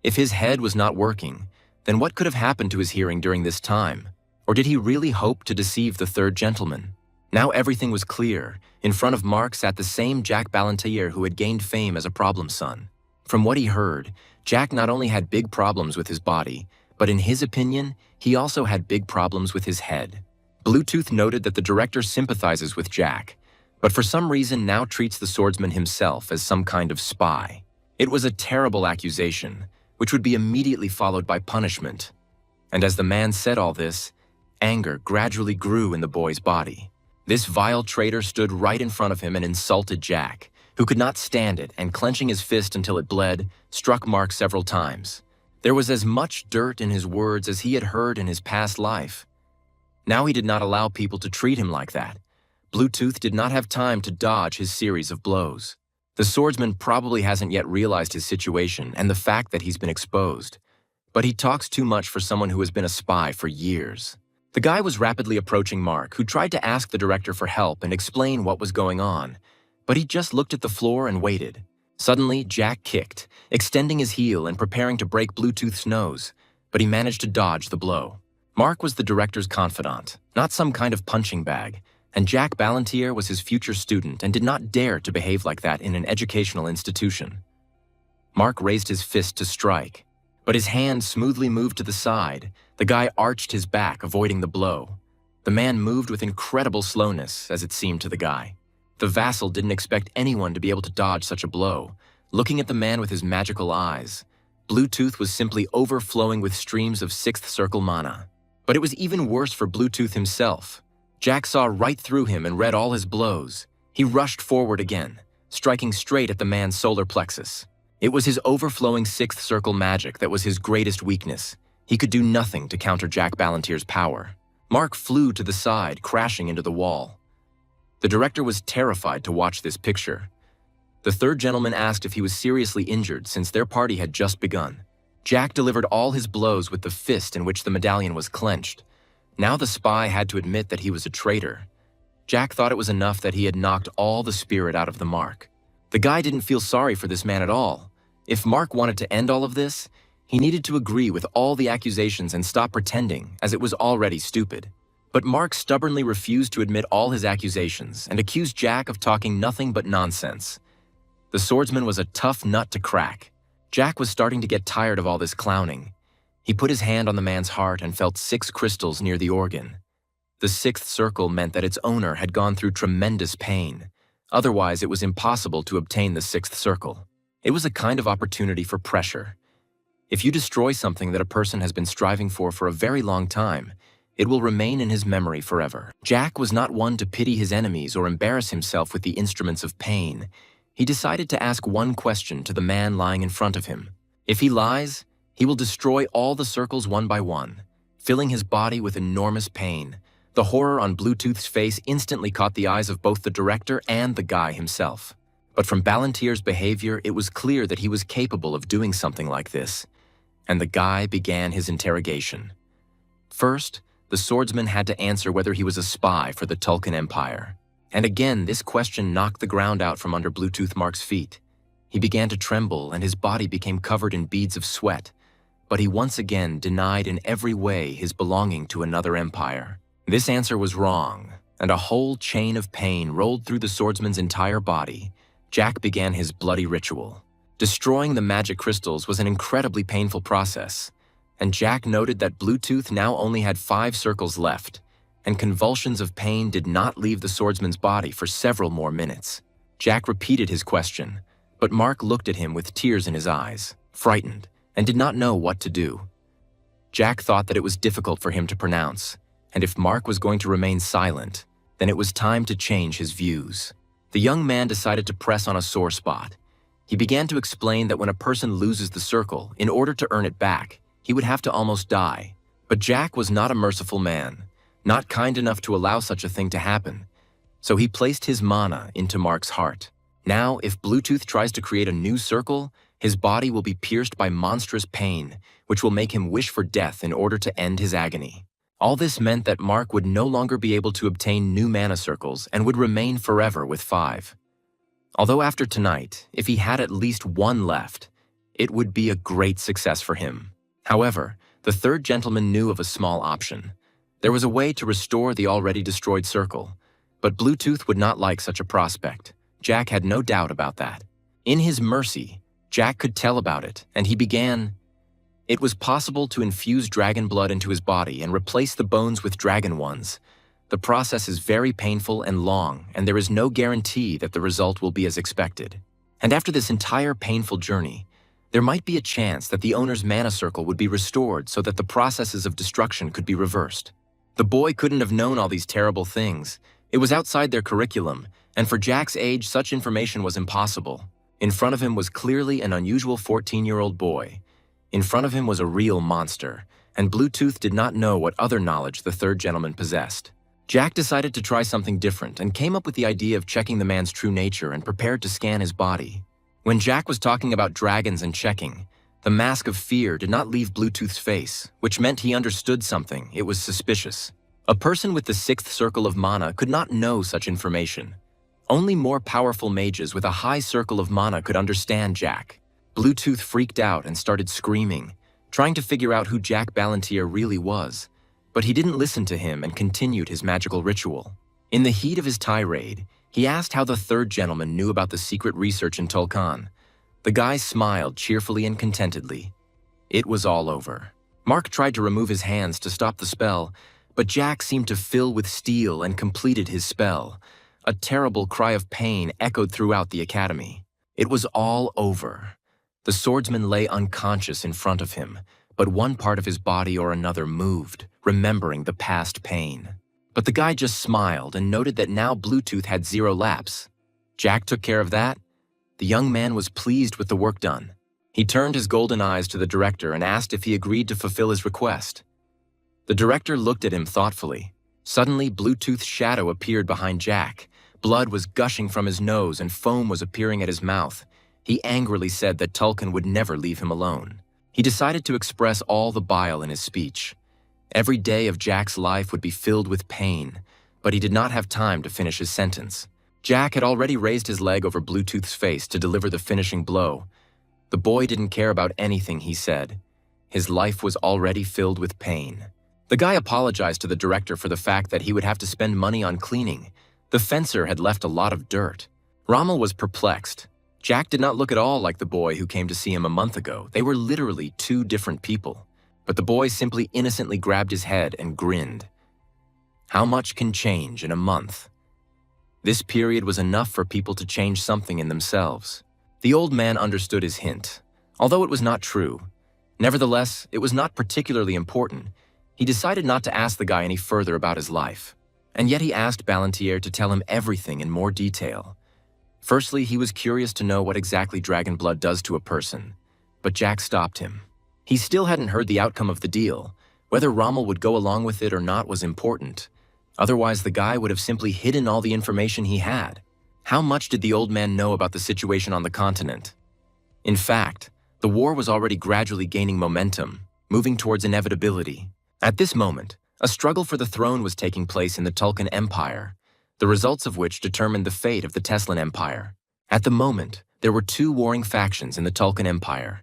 If his head was not working, then what could have happened to his hearing during this time? Or did he really hope to deceive the third gentleman? Now everything was clear. In front of Mark sat the same Jack Ballantyre who had gained fame as a problem son. From what he heard, Jack not only had big problems with his body, but in his opinion, he also had big problems with his head. Bluetooth noted that the director sympathizes with Jack, but for some reason now treats the swordsman himself as some kind of spy. It was a terrible accusation, which would be immediately followed by punishment. And as the man said all this, anger gradually grew in the boy's body. This vile traitor stood right in front of him and insulted Jack, who could not stand it, and clenching his fist until it bled, struck Mark several times. There was as much dirt in his words as he had heard in his past life. Now he did not allow people to treat him like that. Bluetooth did not have time to dodge his series of blows. The swordsman probably hasn't yet realized his situation and the fact that he's been exposed. But he talks too much for someone who has been a spy for years. The guy was rapidly approaching Mark, who tried to ask the director for help and explain what was going on. But he just looked at the floor and waited. Suddenly, Jack kicked, extending his heel and preparing to break Bluetooth's nose, but he managed to dodge the blow. Mark was the director's confidant, not some kind of punching bag, and Jack Ballantyre was his future student and did not dare to behave like that in an educational institution. Mark raised his fist to strike, but his hand smoothly moved to the side. The guy arched his back, avoiding the blow. The man moved with incredible slowness, as it seemed to the guy. The vassal didn't expect anyone to be able to dodge such a blow. Looking at the man with his magical eyes, Bluetooth was simply overflowing with streams of sixth circle mana. But it was even worse for Bluetooth himself. Jack saw right through him and read all his blows. He rushed forward again, striking straight at the man's solar plexus. It was his overflowing sixth circle magic that was his greatest weakness. He could do nothing to counter Jack Ballantyre's power. Mark flew to the side, crashing into the wall. The director was terrified to watch this picture. The third gentleman asked if he was seriously injured since their party had just begun. Jack delivered all his blows with the fist in which the medallion was clenched. Now the spy had to admit that he was a traitor. Jack thought it was enough that he had knocked all the spirit out of the Mark. The guy didn't feel sorry for this man at all. If Mark wanted to end all of this, he needed to agree with all the accusations and stop pretending, as it was already stupid. But Mark stubbornly refused to admit all his accusations and accused Jack of talking nothing but nonsense. The swordsman was a tough nut to crack. Jack was starting to get tired of all this clowning. He put his hand on the man's heart and felt 6 crystals near the organ. The 6th circle meant that its owner had gone through tremendous pain. Otherwise, it was impossible to obtain the 6th circle. It was a kind of opportunity for pressure. If you destroy something that a person has been striving for a very long time, it will remain in his memory forever. Jack was not one to pity his enemies or embarrass himself with the instruments of pain. He decided to ask one question to the man lying in front of him. If he lies, he will destroy all the circles one by one, filling his body with enormous pain. The horror on Bluetooth's face instantly caught the eyes of both the director and the guy himself. But from Ballantyre's behavior, it was clear that he was capable of doing something like this. And the guy began his interrogation. First, the swordsman had to answer whether he was a spy for the Tulkun Empire. And again, this question knocked the ground out from under Bluetooth Mark's feet. He began to tremble and his body became covered in beads of sweat. But he once again denied in every way his belonging to another empire. This answer was wrong, and a whole chain of pain rolled through the swordsman's entire body. Jack began his bloody ritual. Destroying the magic crystals was an incredibly painful process, and Jack noted that Bluetooth now only had 5 circles left, and convulsions of pain did not leave the swordsman's body for several more minutes. Jack repeated his question, but Mark looked at him with tears in his eyes, frightened, and did not know what to do. Jack thought that it was difficult for him to pronounce, and if Mark was going to remain silent, then it was time to change his views. The young man decided to press on a sore spot. He began to explain that when a person loses the circle, in order to earn it back, he would have to almost die. But Jack was not a merciful man, not kind enough to allow such a thing to happen. So he placed his mana into Mark's heart. Now, if Bluetooth tries to create a new circle, his body will be pierced by monstrous pain, which will make him wish for death in order to end his agony. All this meant that Mark would no longer be able to obtain new mana circles and would remain forever with 5. Although after tonight, if he had at least one left, it would be a great success for him. However, the third gentleman knew of a small option. There was a way to restore the already destroyed circle, but Bluetooth would not like such a prospect. Jack had no doubt about that. In his mercy, Jack could tell about it, and he began. It was possible to infuse dragon blood into his body and replace the bones with dragon ones. The process is very painful and long, and there is no guarantee that the result will be as expected. And after this entire painful journey, there might be a chance that the owner's mana circle would be restored so that the processes of destruction could be reversed. The boy couldn't have known all these terrible things. It was outside their curriculum, and for Jack's age, such information was impossible. In front of him was clearly an unusual 14-year-old boy. In front of him was a real monster, and Bluetooth did not know what other knowledge the third gentleman possessed. Jack decided to try something different and came up with the idea of checking the man's true nature and prepared to scan his body. When Jack was talking about dragons and checking, the mask of fear did not leave Bluetooth's face, which meant he understood something. It was suspicious. A person with the sixth circle of mana could not know such information. Only more powerful mages with a high circle of mana could understand Jack. Bluetooth freaked out and started screaming, trying to figure out who Jack Ballantyre really was. But he didn't listen to him and continued his magical ritual. In the heat of his tirade, he asked how the third gentleman knew about the secret research in Tulkan. The guy smiled cheerfully and contentedly. It was all over. Mark tried to remove his hands to stop the spell, but Jack seemed to fill with steel and completed his spell. A terrible cry of pain echoed throughout the academy. It was all over. The swordsman lay unconscious in front of him, but one part of his body or another moved, remembering the past pain. But the guy just smiled and noted that now Bluetooth had 0 laps. Jack took care of that. The young man was pleased with the work done. He turned his golden eyes to the director and asked if he agreed to fulfill his request. The director looked at him thoughtfully. Suddenly, Bluetooth's shadow appeared behind Jack. Blood was gushing from his nose and foam was appearing at his mouth. He angrily said that Tulkan would never leave him alone. He decided to express all the bile in his speech. Every day of Jack's life would be filled with pain, but he did not have time to finish his sentence. Jack had already raised his leg over Bluetooth's face to deliver the finishing blow. The boy didn't care about anything he said. His life was already filled with pain. The guy apologized to the director for the fact that he would have to spend money on cleaning. The fencer had left a lot of dirt. Rommel was perplexed. Jack did not look at all like the boy who came to see him a month ago. They were literally 2 different people. But the boy simply innocently grabbed his head and grinned. How much can change in a month? This period was enough for people to change something in themselves. The old man understood his hint, although it was not true. Nevertheless, it was not particularly important. He decided not to ask the guy any further about his life. And yet he asked Ballantyre to tell him everything in more detail. Firstly, he was curious to know what exactly dragon blood does to a person, but Jack stopped him. He still hadn't heard the outcome of the deal. Whether Rommel would go along with it or not was important. Otherwise, the guy would have simply hidden all the information he had. How much did the old man know about the situation on the continent? In fact, the war was already gradually gaining momentum, moving towards inevitability. At this moment, a struggle for the throne was taking place in the Tulkan Empire, the results of which determined the fate of the Teslan Empire. At the moment, there were 2 warring factions in the Tulkan Empire.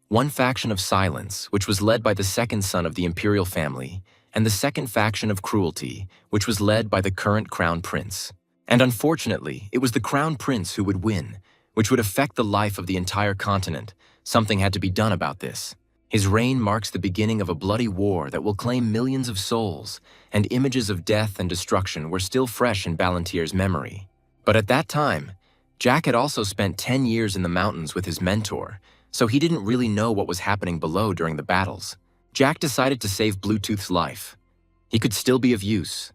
One faction of silence, which was led by the second son of the imperial family, and the second faction of cruelty, which was led by the current crown prince. And unfortunately, it was the crown prince who would win, which would affect the life of the entire continent. Something had to be done about this. His reign marks the beginning of a bloody war that will claim millions of souls, and images of death and destruction were still fresh in Ballantyre's memory. But at that time, Jack had also spent 10 years in the mountains with his mentor, so he didn't really know what was happening below during the battles. Jack decided to save Bluetooth's life. He could still be of use.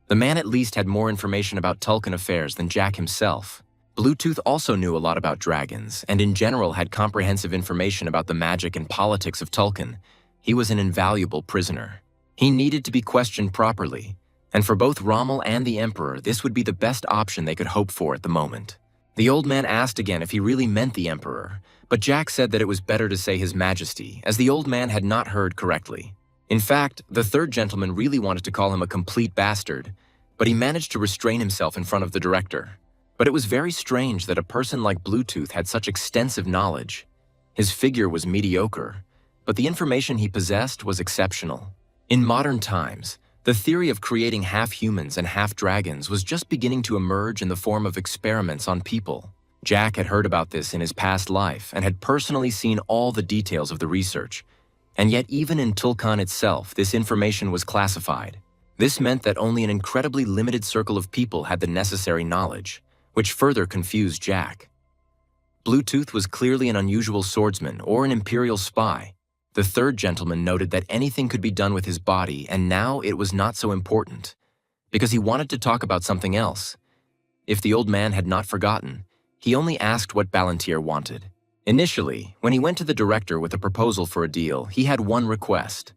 The man at least had more information about Tulkan affairs than Jack himself. Bluetooth also knew a lot about dragons, and in general had comprehensive information about the magic and politics of Tulkan. He was an invaluable prisoner. He needed to be questioned properly, and for both Rommel and the Emperor, this would be the best option they could hope for at the moment. The old man asked again if he really meant the Emperor, but Jack said that it was better to say His Majesty, as the old man had not heard correctly. In fact, the third gentleman really wanted to call him a complete bastard, but he managed to restrain himself in front of the director. But it was very strange that a person like Bluetooth had such extensive knowledge. His figure was mediocre, but the information he possessed was exceptional. In modern times, the theory of creating half-humans and half-dragons was just beginning to emerge in the form of experiments on people. Jack had heard about this in his past life and had personally seen all the details of the research. And yet even in Tulkan itself, this information was classified. This meant that only an incredibly limited circle of people had the necessary knowledge, which further confused Jack. Bluetooth was clearly an unusual swordsman or an imperial spy. The third gentleman noted that anything could be done with his body, and now it was not so important, because he wanted to talk about something else. If the old man had not forgotten, he only asked what Ballantyre wanted. Initially, when he went to the director with a proposal for a deal, he had one request.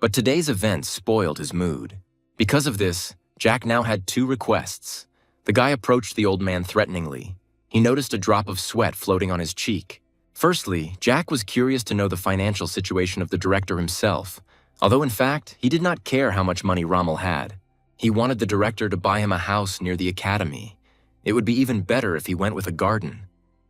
But today's events spoiled his mood. Because of this, Jack now had two requests. The guy approached the old man threateningly. He noticed a drop of sweat floating on his cheek. Firstly, Jack was curious to know the financial situation of the director himself, although in fact, he did not care how much money Rommel had. He wanted the director to buy him a house near the academy. It would be even better if he went with a garden.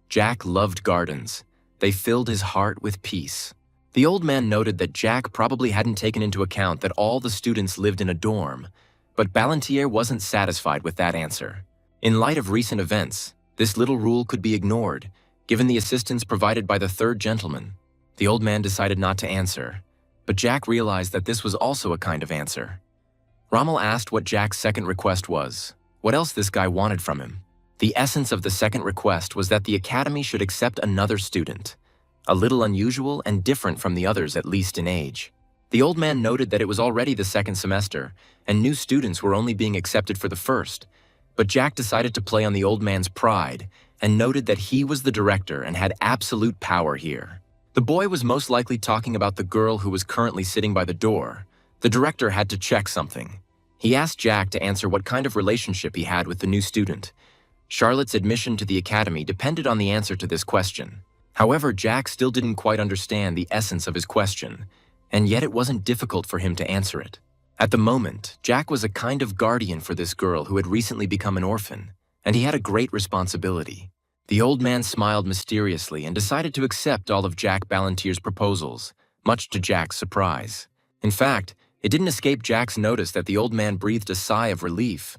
Jack loved gardens. They filled his heart with peace. The old man noted that Jack probably hadn't taken into account that all the students lived in a dorm, but Ballantyre wasn't satisfied with that answer. In light of recent events, this little rule could be ignored, given the assistance provided by the third gentleman. The old man decided not to answer, but Jack realized that this was also a kind of answer. Rommel asked what Jack's second request was, what else this guy wanted from him. The essence of the second request was that the academy should accept another student, a little unusual and different from the others, at least in age. The old man noted that it was already the second semester, and new students were only being accepted for the first, but Jack decided to play on the old man's pride and noted that he was the director and had absolute power here. The boy was most likely talking about the girl who was currently sitting by the door. The director had to check something. He asked Jack to answer what kind of relationship he had with the new student. Charlotte's admission to the academy depended on the answer to this question. However, Jack still didn't quite understand the essence of his question, and yet it wasn't difficult for him to answer it. At the moment, Jack was a kind of guardian for this girl who had recently become an orphan, and he had a great responsibility. The old man smiled mysteriously and decided to accept all of Jack Ballantyre's proposals, much to Jack's surprise. In fact, it didn't escape Jack's notice that the old man breathed a sigh of relief.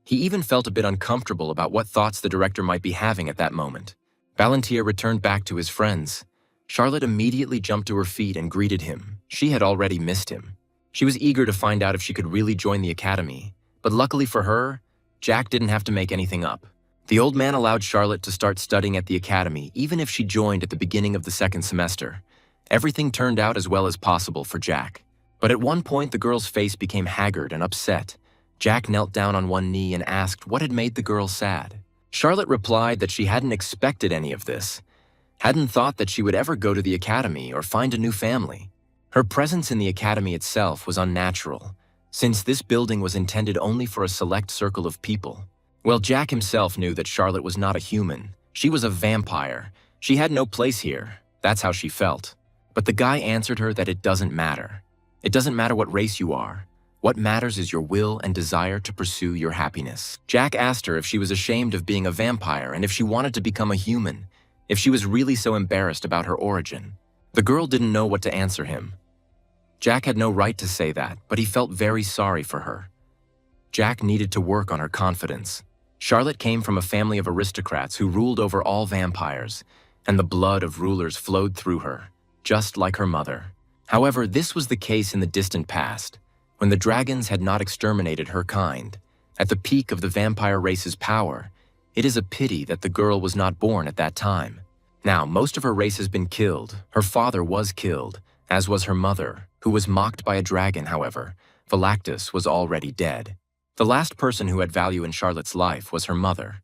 He even felt a bit uncomfortable about what thoughts the director might be having at that moment. Ballantyre returned back to his friends. Charlotte immediately jumped to her feet and greeted him. She had already missed him. She was eager to find out if she could really join the academy, but luckily for her, Jack didn't have to make anything up. The old man allowed Charlotte to start studying at the academy even if she joined at the beginning of the second semester. Everything turned out as well as possible for Jack. But at one point, the girl's face became haggard and upset. Jack knelt down on one knee and asked what had made the girl sad. Charlotte replied that she hadn't expected any of this, hadn't thought that she would ever go to the academy or find a new family. Her presence in the academy itself was unnatural, since this building was intended only for a select circle of people. Well, Jack himself knew that Charlotte was not a human. She was a vampire. She had no place here. That's how she felt. But the guy answered her that it doesn't matter. It doesn't matter what race you are. What matters is your will and desire to pursue your happiness. Jack asked her if she was ashamed of being a vampire and if she wanted to become a human, if she was really so embarrassed about her origin. The girl didn't know what to answer him. Jack had no right to say that, but he felt very sorry for her. Jack needed to work on her confidence. Charlotte came from a family of aristocrats who ruled over all vampires, and the blood of rulers flowed through her, just like her mother. However, this was the case in the distant past, when the dragons had not exterminated her kind. At the peak of the vampire race's power, it is a pity that the girl was not born at that time. Now, most of her race has been killed. Her father was killed, as was her mother, who was mocked by a dragon, however. Phylactus was already dead. The last person who had value in Charlotte's life was her mother,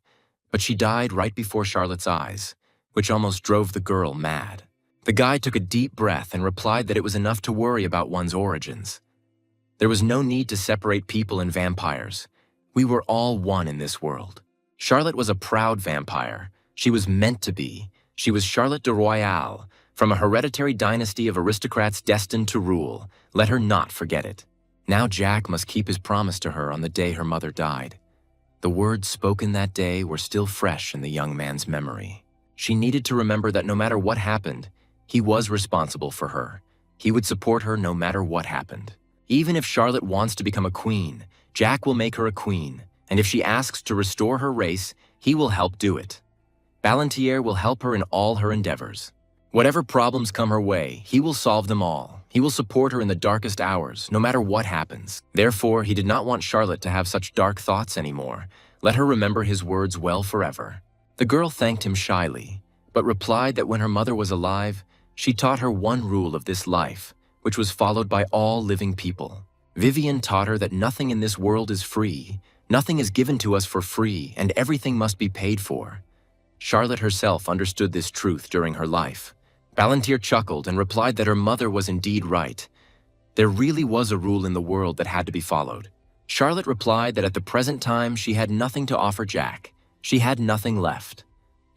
but she died right before Charlotte's eyes, which almost drove the girl mad. The guy took a deep breath and replied that it was enough to worry about one's origins. There was no need to separate people and vampires. We were all one in this world. Charlotte was a proud vampire. She was meant to be. She was Charlotte de Royale, from a hereditary dynasty of aristocrats destined to rule. Let her not forget it. Now Jack must keep his promise to her on the day her mother died. The words spoken that day were still fresh in the young man's memory. She needed to remember that no matter what happened, he was responsible for her. He would support her no matter what happened. Even if Charlotte wants to become a queen, Jack will make her a queen, and if she asks to restore her race, he will help do it. Balantier will help her in all her endeavors. Whatever problems come her way, he will solve them all. He will support her in the darkest hours, no matter what happens. Therefore, he did not want Charlotte to have such dark thoughts anymore. Let her remember his words well forever. The girl thanked him shyly, but replied that when her mother was alive, she taught her one rule of this life, which was followed by all living people. Vivian taught her that nothing in this world is free, nothing is given to us for free, and everything must be paid for. Charlotte herself understood this truth during her life. Balantier chuckled and replied that her mother was indeed right. There really was a rule in the world that had to be followed. Charlotte replied that at the present time she had nothing to offer Jack. She had nothing left.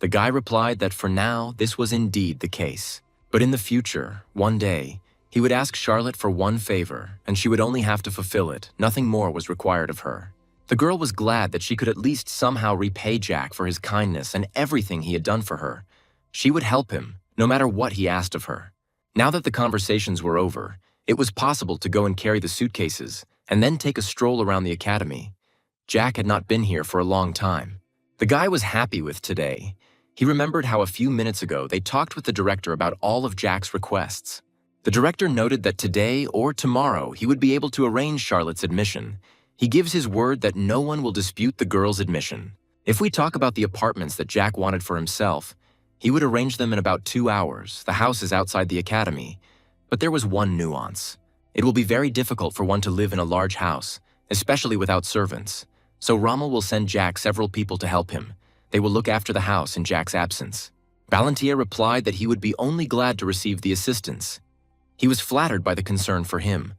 The guy replied that for now this was indeed the case. But in the future, one day, he would ask Charlotte for one favor, and she would only have to fulfill it. Nothing more was required of her. The girl was glad that she could at least somehow repay Jack for his kindness and everything he had done for her. She would help him, no matter what he asked of her. Now that the conversations were over, it was possible to go and carry the suitcases, and then take a stroll around the academy. Jack had not been here for a long time. The guy was happy with today. He remembered how a few minutes ago they talked with the director about all of Jack's requests. The director noted that today or tomorrow he would be able to arrange Charlotte's admission. He gives his word that no one will dispute the girl's admission. If we talk about the apartments that Jack wanted for himself, he would arrange them in about 2 hours. The house is outside the academy. But there was one nuance. It will be very difficult for one to live in a large house, especially without servants. So Rommel will send Jack several people to help him. They will look after the house in Jack's absence. Balantier replied that he would be only glad to receive the assistance. He was flattered by the concern for him.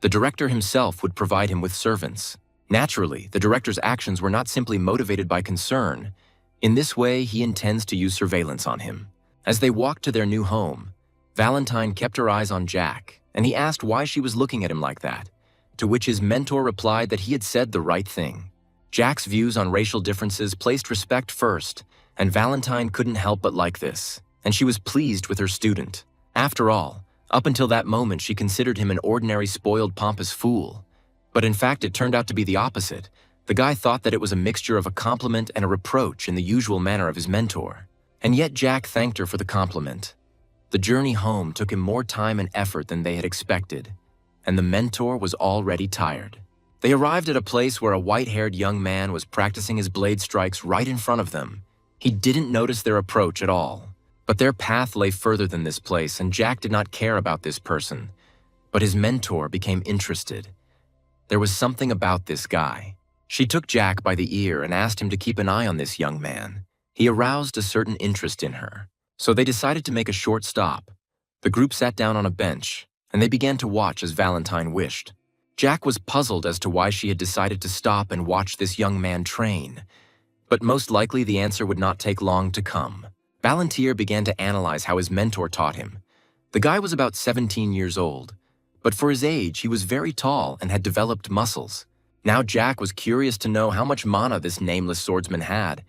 The director himself would provide him with servants. Naturally, the director's actions were not simply motivated by concern. In this way, he intends to use surveillance on him. As they walked to their new home, Valentine kept her eyes on Jack, and he asked why she was looking at him like that, to which his mentor replied that he had said the right thing. Jack's views on racial differences placed respect first, and Valentine couldn't help but like this, and she was pleased with her student. After all, up until that moment she considered him an ordinary spoiled pompous fool. But in fact it turned out to be the opposite. The guy thought that it was a mixture of a compliment and a reproach in the usual manner of his mentor. And yet Jack thanked her for the compliment. The journey home took him more time and effort than they had expected, and the mentor was already tired. They arrived at a place where a white-haired young man was practicing his blade strikes right in front of them. He didn't notice their approach at all. But their path lay further than this place, and Jack did not care about this person. But his mentor became interested. There was something about this guy. She took Jack by the ear and asked him to keep an eye on this young man. He aroused a certain interest in her. So they decided to make a short stop. The group sat down on a bench, and they began to watch as Valentine wished. Jack was puzzled as to why she had decided to stop and watch this young man train. But most likely the answer would not take long to come. Balantier began to analyze how his mentor taught him. The guy was about 17 years old, but for his age he was very tall and had developed muscles. Now Jack was curious to know how much mana this nameless swordsman had,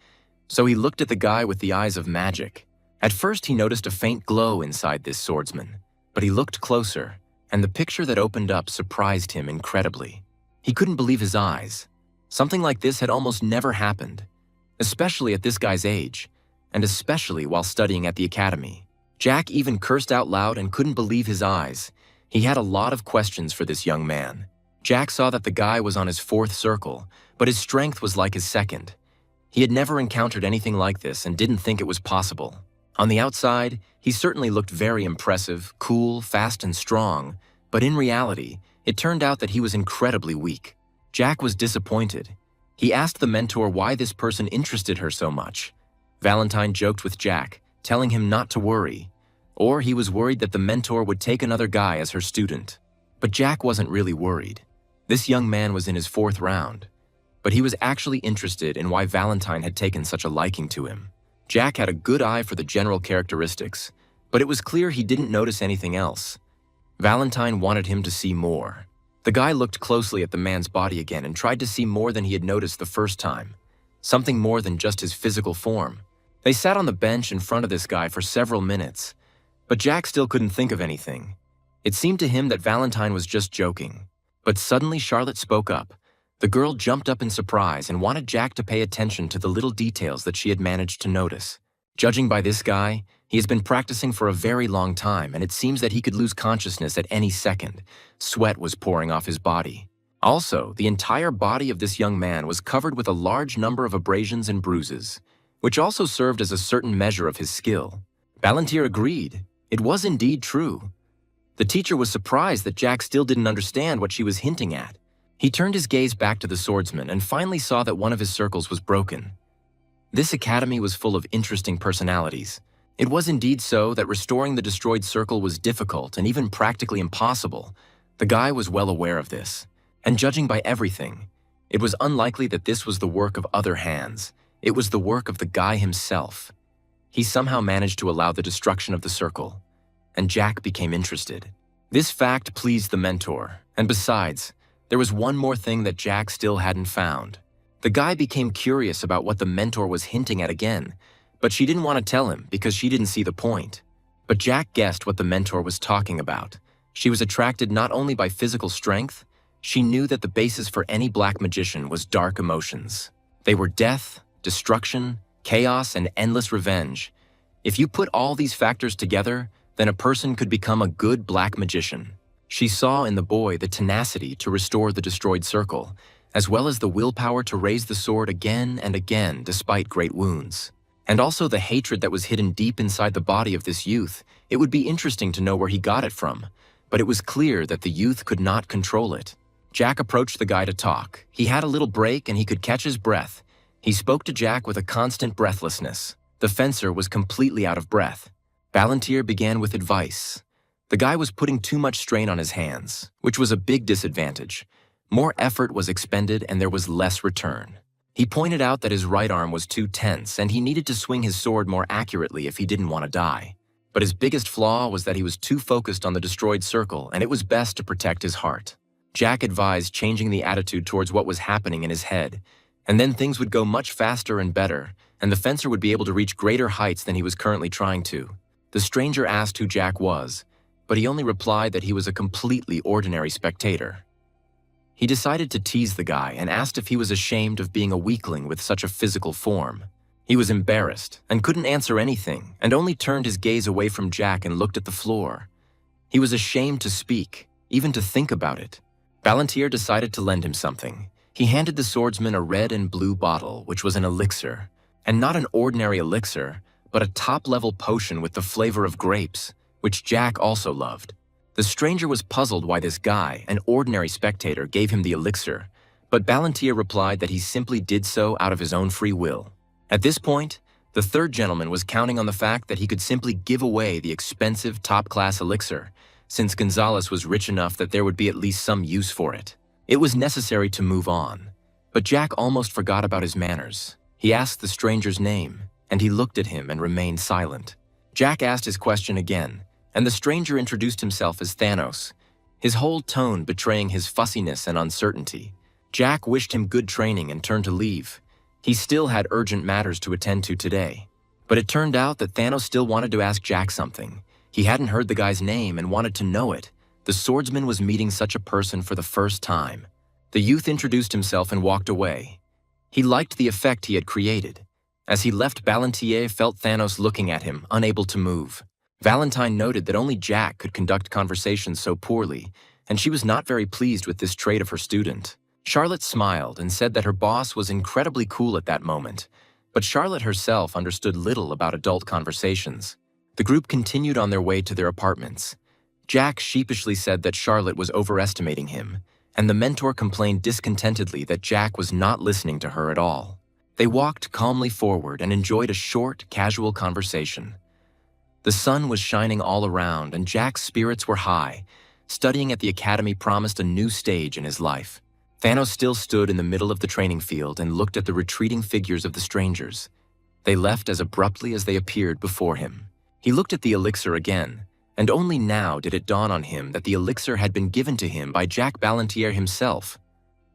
so he looked at the guy with the eyes of magic. At first he noticed a faint glow inside this swordsman, but he looked closer, and the picture that opened up surprised him incredibly. He couldn't believe his eyes. Something like this had almost never happened, especially at this guy's age, and especially while studying at the academy. Jack even cursed out loud and couldn't believe his eyes. He had a lot of questions for this young man. Jack saw that the guy was on his 4th circle, but his strength was like his 2nd. He had never encountered anything like this and didn't think it was possible. On the outside, he certainly looked very impressive, cool, fast, and strong, but in reality, it turned out that he was incredibly weak. Jack was disappointed. He asked the mentor why this person interested her so much. Valentine joked with Jack, telling him not to worry, or he was worried that the mentor would take another guy as her student. But Jack wasn't really worried. This young man was in his 4th round, but he was actually interested in why Valentine had taken such a liking to him. Jack had a good eye for the general characteristics, but it was clear he didn't notice anything else. Valentine wanted him to see more. The guy looked closely at the man's body again and tried to see more than he had noticed the first time. something more than just his physical form. They sat on the bench in front of this guy for several minutes, but Jack still couldn't think of anything. It seemed to him that Valentine was just joking. But suddenly Charlotte spoke up. The girl jumped up in surprise and wanted Jack to pay attention to the little details that she had managed to notice. Judging by this guy, he has been practicing for a very long time, and it seems that he could lose consciousness at any second. Sweat was pouring off his body. Also, the entire body of this young man was covered with a large number of abrasions and bruises, which also served as a certain measure of his skill. Ballantyre agreed. It was indeed true. The teacher was surprised that Jack still didn't understand what she was hinting at. He turned his gaze back to the swordsman and finally saw that one of his circles was broken. This academy was full of interesting personalities. It was indeed so that restoring the destroyed circle was difficult and even practically impossible. The guy was well aware of this. And judging by everything, it was unlikely that this was the work of other hands. It was the work of the guy himself. He somehow managed to allow the destruction of the circle, and Jack became interested. This fact pleased the mentor, and besides, there was one more thing that Jack still hadn't found. The guy became curious about what the mentor was hinting at again, but she didn't want to tell him because she didn't see the point. But Jack guessed what the mentor was talking about. She was attracted not only by physical strength, she knew that the basis for any black magician was dark emotions. They were death, destruction, chaos, and endless revenge. If you put all these factors together, then a person could become a good black magician. She saw in the boy the tenacity to restore the destroyed circle, as well as the willpower to raise the sword again and again despite great wounds. And also the hatred that was hidden deep inside the body of this youth. It would be interesting to know where he got it from, but it was clear that the youth could not control it. Jack approached the guy to talk. He had a little break and he could catch his breath. He spoke to Jack with a constant breathlessness. The fencer was completely out of breath. Ballantyre began with advice. The guy was putting too much strain on his hands, which was a big disadvantage. More effort was expended and there was less return. He pointed out that his right arm was too tense and he needed to swing his sword more accurately if he didn't want to die. But his biggest flaw was that he was too focused on the destroyed circle and it was best to protect his heart. Jack advised changing the attitude towards what was happening in his head, and then things would go much faster and better, and the fencer would be able to reach greater heights than he was currently trying to. The stranger asked who Jack was, but he only replied that he was a completely ordinary spectator. He decided to tease the guy and asked if he was ashamed of being a weakling with such a physical form. He was embarrassed and couldn't answer anything and only turned his gaze away from Jack and looked at the floor. He was ashamed to speak, even to think about it. Ballantyre decided to lend him something. He handed the swordsman a red and blue bottle, which was an elixir, and not an ordinary elixir, but a top-level potion with the flavor of grapes, which Jack also loved. The stranger was puzzled why this guy, an ordinary spectator, gave him the elixir, but Ballantyre replied that he simply did so out of his own free will. At this point, the third gentleman was counting on the fact that he could simply give away the expensive top-class elixir, since Gonzalez was rich enough that there would be at least some use for it. It was necessary to move on, but Jack almost forgot about his manners. He asked the stranger's name, and he looked at him and remained silent. Jack asked his question again, and the stranger introduced himself as Thanos, his whole tone betraying his fussiness and uncertainty. Jack wished him good training and turned to leave. He still had urgent matters to attend to today. But it turned out that Thanos still wanted to ask Jack something. He hadn't heard the guy's name and wanted to know it. The swordsman was meeting such a person for the first time. The youth introduced himself and walked away. He liked the effect he had created. As he left, Ballantyre felt Thanos looking at him, unable to move. Valentine noted that only Jack could conduct conversations so poorly, and she was not very pleased with this trait of her student. Charlotte smiled and said that her boss was incredibly cool at that moment, but Charlotte herself understood little about adult conversations. The group continued on their way to their apartments. Jack sheepishly said that Charlotte was overestimating him, and the mentor complained discontentedly that Jack was not listening to her at all. They walked calmly forward and enjoyed a short, casual conversation. The sun was shining all around, and Jack's spirits were high. Studying at the academy promised a new stage in his life. Thanos still stood in the middle of the training field and looked at the retreating figures of the strangers. They left as abruptly as they appeared before him. He looked at the elixir again, and only now did it dawn on him that the elixir had been given to him by Jack Ballantyre himself,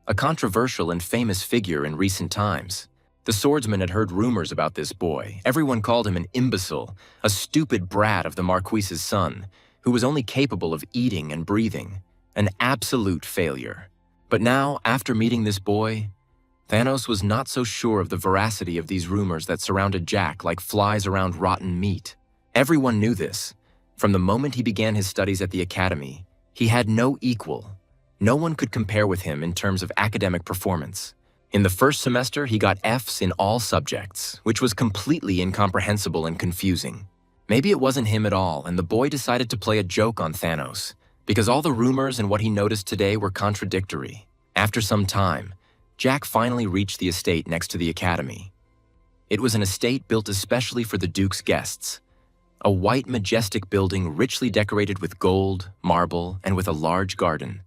a controversial and famous figure in recent times. The swordsman had heard rumors about this boy. Everyone called him an imbecile, a stupid brat of the Marquise's son, who was only capable of eating and breathing, an absolute failure. But now, after meeting this boy, Thanos was not so sure of the veracity of these rumors that surrounded Jack like flies around rotten meat. Everyone knew this. From the moment he began his studies at the academy, he had no equal. No one could compare with him in terms of academic performance. In the first semester, he got Fs in all subjects, which was completely incomprehensible and confusing. Maybe it wasn't him at all, and the boy decided to play a joke on Thanos, because all the rumors and what he noticed today were contradictory. After some time, Jack finally reached the estate next to the academy. It was an estate built especially for the Duke's guests. A white, majestic building richly decorated with gold, marble, and with a large garden.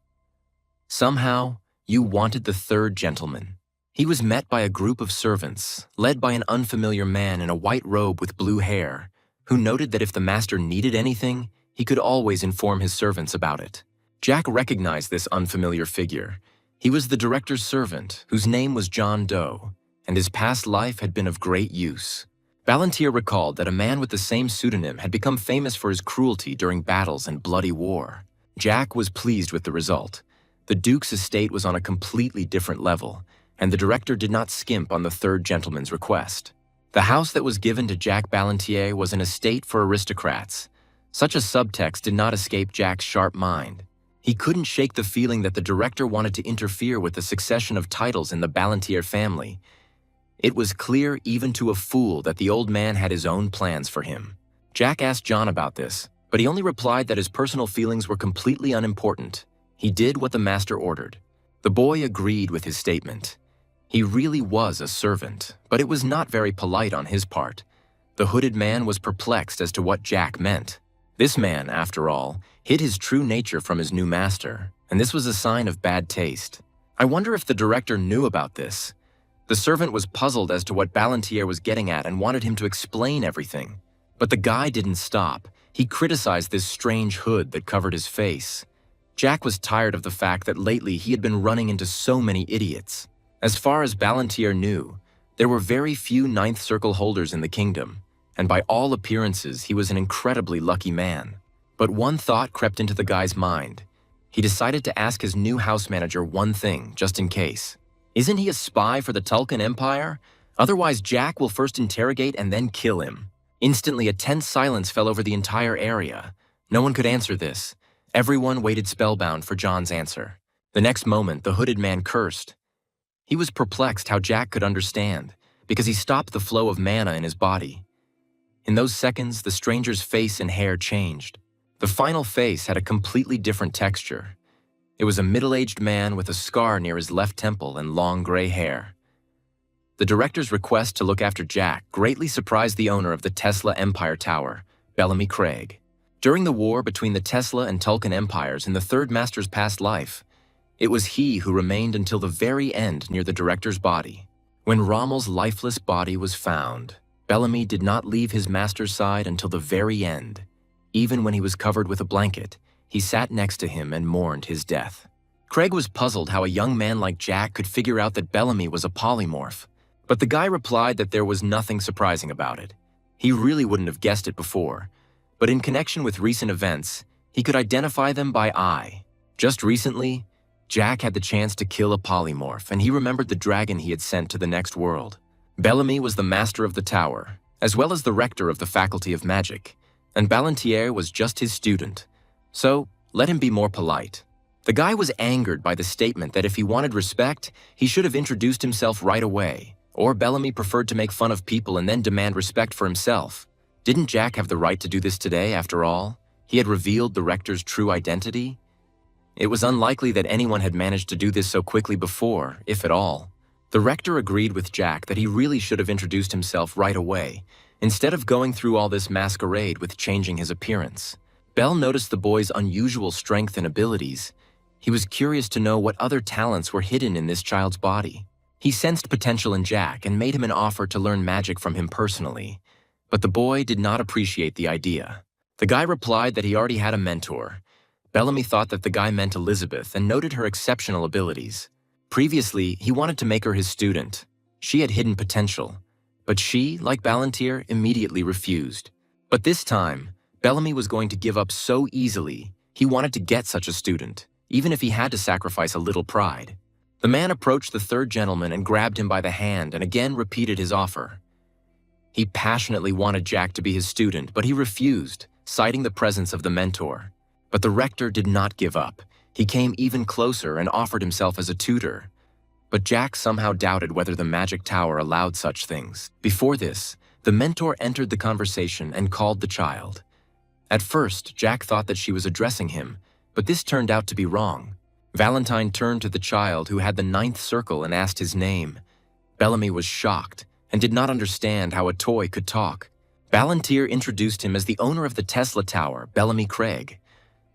Somehow, you wanted the third gentleman. He was met by a group of servants, led by an unfamiliar man in a white robe with blue hair, who noted that if the master needed anything, he could always inform his servants about it. Jack recognized this unfamiliar figure. He was the director's servant, whose name was John Doe, and his past life had been of great use. Ballantyre recalled that a man with the same pseudonym had become famous for his cruelty during battles and bloody war. Jack was pleased with the result. The Duke's estate was on a completely different level, and the director did not skimp on the third gentleman's request. The house that was given to Jack Ballantyre was an estate for aristocrats. Such a subtext did not escape Jack's sharp mind. He couldn't shake the feeling that the director wanted to interfere with the succession of titles in the Ballantyre family. It was clear even to a fool that the old man had his own plans for him. Jack asked John about this, but he only replied that his personal feelings were completely unimportant. He did what the master ordered. The boy agreed with his statement. He really was a servant, but it was not very polite on his part. The hooded man was perplexed as to what Jack meant. This man, after all, hid his true nature from his new master, and this was a sign of bad taste. I wonder if the director knew about this. The servant was puzzled as to what Ballantyre was getting at and wanted him to explain everything. But the guy didn't stop. He criticized this strange hood that covered his face. Jack was tired of the fact that lately he had been running into so many idiots. As far as Ballantyre knew, there were very few ninth circle holders in the kingdom, and by all appearances he was an incredibly lucky man. But one thought crept into the guy's mind. He decided to ask his new house manager one thing, just in case. Isn't he a spy for the Tulkun Empire? Otherwise Jack will first interrogate and then kill him. Instantly a tense silence fell over the entire area. No one could answer this. Everyone waited spellbound for John's answer. The next moment, the hooded man cursed. He was perplexed how Jack could understand, because he stopped the flow of mana in his body. In those seconds, the stranger's face and hair changed. The final face had a completely different texture. It was a middle-aged man with a scar near his left temple and long gray hair. The director's request to look after Jack greatly surprised the owner of the Tesla Empire Tower, Bellamy Craig. During the war between the Tesla and Tulkun empires in the Third Master's past life, it was he who remained until the very end near the director's body. When Rommel's lifeless body was found, Bellamy did not leave his master's side until the very end. Even when he was covered with a blanket, he sat next to him and mourned his death. Craig was puzzled how a young man like Jack could figure out that Bellamy was a polymorph, but the guy replied that there was nothing surprising about it. He really wouldn't have guessed it before, but in connection with recent events, he could identify them by eye. Just recently, Jack had the chance to kill a polymorph, and he remembered the dragon he had sent to the next world. Bellamy was the master of the tower, as well as the rector of the Faculty of Magic, and Ballantyre was just his student. So, let him be more polite. The guy was angered by the statement that if he wanted respect, he should have introduced himself right away, or Bellamy preferred to make fun of people and then demand respect for himself. Didn't Jack have the right to do this today, after all? He had revealed the rector's true identity. It was unlikely that anyone had managed to do this so quickly before, if at all. The rector agreed with Jack that he really should have introduced himself right away, instead of going through all this masquerade with changing his appearance. Bell noticed the boy's unusual strength and abilities. He was curious to know what other talents were hidden in this child's body. He sensed potential in Jack and made him an offer to learn magic from him personally. But the boy did not appreciate the idea. The guy replied that he already had a mentor. Bellamy thought that the guy meant Elizabeth and noted her exceptional abilities. Previously, he wanted to make her his student. She had hidden potential, but she, like Ballantyre, immediately refused. But this time, Bellamy was going to give up so easily. He wanted to get such a student, even if he had to sacrifice a little pride. The man approached the third gentleman and grabbed him by the hand and again repeated his offer. He passionately wanted Jack to be his student, but he refused, citing the presence of the mentor. But the rector did not give up. He came even closer and offered himself as a tutor. But Jack somehow doubted whether the magic tower allowed such things. Before this, the mentor entered the conversation and called the child. At first, Jack thought that she was addressing him, but this turned out to be wrong. Valentine turned to the child who had the 9th circle and asked his name. Bellamy was shocked and did not understand how a toy could talk. Ballantyre introduced him as the owner of the Tesla Tower, Bellamy Craig.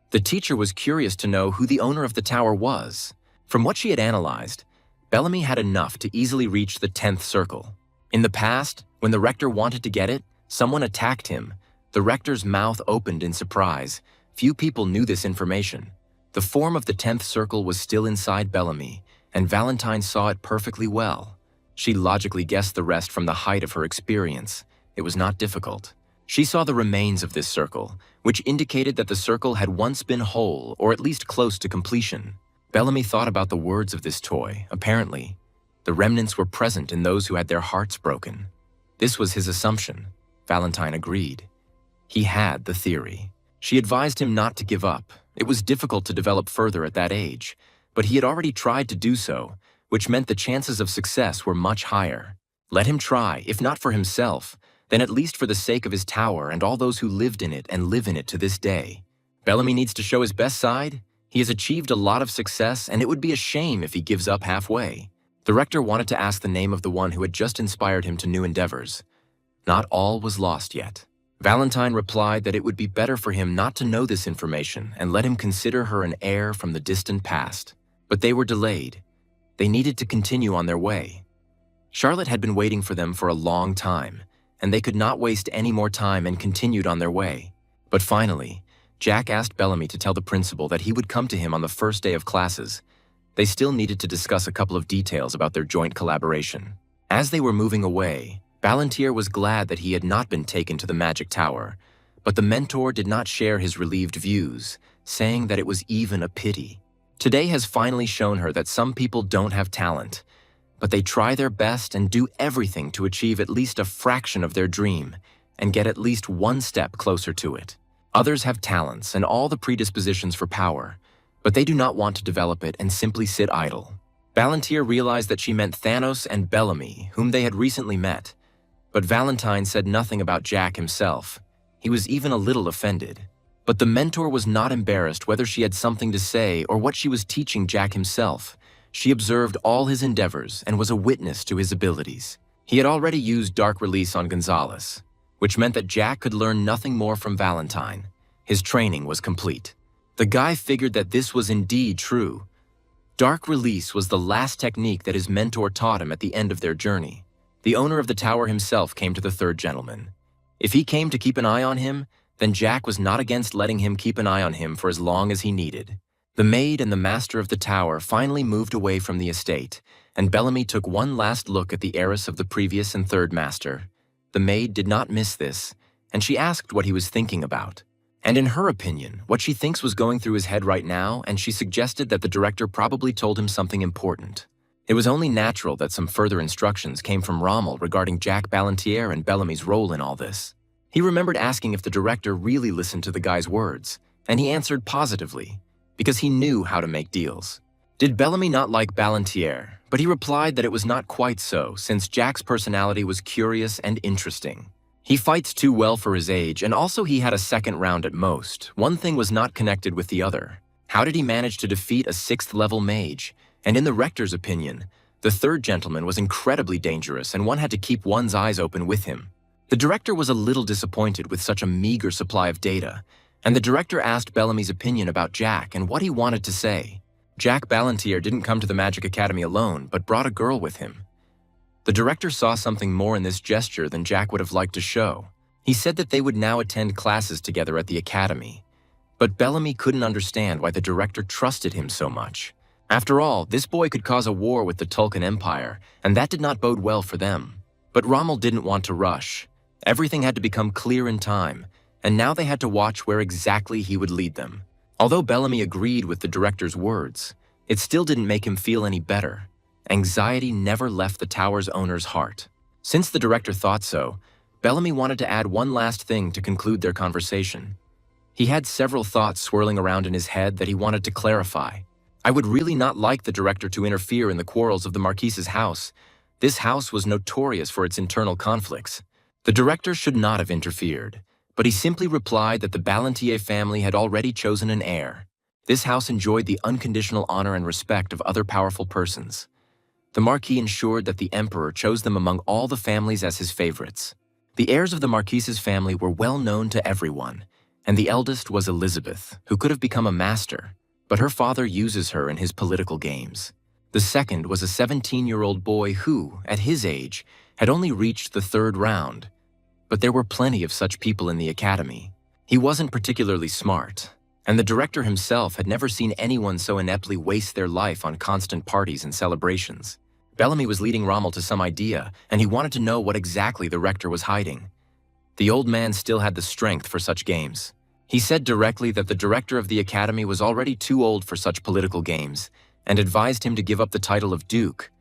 The teacher was curious to know who the owner of the tower was. From what she had analyzed, Bellamy had enough to easily reach the 10th circle. In the past, when the rector wanted to get it, someone attacked him. The rector's mouth opened in surprise. Few people knew this information. The form of the 10th circle was still inside Bellamy, and Valentine saw it perfectly well. She logically guessed the rest from the height of her experience. It was not difficult. She saw the remains of this circle, which indicated that the circle had once been whole, or at least close to completion. Bellamy thought about the words of this toy. Apparently, the remnants were present in those who had their hearts broken. This was his assumption. Valentine agreed. He had the theory. She advised him not to give up. It was difficult to develop further at that age, but he had already tried to do so, which meant the chances of success were much higher. Let him try, if not for himself, then at least for the sake of his tower and all those who lived in it and live in it to this day. Bellamy needs to show his best side. He has achieved a lot of success, and it would be a shame if he gives up halfway. The rector wanted to ask the name of the one who had just inspired him to new endeavors. Not all was lost yet. Valentine replied that it would be better for him not to know this information and let him consider her an heir from the distant past. But they were delayed. They needed to continue on their way. Charlotte had been waiting for them for a long time, and they could not waste any more time and continued on their way. But finally, Jack asked Bellamy to tell the principal that he would come to him on the first day of classes. They still needed to discuss a couple of details about their joint collaboration. As they were moving away, Ballantyre was glad that he had not been taken to the magic tower, but the mentor did not share his relieved views, saying that it was even a pity. Today has finally shown her that some people don't have talent, but they try their best and do everything to achieve at least a fraction of their dream and get at least one step closer to it. Others have talents and all the predispositions for power, but they do not want to develop it and simply sit idle. Ballantyre realized that she meant Thanos and Bellamy, whom they had recently met, but Valentine said nothing about Jack himself. He was even a little offended. But the mentor was not embarrassed whether she had something to say or what she was teaching Jack himself. She observed all his endeavors and was a witness to his abilities. He had already used Dark Release on Gonzalez, which meant that Jack could learn nothing more from Valentine. His training was complete. The guy figured that this was indeed true. Dark Release was the last technique that his mentor taught him at the end of their journey. The owner of the tower himself came to the third gentleman. If he came to keep an eye on him, then Jack was not against letting him keep an eye on him for as long as he needed. The maid and the master of the tower finally moved away from the estate, and Bellamy took one last look at the heiress of the previous and third master. The maid did not miss this, and she asked what he was thinking about. And in her opinion, what she thinks was going through his head right now, and she suggested that the director probably told him something important. It was only natural that some further instructions came from Rommel regarding Jack Ballantyre and Bellamy's role in all this. He remembered asking if the director really listened to the guy's words, and he answered positively, because he knew how to make deals. Did Bellamy not like Ballantyre? But he replied that it was not quite so, since Jack's personality was curious and interesting. He fights too well for his age, and also he had a second round at most. One thing was not connected with the other. How did he manage to defeat a 6th-level mage? And in the rector's opinion, the third gentleman was incredibly dangerous, and one had to keep one's eyes open with him. The director was a little disappointed with such a meager supply of data, and the director asked Bellamy's opinion about Jack and what he wanted to say. Jack Ballantyre didn't come to the Magic Academy alone, but brought a girl with him. The director saw something more in this gesture than Jack would have liked to show. He said that they would now attend classes together at the academy, but Bellamy couldn't understand why the director trusted him so much. After all, this boy could cause a war with the Tulkun Empire, and that did not bode well for them. But Rommel didn't want to rush. Everything had to become clear in time, and now they had to watch where exactly he would lead them. Although Bellamy agreed with the director's words, it still didn't make him feel any better. Anxiety never left the tower's owner's heart. Since the director thought so, Bellamy wanted to add one last thing to conclude their conversation. He had several thoughts swirling around in his head that he wanted to clarify. I would really not like the director to interfere in the quarrels of the Marquise's house. This house was notorious for its internal conflicts. The director should not have interfered, but he simply replied that the Ballantier family had already chosen an heir. This house enjoyed the unconditional honor and respect of other powerful persons. The Marquis ensured that the Emperor chose them among all the families as his favorites. The heirs of the Marquise's family were well known to everyone, and the eldest was Elizabeth, who could have become a master, but her father uses her in his political games. The second was a 17-year-old boy who, at his age, had only reached the third round. But there were plenty of such people in the academy. He wasn't particularly smart, and the director himself had never seen anyone so ineptly waste their life on constant parties and celebrations. Bellamy was leading Rommel to some idea, and he wanted to know what exactly the rector was hiding. The old man still had the strength for such games. He said directly that the director of the academy was already too old for such political games, and advised him to give up the title of Duke.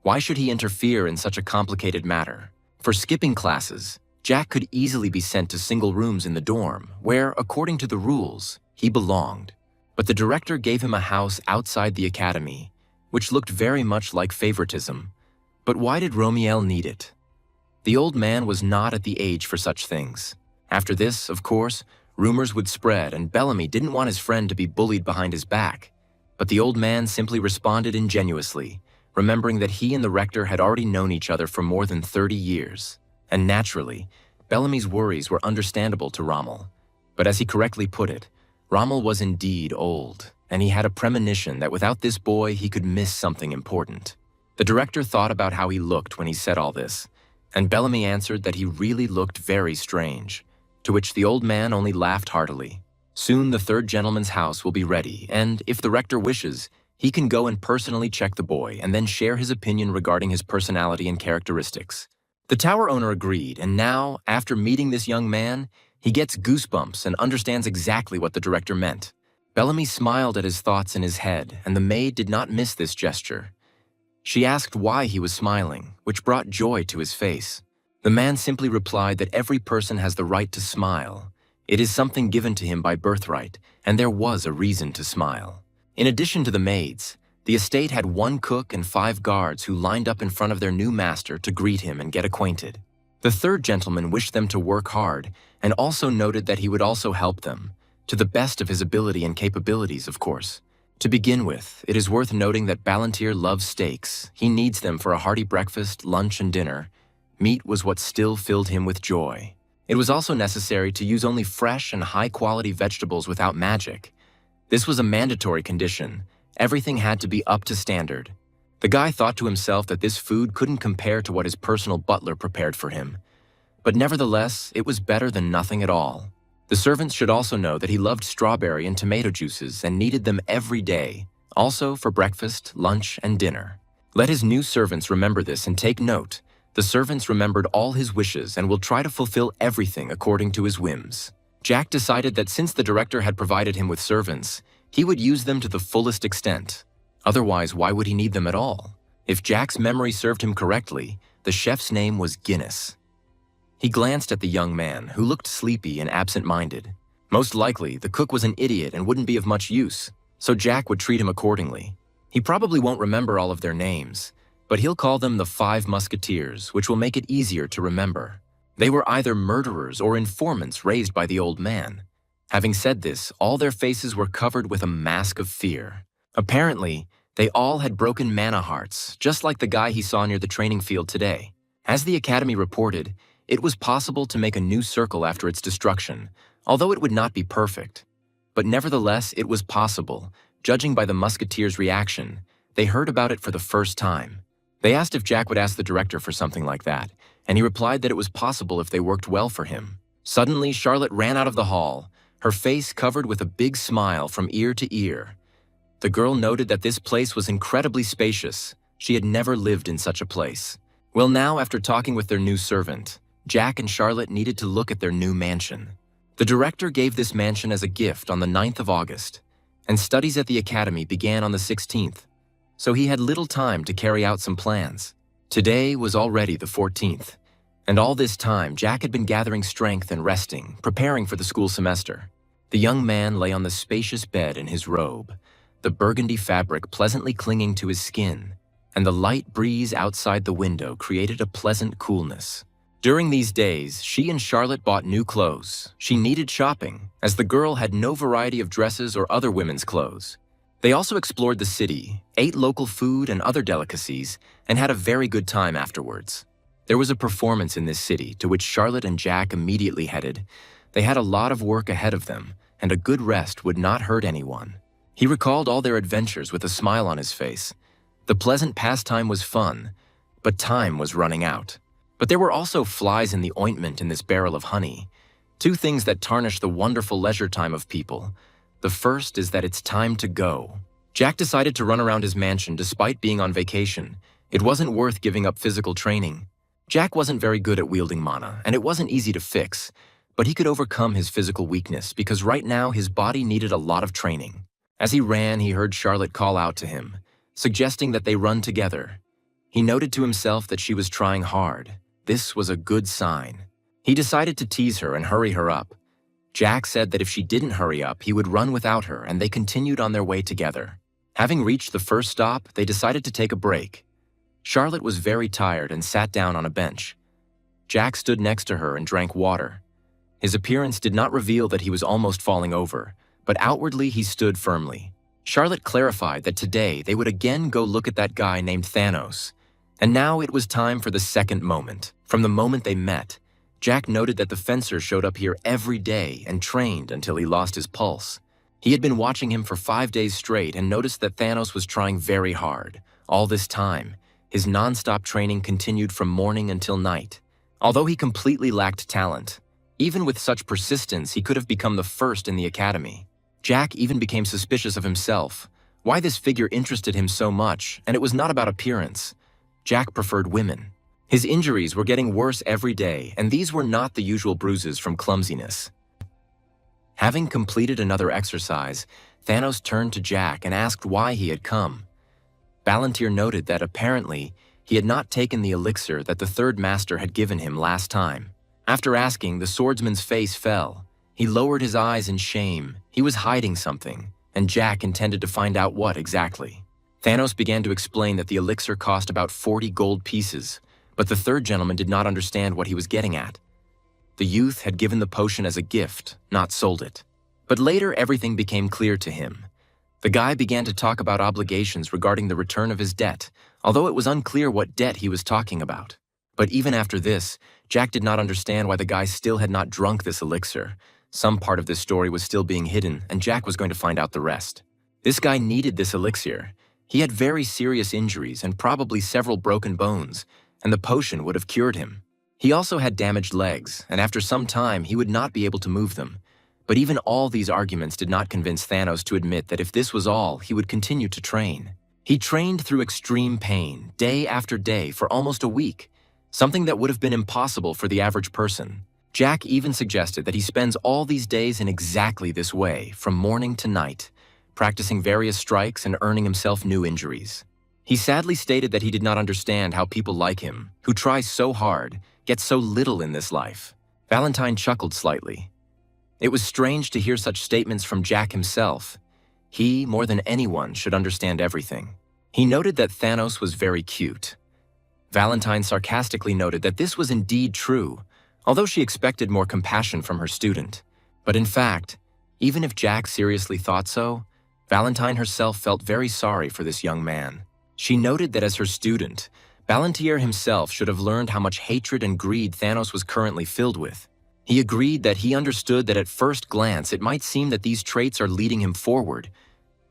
Why should he interfere in such a complicated matter? For skipping classes, Jack could easily be sent to single rooms in the dorm, where, according to the rules, he belonged. But the director gave him a house outside the academy, which looked very much like favoritism. But why did Romiel need it? The old man was not at the age for such things. After this, of course, rumors would spread, and Bellamy didn't want his friend to be bullied behind his back. But the old man simply responded ingenuously, remembering that he and the rector had already known each other for more than 30 years. And naturally, Bellamy's worries were understandable to Rommel. But as he correctly put it, Rommel was indeed old, and he had a premonition that without this boy he could miss something important. The director thought about how he looked when he said all this, and Bellamy answered that he really looked very strange, to which the old man only laughed heartily. Soon the third gentleman's house will be ready, and if the rector wishes, he can go and personally check the boy and then share his opinion regarding his personality and characteristics. The tower owner agreed, and now, after meeting this young man, he gets goosebumps and understands exactly what the director meant. Bellamy smiled at his thoughts in his head, and the maid did not miss this gesture. She asked why he was smiling, which brought joy to his face. The man simply replied that every person has the right to smile. It is something given to him by birthright, and there was a reason to smile. In addition to the maids, the estate had 1 cook and 5 guards who lined up in front of their new master to greet him and get acquainted. The third gentleman wished them to work hard, and also noted that he would also help them, to the best of his ability and capabilities, of course. To begin with, it is worth noting that Ballantier loves steaks. He needs them for a hearty breakfast, lunch, and dinner. Meat was what still filled him with joy. It was also necessary to use only fresh and high-quality vegetables without magic. This was a mandatory condition. Everything had to be up to standard. The guy thought to himself that this food couldn't compare to what his personal butler prepared for him. But nevertheless, it was better than nothing at all. The servants should also know that he loved strawberry and tomato juices and needed them every day, also for breakfast, lunch, and dinner. Let his new servants remember this and take note. The servants remembered all his wishes and will try to fulfill everything according to his whims. Jack decided that since the director had provided him with servants, he would use them to the fullest extent. Otherwise, why would he need them at all? If Jack's memory served him correctly, the chef's name was Guinness. He glanced at the young man, who looked sleepy and absent-minded. Most likely, the cook was an idiot and wouldn't be of much use, so Jack would treat him accordingly. He probably won't remember all of their names, but he'll call them the 5 Musketeers, which will make it easier to remember. They were either murderers or informants raised by the old man. Having said this, all their faces were covered with a mask of fear. Apparently, they all had broken mana hearts, just like the guy he saw near the training field today. As the Academy reported, it was possible to make a new circle after its destruction, although it would not be perfect. But nevertheless, it was possible. Judging by the Musketeers' reaction, they heard about it for the first time. They asked if Jack would ask the director for something like that, and he replied that it was possible if they worked well for him. Suddenly, Charlotte ran out of the hall, her face covered with a big smile from ear to ear. The girl noted that this place was incredibly spacious. She had never lived in such a place. Well, now, after talking with their new servant, Jack and Charlotte needed to look at their new mansion. The director gave this mansion as a gift on the 9th of August, and studies at the academy began on the 16th, so he had little time to carry out some plans. Today was already the 14th, and all this time Jack had been gathering strength and resting, preparing for the school semester. The young man lay on the spacious bed in his robe, the burgundy fabric pleasantly clinging to his skin, and the light breeze outside the window created a pleasant coolness. During these days, she and Charlotte bought new clothes. She needed shopping, as the girl had no variety of dresses or other women's clothes. They also explored the city, ate local food and other delicacies, and had a very good time afterwards. There was a performance in this city to which Charlotte and Jack immediately headed. They had a lot of work ahead of them, and a good rest would not hurt anyone. He recalled all their adventures with a smile on his face. The pleasant pastime was fun, but time was running out. But there were also flies in the ointment in this barrel of honey, two things that tarnish the wonderful leisure time of people. The first is that it's time to go. Jack decided to run around his mansion despite being on vacation. It wasn't worth giving up physical training. Jack wasn't very good at wielding mana, and it wasn't easy to fix, but he could overcome his physical weakness because right now his body needed a lot of training. As he ran, he heard Charlotte call out to him, suggesting that they run together. He noted to himself that she was trying hard. This was a good sign. He decided to tease her and hurry her up. Jack said that if she didn't hurry up, he would run without her, and they continued on their way together. Having reached the first stop, they decided to take a break. Charlotte was very tired and sat down on a bench. Jack stood next to her and drank water. His appearance did not reveal that he was almost falling over, but outwardly he stood firmly. Charlotte clarified that today they would again go look at that guy named Thanos. And now it was time for the second moment. From the moment they met, Jack noted that the fencer showed up here every day and trained until he lost his pulse. He had been watching him for 5 days straight and noticed that Thanos was trying very hard. All this time, his non-stop training continued from morning until night. Although he completely lacked talent, even with such persistence, he could have become the first in the academy. Jack even became suspicious of himself. Why this figure interested him so much, and it was not about appearance. Jack preferred women. His injuries were getting worse every day, and these were not the usual bruises from clumsiness. Having completed another exercise, Thanos turned to Jack and asked why he had come. Palantir noted that apparently he had not taken the elixir that the third master had given him last time. After asking, the swordsman's face fell. He lowered his eyes in shame. He was hiding something, and Jack intended to find out what exactly. Thanos began to explain that the elixir cost about 40 gold pieces, but the third gentleman did not understand what he was getting at. The youth had given the potion as a gift, not sold it. But later everything became clear to him. The guy began to talk about obligations regarding the return of his debt, although it was unclear what debt he was talking about. But even after this, Jack did not understand why the guy still had not drunk this elixir. Some part of this story was still being hidden, and Jack was going to find out the rest. This guy needed this elixir. He had very serious injuries and probably several broken bones, and the potion would have cured him. He also had damaged legs, and after some time he would not be able to move them. But even all these arguments did not convince Thanos to admit that if this was all, he would continue to train. He trained through extreme pain, day after day, for almost a week, something that would have been impossible for the average person. Jack even suggested that he spends all these days in exactly this way, from morning to night, practicing various strikes and earning himself new injuries. He sadly stated that he did not understand how people like him, who try so hard, get so little in this life. Valentine chuckled slightly. It was strange to hear such statements from Jack himself. He, more than anyone, should understand everything. He noted that Thanos was very cute. Valentine sarcastically noted that this was indeed true, although she expected more compassion from her student. But in fact, even if Jack seriously thought so, Valentine herself felt very sorry for this young man. She noted that as her student, Palantir himself should have learned how much hatred and greed Thanos was currently filled with. He agreed that he understood that at first glance it might seem that these traits are leading him forward.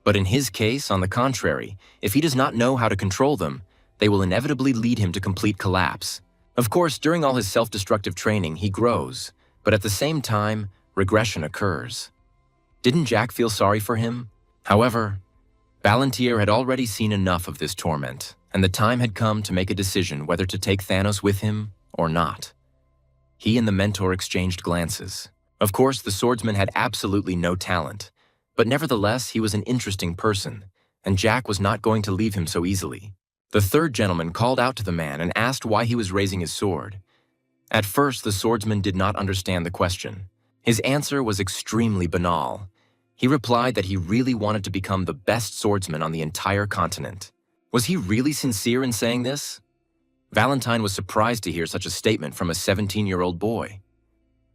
But in his case, on the contrary, if he does not know how to control them, they will inevitably lead him to complete collapse. Of course, during all his self-destructive training, he grows, but at the same time, regression occurs. Didn't Jack feel sorry for him? However, Palantir had already seen enough of this torment, and the time had come to make a decision whether to take Thanos with him or not. He and the mentor exchanged glances. Of course, the swordsman had absolutely no talent, but nevertheless he was an interesting person, and Jack was not going to leave him so easily. The third gentleman called out to the man and asked why he was raising his sword. At first, the swordsman did not understand the question. His answer was extremely banal. He replied that he really wanted to become the best swordsman on the entire continent. Was he really sincere in saying this? Valentine was surprised to hear such a statement from a 17-year-old boy.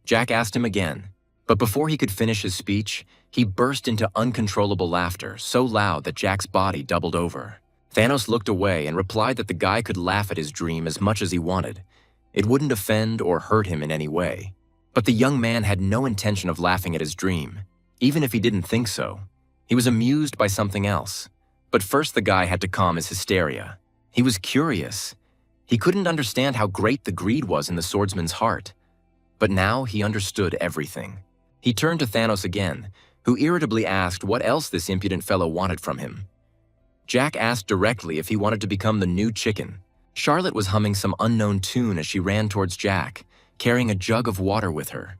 Jack asked him again, but before he could finish his speech, he burst into uncontrollable laughter, so loud that Jack's body doubled over. Thanos looked away and replied that the guy could laugh at his dream as much as he wanted. It wouldn't offend or hurt him in any way. But the young man had no intention of laughing at his dream, even if he didn't think so. He was amused by something else. But first the guy had to calm his hysteria. He was curious. He couldn't understand how great the greed was in the swordsman's heart. But now he understood everything. He turned to Thanos again, who irritably asked what else this impudent fellow wanted from him. Jack asked directly if he wanted to become the new chicken. Charlotte was humming some unknown tune as she ran towards Jack, carrying a jug of water with her.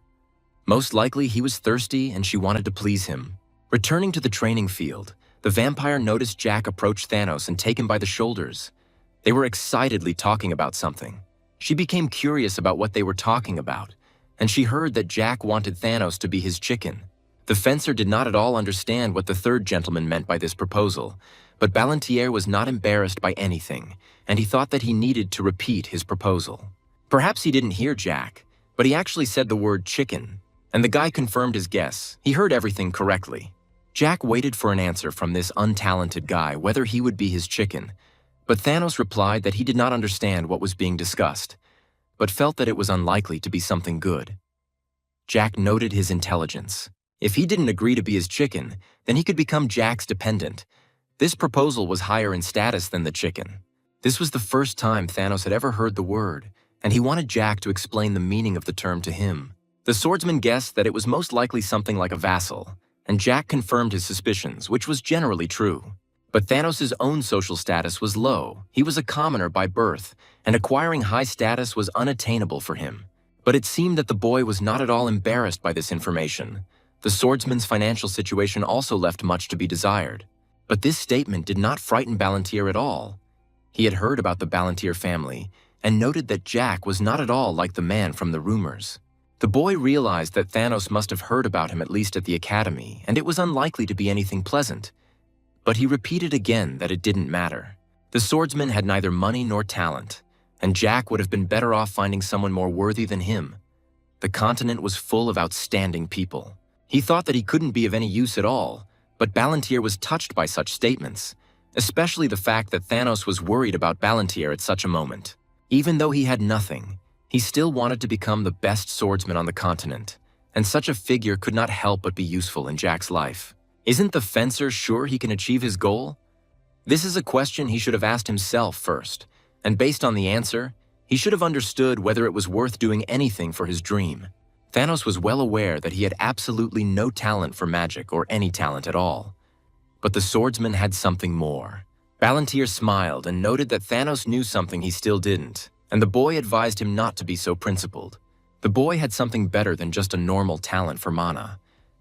Most likely he was thirsty and she wanted to please him. Returning to the training field, the vampire noticed Jack approach Thanos and take him by the shoulders. They were excitedly talking about something. She became curious about what they were talking about, and she heard that Jack wanted Thanos to be his chicken. The fencer did not at all understand what the third gentleman meant by this proposal, but Palantir was not embarrassed by anything, and he thought that he needed to repeat his proposal. Perhaps he didn't hear Jack, but he actually said the word chicken, and the guy confirmed his guess. He heard everything correctly. Jack waited for an answer from this untalented guy whether he would be his chicken, but Thanos replied that he did not understand what was being discussed, but felt that it was unlikely to be something good. Jack noted his intelligence. If he didn't agree to be his chicken, then he could become Jack's dependent. This proposal was higher in status than the chicken. This was the first time Thanos had ever heard the word, and he wanted Jack to explain the meaning of the term to him. The swordsman guessed that it was most likely something like a vassal, and Jack confirmed his suspicions, which was generally true. But Thanos' own social status was low. He was a commoner by birth, and acquiring high status was unattainable for him. But it seemed that the boy was not at all embarrassed by this information. The swordsman's financial situation also left much to be desired. But this statement did not frighten Palantir at all. He had heard about the Palantir family and noted that Jack was not at all like the man from the rumors. The boy realized that Thanos must have heard about him at least at the academy, and it was unlikely to be anything pleasant. But he repeated again that it didn't matter. The swordsman had neither money nor talent, and Jack would have been better off finding someone more worthy than him. The continent was full of outstanding people. He thought that he couldn't be of any use at all, but Palantir was touched by such statements, especially the fact that Thanos was worried about Palantir at such a moment. Even though he had nothing, he still wanted to become the best swordsman on the continent, and such a figure could not help but be useful in Jack's life. Isn't the fencer sure he can achieve his goal? This is a question he should have asked himself first, and based on the answer, he should have understood whether it was worth doing anything for his dream. Thanos was well aware that he had absolutely no talent for magic or any talent at all. But the swordsman had something more. Palantir smiled and noted that Thanos knew something he still didn't, and the boy advised him not to be so principled. The boy had something better than just a normal talent for mana,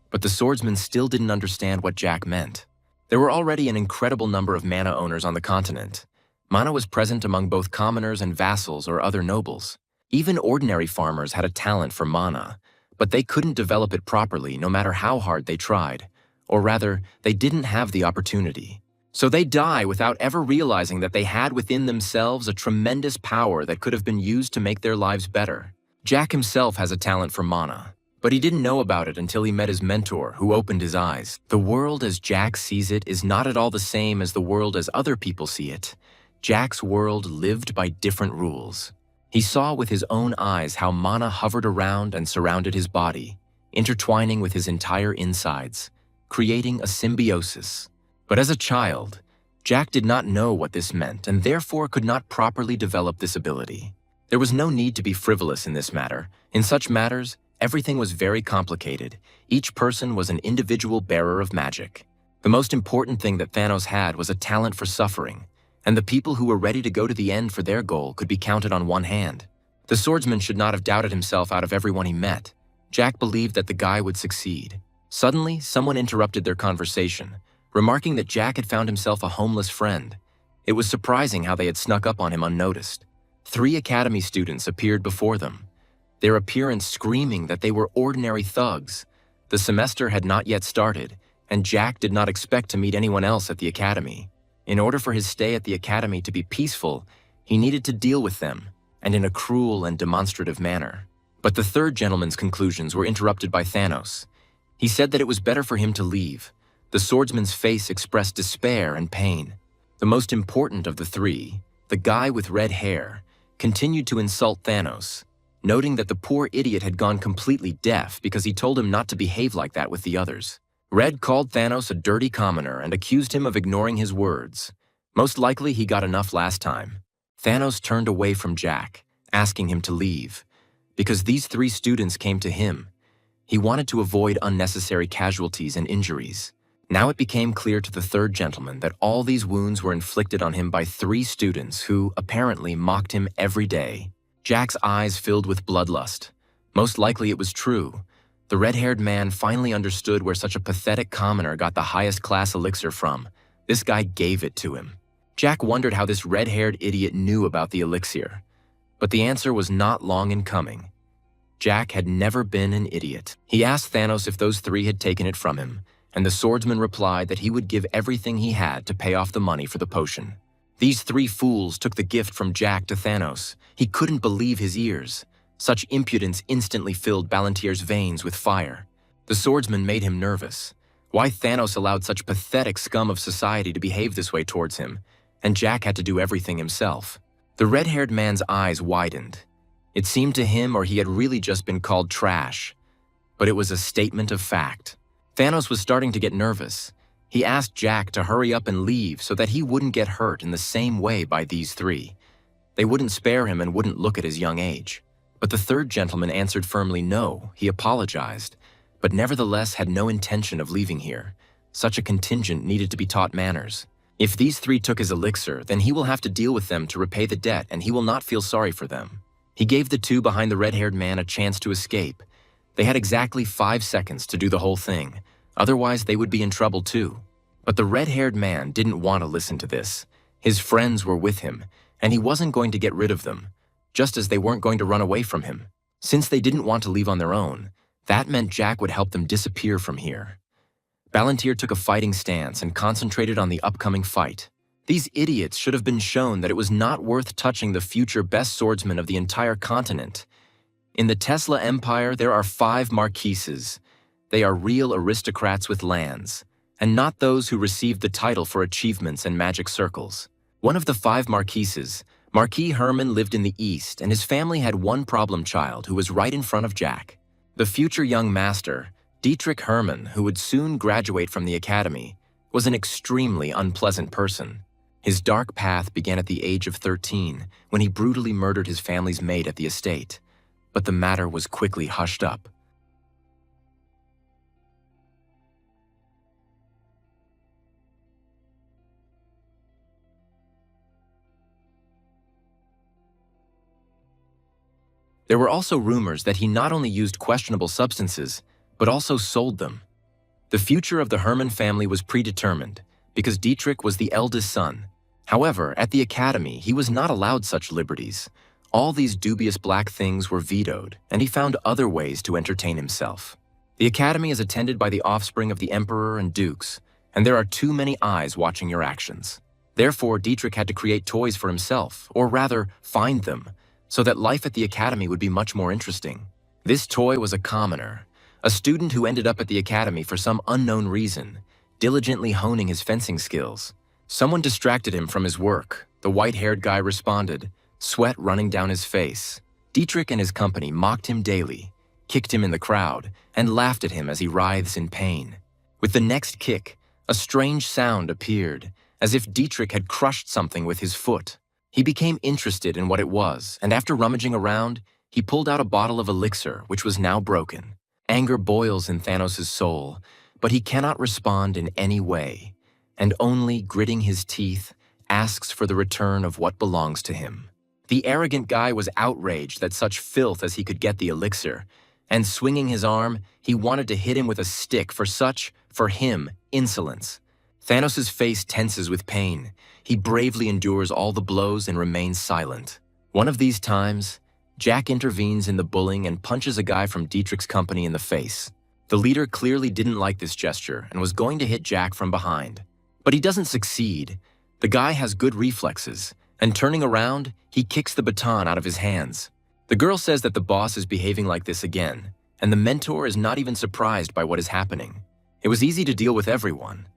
but the swordsman still didn't understand what Jack meant. There were already an incredible number of mana owners on the continent. Mana was present among both commoners and vassals or other nobles. Even ordinary farmers had a talent for mana, but they couldn't develop it properly no matter how hard they tried, or rather, they didn't have the opportunity. So they die without ever realizing that they had within themselves a tremendous power that could have been used to make their lives better. Jack himself has a talent for mana, but he didn't know about it until he met his mentor, who opened his eyes. The world as Jack sees it is not at all the same as the world as other people see it. Jack's world lived by different rules. He saw with his own eyes how mana hovered around and surrounded his body, intertwining with his entire insides, creating a symbiosis. But as a child, Jack did not know what this meant and therefore could not properly develop this ability. There was no need to be frivolous in this matter. In such matters, everything was very complicated. Each person was an individual bearer of magic. The most important thing that Thanos had was a talent for suffering, and the people who were ready to go to the end for their goal could be counted on one hand. The swordsman should not have doubted himself out of everyone he met. Jack believed that the guy would succeed. Suddenly, someone interrupted their conversation, remarking that Jack had found himself a homeless friend. It was surprising how they had snuck up on him unnoticed. 3 academy students appeared before them, their appearance screaming that they were ordinary thugs. The semester had not yet started, and Jack did not expect to meet anyone else at the academy. In order for his stay at the academy to be peaceful, he needed to deal with them, and in a cruel and demonstrative manner. But the third gentleman's conclusions were interrupted by Thanos. He said that it was better for him to leave. The swordsman's face expressed despair and pain. The most important of the 3, the guy with red hair, continued to insult Thanos, noting that the poor idiot had gone completely deaf because he told him not to behave like that with the others. Red called Thanos a dirty commoner and accused him of ignoring his words. Most likely he got enough last time. Thanos turned away from Jack, asking him to leave. Because these 3 students came to him, he wanted to avoid unnecessary casualties and injuries. Now it became clear to the third gentleman that all these wounds were inflicted on him by 3 students who, apparently, mocked him every day. Jack's eyes filled with bloodlust. Most likely it was true. The red-haired man finally understood where such a pathetic commoner got the highest class elixir from. This guy gave it to him. Jack wondered how this red-haired idiot knew about the elixir. But the answer was not long in coming. Jack had never been an idiot. He asked Thanos if those 3 had taken it from him, and the swordsman replied that he would give everything he had to pay off the money for the potion. These 3 fools took the gift from Jack to Thanos. He couldn't believe his ears. Such impudence instantly filled Balantier's veins with fire. The swordsman made him nervous. Why Thanos allowed such pathetic scum of society to behave this way towards him, and Jack had to do everything himself. The red-haired man's eyes widened. It seemed to him or he had really just been called trash. But it was a statement of fact. Thanos was starting to get nervous. He asked Jack to hurry up and leave so that he wouldn't get hurt in the same way by these 3. They wouldn't spare him and wouldn't look at his young age. But the third gentleman answered firmly no. He apologized, but nevertheless had no intention of leaving here. Such a contingent needed to be taught manners. If these 3 took his elixir, then he will have to deal with them to repay the debt, and he will not feel sorry for them. He gave the 2 behind the red-haired man a chance to escape. They had exactly 5 seconds to do the whole thing. Otherwise, they would be in trouble too. But the red-haired man didn't want to listen to this. His friends were with him, and he wasn't going to get rid of them, just as they weren't going to run away from him. Since they didn't want to leave on their own, that meant Jack would help them disappear from here. Palantir took a fighting stance and concentrated on the upcoming fight. These idiots should have been shown that it was not worth touching the future best swordsman of the entire continent. In the Tesla Empire, there are 5 marquises. They are real aristocrats with lands, and not those who received the title for achievements and magic circles. One of the 5 marquises, Marquis Herman, lived in the East, and his family had one problem child who was right in front of Jack. The future young master, Dietrich Herman, who would soon graduate from the academy, was an extremely unpleasant person. His dark path began at the age of 13, when he brutally murdered his family's maid at the estate. But the matter was quickly hushed up. There were also rumors that he not only used questionable substances, but also sold them. The future of the Herman family was predetermined, because Dietrich was the eldest son. However, at the academy, he was not allowed such liberties. All these dubious black things were vetoed, and he found other ways to entertain himself. The academy is attended by the offspring of the emperor and dukes, and there are too many eyes watching your actions. Therefore, Dietrich had to create toys for himself, or rather, find them, so that life at the academy would be much more interesting. This toy was a commoner, a student who ended up at the academy for some unknown reason, diligently honing his fencing skills. Someone distracted him from his work. The white-haired guy responded, sweat running down his face. Dietrich and his company mocked him daily, kicked him in the crowd, and laughed at him as he writhes in pain. With the next kick, a strange sound appeared, as if Dietrich had crushed something with his foot. He became interested in what it was, and after rummaging around, he pulled out a bottle of elixir, which was now broken. Anger boils in Thanos' soul, but he cannot respond in any way, and only gritting his teeth, asks for the return of what belongs to him. The arrogant guy was outraged that such filth as he could get the elixir, and swinging his arm, he wanted to hit him with a stick for such, for him, insolence. Thanos' face tenses with pain. He bravely endures all the blows and remains silent. One of these times, Jack intervenes in the bullying and punches a guy from Dietrich's company in the face. The leader clearly didn't like this gesture and was going to hit Jack from behind. But he doesn't succeed. The guy has good reflexes, and turning around, he kicks the baton out of his hands. The girl says that the boss is behaving like this again, and the mentor is not even surprised by what is happening. It was easy to deal with everyone.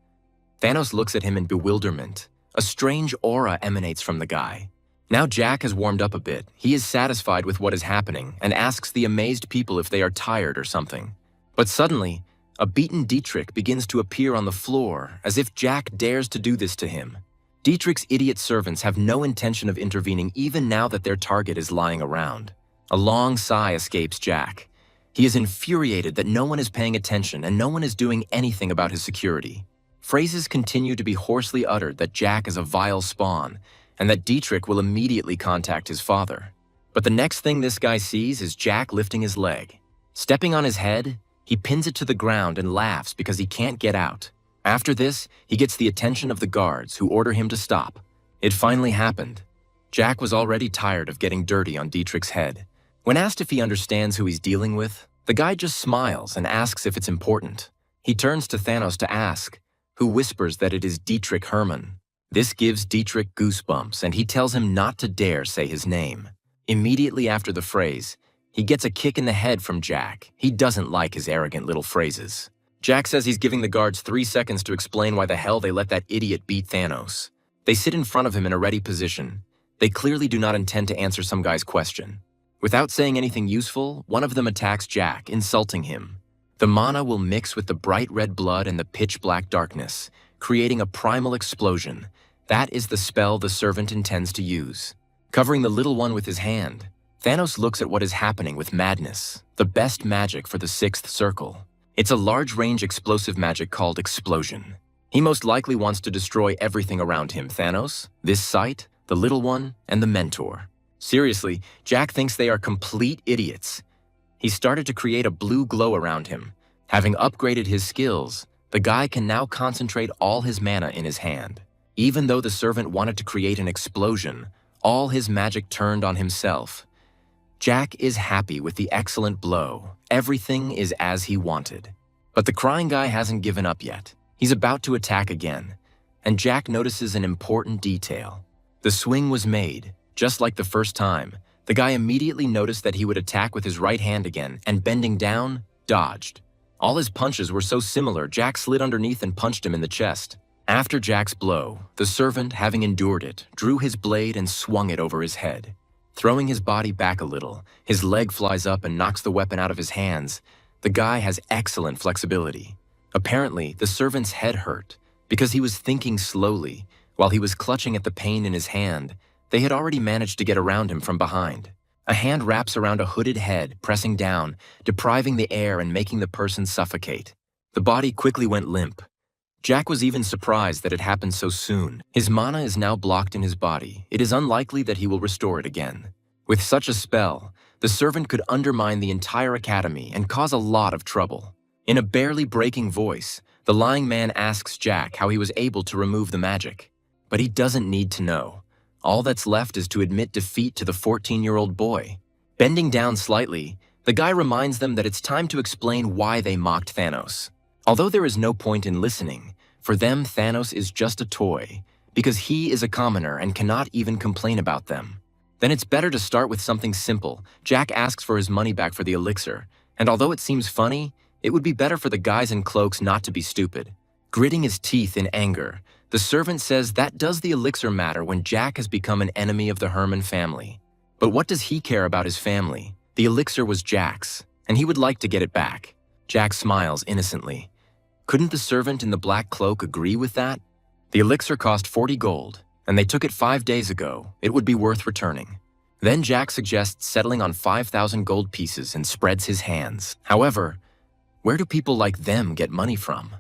Thanos looks at him in bewilderment. A strange aura emanates from the guy. Now Jack has warmed up a bit. He is satisfied with what is happening and asks the amazed people if they are tired or something. But suddenly, a beaten Dietrich begins to appear on the floor as if Jack dares to do this to him. Dietrich's idiot servants have no intention of intervening even now that their target is lying around. A long sigh escapes Jack. He is infuriated that no one is paying attention and no one is doing anything about his security. Phrases continue to be hoarsely uttered that Jack is a vile spawn and that Dietrich will immediately contact his father. But the next thing this guy sees is Jack lifting his leg. Stepping on his head, he pins it to the ground and laughs because he can't get out. After this, he gets the attention of the guards who order him to stop. It finally happened. Jack was already tired of getting dirty on Dietrich's head. When asked if he understands who he's dealing with, the guy just smiles and asks if it's important. He turns to Thanos to ask, who whispers that it is Dietrich Hermann. This gives Dietrich goosebumps, and he tells him not to dare say his name. Immediately after the phrase, he gets a kick in the head from Jack. He doesn't like his arrogant little phrases. Jack says he's giving the guards 3 seconds to explain why the hell they let that idiot beat Thanos. They sit in front of him in a ready position. They clearly do not intend to answer some guy's question. Without saying anything useful, one of them attacks Jack, insulting him. The mana will mix with the bright red blood and the pitch-black darkness, creating a primal explosion. That is the spell the servant intends to use. Covering the little one with his hand, Thanos looks at what is happening with madness, the best magic for the 6th circle. It's a large-range explosive magic called Explosion. He most likely wants to destroy everything around him, Thanos, this site, the little one, and the mentor. Seriously, Jack thinks they are complete idiots. He started to create a blue glow around him. Having upgraded his skills, the guy can now concentrate all his mana in his hand. Even though the servant wanted to create an explosion, all his magic turned on himself. Jack is happy with the excellent blow. Everything is as he wanted. But the crying guy hasn't given up yet. He's about to attack again, and Jack notices an important detail. The swing was made, just like the first time. The guy immediately noticed that he would attack with his right hand again, and bending down, dodged. All his punches were so similar, Jack slid underneath and punched him in the chest. After Jack's blow, the servant, having endured it, drew his blade and swung it over his head. Throwing his body back a little, his leg flies up and knocks the weapon out of his hands. The guy has excellent flexibility. Apparently, the servant's head hurt because he was thinking slowly. While he was clutching at the pain in his hand, they had already managed to get around him from behind. A hand wraps around a hooded head, pressing down, depriving the air and making the person suffocate. The body quickly went limp. Jack was even surprised that it happened so soon. His mana is now blocked in his body. It is unlikely that he will restore it again. With such a spell, the servant could undermine the entire academy and cause a lot of trouble. In a barely breaking voice, the lying man asks Jack how he was able to remove the magic. But he doesn't need to know. All that's left is to admit defeat to the 14-year-old boy. Bending down slightly, the guy reminds them that it's time to explain why they mocked Thanos. Although there is no point in listening, for them Thanos is just a toy, because he is a commoner and cannot even complain about them. Then it's better to start with something simple. Jack asks for his money back for the elixir, and although it seems funny, it would be better for the guys in cloaks not to be stupid. Gritting his teeth in anger, the servant says that does the elixir matter when Jack has become an enemy of the Hermann family. But what does he care about his family? The elixir was Jack's, and he would like to get it back. Jack smiles innocently. Couldn't the servant in the black cloak agree with that? The elixir cost 40 gold, and they took it 5 days ago. It would be worth returning. Then Jack suggests settling on 5,000 gold pieces and spreads his hands. However, Where do people like them get money from?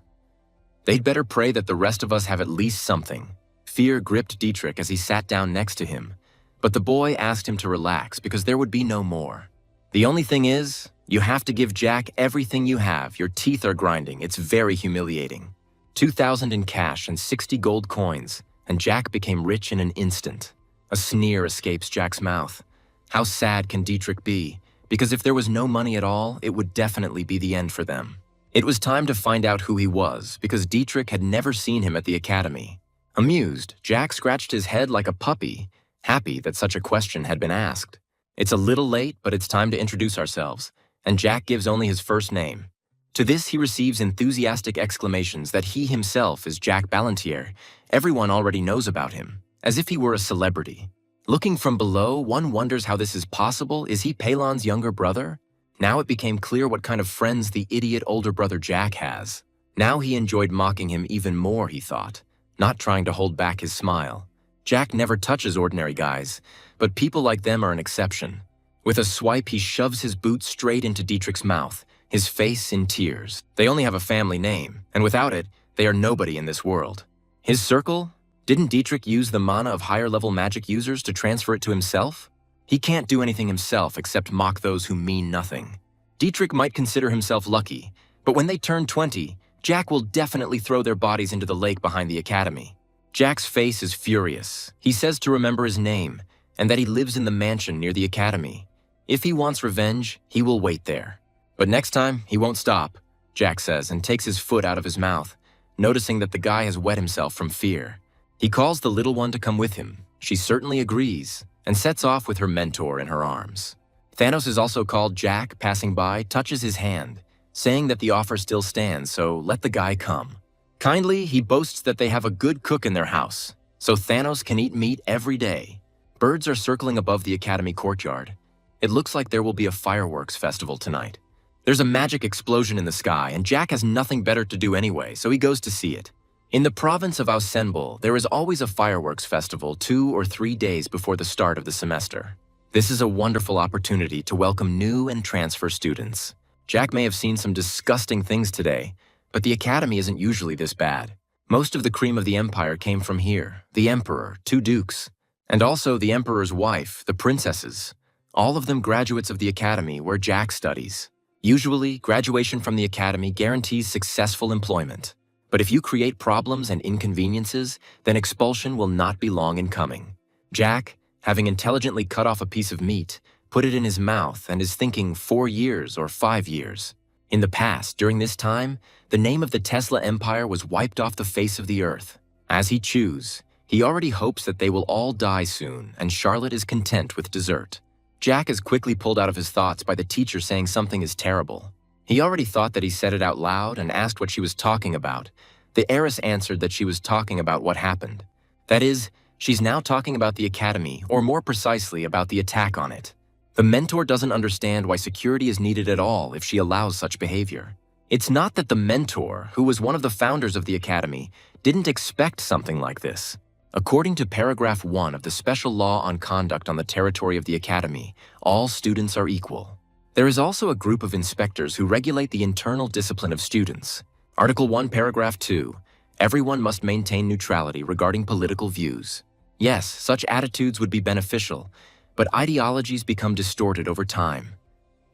They'd better pray that the rest of us have at least something. Fear gripped Dietrich as he sat down next to him, but the boy asked him to relax because there would be no more. The only thing is, you have to give Jack everything you have. Your teeth are grinding. It's very humiliating. 2,000 in cash and 60 gold coins, and Jack became rich in an instant. A sneer escapes Jack's mouth. How sad can Dietrich be? Because if there was no money at all, it would definitely be the end for them. It was time to find out who he was, because Dietrich had never seen him at the academy. Amused, Jack scratched his head like a puppy, happy that such a question had been asked. It's a little late, but it's time to introduce ourselves, and Jack gives only his first name. To this he receives enthusiastic exclamations that he himself is Jack Ballantier. Everyone already knows about him, as if he were a celebrity. Looking from below, one wonders how this is possible. Is he Palon's younger brother? Now it became clear what kind of friends the idiot older brother Jack has. Now he enjoyed mocking him even more, he thought, not trying to hold back his smile. Jack never touches ordinary guys, but people like them are an exception. With a swipe, he shoves his boot straight into Dietrich's mouth, his face in tears. They only have a family name, and without it, they are nobody in this world. His circle? Didn't Dietrich use the mana of higher-level magic users to transfer it to himself? He can't do anything himself except mock those who mean nothing. Dietrich might consider himself lucky, but when they turn 20, Jack will definitely throw their bodies into the lake behind the academy. Jack's face is furious. He says to remember his name, and that he lives in the mansion near the academy. If he wants revenge, he will wait there. But next time, he won't stop, Jack says, and takes his foot out of his mouth, noticing that the guy has wet himself from fear. He calls the little one to come with him. She certainly agrees, and sets off with her mentor in her arms. Thanos is also called. Jack, passing by, touches his hand, saying that the offer still stands, so let the guy come. Kindly, he boasts that they have a good cook in their house, so Thanos can eat meat every day. Birds are circling above the academy courtyard. It looks like there will be a fireworks festival tonight. There's a magic explosion in the sky, and Jack has nothing better to do anyway, so he goes to see it. In the province of Ausenbul, there is always a fireworks festival 2 or 3 days before the start of the semester. This is a wonderful opportunity to welcome new and transfer students. Jack may have seen some disgusting things today, but the academy isn't usually this bad. Most of the cream of the empire came from here, the emperor, 2 dukes, and also the emperor's wife, the princesses. All of them graduates of the academy where Jack studies. Usually, graduation from the academy guarantees successful employment. But if you create problems and inconveniences, then expulsion will not be long in coming. Jack, having intelligently cut off a piece of meat, put it in his mouth and is thinking 4 years or 5 years. In the past, during this time, the name of the Tesla Empire was wiped off the face of the earth. As he chews, he already hopes that they will all die soon, and Charlotte is content with dessert. Jack is quickly pulled out of his thoughts by the teacher saying something is terrible. He already thought that he said it out loud and asked what she was talking about. The heiress answered that she was talking about what happened. That is, she's now talking about the academy, or more precisely, about the attack on it. The mentor doesn't understand why security is needed at all if she allows such behavior. It's not that the mentor, who was one of the founders of the academy, didn't expect something like this. According to paragraph 1 of the Special Law on Conduct on the Territory of the Academy, all students are equal. There is also a group of inspectors who regulate the internal discipline of students. Article 1, paragraph 2, everyone must maintain neutrality regarding political views. Yes, such attitudes would be beneficial, but ideologies become distorted over time,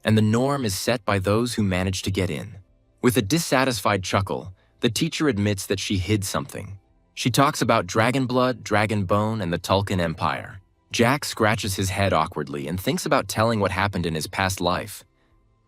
and the norm is set by those who manage to get in. With a dissatisfied chuckle, the teacher admits that she hid something. She talks about dragon blood, dragon bone, and the Tulkun Empire. Jack scratches his head awkwardly and thinks about telling what happened in his past life.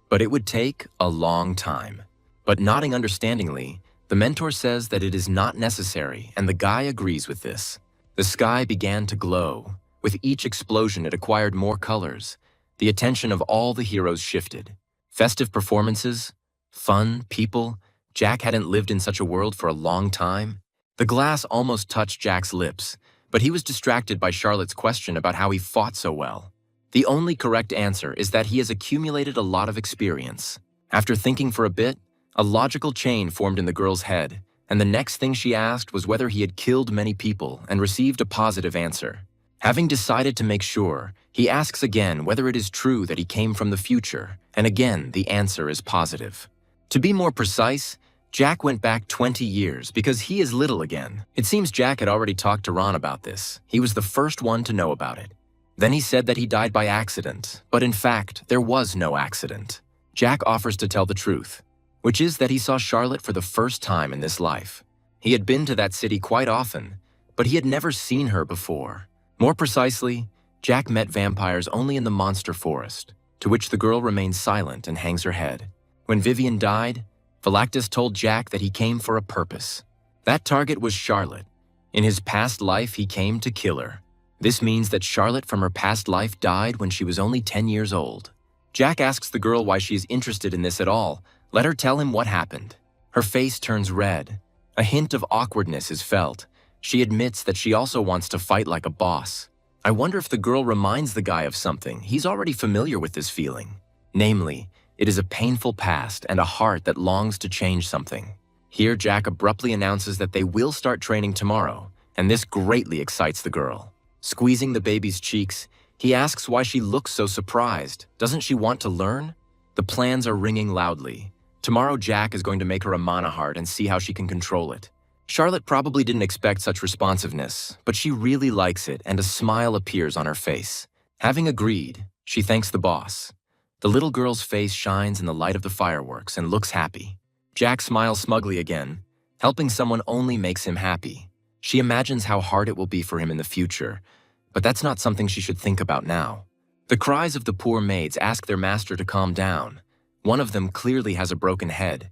But it would take a long time. But nodding understandingly, the mentor says that it is not necessary, and the guy agrees with this. The sky began to glow. With each explosion, it acquired more colors. The attention of all the heroes shifted. Festive performances, fun, people. Jack hadn't lived in such a world for a long time. The glass almost touched Jack's lips, but he was distracted by Charlotte's question about how he fought so well. The only correct answer is that he has accumulated a lot of experience. After thinking for a bit, a logical chain formed in the girl's head, and the next thing she asked was whether he had killed many people and received a positive answer. Having decided to make sure, he asks again whether it is true that he came from the future, and again the answer is positive. To be more precise, Jack went back 20 years because he is little again. It seems Jack had already talked to Ron about this. He was the first one to know about it. Then he said that he died by accident, but in fact, there was no accident. Jack offers to tell the truth, which is that he saw Charlotte for the first time in this life. He had been to that city quite often, but he had never seen her before. More precisely, Jack met vampires only in the monster forest, to which the girl remains silent and hangs her head. When Vivian died, Philactus told Jack that he came for a purpose. That target was Charlotte. In his past life, he came to kill her. This means that Charlotte from her past life died when she was only 10 years old. Jack asks the girl why she is interested in this at all. Let her tell him what happened. Her face turns red. A hint of awkwardness is felt. She admits that she also wants to fight like a boss. I wonder if the girl reminds the guy of something. He's already familiar with this feeling. Namely, it is a painful past and a heart that longs to change something. Here, Jack abruptly announces that they will start training tomorrow, and this greatly excites the girl. Squeezing the baby's cheeks, he asks why she looks so surprised. Doesn't she want to learn? The plans are ringing loudly. Tomorrow, Jack is going to make her a mana heart and see how she can control it. Charlotte probably didn't expect such responsiveness, but she really likes it, and a smile appears on her face. Having agreed, she thanks the boss. The little girl's face shines in the light of the fireworks and looks happy. Jack smiles smugly again. Helping someone only makes him happy. She imagines how hard it will be for him in the future, but that's not something she should think about now. The cries of the poor maids ask their master to calm down. One of them clearly has a broken head,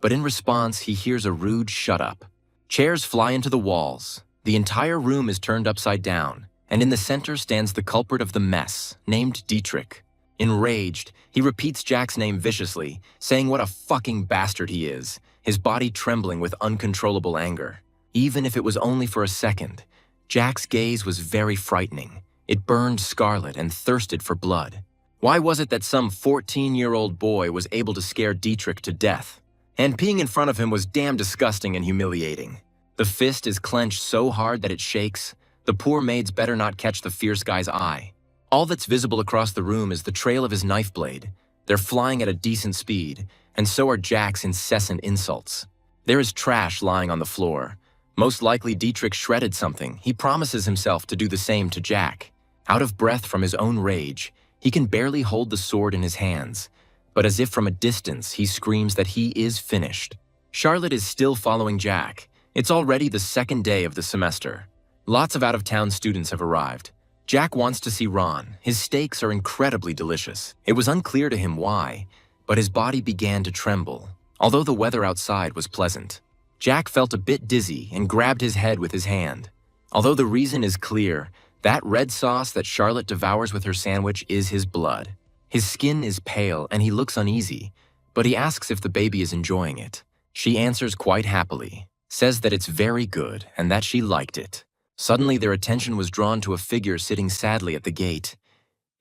but in response he hears a rude "shut up." Chairs fly into the walls. The entire room is turned upside down, and in the center stands the culprit of the mess, named Dietrich. Enraged, he repeats Jack's name viciously, saying what a fucking bastard he is, his body trembling with uncontrollable anger. Even if it was only for a second, Jack's gaze was very frightening. It burned scarlet and thirsted for blood. Why was it that some 14-year-old boy was able to scare Dietrich to death? And peeing in front of him was damn disgusting and humiliating. The fist is clenched so hard that it shakes. The poor maids better not catch the fierce guy's eye. All that's visible across the room is the trail of his knife blade. They're flying at a decent speed, and so are Jack's incessant insults. There is trash lying on the floor. Most likely Dietrich shredded something. He promises himself to do the same to Jack. Out of breath from his own rage, he can barely hold the sword in his hands, but as if from a distance, he screams that he is finished. Charlotte is still following Jack. It's already the second day of the semester. Lots of out-of-town students have arrived. Jack wants to see Ron. His steaks are incredibly delicious. It was unclear to him why, but his body began to tremble, although the weather outside was pleasant. Jack felt a bit dizzy and grabbed his head with his hand. Although the reason is clear, that red sauce that Charlotte devours with her sandwich is his blood. His skin is pale and he looks uneasy, but he asks if the baby is enjoying it. She answers quite happily, says that it's very good and that she liked it. Suddenly their attention was drawn to a figure sitting sadly at the gate.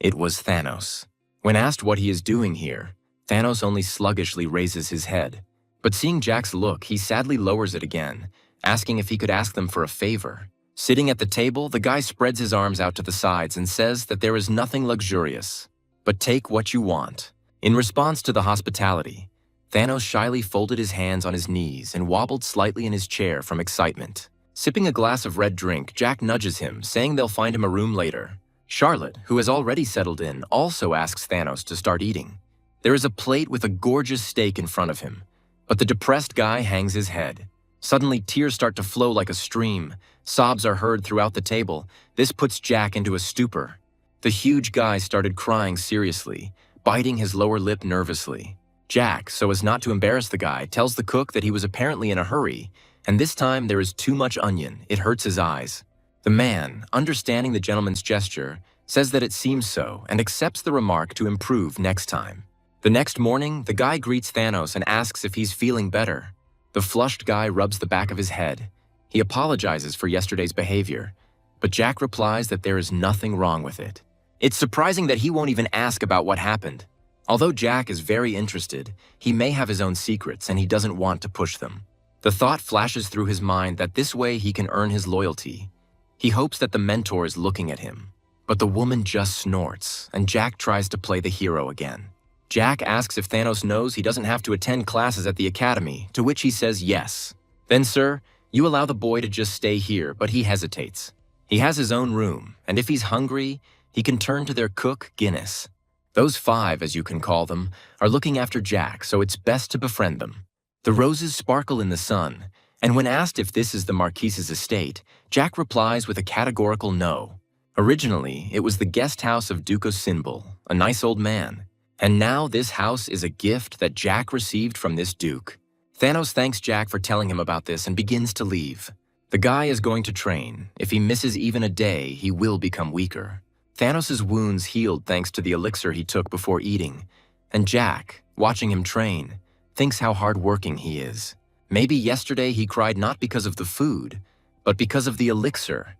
It was Thanos. When asked what he is doing here, Thanos only sluggishly raises his head. But seeing Jack's look, he sadly lowers it again, asking if he could ask them for a favor. Sitting at the table, the guy spreads his arms out to the sides and says that there is nothing luxurious, but take what you want. In response to the hospitality, Thanos shyly folded his hands on his knees and wobbled slightly in his chair from excitement. Sipping a glass of red drink, Jack nudges him, saying they'll find him a room later. Charlotte, who has already settled in, also asks Thanos to start eating. There is a plate with a gorgeous steak in front of him, but the depressed guy hangs his head. Suddenly, tears start to flow like a stream. Sobs are heard throughout the table. This puts Jack into a stupor. The huge guy started crying seriously, biting his lower lip nervously. Jack, so as not to embarrass the guy, tells the cook that he was apparently in a hurry, and this time there is too much onion. It hurts his eyes. The man, understanding the gentleman's gesture, says that it seems so and accepts the remark to improve next time. The next morning, the guy greets Thanos and asks if he's feeling better. The flushed guy rubs the back of his head. He apologizes for yesterday's behavior, but Jack replies that there is nothing wrong with it. It's surprising that he won't even ask about what happened. Although Jack is very interested, he may have his own secrets and he doesn't want to push them. The thought flashes through his mind that this way he can earn his loyalty. He hopes that the mentor is looking at him, but the woman just snorts and Jack tries to play the hero again. Jack asks if Thanos knows he doesn't have to attend classes at the academy, to which he says yes. Then, sir, you allow the boy to just stay here, but he hesitates. He has his own room, and if he's hungry, he can turn to their cook, Guinness. Those 5, as you can call them, are looking after Jack, so it's best to befriend them. The roses sparkle in the sun, and when asked if this is the Marquise's estate, Jack replies with a categorical no. Originally, it was the guest house of Duke Sinbul, a nice old man. And now this house is a gift that Jack received from this duke. Thanos thanks Jack for telling him about this and begins to leave. The guy is going to train. If he misses even a day, he will become weaker. Thanos' wounds healed thanks to the elixir he took before eating. And Jack, watching him train, thinks how hard-working he is. Maybe yesterday he cried not because of the food, but because of the elixir.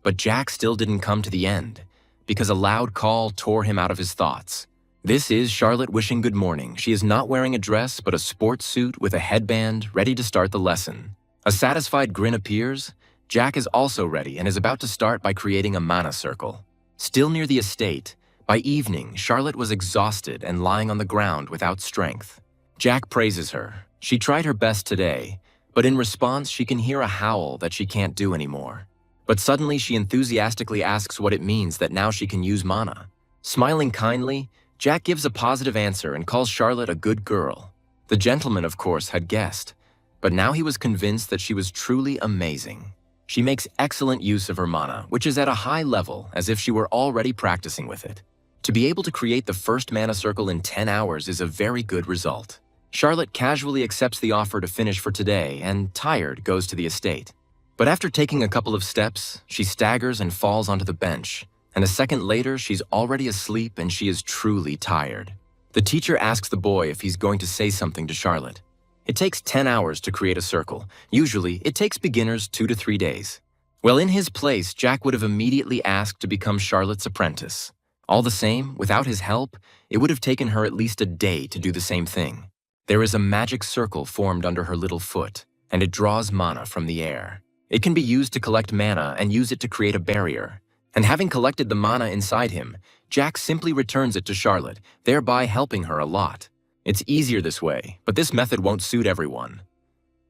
But Jack still didn't come to the end, because a loud call tore him out of his thoughts. This is Charlotte wishing good morning. She is not wearing a dress, but a sports suit with a headband, ready to start the lesson. A satisfied grin appears. Jack is also ready and is about to start by creating a mana circle. Still near the estate, by evening, Charlotte was exhausted and lying on the ground without strength. Jack praises her. She tried her best today, but in response, she can hear a howl that she can't do anymore. But suddenly, she enthusiastically asks what it means that now she can use mana. Smiling kindly, Jack gives a positive answer and calls Charlotte a good girl. The gentleman, of course, had guessed, but now he was convinced that she was truly amazing. She makes excellent use of her mana, which is at a high level, as if she were already practicing with it. To be able to create the first mana circle in 10 hours is a very good result. Charlotte casually accepts the offer to finish for today and, tired, goes to the estate. But after taking a couple of steps, she staggers and falls onto the bench. And a second later, she's already asleep and she is truly tired. The teacher asks the boy if he's going to say something to Charlotte. It takes 10 hours to create a circle. Usually, it takes beginners 2 to 3 days. Well, in his place, Jack would have immediately asked to become Charlotte's apprentice. All the same, without his help, it would have taken her at least a day to do the same thing. There is a magic circle formed under her little foot, and it draws mana from the air. It can be used to collect mana and use it to create a barrier. And having collected the mana inside him, Jack simply returns it to Charlotte, thereby helping her a lot. It's easier this way, but this method won't suit everyone.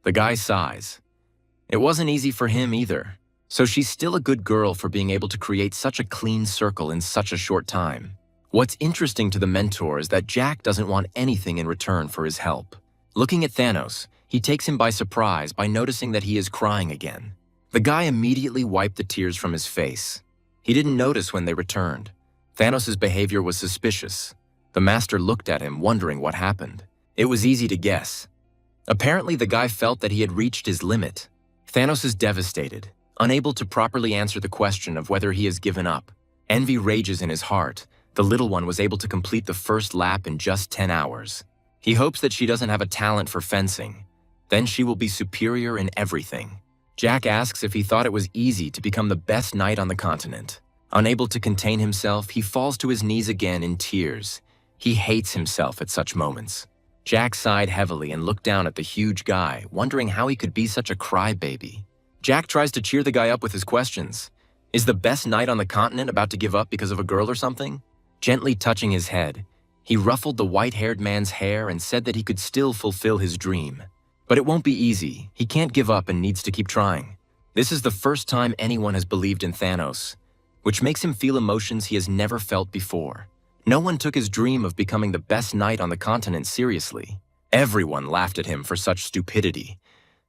The guy sighs. It wasn't easy for him either, so she's still a good girl for being able to create such a clean circle in such a short time. What's interesting to the mentor is that Jack doesn't want anything in return for his help. Looking at Thanos, he takes him by surprise by noticing that he is crying again. The guy immediately wiped the tears from his face. He didn't notice when they returned. Thanos' behavior was suspicious. The master looked at him, wondering what happened. It was easy to guess. Apparently, the guy felt that he had reached his limit. Thanos is devastated, unable to properly answer the question of whether he has given up. Envy rages in his heart. The little one was able to complete the first lap in just 10 hours. He hopes that she doesn't have a talent for fencing. Then she will be superior in everything. Jack asks if he thought it was easy to become the best knight on the continent. Unable to contain himself, he falls to his knees again in tears. He hates himself at such moments. Jack sighed heavily and looked down at the huge guy, wondering how he could be such a crybaby. Jack tries to cheer the guy up with his questions. Is the best knight on the continent about to give up because of a girl or something? Gently touching his head, he ruffled the white-haired man's hair and said that he could still fulfill his dream. But it won't be easy. He can't give up and needs to keep trying. This is the first time anyone has believed in Thanos, which makes him feel emotions he has never felt before. No one took his dream of becoming the best knight on the continent seriously. Everyone laughed at him for such stupidity.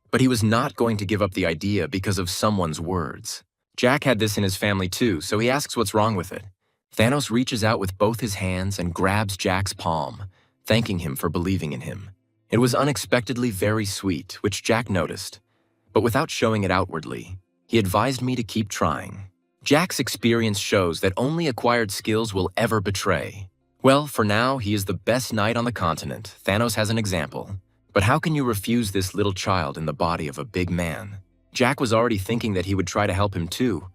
But he was not going to give up the idea because of someone's words. Jack had this in his family too, so he asks what's wrong with it. Thanos reaches out with both his hands and grabs Jack's palm, thanking him for believing in him. It was unexpectedly very sweet, which Jack noticed. But without showing it outwardly, he advised me to keep trying. Jack's experience shows that only acquired skills will ever betray. Well, for now, he is the best knight on the continent. Thanos has an example. But how can you refuse this little child in the body of a big man? Jack was already thinking that he would try to help him too,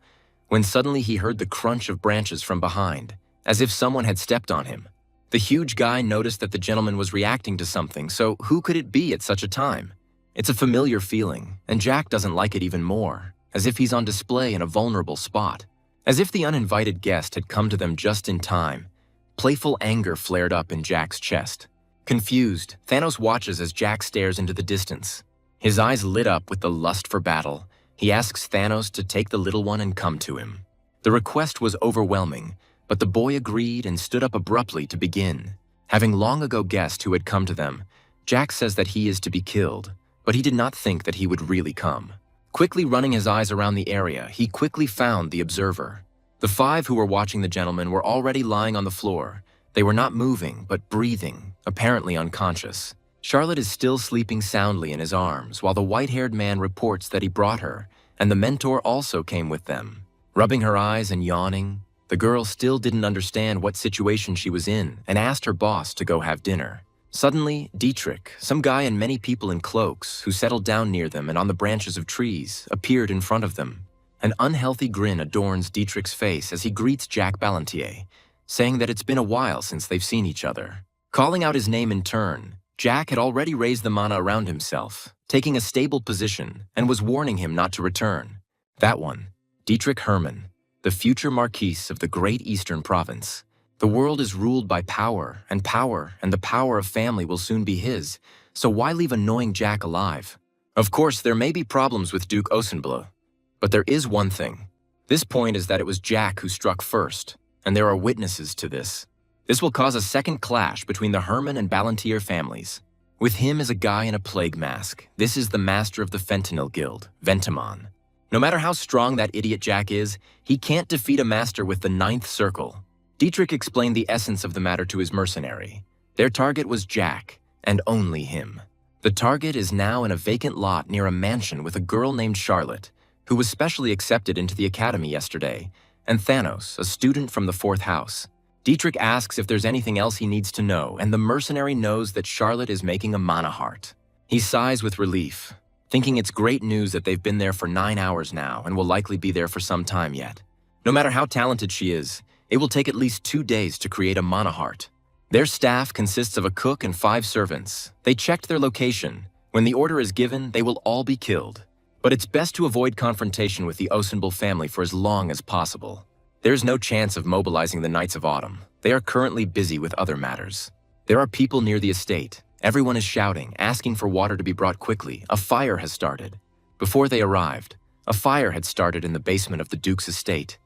when suddenly he heard the crunch of branches from behind, as if someone had stepped on him. The huge guy noticed that the gentleman was reacting to something, so who could it be at such a time? It's a familiar feeling, and Jack doesn't like it even more, as if he's on display in a vulnerable spot. As if the uninvited guest had come to them just in time, Playful anger flared up in Jack's chest. Confused, Thanos watches as Jack stares into the distance. His eyes lit up with the lust for battle. He asks Thanos to take the little one and come to him. The request was overwhelming, but the boy agreed and stood up abruptly to begin. Having long ago guessed who had come to them, Jack says that he is to be killed, but he did not think that he would really come. Quickly running his eyes around the area, he quickly found the observer. The 5 who were watching the gentleman were already lying on the floor. They were not moving, but breathing, apparently unconscious. Charlotte is still sleeping soundly in his arms, while the white-haired man reports that he brought her, and the mentor also came with them. Rubbing her eyes and yawning, the girl still didn't understand what situation she was in and asked her boss to go have dinner. Suddenly, Dietrich, some guy and many people in cloaks who settled down near them and on the branches of trees, appeared in front of them. An unhealthy grin adorns Dietrich's face as he greets Jack Ballantier, saying that it's been a while since they've seen each other. Calling out his name in turn, Jack had already raised the mana around himself, taking a stable position, and was warning him not to return. That one, Dietrich Hermann, the future Marquis of the Great Eastern Province. The world is ruled by power, and the power of family will soon be his, so why leave annoying Jack alive? Of course, there may be problems with Duke Osenbloh, but there is one thing. This point is that it was Jack who struck first, and there are witnesses to this. This will cause a second clash between the Hermann and Ballantier families. With him is a guy in a plague mask. This is the master of the Fentanyl Guild, Ventimon. No matter how strong that idiot Jack is, he can't defeat a master with the 9th circle. Dietrich explained the essence of the matter to his mercenary. Their target was Jack, and only him. The target is now in a vacant lot near a mansion with a girl named Charlotte, who was specially accepted into the academy yesterday, and Thanos, a student from the 4th house. Dietrich asks if there's anything else he needs to know, and the mercenary knows that Charlotte is making a mana heart. He sighs with relief, thinking it's great news that they've been there for 9 hours now and will likely be there for some time yet. No matter how talented she is, it will take at least 2 days to create a mana heart. Their staff consists of a cook and 5 servants. They checked their location. When the order is given, they will all be killed. But it's best to avoid confrontation with the Osenbloh family for as long as possible. There's no chance of mobilizing the Knights of Autumn. They are currently busy with other matters. There are people near the estate. Everyone is shouting, asking for water to be brought quickly. A fire has started. Before they arrived, a fire had started in the basement of the Duke's estate.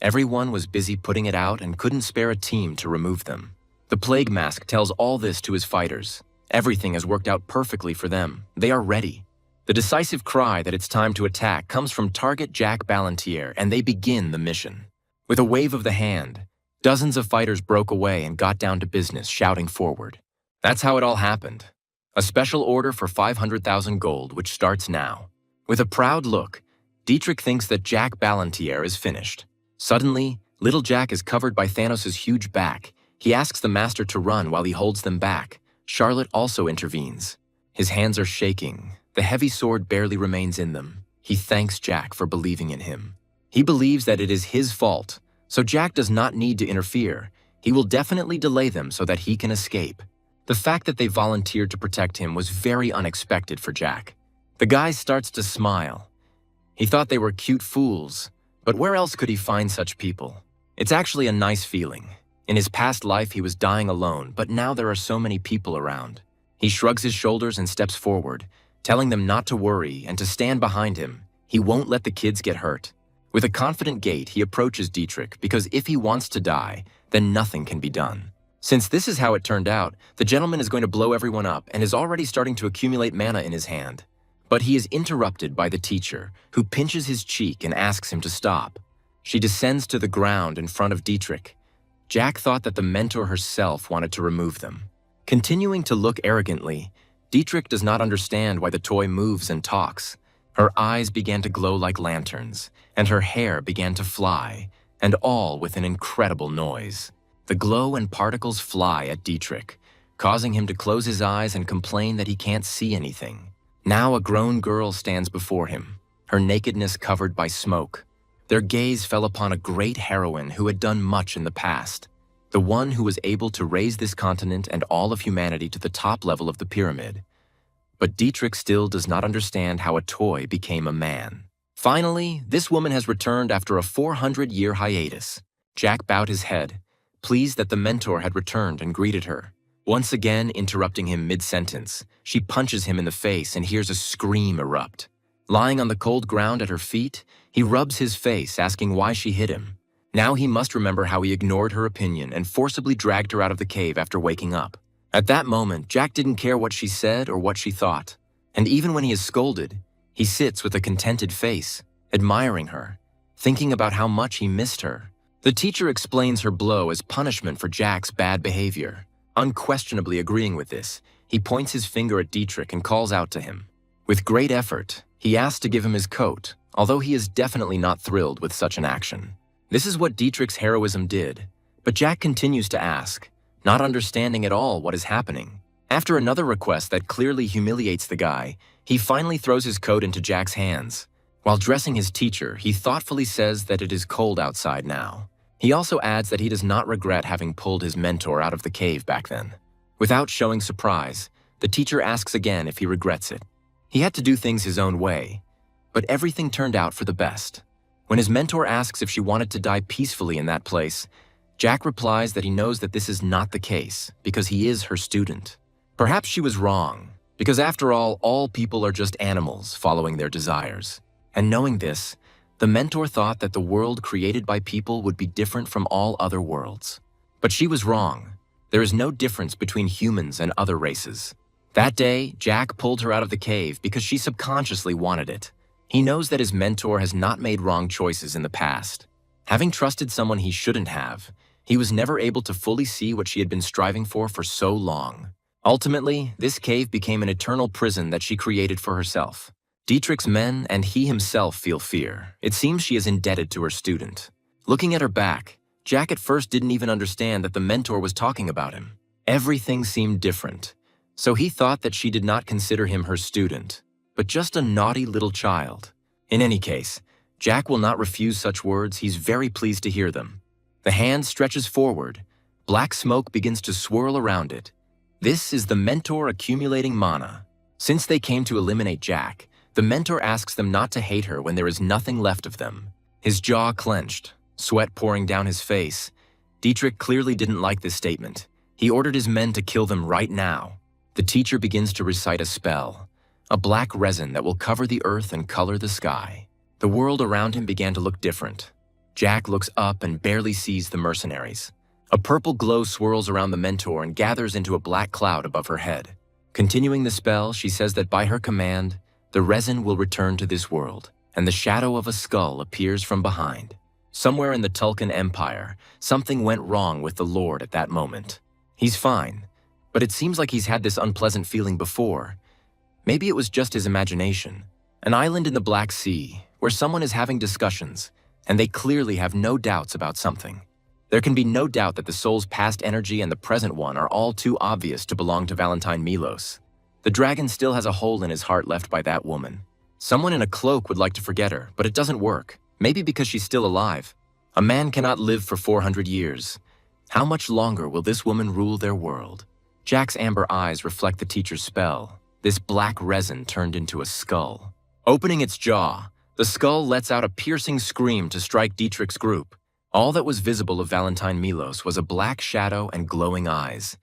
Everyone was busy putting it out and couldn't spare a team to remove them. The Plague Mask tells all this to his fighters. Everything has worked out perfectly for them. They are ready. The decisive cry that it's time to attack comes from target Jack Ballantier, and they begin the mission. With a wave of the hand, dozens of fighters broke away and got down to business, shouting forward. That's how it all happened. A special order for 500,000 gold, which starts now. With a proud look, Dietrich thinks that Jack Ballantier is finished. Suddenly, little Jack is covered by Thanos' huge back. He asks the master to run while he holds them back. Charlotte also intervenes. His hands are shaking. The heavy sword barely remains in them. He thanks Jack for believing in him. He believes that it is his fault, so Jack does not need to interfere. He will definitely delay them so that he can escape. The fact that they volunteered to protect him was very unexpected for Jack. The guy starts to smile. He thought they were cute fools, but where else could he find such people? It's actually a nice feeling. In his past life, he was dying alone, but now there are so many people around. He shrugs his shoulders and steps forward, telling them not to worry and to stand behind him. He won't let the kids get hurt. With a confident gait, he approaches Dietrich because if he wants to die, then nothing can be done. Since this is how it turned out, the gentleman is going to blow everyone up and is already starting to accumulate mana in his hand. But he is interrupted by the teacher, who pinches his cheek and asks him to stop. She descends to the ground in front of Dietrich. Jack thought that the mentor herself wanted to remove them. Continuing to look arrogantly, Dietrich does not understand why the toy moves and talks. Her eyes began to glow like lanterns, and her hair began to fly, and all with an incredible noise. The glow and particles fly at Dietrich, causing him to close his eyes and complain that he can't see anything. Now a grown girl stands before him, her nakedness covered by smoke. Their gaze fell upon a great heroine who had done much in the past, the one who was able to raise this continent and all of humanity to the top level of the pyramid. But Dietrich still does not understand how a toy became a man. Finally, this woman has returned after a 400-year hiatus. Jack bowed his head, pleased that the mentor had returned and greeted her. Once again interrupting him mid-sentence, she punches him in the face and hears a scream erupt. Lying on the cold ground at her feet, he rubs his face, asking why she hit him. Now he must remember how he ignored her opinion and forcibly dragged her out of the cave after waking up. At that moment, Jack didn't care what she said or what she thought. And even when he is scolded, he sits with a contented face, admiring her, thinking about how much he missed her. The teacher explains her blow as punishment for Jack's bad behavior. Unquestionably agreeing with this, he points his finger at Dietrich and calls out to him. With great effort, he asks to give him his coat, although he is definitely not thrilled with such an action. This is what Dietrich's heroism did, but Jack continues to ask, not understanding at all what is happening. After another request that clearly humiliates the guy, he finally throws his coat into Jack's hands. While dressing his teacher, he thoughtfully says that it is cold outside now. He also adds that he does not regret having pulled his mentor out of the cave back then. Without showing surprise, the teacher asks again if he regrets it. He had to do things his own way, but everything turned out for the best. When his mentor asks if she wanted to die peacefully in that place, Jack replies that he knows that this is not the case because he is her student. Perhaps she was wrong, because after all people are just animals following their desires. And knowing this, the mentor thought that the world created by people would be different from all other worlds. But she was wrong. There is no difference between humans and other races. That day, Jack pulled her out of the cave because she subconsciously wanted it. He knows that his mentor has not made wrong choices in the past. Having trusted someone he shouldn't have, he was never able to fully see what she had been striving for so long. Ultimately, this cave became an eternal prison that she created for herself. Dietrich's men and he himself feel fear. It seems she is indebted to her student. Looking at her back, Jack at first didn't even understand that the mentor was talking about him. Everything seemed different. So he thought that she did not consider him her student, but just a naughty little child. In any case, Jack will not refuse such words. He's very pleased to hear them. The hand stretches forward. Black smoke begins to swirl around it. This is the mentor accumulating mana. Since they came to eliminate Jack, the mentor asks them not to hate her when there is nothing left of them. His jaw clenched, sweat pouring down his face. Dietrich clearly didn't like this statement. He ordered his men to kill them right now. The teacher begins to recite a spell, a black resin that will cover the earth and color the sky. The world around him began to look different. Jack looks up and barely sees the mercenaries. A purple glow swirls around the mentor and gathers into a black cloud above her head. Continuing the spell, she says that by her command, the resin will return to this world, and the shadow of a skull appears from behind. Somewhere in the Tulkan Empire, something went wrong with the Lord at that moment. He's fine, but it seems like he's had this unpleasant feeling before. Maybe it was just his imagination. An island in the Black Sea, where someone is having discussions, and they clearly have no doubts about something. There can be no doubt that the soul's past energy and the present one are all too obvious to belong to Valentine Milos. The dragon still has a hole in his heart left by that woman. Someone in a cloak would like to forget her, but it doesn't work. Maybe because she's still alive. A man cannot live for 400 years. How much longer will this woman rule their world? Jack's amber eyes reflect the teacher's spell. This black resin turned into a skull. Opening its jaw, the skull lets out a piercing scream to strike Dietrich's group. All that was visible of Valentine Milos was a black shadow and glowing eyes,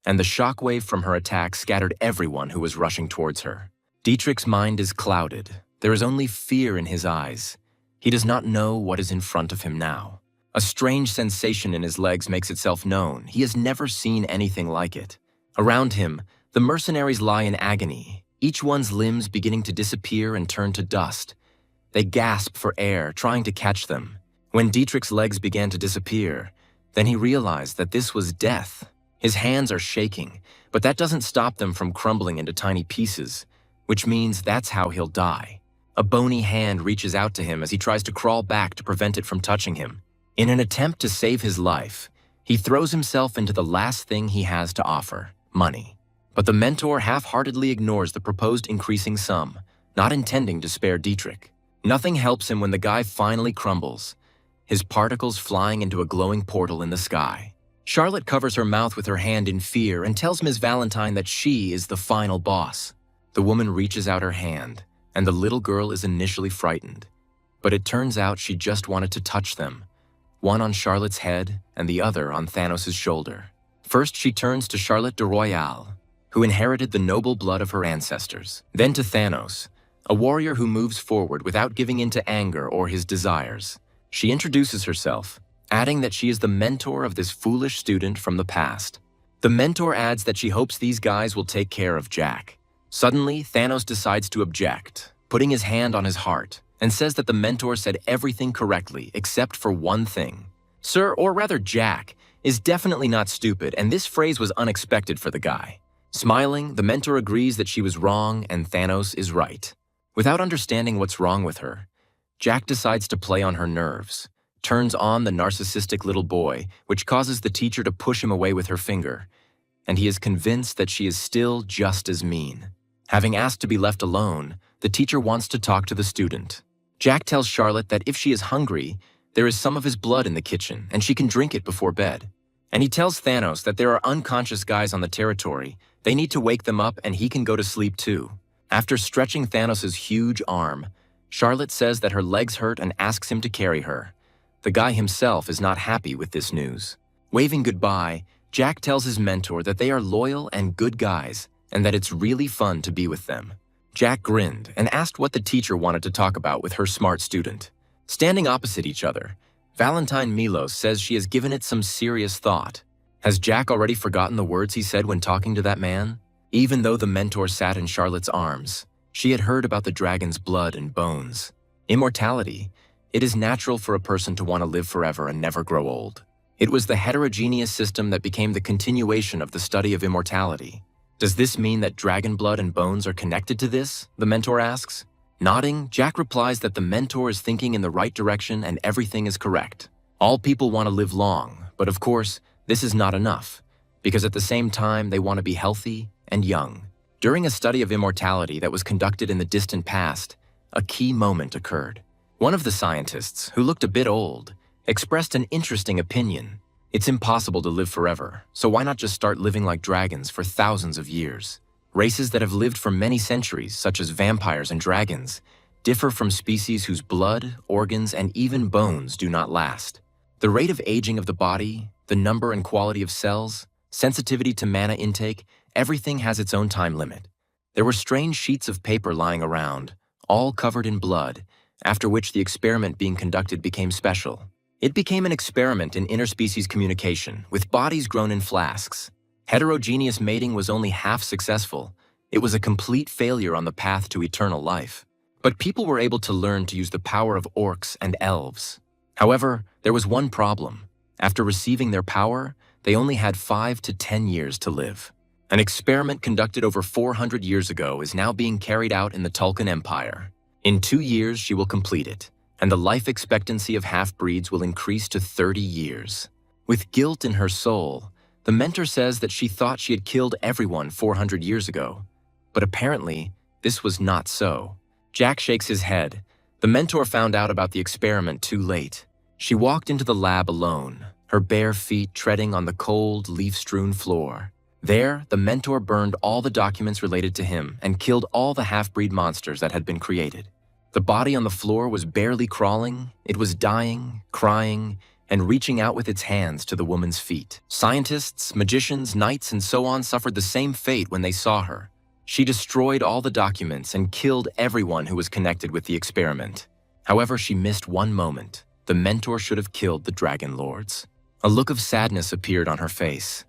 and the shockwave from her attack scattered everyone who was rushing towards her. Dietrich's mind is clouded. There is only fear in his eyes. He does not know what is in front of him now. A strange sensation in his legs makes itself known. He has never seen anything like it. Around him, the mercenaries lie in agony, each one's limbs beginning to disappear and turn to dust. They gasp for air, trying to catch them. When Dietrich's legs began to disappear, then he realized that this was death. His hands are shaking, but that doesn't stop them from crumbling into tiny pieces, which means that's how he'll die. A bony hand reaches out to him as he tries to crawl back to prevent it from touching him. In an attempt to save his life, he throws himself into the last thing he has to offer, money. But the mentor half-heartedly ignores the proposed increasing sum, not intending to spare Dietrich. Nothing helps him when the guy finally crumbles, his particles flying into a glowing portal in the sky. Charlotte covers her mouth with her hand in fear and tells Ms. Valentine that she is the final boss. The woman reaches out her hand, and the little girl is initially frightened. But it turns out she just wanted to touch them. one on Charlotte's head and the other on Thanos' shoulder. First, she turns to Charlotte de Royale, who inherited the noble blood of her ancestors. Then to Thanos, a warrior who moves forward without giving in to anger or his desires. She introduces herself, adding that she is the mentor of this foolish student from the past. The mentor adds that she hopes these guys will take care of Jack. Suddenly, Thanos decides to object, putting his hand on his heart, and says that the mentor said everything correctly except for one thing. Sir, or rather Jack, is definitely not stupid, and this phrase was unexpected for the guy. Smiling, the mentor agrees that she was wrong and Thanos is right. Without understanding what's wrong with her, Jack decides to play on her nerves, turns on the narcissistic little boy, which causes the teacher to push him away with her finger, and he is convinced that she is still just as mean. Having asked to be left alone, the teacher wants to talk to the student. Jack tells Charlotte that if she is hungry, there is some of his blood in the kitchen and she can drink it before bed. And he tells Thanos that there are unconscious guys on the territory. They need to wake them up and he can go to sleep too. After stretching Thanos' huge arm, Charlotte says that her legs hurt and asks him to carry her. The guy himself is not happy with this news. Waving goodbye, Jack tells his mentor that they are loyal and good guys and that it's really fun to be with them. Jack grinned and asked what the teacher wanted to talk about with her smart student. Standing opposite each other, Valentine Milos says she has given it some serious thought. Has Jack already forgotten the words he said when talking to that man? Even though the mentor sat in Charlotte's arms, she had heard about the dragon's blood and bones. Immortality. It is natural for a person to want to live forever and never grow old. It was the heterogeneous system that became the continuation of the study of immortality. Does this mean that dragon blood and bones are connected to this? The mentor asks. Nodding, Jack replies that the mentor is thinking in the right direction and everything is correct. All people want to live long, but of course, this is not enough, because at the same time they want to be healthy and young. During a study of immortality that was conducted in the distant past, a key moment occurred. One of the scientists, who looked a bit old, expressed an interesting opinion. It's impossible to live forever, so why not just start living like dragons for thousands of years? Races that have lived for many centuries, such as vampires and dragons, differ from species whose blood, organs, and even bones do not last. The rate of aging of the body, the number and quality of cells, sensitivity to mana intake, everything has its own time limit. There were strange sheets of paper lying around, all covered in blood, after which the experiment being conducted became special. It became an experiment in interspecies communication, with bodies grown in flasks. Heterogeneous mating was only half successful. It was a complete failure on the path to eternal life. But people were able to learn to use the power of orcs and elves. However, there was one problem. After receiving their power, they only had 5 to 10 years to live. An experiment conducted over 400 years ago is now being carried out in the Tulkun Empire. In 2 years, she will complete it, and the life expectancy of half-breeds will increase to 30 years. With guilt in her soul, the mentor says that she thought she had killed everyone 400 years ago, but apparently, this was not so. Jack shakes his head. The mentor found out about the experiment too late. She walked into the lab alone, her bare feet treading on the cold, leaf-strewn floor. There, the mentor burned all the documents related to him and killed all the half-breed monsters that had been created. The body on the floor was barely crawling, it was dying, crying, and reaching out with its hands to the woman's feet. Scientists, magicians, knights, and so on suffered the same fate when they saw her. She destroyed all the documents and killed everyone who was connected with the experiment. However, she missed one moment. The mentor should have killed the Dragon Lords. A look of sadness appeared on her face.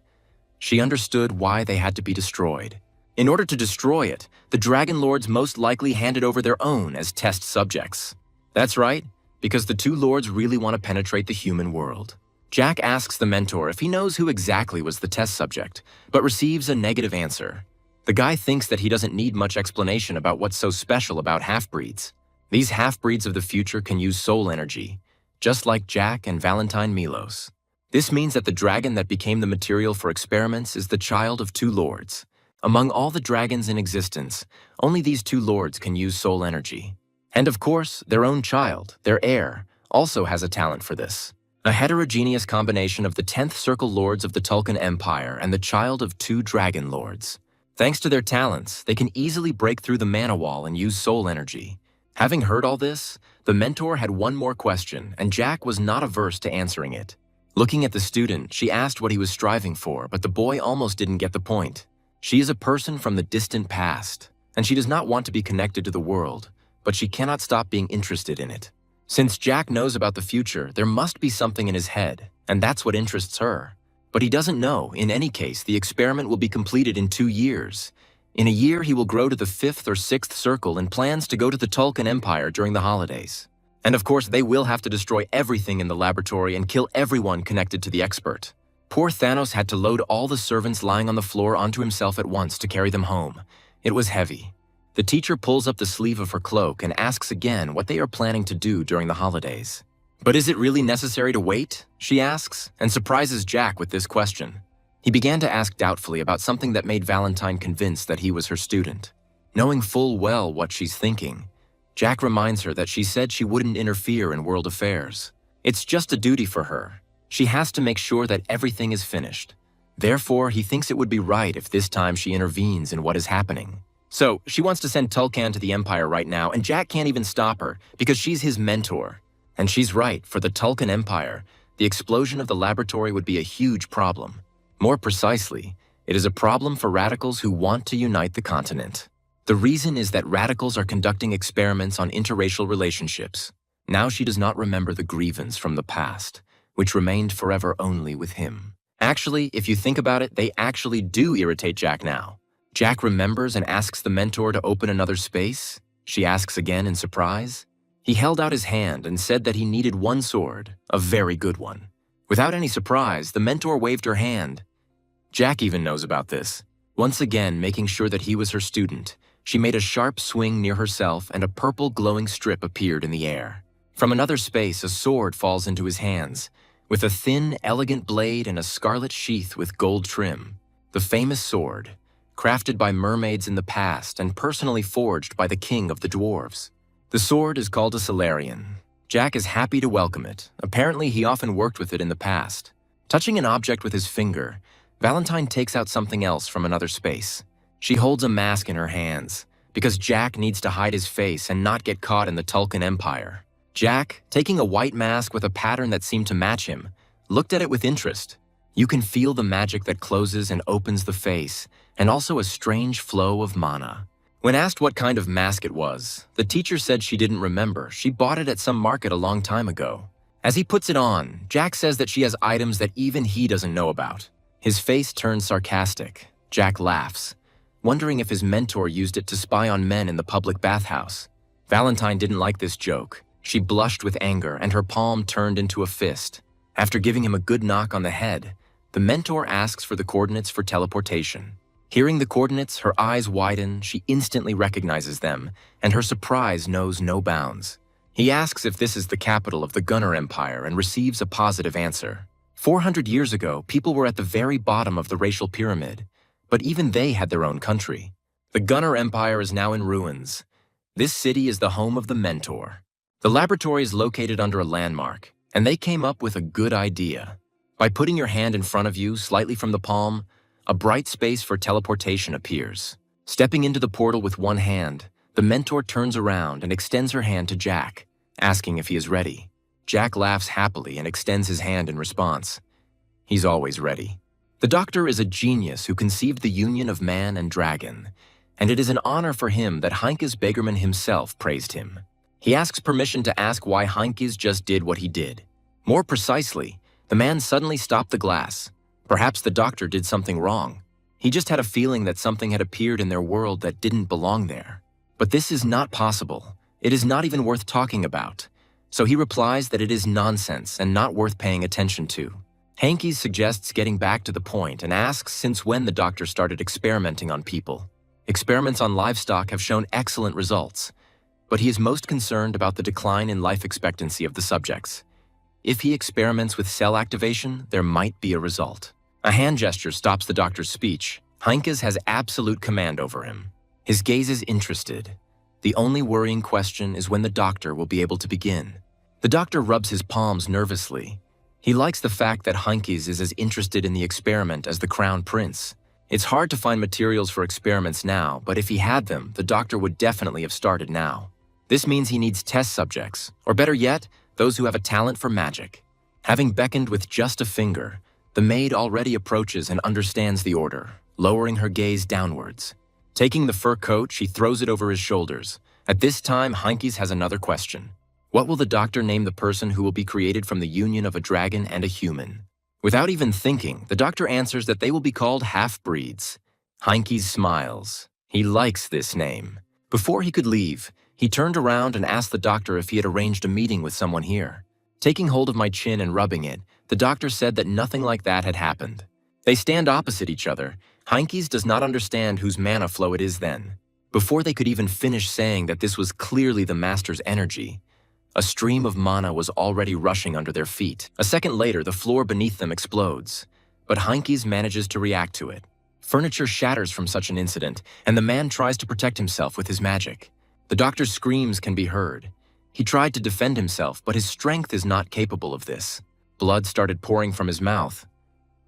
She understood why they had to be destroyed. In order to destroy it, the Dragon Lords most likely handed over their own as test subjects. That's right, because the two lords really want to penetrate the human world. Jack asks the mentor if he knows who exactly was the test subject, but receives a negative answer. The guy thinks that he doesn't need much explanation about what's so special about half-breeds. These half-breeds of the future can use soul energy, just like Jack and Valentine Milos. This means that the dragon that became the material for experiments is the child of two lords. Among all the dragons in existence, only these two lords can use soul energy. And of course, their own child, their heir, also has a talent for this. A heterogeneous combination of the 10th Circle Lords of the Tulkun Empire and the child of two Dragon Lords. Thanks to their talents, they can easily break through the mana wall and use soul energy. Having heard all this, the mentor had one more question, and Jack was not averse to answering it. Looking at the student, she asked what he was striving for, but the boy almost didn't get the point. She is a person from the distant past, and she does not want to be connected to the world, but she cannot stop being interested in it. Since Jack knows about the future, there must be something in his head, and that's what interests her. But he doesn't know. In any case, the experiment will be completed in 2 years. In a year, he will grow to the 5th or 6th circle and plans to go to the Tulkun Empire during the holidays. And of course, they will have to destroy everything in the laboratory and kill everyone connected to the expert. Poor Thanos had to load all the servants lying on the floor onto himself at once to carry them home. It was heavy. The teacher pulls up the sleeve of her cloak and asks again what they are planning to do during the holidays. "But is it really necessary to wait?" she asks, and surprises Jack with this question. He began to ask doubtfully about something that made Valentine convinced that he was her student. Knowing full well what she's thinking, Jack reminds her that she said she wouldn't interfere in world affairs. It's just a duty for her. She has to make sure that everything is finished. Therefore, he thinks it would be right if this time she intervenes in what is happening. So, she wants to send Tulkan to the Empire right now, and Jack can't even stop her because she's his mentor. And she's right, for the Tulkan Empire, the explosion of the laboratory would be a huge problem. More precisely, it is a problem for radicals who want to unite the continent. The reason is that radicals are conducting experiments on interracial relationships. Now she does not remember the grievance from the past, which remained forever only with him. Actually, if you think about it, they actually do irritate Jack now. Jack remembers and asks the mentor to open another space. She asks again in surprise. He held out his hand and said that he needed one sword, a very good one. Without any surprise, the mentor waved her hand. Jack even knows about this. Once again, making sure that he was her student, she made a sharp swing near herself and a purple glowing strip appeared in the air. From another space, a sword falls into his hands, with a thin, elegant blade and a scarlet sheath with gold trim. The famous sword, crafted by mermaids in the past and personally forged by the king of the dwarves. The sword is called a Solarian. Jack is happy to welcome it. Apparently, he often worked with it in the past. Touching an object with his finger, Valentine takes out something else from another space. She holds a mask in her hands, because Jack needs to hide his face and not get caught in the Tulkun Empire. Jack, taking a white mask with a pattern that seemed to match him, looked at it with interest. You can feel the magic that closes and opens the face, and also a strange flow of mana. When asked what kind of mask it was, the teacher said she didn't remember. She bought it at some market a long time ago. As he puts it on, Jack says that she has items that even he doesn't know about. His face turns sarcastic. Jack laughs, wondering if his mentor used it to spy on men in the public bathhouse. Valentine didn't like this joke. She blushed with anger, and her palm turned into a fist. After giving him a good knock on the head, the mentor asks for the coordinates for teleportation. Hearing the coordinates, her eyes widen, she instantly recognizes them, and her surprise knows no bounds. He asks if this is the capital of the Gunnar Empire and receives a positive answer. 400 years ago, people were at the very bottom of the racial pyramid, but even they had their own country. The Gunnar Empire is now in ruins. This city is the home of the mentor. The laboratory is located under a landmark, and they came up with a good idea. By putting your hand in front of you, slightly from the palm, a bright space for teleportation appears. Stepping into the portal with one hand, the mentor turns around and extends her hand to Jack, asking if he is ready. Jack laughs happily and extends his hand in response. He's always ready. The doctor is a genius who conceived the union of man and dragon, and it is an honor for him that Heinkies Begerman himself praised him. He asks permission to ask why Heinkies just did what he did. More precisely, the man suddenly stopped the glass. Perhaps the doctor did something wrong. He just had a feeling that something had appeared in their world that didn't belong there. But this is not possible. It is not even worth talking about. So he replies that it is nonsense and not worth paying attention to. Heinkies suggests getting back to the point and asks since when the doctor started experimenting on people. Experiments on livestock have shown excellent results, but he is most concerned about the decline in life expectancy of the subjects. If he experiments with cell activation, there might be a result. A hand gesture stops the doctor's speech. Heinkies has absolute command over him. His gaze is interested. The only worrying question is when the doctor will be able to begin. The doctor rubs his palms nervously. He likes the fact that Heinkies is as interested in the experiment as the crown prince. It's hard to find materials for experiments now, but if he had them, the doctor would definitely have started now. This means he needs test subjects, or better yet, those who have a talent for magic. Having beckoned with just a finger, the maid already approaches and understands the order, lowering her gaze downwards. Taking the fur coat, she throws it over his shoulders. At this time, Heinkies has another question. What will the doctor name the person who will be created from the union of a dragon and a human? Without even thinking, the doctor answers that they will be called half-breeds. Heinkies smiles. He likes this name. Before he could leave, he turned around and asked the doctor if he had arranged a meeting with someone here. Taking hold of my chin and rubbing it, the doctor said that nothing like that had happened. They stand opposite each other. Heinkies does not understand whose mana flow it is then. Before they could even finish saying that this was clearly the master's energy, a stream of mana was already rushing under their feet. A second later, the floor beneath them explodes, but Heinkies manages to react to it. Furniture shatters from such an incident, and the man tries to protect himself with his magic. The doctor's screams can be heard. He tried to defend himself, but his strength is not capable of this. Blood started pouring from his mouth.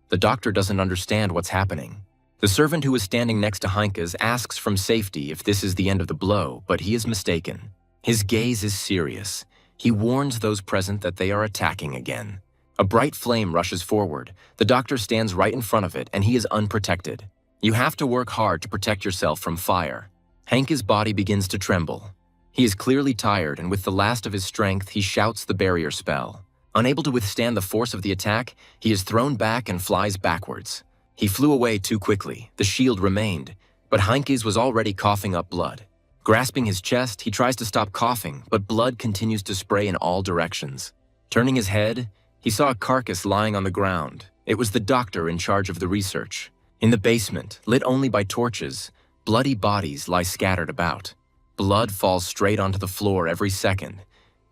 The doctor doesn't understand what's happening. The servant who is standing next to Heinkies asks from safety if this is the end of the blow, but he is mistaken. His gaze is serious. He warns those present that they are attacking again. A bright flame rushes forward. The doctor stands right in front of it, and he is unprotected. You have to work hard to protect yourself from fire. Heinkies' body begins to tremble. He is clearly tired, and with the last of his strength, he shouts the barrier spell. Unable to withstand the force of the attack, he is thrown back and flies backwards. He flew away too quickly. The shield remained, but Heinkies was already coughing up blood. Grasping his chest, he tries to stop coughing, but blood continues to spray in all directions. Turning his head, he saw a carcass lying on the ground. It was the doctor in charge of the research. In the basement, lit only by torches, bloody bodies lie scattered about. Blood falls straight onto the floor every second.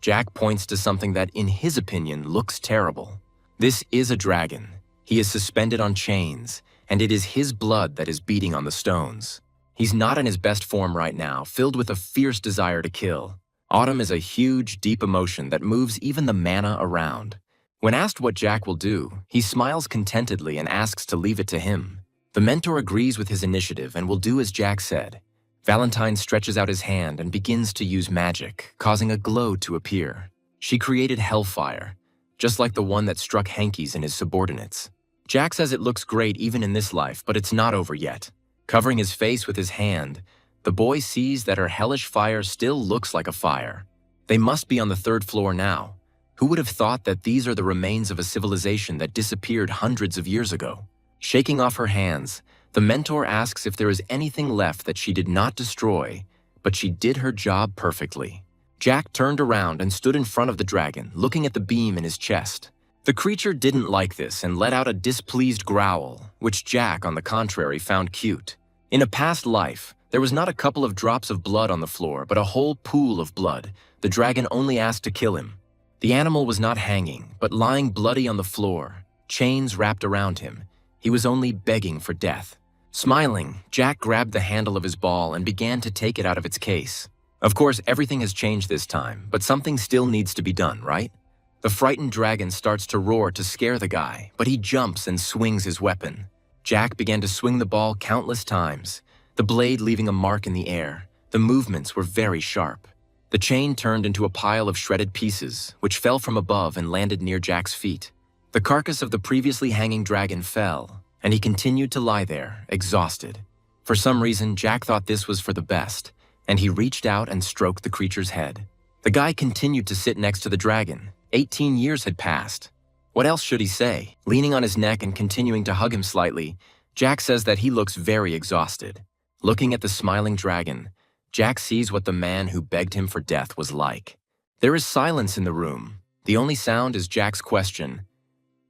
Jack points to something that, in his opinion, looks terrible. This is a dragon. He is suspended on chains, and it is his blood that is beating on the stones. He's not in his best form right now, filled with a fierce desire to kill. Autumn is a huge, deep emotion that moves even the mana around. When asked what Jack will do, he smiles contentedly and asks to leave it to him. The mentor agrees with his initiative and will do as Jack said. Valentine stretches out his hand and begins to use magic, causing a glow to appear. She created hellfire, just like the one that struck Heinkies and his subordinates. Jack says it looks great even in this life, but it's not over yet. Covering his face with his hand, the boy sees that her hellish fire still looks like a fire. They must be on the 3rd floor now. Who would have thought that these are the remains of a civilization that disappeared hundreds of years ago? Shaking off her hands, the mentor asks if there is anything left that she did not destroy, but she did her job perfectly. Jack turned around and stood in front of the dragon, looking at the beam in his chest. The creature didn't like this and let out a displeased growl, which Jack, on the contrary, found cute. In a past life, there was not a couple of drops of blood on the floor, but a whole pool of blood. The dragon only asked to kill him. The animal was not hanging, but lying bloody on the floor, chains wrapped around him. He was only begging for death. Smiling, Jack grabbed the handle of his ball and began to take it out of its case. Of course, everything has changed this time, but something still needs to be done, right? The frightened dragon starts to roar to scare the guy, but he jumps and swings his weapon. Jack began to swing the ball countless times, the blade leaving a mark in the air. The movements were very sharp. The chain turned into a pile of shredded pieces, which fell from above and landed near Jack's feet. The carcass of the previously hanging dragon fell, and he continued to lie there, exhausted. For some reason, Jack thought this was for the best, and he reached out and stroked the creature's head. The guy continued to sit next to the dragon. 18 years had passed. What else should he say? Leaning on his neck and continuing to hug him slightly, Jack says that he looks very exhausted. Looking at the smiling dragon, Jack sees what the man who begged him for death was like. There is silence in the room. The only sound is Jack's question.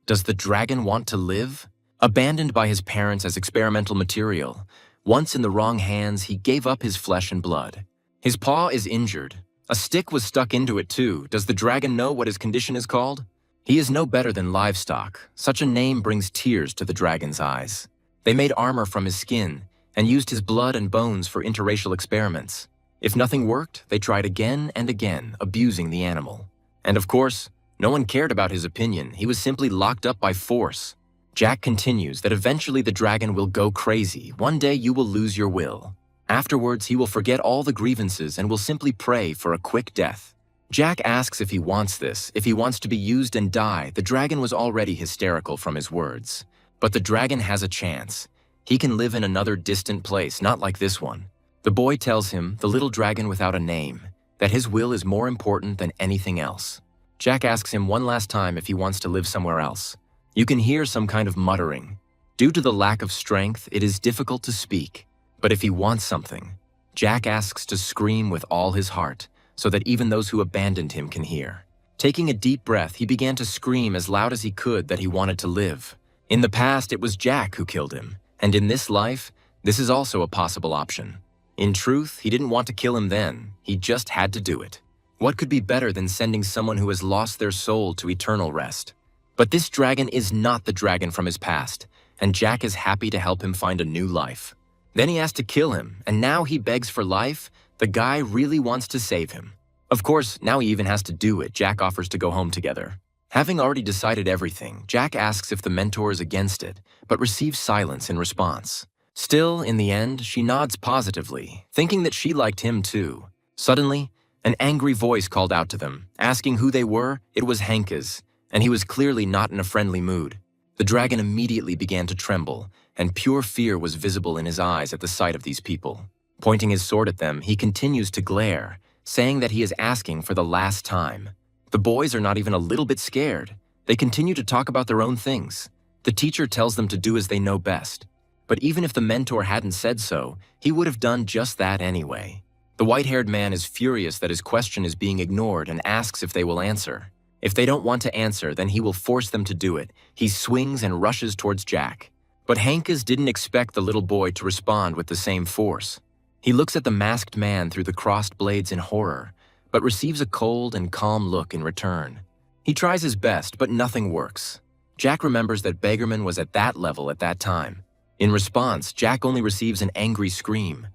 Does the dragon want to live? Abandoned by his parents as experimental material, once in the wrong hands, he gave up his flesh and blood. His paw is injured. A stick was stuck into it too. Does the dragon know what his condition is called? He is no better than livestock. Such a name brings tears to the dragon's eyes. They made armor from his skin and used his blood and bones for interracial experiments. If nothing worked, they tried again and again, abusing the animal. And of course, no one cared about his opinion. He was simply locked up by force. Jack continues that eventually the dragon will go crazy. One day you will lose your will. Afterwards, he will forget all the grievances and will simply pray for a quick death. Jack asks if he wants this, if he wants to be used and die. The dragon was already hysterical from his words. But the dragon has a chance. He can live in another distant place, not like this one. The boy tells him, the little dragon without a name, that his will is more important than anything else. Jack asks him one last time if he wants to live somewhere else. You can hear some kind of muttering. Due to the lack of strength, it is difficult to speak. But if he wants something, Jack asks to scream with all his heart, so that even those who abandoned him can hear. Taking a deep breath, he began to scream as loud as he could that he wanted to live. In the past, it was Jack who killed him, and in this life, this is also a possible option. In truth, he didn't want to kill him then, he just had to do it. What could be better than sending someone who has lost their soul to eternal rest? But this dragon is not the dragon from his past, and Jack is happy to help him find a new life. Then he has to kill him, and now he begs for life. The guy really wants to save him. Of course, now he even has to do it. Jack offers to go home together. Having already decided everything, Jack asks if the mentor is against it, but receives silence in response. Still, in the end, she nods positively, thinking that she liked him too. Suddenly, an angry voice called out to them, asking who they were. It was Henke's, and he was clearly not in a friendly mood. The dragon immediately began to tremble, and pure fear was visible in his eyes at the sight of these people. Pointing his sword at them, he continues to glare, saying that he is asking for the last time. The boys are not even a little bit scared. They continue to talk about their own things. The teacher tells them to do as they know best. But even if the mentor hadn't said so, he would have done just that anyway. The white-haired man is furious that his question is being ignored and asks if they will answer. If they don't want to answer, then he will force them to do it. He swings and rushes towards Jack. But Henkes didn't expect the little boy to respond with the same force. He looks at the masked man through the crossed blades in horror, but receives a cold and calm look in return. He tries his best, but nothing works. Jack remembers that Beggarman was at that level at that time. In response, Jack only receives an angry scream.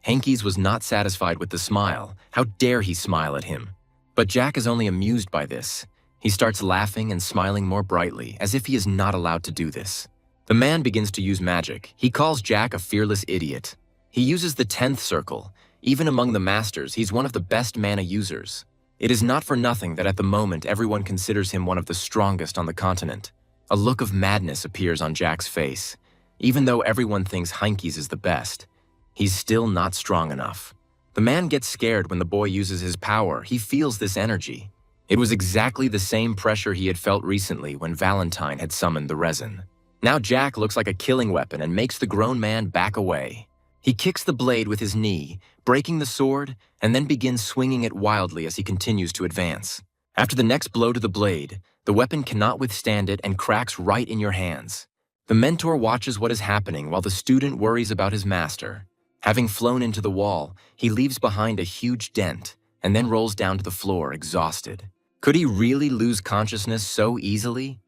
Henkes was not satisfied with the smile. How dare he smile at him? But Jack is only amused by this. He starts laughing and smiling more brightly, as if he is not allowed to do this. The man begins to use magic. He calls Jack a fearless idiot. He uses the 10th circle. Even among the masters, he's one of the best mana users. It is not for nothing that at the moment everyone considers him one of the strongest on the continent. A look of madness appears on Jack's face. Even though everyone thinks Henkes is the best, he's still not strong enough. The man gets scared when the boy uses his power. He feels this energy. It was exactly the same pressure he had felt recently when Valentine had summoned the resin. Now Jack looks like a killing weapon and makes the grown man back away. He kicks the blade with his knee, breaking the sword, and then begins swinging it wildly as he continues to advance. After the next blow to the blade, the weapon cannot withstand it and cracks right in your hands. The mentor watches what is happening while the student worries about his master. Having flown into the wall, he leaves behind a huge dent and then rolls down to the floor exhausted. Could he really lose consciousness so easily?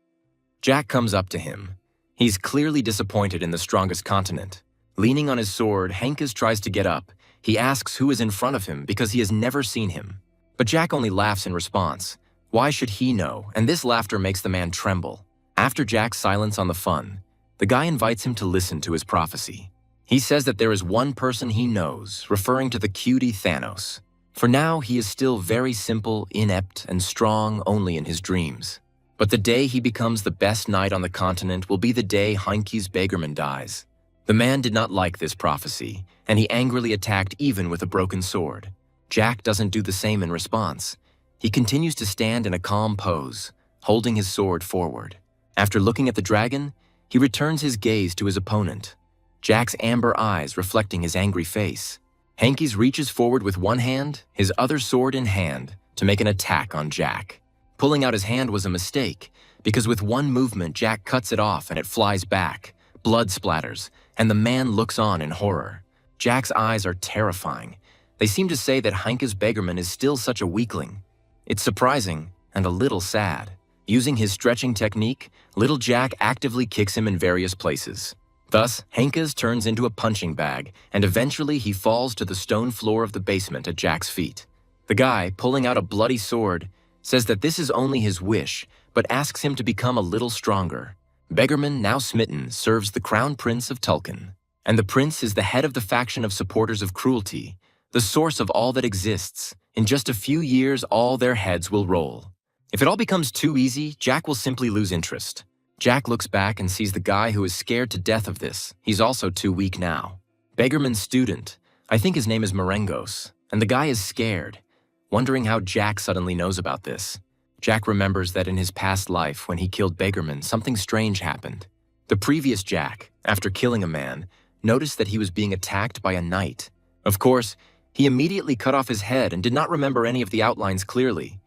Jack comes up to him. He's clearly disappointed in the strongest continent. Leaning on his sword, Henkes tries to get up. He asks who is in front of him because he has never seen him. But Jack only laughs in response. Why should he know? And this laughter makes the man tremble. After Jack's silence on the fun, the guy invites him to listen to his prophecy. He says that there is one person he knows, referring to the cutie Thanos. For now, he is still very simple, inept, and strong only in his dreams. But the day he becomes the best knight on the continent will be the day Henkes Beggarman dies. The man did not like this prophecy, and he angrily attacked even with a broken sword. Jack doesn't do the same in response. He continues to stand in a calm pose, holding his sword forward. After looking at the dragon, he returns his gaze to his opponent, Jack's amber eyes reflecting his angry face. Henkes reaches forward with one hand, his other sword in hand, to make an attack on Jack. Pulling out his hand was a mistake, because with one movement, Jack cuts it off and it flies back. Blood splatters, and the man looks on in horror. Jack's eyes are terrifying. They seem to say that Henkes Beggarman is still such a weakling. It's surprising and a little sad. Using his stretching technique, little Jack actively kicks him in various places. Thus, Henkes turns into a punching bag, and eventually he falls to the stone floor of the basement at Jack's feet. The guy, pulling out a bloody sword, says that this is only his wish, but asks him to become a little stronger. Beggarman, now smitten, serves the Crown Prince of Tulkan. And the prince is the head of the faction of supporters of cruelty, the source of all that exists. In just a few years, all their heads will roll. If it all becomes too easy, Jack will simply lose interest. Jack looks back and sees the guy who is scared to death of this. He's also too weak now. Beggarman's student, I think his name is Marengos, and the guy is scared, wondering how Jack suddenly knows about this. Jack remembers that in his past life, when he killed Beggarman, something strange happened. The previous Jack, after killing a man, noticed that he was being attacked by a knight. Of course, he immediately cut off his head and did not remember any of the outlines clearly.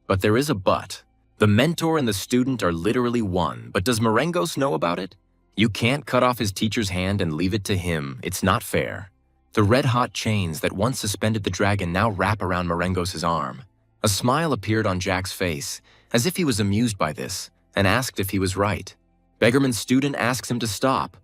But there is a but. The mentor and the student are literally one, but does Marengos know about it? You can't cut off his teacher's hand and leave it to him. It's not fair. The red-hot chains that once suspended the dragon now wrap around Marengos' arm. A smile appeared on Jack's face, as if he was amused by this, and asked if he was right. Beggarman's student asks him to stop.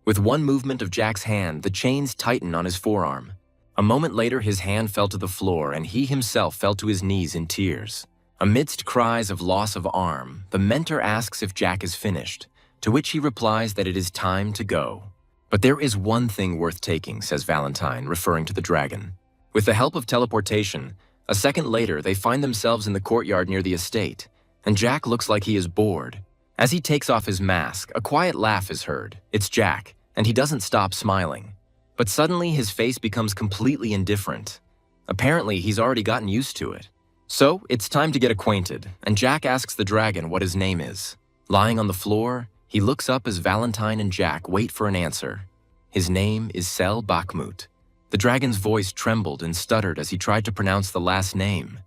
With one movement of Jack's hand, the chains tighten on his forearm. A moment later, his hand fell to the floor, and he himself fell to his knees in tears. Amidst cries of loss of arm, the mentor asks if Jack is finished, to which he replies that it is time to go. But there is one thing worth taking, says Valentine, referring to the dragon. With the help of teleportation, a second later they find themselves in the courtyard near the estate, and Jack looks like he is bored. As he takes off his mask, a quiet laugh is heard. It's Jack, and he doesn't stop smiling. But suddenly his face becomes completely indifferent. Apparently he's already gotten used to it. So it's time to get acquainted, and Jack asks the dragon what his name is. Lying on the floor, he looks up as Valentine and Jack wait for an answer. His name is Sel Bakhmut. The dragon's voice trembled and stuttered as he tried to pronounce the last name.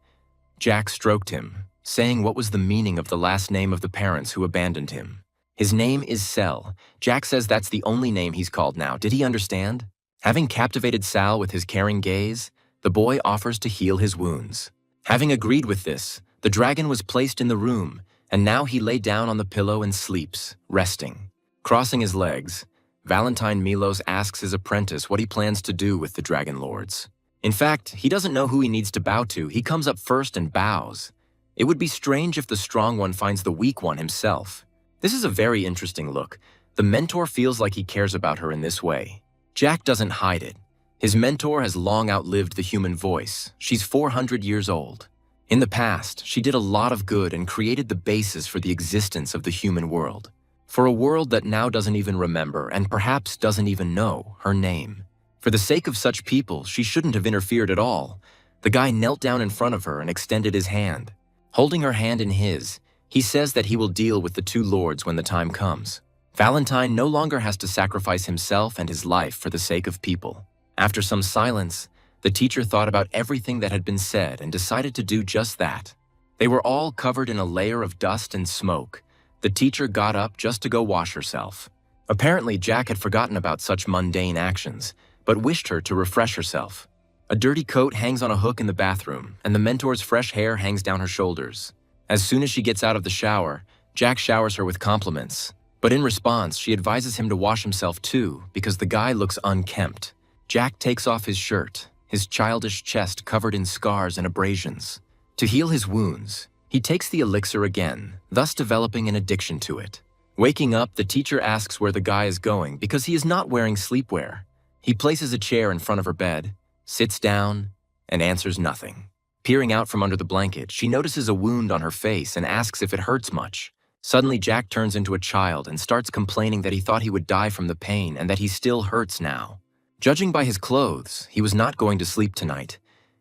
Jack stroked him, saying what was the meaning of the last name of the parents who abandoned him. His name is Sel. Jack says that's the only name he's called now. Did he understand? Having captivated Sal with his caring gaze, the boy offers to heal his wounds. Having agreed with this, the dragon was placed in the room, and now he lay down on the pillow and sleeps, resting. Crossing his legs, Valentine Milos asks his apprentice what he plans to do with the dragon lords. In fact, he doesn't know who he needs to bow to. He comes up first and bows. It would be strange if the strong one finds the weak one himself. This is a very interesting look. The mentor feels like he cares about her in this way. Jack doesn't hide it. His mentor has long outlived the human voice. She's 400 years old. In the past, she did a lot of good and created the basis for the existence of the human world. For a world that now doesn't even remember and perhaps doesn't even know her name. For the sake of such people, she shouldn't have interfered at all. The guy knelt down in front of her and extended his hand. Holding her hand in his, he says that he will deal with the two lords when the time comes. Valentine no longer has to sacrifice himself and his life for the sake of people. After some silence, the teacher thought about everything that had been said and decided to do just that. They were all covered in a layer of dust and smoke. The teacher got up just to go wash herself. Apparently, Jack had forgotten about such mundane actions, but wished her to refresh herself. A dirty coat hangs on a hook in the bathroom, and the mentor's fresh hair hangs down her shoulders. As soon as she gets out of the shower, Jack showers her with compliments. But in response, she advises him to wash himself too, because the guy looks unkempt. Jack takes off his shirt, his childish chest covered in scars and abrasions. To heal his wounds, he takes the elixir again, thus developing an addiction to it. Waking up, the teacher asks where the guy is going because he is not wearing sleepwear. He places a chair in front of her bed, sits down, and answers nothing. Peering out from under the blanket, she notices a wound on her face and asks if it hurts much. Suddenly, Jack turns into a child and starts complaining that he thought he would die from the pain and that he still hurts now. Judging by his clothes, he was not going to sleep tonight.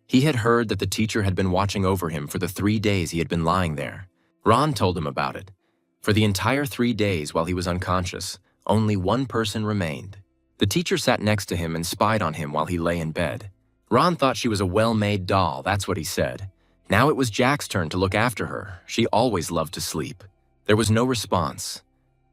He had heard that the teacher had been watching over him for the 3 days he had been lying there. Ron told him about it. For the entire 3 days while he was unconscious, only one person remained. The teacher sat next to him and spied on him while he lay in bed. Ron thought she was a well-made doll, that's what he said. Now it was Jack's turn to look after her. She always loved to sleep. There was no response,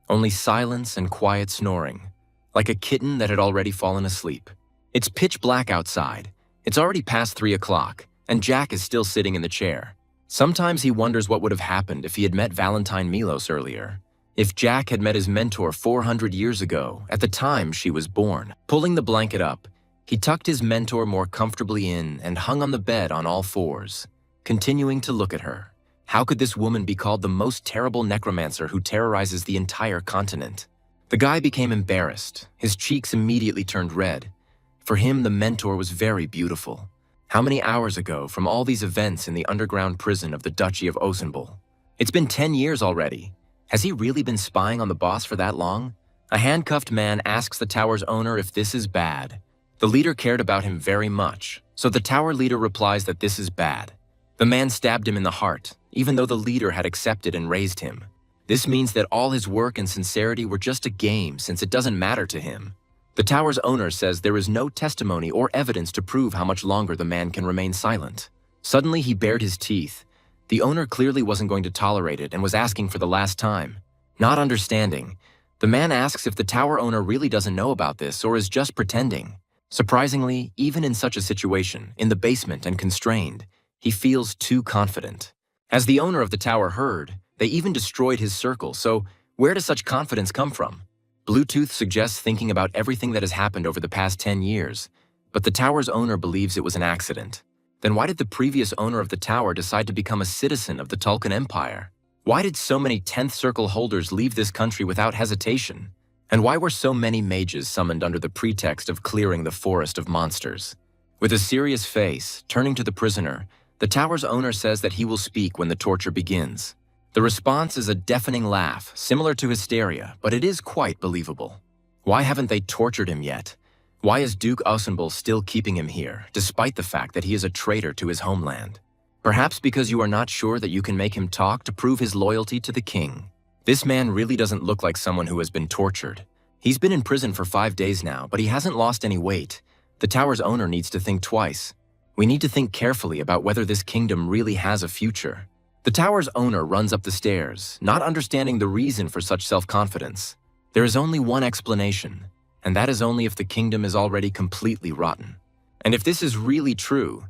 only silence and quiet snoring, like a kitten that had already fallen asleep. It's pitch black outside. It's already past 3 o'clock, and Jack is still sitting in the chair. Sometimes he wonders what would have happened if he had met Valentine Milos earlier. If Jack had met his mentor 400 years ago, at the time she was born. Pulling the blanket up, he tucked his mentor more comfortably in and hung on the bed on all fours, continuing to look at her. How could this woman be called the most terrible necromancer who terrorizes the entire continent? The guy became embarrassed. His cheeks immediately turned red. For him, the mentor was very beautiful. How many hours ago from all these events in the underground prison of the Duchy of Osenbol? It's been 10 years already. Has he really been spying on the boss for that long? A handcuffed man asks the tower's owner if this is bad. The leader cared about him very much, so the tower leader replies that this is bad. The man stabbed him in the heart, even though the leader had accepted and raised him. This means that all his work and sincerity were just a game since it doesn't matter to him. The tower's owner says there is no testimony or evidence to prove how much longer the man can remain silent. Suddenly he bared his teeth. The owner clearly wasn't going to tolerate it and was asking for the last time. Not understanding, the man asks if the tower owner really doesn't know about this or is just pretending. Surprisingly, even in such a situation, in the basement and constrained, he feels too confident. As the owner of the tower heard, they even destroyed his circle, so where does such confidence come from? Bluetooth suggests thinking about everything that has happened over the past 10 years, but the tower's owner believes it was an accident. Then why did the previous owner of the tower decide to become a citizen of the Tulkun Empire? Why did so many 10th Circle holders leave this country without hesitation? And why were so many mages summoned under the pretext of clearing the forest of monsters? With a serious face, turning to the prisoner, the tower's owner says that he will speak when the torture begins. The response is a deafening laugh, similar to hysteria, but it is quite believable. Why haven't they tortured him yet? Why is Duke Osenbol still keeping him here, despite the fact that he is a traitor to his homeland? Perhaps because you are not sure that you can make him talk to prove his loyalty to the king. This man really doesn't look like someone who has been tortured. He's been in prison for 5 days now, but he hasn't lost any weight. The tower's owner needs to think twice. We need to think carefully about whether this kingdom really has a future. The tower's owner runs up the stairs, not understanding the reason for such self-confidence. There is only one explanation, and that is only if the kingdom is already completely rotten. And if this is really true,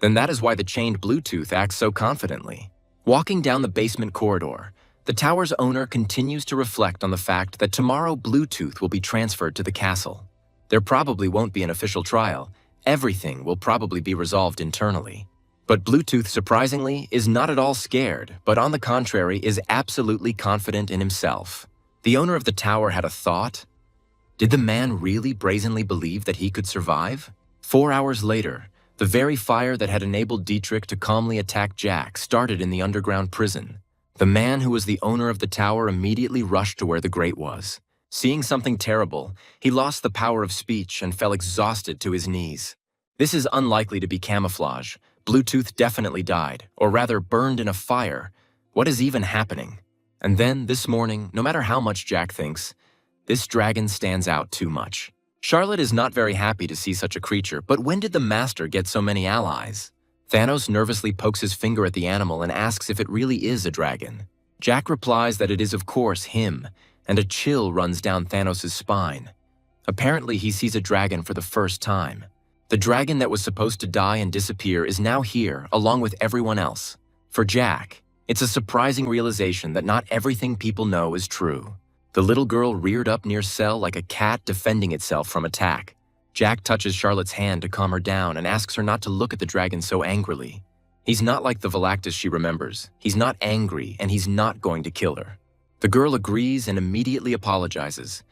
then that is why the chained Bluetooth acts so confidently. Walking down the basement corridor, the tower's owner continues to reflect on the fact that tomorrow Bluetooth will be transferred to the castle. There probably won't be an official trial. Everything will probably be resolved internally. But Bluetooth, surprisingly, is not at all scared, but on the contrary is absolutely confident in himself. The owner of the tower had a thought. Did the man really brazenly believe that he could survive? 4 hours later, the very fire that had enabled Dietrich to calmly attack Jack started in the underground prison. The man who was the owner of the tower immediately rushed to where the grate was. Seeing something terrible, he lost the power of speech and fell exhausted to his knees. This is unlikely to be camouflage. Bluetooth definitely died, or rather burned in a fire. What is even happening? And then, this morning, no matter how much Jack thinks, this dragon stands out too much. Charlotte is not very happy to see such a creature, but when did the master get so many allies? Thanos nervously pokes his finger at the animal and asks if it really is a dragon. Jack replies that it is of course him, and a chill runs down Thanos' spine. Apparently he sees a dragon for the first time. The dragon that was supposed to die and disappear is now here, along with everyone else. For Jack, it's a surprising realization that not everything people know is true. The little girl reared up near Cell like a cat defending itself from attack. Jack touches Charlotte's hand to calm her down and asks her not to look at the dragon so angrily. He's not like the Galactus she remembers. He's not angry, and he's not going to kill her. The girl agrees and immediately apologizes.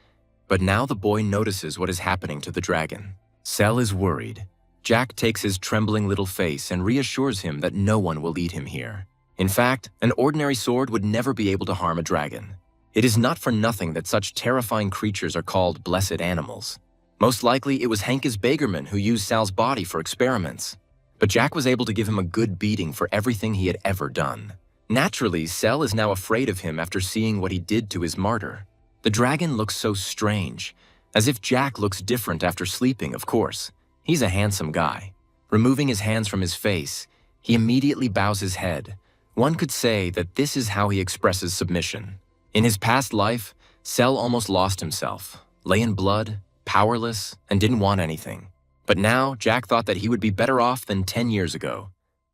But now the boy notices what is happening to the dragon. Cell is worried. Jack takes his trembling little face and reassures him that no one will eat him here. In fact, an ordinary sword would never be able to harm a dragon. It is not for nothing that such terrifying creatures are called blessed animals. Most likely, it was Henkes Bagerman who used Sal's body for experiments. But Jack was able to give him a good beating for everything he had ever done. Naturally, Cell is now afraid of him after seeing what he did to his martyr. The dragon looks so strange, as if Jack looks different after sleeping, of course. He's a handsome guy. Removing his hands from his face, he immediately bows his head. One could say that this is how he expresses submission. In his past life, Cell almost lost himself, lay in blood, powerless, and didn't want anything. But now, Jack thought that he would be better off than 10 years ago.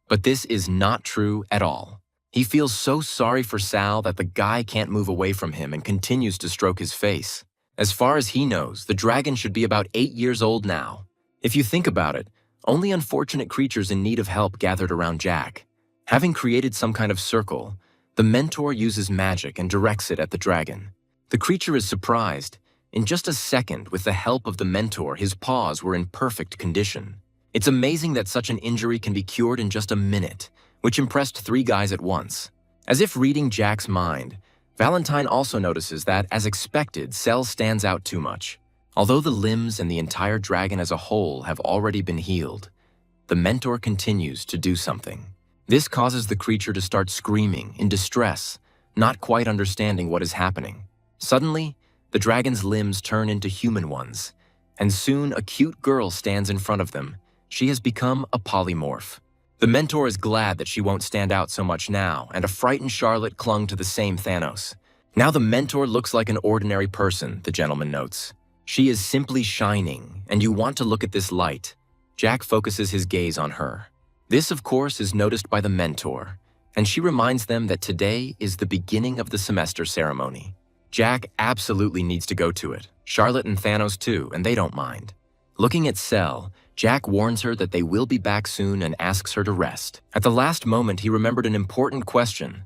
But this is not true at all. He feels so sorry for Sal that the guy can't move away from him and continues to stroke his face. As far as he knows, the dragon should be about 8 years old now. If you think about it, only unfortunate creatures in need of help gathered around Jack. Having created some kind of circle, the mentor uses magic and directs it at the dragon. The creature is surprised. In just a second, with the help of the mentor, his paws were in perfect condition. It's amazing that such an injury can be cured in just a minute, which impressed 3 guys at once. As if reading Jack's mind, Valentine also notices that, as expected, Cell stands out too much. Although the limbs and the entire dragon as a whole have already been healed, the mentor continues to do something. This causes the creature to start screaming in distress, not quite understanding what is happening. Suddenly, the dragon's limbs turn into human ones, and soon a cute girl stands in front of them. She has become a polymorph. The mentor is glad that she won't stand out so much now, and a frightened Charlotte clung to the same Thanos. Now the mentor looks like an ordinary person, the gentleman notes. She is simply shining, and you want to look at this light. Jack focuses his gaze on her. This, of course, is noticed by the mentor, and she reminds them that today is the beginning of the semester ceremony. Jack absolutely needs to go to it. Charlotte and Thanos too, and they don't mind. Looking at Cell, Jack warns her that they will be back soon and asks her to rest. At the last moment, he remembered an important question.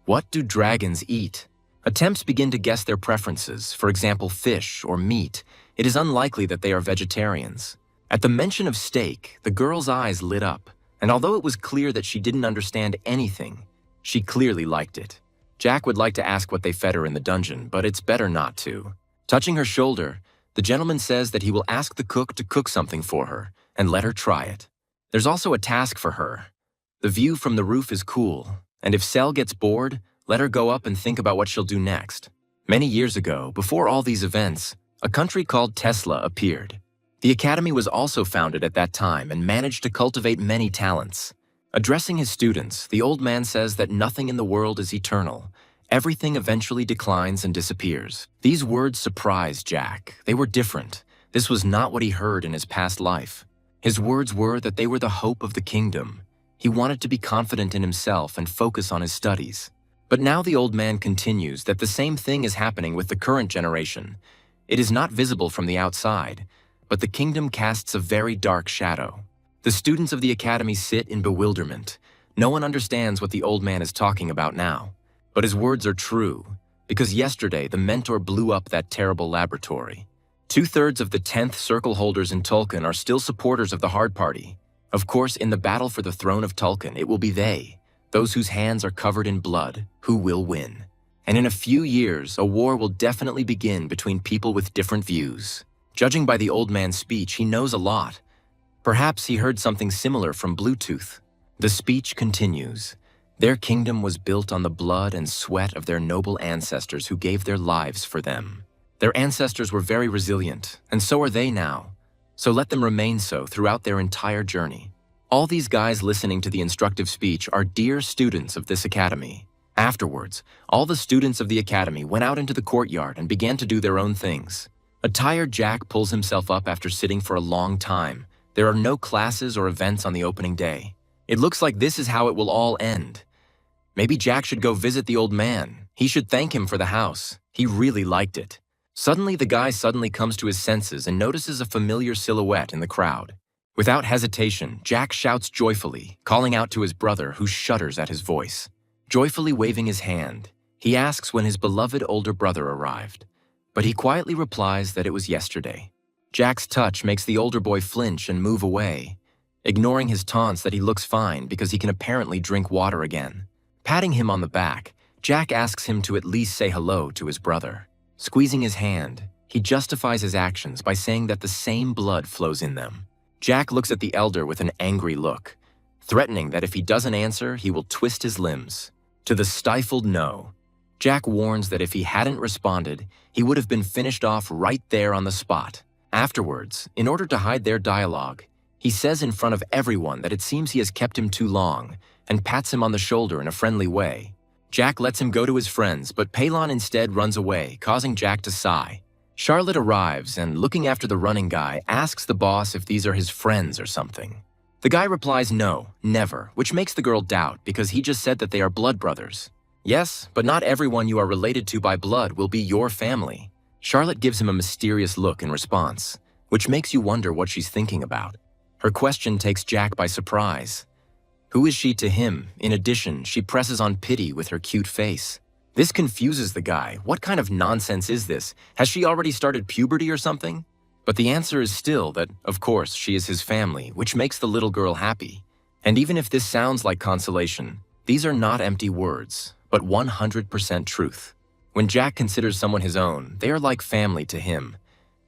What do dragons eat? Attempts begin to guess their preferences, for example, fish or meat. It is unlikely that they are vegetarians. At the mention of steak, the girl's eyes lit up, and although it was clear that she didn't understand anything, she clearly liked it. Jack would like to ask what they fed her in the dungeon, but it's better not to. Touching her shoulder, the gentleman says that he will ask the cook to cook something for her and let her try it. There's also a task for her. The view from the roof is cool, and if Cell gets bored, let her go up and think about what she'll do next. Many years ago, before all these events, a country called Tesla appeared. The academy was also founded at that time and managed to cultivate many talents. Addressing his students, the old man says that nothing in the world is eternal. Everything eventually declines and disappears. These words surprised Jack. They were different. This was not what he heard in his past life. His words were that they were the hope of the kingdom. He wanted to be confident in himself and focus on his studies. But now the old man continues that the same thing is happening with the current generation. It is not visible from the outside, but the kingdom casts a very dark shadow. The students of the academy sit in bewilderment. No one understands what the old man is talking about now. But his words are true, because yesterday the mentor blew up that terrible laboratory. 2/3 of the 10th circle holders in Tulkun are still supporters of the Hard Party. Of course, in the battle for the throne of Tulkun, it will be they, those whose hands are covered in blood, who will win. And in a few years, a war will definitely begin between people with different views. Judging by the old man's speech, he knows a lot. Perhaps he heard something similar from Bluetooth. The speech continues. Their kingdom was built on the blood and sweat of their noble ancestors who gave their lives for them. Their ancestors were very resilient, and so are they now. So let them remain so throughout their entire journey. All these guys listening to the instructive speech are dear students of this academy. Afterwards, all the students of the academy went out into the courtyard and began to do their own things. A tired Jack pulls himself up after sitting for a long time. There are no classes or events on the opening day. It looks like this is how it will all end. Maybe Jack should go visit the old man. He should thank him for the house. He really liked it. Suddenly, the guy comes to his senses and notices a familiar silhouette in the crowd. Without hesitation, Jack shouts joyfully, calling out to his brother, who shudders at his voice. Joyfully waving his hand, he asks when his beloved older brother arrived, but he quietly replies that it was yesterday. Jack's touch makes the older boy flinch and move away, ignoring his taunts that he looks fine because he can apparently drink water again. Patting him on the back, Jack asks him to at least say hello to his brother. Squeezing his hand, he justifies his actions by saying that the same blood flows in them. Jack looks at the elder with an angry look, threatening that if he doesn't answer, he will twist his limbs. To the stifled no, Jack warns that if he hadn't responded, he would have been finished off right there on the spot. Afterwards, in order to hide their dialogue, he says in front of everyone that it seems he has kept him too long, and pats him on the shoulder in a friendly way. Jack lets him go to his friends, but Palon instead runs away, causing Jack to sigh. Charlotte arrives and, looking after the running guy, asks the boss if these are his friends or something. The guy replies no, never, which makes the girl doubt because he just said that they are blood brothers. Yes, but not everyone you are related to by blood will be your family. Charlotte gives him a mysterious look in response, which makes you wonder what she's thinking about. Her question takes Jack by surprise. Who is she to him? In addition, she presses on pity with her cute face. This confuses the guy. What kind of nonsense is this? Has she already started puberty or something? But the answer is still that, of course, she is his family, which makes the little girl happy. And even if this sounds like consolation, these are not empty words, but 100% truth. When Jack considers someone his own, they are like family to him,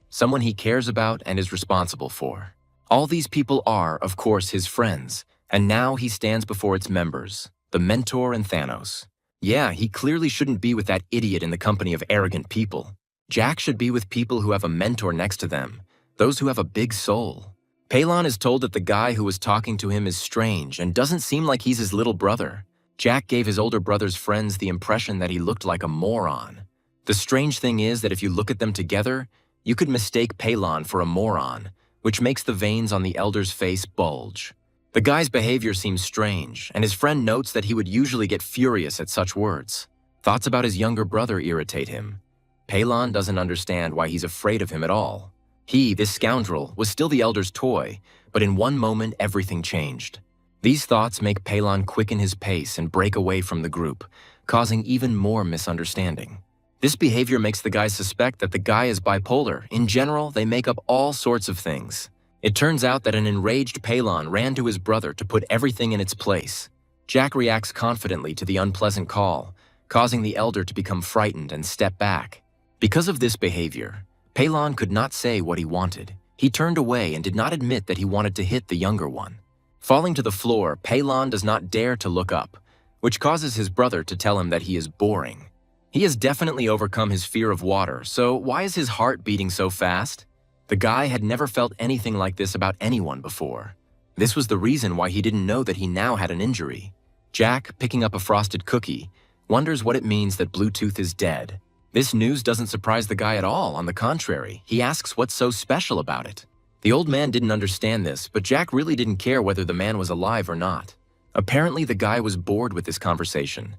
someone he cares about and is responsible for. All these people are, of course, his friends, and now he stands before its members, the Mentor and Thanos. Yeah, he clearly shouldn't be with that idiot in the company of arrogant people. Jack should be with people who have a mentor next to them, those who have a big soul. Palon is told that the guy who was talking to him is strange and doesn't seem like he's his little brother. Jack gave his older brother's friends the impression that he looked like a moron. The strange thing is that if you look at them together, you could mistake Palon for a moron, which makes the veins on the elder's face bulge. The guy's behavior seems strange, and his friend notes that he would usually get furious at such words. Thoughts about his younger brother irritate him. Palon doesn't understand why he's afraid of him at all. He, this scoundrel, was still the elder's toy, but in one moment everything changed. These thoughts make Palon quicken his pace and break away from the group, causing even more misunderstanding. This behavior makes the guys suspect that the guy is bipolar. In general, they make up all sorts of things. It turns out that an enraged Palon ran to his brother to put everything in its place. Jack reacts confidently to the unpleasant call, causing the elder to become frightened and step back. Because of this behavior, Palon could not say what he wanted. He turned away and did not admit that he wanted to hit the younger one. Falling to the floor, Palon does not dare to look up, which causes his brother to tell him that he is boring. He has definitely overcome his fear of water, so why is his heart beating so fast? The guy had never felt anything like this about anyone before. This was the reason why he didn't know that he now had an injury. Jack, picking up a frosted cookie, wonders what it means that Bluetooth is dead. This news doesn't surprise the guy at all. On the contrary, he asks what's so special about it. The old man didn't understand this, but Jack really didn't care whether the man was alive or not. Apparently, the guy was bored with this conversation.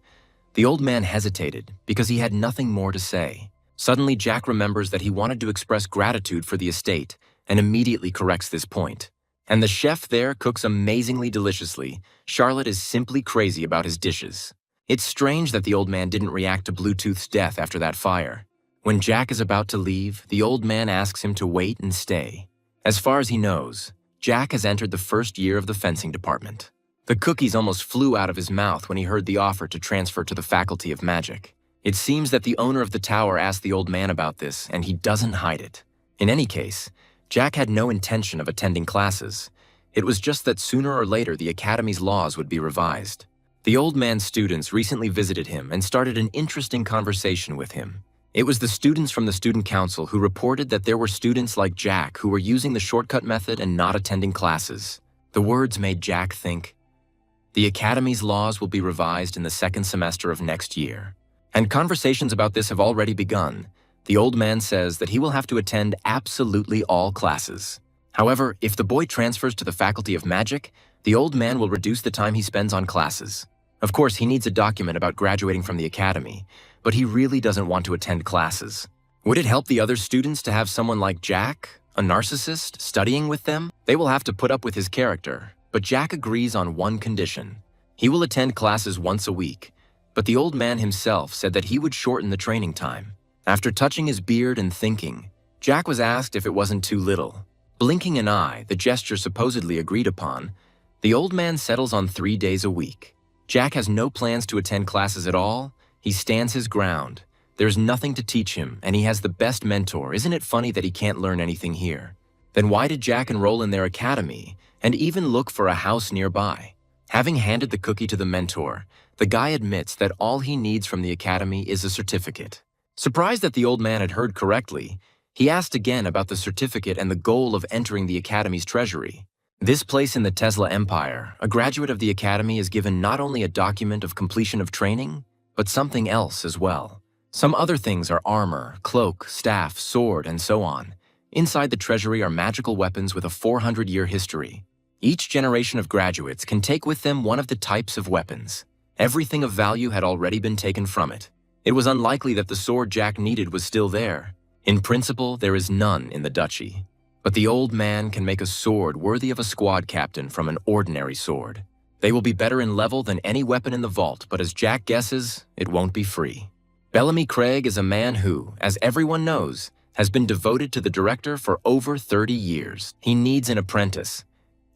The old man hesitated because he had nothing more to say. Suddenly, Jack remembers that he wanted to express gratitude for the estate and immediately corrects this point. And the chef there cooks amazingly deliciously. Charlotte is simply crazy about his dishes. It's strange that the old man didn't react to Bluetooth's death after that fire. When Jack is about to leave, the old man asks him to wait and stay. As far as he knows, Jack has entered the first year of the fencing department. The cookies almost flew out of his mouth when he heard the offer to transfer to the Faculty of Magic. It seems that the owner of the tower asked the old man about this, and he doesn't hide it. In any case, Jack had no intention of attending classes. It was just that sooner or later the Academy's laws would be revised. The old man's students recently visited him and started an interesting conversation with him. It was the students from the student council who reported that there were students like Jack who were using the shortcut method and not attending classes. The words made Jack think, the Academy's laws will be revised in the second semester of next year. And conversations about this have already begun. The old man says that he will have to attend absolutely all classes. However, if the boy transfers to the Faculty of Magic, the old man will reduce the time he spends on classes. Of course, he needs a document about graduating from the Academy, but he really doesn't want to attend classes. Would it help the other students to have someone like Jack, a narcissist, studying with them? They will have to put up with his character, but Jack agrees on one condition. He will attend classes once a week, but the old man himself said that he would shorten the training time. After touching his beard and thinking, Jack was asked if it wasn't too little. Blinking an eye, the gesture supposedly agreed upon, the old man settles on 3 days a week. Jack has no plans to attend classes at all. He stands his ground. There's nothing to teach him, and he has the best mentor. Isn't it funny that he can't learn anything here? Then why did Jack enroll in their academy and even look for a house nearby? Having handed the cookie to the mentor, the guy admits that all he needs from the academy is a certificate. Surprised that the old man had heard correctly, he asked again about the certificate and the goal of entering the academy's treasury. This place in the Tesla Empire, a graduate of the academy is given not only a document of completion of training, but something else as well. Some other things are armor, cloak, staff, sword, and so on. Inside the treasury are magical weapons with a 400-year history. Each generation of graduates can take with them one of the types of weapons. Everything of value had already been taken from it. It was unlikely that the sword Jack needed was still there. In principle, there is none in the duchy. But the old man can make a sword worthy of a squad captain from an ordinary sword. They will be better in level than any weapon in the vault, but as Jack guesses, it won't be free. Bellamy Craig is a man who, as everyone knows, has been devoted to the director for over 30 years. He needs an apprentice.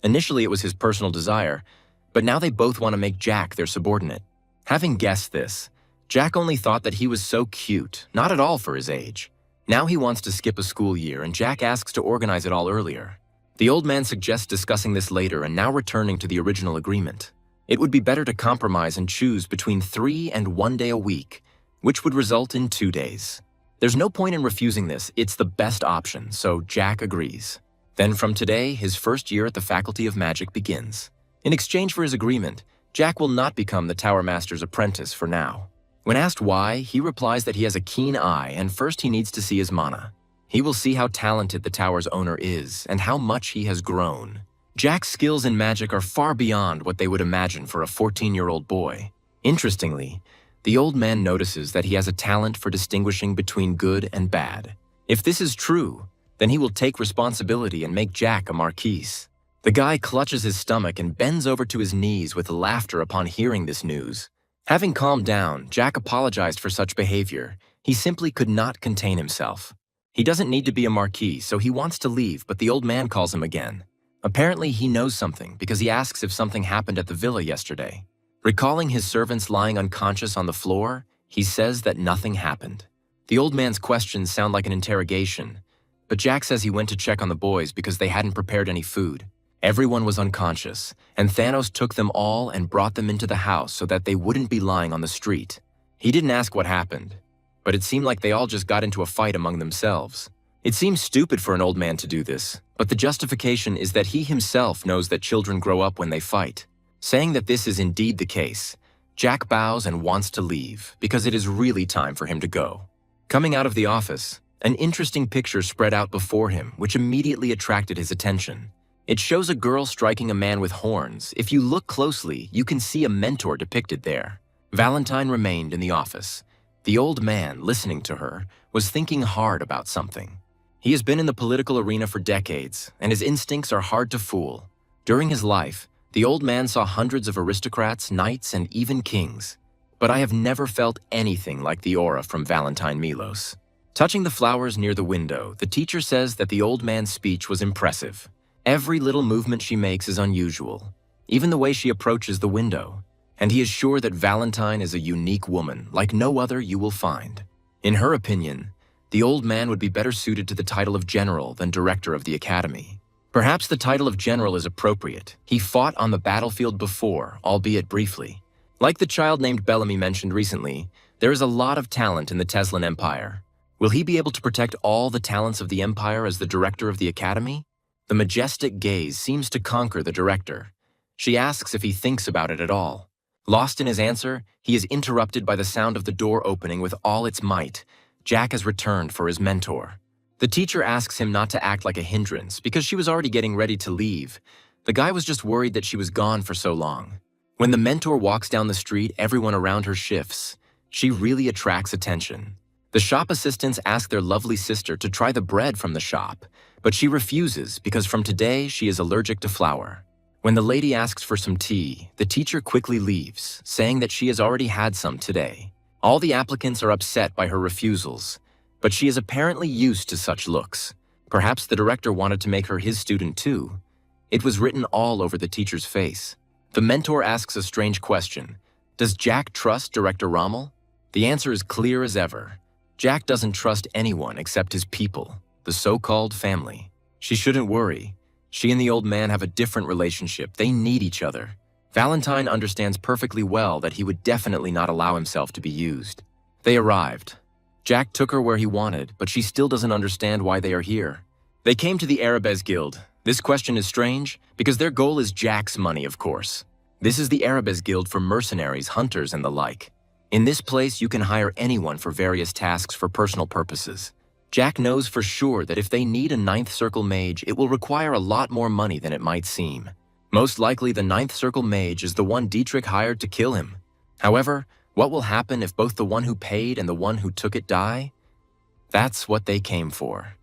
Initially, it was his personal desire, but now they both want to make Jack their subordinate. Having guessed this, Jack only thought that he was so cute, not at all for his age. Now he wants to skip a school year, and Jack asks to organize it all earlier. The old man suggests discussing this later and now returning to the original agreement. It would be better to compromise and choose between 3 and 1 day a week, which would result in 2 days. There's no point in refusing this, it's the best option, so Jack agrees. Then from today, his first year at the Faculty of Magic begins. In exchange for his agreement, Jack will not become the Tower Master's apprentice for now. When asked why, he replies that he has a keen eye and first he needs to see his mana. He will see how talented the tower's owner is and how much he has grown. Jack's skills in magic are far beyond what they would imagine for a 14-year-old boy. Interestingly, the old man notices that he has a talent for distinguishing between good and bad. If this is true, then he will take responsibility and make Jack a marquise. The guy clutches his stomach and bends over to his knees with laughter upon hearing this news. Having calmed down, Jack apologized for such behavior. He simply could not contain himself. He doesn't need to be a marquis, so he wants to leave, but the old man calls him again. Apparently, he knows something because he asks if something happened at the villa yesterday. Recalling his servants lying unconscious on the floor, he says that nothing happened. The old man's questions sound like an interrogation, but Jack says he went to check on the boys because they hadn't prepared any food. Everyone was unconscious, and Thanos took them all and brought them into the house so that they wouldn't be lying on the street. He didn't ask what happened, but it seemed like they all just got into a fight among themselves. It seems stupid for an old man to do this, but the justification is that he himself knows that children grow up when they fight. Saying that this is indeed the case, Jack bows and wants to leave because it is really time for him to go. Coming out of the office, an interesting picture spread out before him which immediately attracted his attention. It shows a girl striking a man with horns. If you look closely, you can see a mentor depicted there. Valentine remained in the office. The old man, listening to her, was thinking hard about something. He has been in the political arena for decades, and his instincts are hard to fool. During his life, the old man saw hundreds of aristocrats, knights, and even kings. But I have never felt anything like the aura from Valentine Milos. Touching the flowers near the window, the teacher says that the old man's speech was impressive. Every little movement she makes is unusual, even the way she approaches the window, and he is sure that Valentine is a unique woman like no other you will find. In her opinion, the old man would be better suited to the title of general than director of the academy. Perhaps the title of general is appropriate. He fought on the battlefield before, albeit briefly. Like the child named Bellamy mentioned recently, there is a lot of talent in the Teslan Empire. Will he be able to protect all the talents of the Empire as the director of the academy? The majestic gaze seems to conquer the director. She asks if he thinks about it at all. Lost in his answer, he is interrupted by the sound of the door opening with all its might. Jack has returned for his mentor. The teacher asks him not to act like a hindrance because she was already getting ready to leave. The guy was just worried that she was gone for so long. When the mentor walks down the street, everyone around her shifts. She really attracts attention. The shop assistants ask their lovely sister to try the bread from the shop, but she refuses because from today she is allergic to flour. When the lady asks for some tea, the teacher quickly leaves, saying that she has already had some today. All the applicants are upset by her refusals, but she is apparently used to such looks. Perhaps the director wanted to make her his student too. It was written all over the teacher's face. The mentor asks a strange question. Does Jack trust Director Rommel? The answer is clear as ever. Jack doesn't trust anyone except his people, the so-called family. She shouldn't worry. She and the old man have a different relationship. They need each other. Valentine understands perfectly well that he would definitely not allow himself to be used. They arrived. Jack took her where he wanted, but she still doesn't understand why they are here. They came to the Arabes Guild. This question is strange because their goal is Jack's money, of course. This is the Arabes Guild for mercenaries, hunters, and the like. In this place, you can hire anyone for various tasks for personal purposes. Jack knows for sure that if they need a Ninth Circle mage, it will require a lot more money than it might seem. Most likely, the Ninth Circle mage is the one Dietrich hired to kill him. However, what will happen if both the one who paid and the one who took it die? That's what they came for.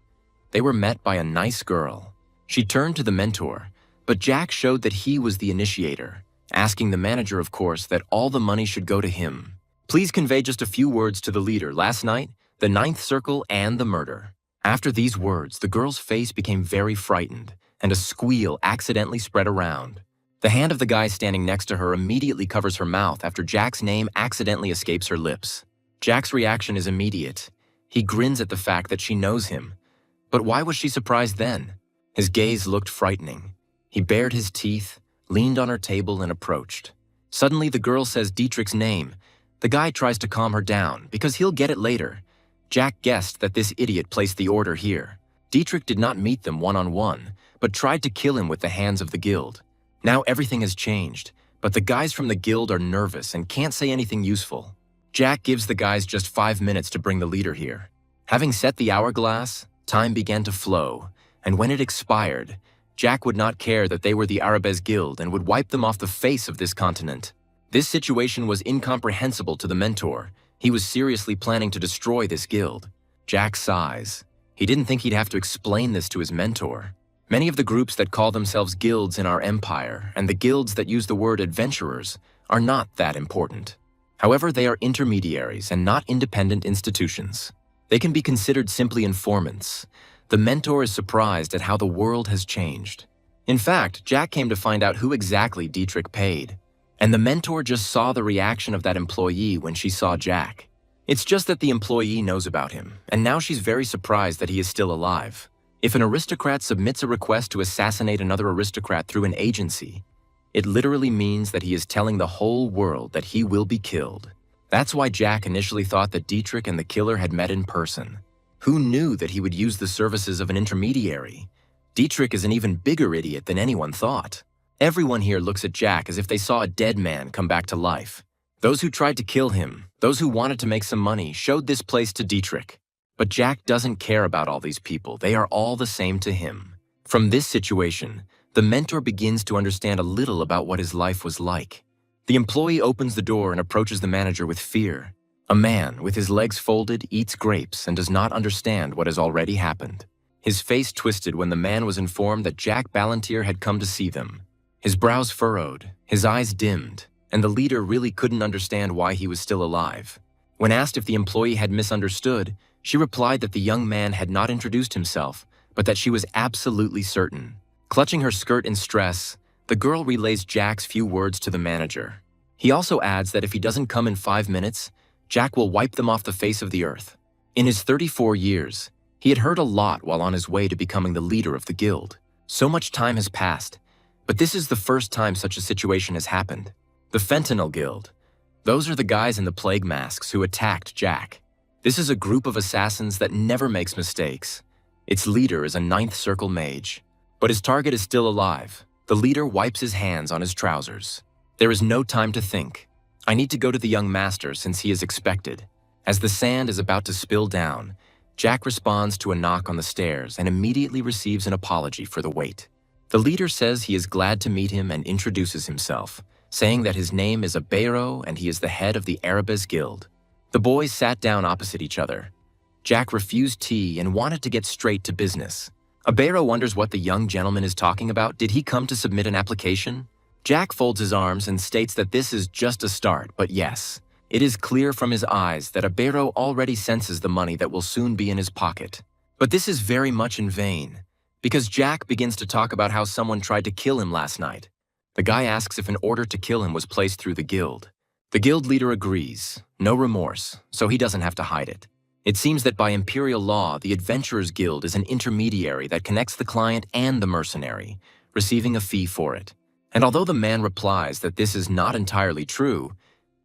They were met by a nice girl. She turned to the mentor, but Jack showed that he was the initiator, asking the manager, of course, that all the money should go to him. Please convey just a few words to the leader last night, the ninth circle, and the murder. After these words, the girl's face became very frightened, and a squeal accidentally spread around. The hand of the guy standing next to her immediately covers her mouth after Jack's name accidentally escapes her lips. Jack's reaction is immediate. He grins at the fact that she knows him. But why was she surprised then? His gaze looked frightening. He bared his teeth, leaned on her table, and approached. Suddenly, the girl says Dietrich's name. The guy tries to calm her down, because he'll get it later. Jack guessed that this idiot placed the order here. Dietrich did not meet them one-on-one, but tried to kill him with the hands of the guild. Now everything has changed, but the guys from the guild are nervous and can't say anything useful. Jack gives the guys just 5 minutes to bring the leader here. Having set the hourglass, time began to flow, and when it expired, Jack would not care that they were the Arabes Guild and would wipe them off the face of this continent. This situation was incomprehensible to the mentor. He was seriously planning to destroy this guild. Jack sighs. He didn't think he'd have to explain this to his mentor. Many of the groups that call themselves guilds in our empire, and the guilds that use the word adventurers, are not that important. However, they are intermediaries and not independent institutions. They can be considered simply informants. The mentor is surprised at how the world has changed. In fact, Jack came to find out who exactly Dietrich paid. And the mentor just saw the reaction of that employee when she saw Jack. It's just that the employee knows about him, and now she's very surprised that he is still alive. If an aristocrat submits a request to assassinate another aristocrat through an agency, it literally means that he is telling the whole world that he will be killed. That's why Jack initially thought that Dietrich and the killer had met in person. Who knew that he would use the services of an intermediary? Dietrich is an even bigger idiot than anyone thought. Everyone here looks at Jack as if they saw a dead man come back to life. Those who tried to kill him, those who wanted to make some money, showed this place to Dietrich. But Jack doesn't care about all these people. They are all the same to him. From this situation, the mentor begins to understand a little about what his life was like. The employee opens the door and approaches the manager with fear. A man, with his legs folded, eats grapes and does not understand what has already happened. His face twisted when the man was informed that Jack Ballantyre had come to see them. His brows furrowed, his eyes dimmed, and the leader really couldn't understand why he was still alive. When asked if the employee had misunderstood, she replied that the young man had not introduced himself, but that she was absolutely certain. Clutching her skirt in stress, the girl relays Jack's few words to the manager. He also adds that if he doesn't come in 5 minutes, Jack will wipe them off the face of the earth. In his 34 years, he had heard a lot while on his way to becoming the leader of the guild. So much time has passed, but this is the first time such a situation has happened. The Fentanyl Guild. Those are the guys in the plague masks who attacked Jack. This is a group of assassins that never makes mistakes. Its leader is a ninth circle mage. But his target is still alive. The leader wipes his hands on his trousers. There is no time to think. I need to go to the young master since he is expected. As the sand is about to spill down, Jack responds to a knock on the stairs and immediately receives an apology for the wait. The leader says he is glad to meet him and introduces himself, saying that his name is Abero and he is the head of the Arabes Guild. The boys sat down opposite each other. Jack refused tea and wanted to get straight to business. Abero wonders what the young gentleman is talking about. Did he come to submit an application? Jack folds his arms and states that this is just a start, but yes, it is clear from his eyes that Abero already senses the money that will soon be in his pocket. But this is very much in vain, because Jack begins to talk about how someone tried to kill him last night. The guy asks if an order to kill him was placed through the guild. The guild leader agrees, no remorse, so he doesn't have to hide it. It seems that by imperial law, the Adventurers Guild is an intermediary that connects the client and the mercenary, receiving a fee for it. And although the man replies that this is not entirely true,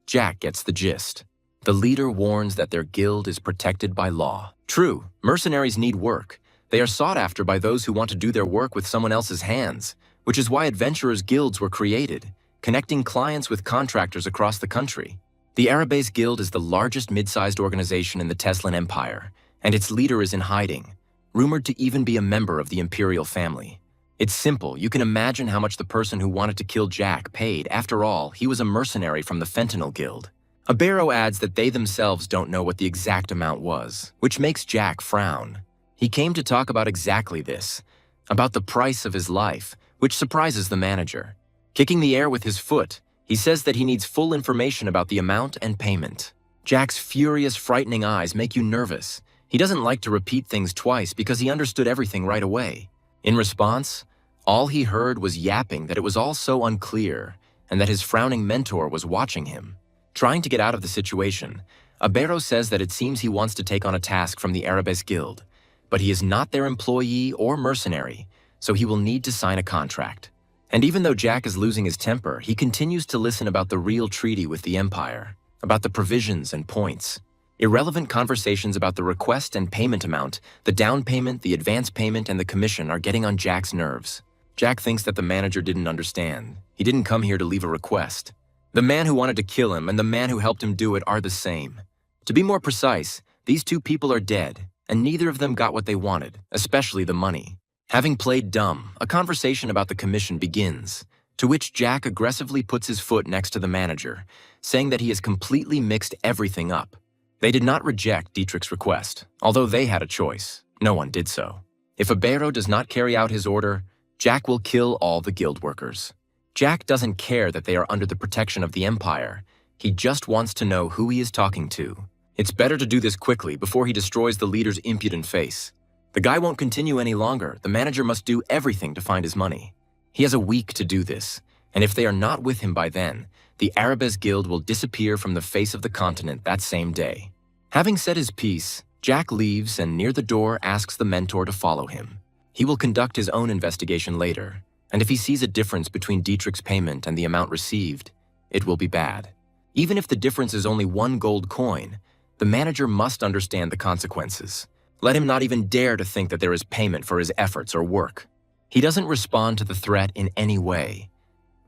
Jack gets the gist. The leader warns that their guild is protected by law. True, mercenaries need work. They are sought after by those who want to do their work with someone else's hands, which is why adventurers' guilds were created, connecting clients with contractors across the country. The Arabes Guild is the largest mid-sized organization in the Teslan Empire, and its leader is in hiding, rumored to even be a member of the imperial family. It's simple. You can imagine how much the person who wanted to kill Jack paid. After all, he was a mercenary from the Fentanyl Guild. Abero adds that they themselves don't know what the exact amount was, which makes Jack frown. He came to talk about exactly this, about the price of his life, which surprises the manager. Kicking the air with his foot, he says that he needs full information about the amount and payment. Jack's furious, frightening eyes make you nervous. He doesn't like to repeat things twice because he understood everything right away. In response, all he heard was yapping that it was all so unclear and that his frowning mentor was watching him. Trying to get out of the situation, Abero says that it seems he wants to take on a task from the Arabes Guild, but he is not their employee or mercenary, so he will need to sign a contract. And even though Jack is losing his temper, he continues to listen about the real treaty with the Empire, about the provisions and points. Irrelevant conversations about the request and payment amount, the down payment, the advance payment, and the commission are getting on Jack's nerves. Jack thinks that the manager didn't understand. He didn't come here to leave a request. The man who wanted to kill him and the man who helped him do it are the same. To be more precise, these two people are dead, and neither of them got what they wanted, especially the money. Having played dumb, a conversation about the commission begins, to which Jack aggressively puts his foot next to the manager, saying that he has completely mixed everything up. They did not reject Dietrich's request, although they had a choice. No one did so. If Abero does not carry out his order, Jack will kill all the guild workers. Jack doesn't care that they are under the protection of the Empire. He just wants to know who he is talking to. It's better to do this quickly before he destroys the leader's impudent face. The guy won't continue any longer. The manager must do everything to find his money. He has a week to do this, and if they are not with him by then, the Arabes Guild will disappear from the face of the continent that same day. Having said his piece, Jack leaves and near the door asks the mentor to follow him. He will conduct his own investigation later, and if he sees a difference between Dietrich's payment and the amount received, it will be bad. Even if the difference is only 1 gold coin, the manager must understand the consequences. Let him not even dare to think that there is payment for his efforts or work. He doesn't respond to the threat in any way,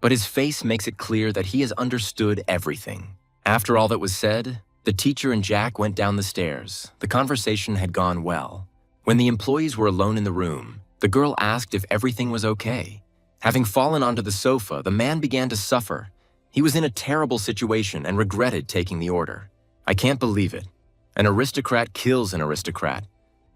but his face makes it clear that he has understood everything. After all that was said, the teacher and Jack went down the stairs. The conversation had gone well. When the employees were alone in the room, the girl asked if everything was okay. Having fallen onto the sofa, the man began to suffer. He was in a terrible situation and regretted taking the order. I can't believe it. An aristocrat kills an aristocrat.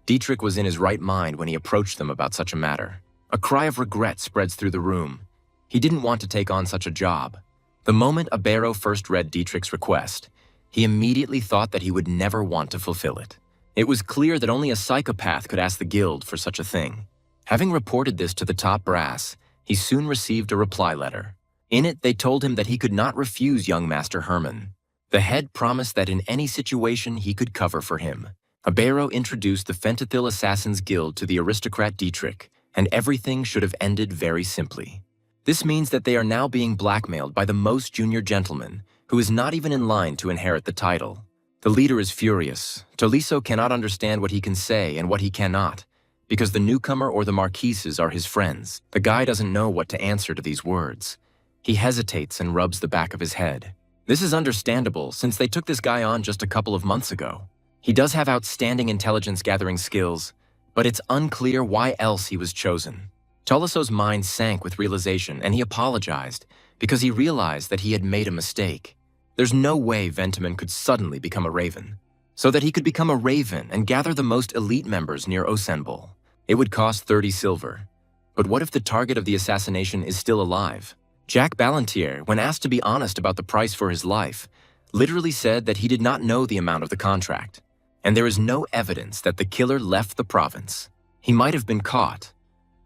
Dietrich was in his right mind when he approached them about such a matter. A cry of regret spreads through the room. He didn't want to take on such a job. The moment Abero first read Dietrich's request, he immediately thought that he would never want to fulfill it. It was clear that only a psychopath could ask the guild for such a thing. Having reported this to the top brass, he soon received a reply letter. In it, they told him that he could not refuse young Master Herman. The head promised that in any situation he could cover for him. Abero introduced the Fentanyl Assassins Guild to the aristocrat Dietrich, and everything should have ended very simply. This means that they are now being blackmailed by the most junior gentleman, who is not even in line to inherit the title. The leader is furious. Tolisso cannot understand what he can say and what he cannot, because the newcomer or the marquises are his friends. The guy doesn't know what to answer to these words. He hesitates and rubs the back of his head. This is understandable since they took this guy on just a couple of months ago. He does have outstanding intelligence-gathering skills, but it's unclear why else he was chosen. Tolisso's mind sank with realization, and he apologized because he realized that he had made a mistake. There's no way Ventiman could suddenly become a raven. So that he could become a raven and gather the most elite members near Osenbol, it would cost 30 silver. But what if the target of the assassination is still alive? Jack Ballantier, when asked to be honest about the price for his life, literally said that he did not know the amount of the contract. And there is no evidence that the killer left the province. He might have been caught,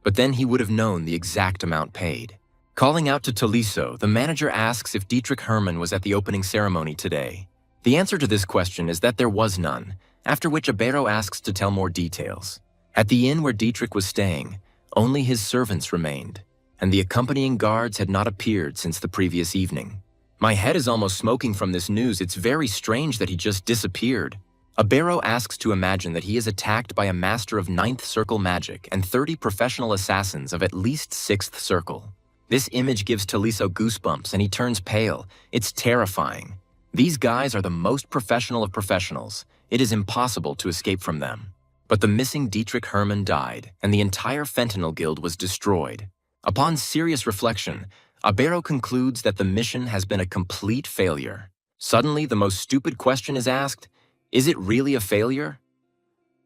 but then he would have known the exact amount paid. Calling out to Tolisso, the manager asks if Dietrich Herman was at the opening ceremony today. The answer to this question is that there was none, after which Abero asks to tell more details. At the inn where Dietrich was staying, only his servants remained, and the accompanying guards had not appeared since the previous evening. My head is almost smoking from this news. It's very strange that he just disappeared. Abero asks to imagine that he is attacked by a master of 9th Circle magic and 30 professional assassins of at least 6th Circle. This image gives Tolisso goosebumps and he turns pale. It's terrifying. These guys are the most professional of professionals. It is impossible to escape from them. But the missing Dietrich Herman died, and the entire Fentanyl Guild was destroyed. Upon serious reflection, Abero concludes that the mission has been a complete failure. Suddenly, the most stupid question is asked: is it really a failure?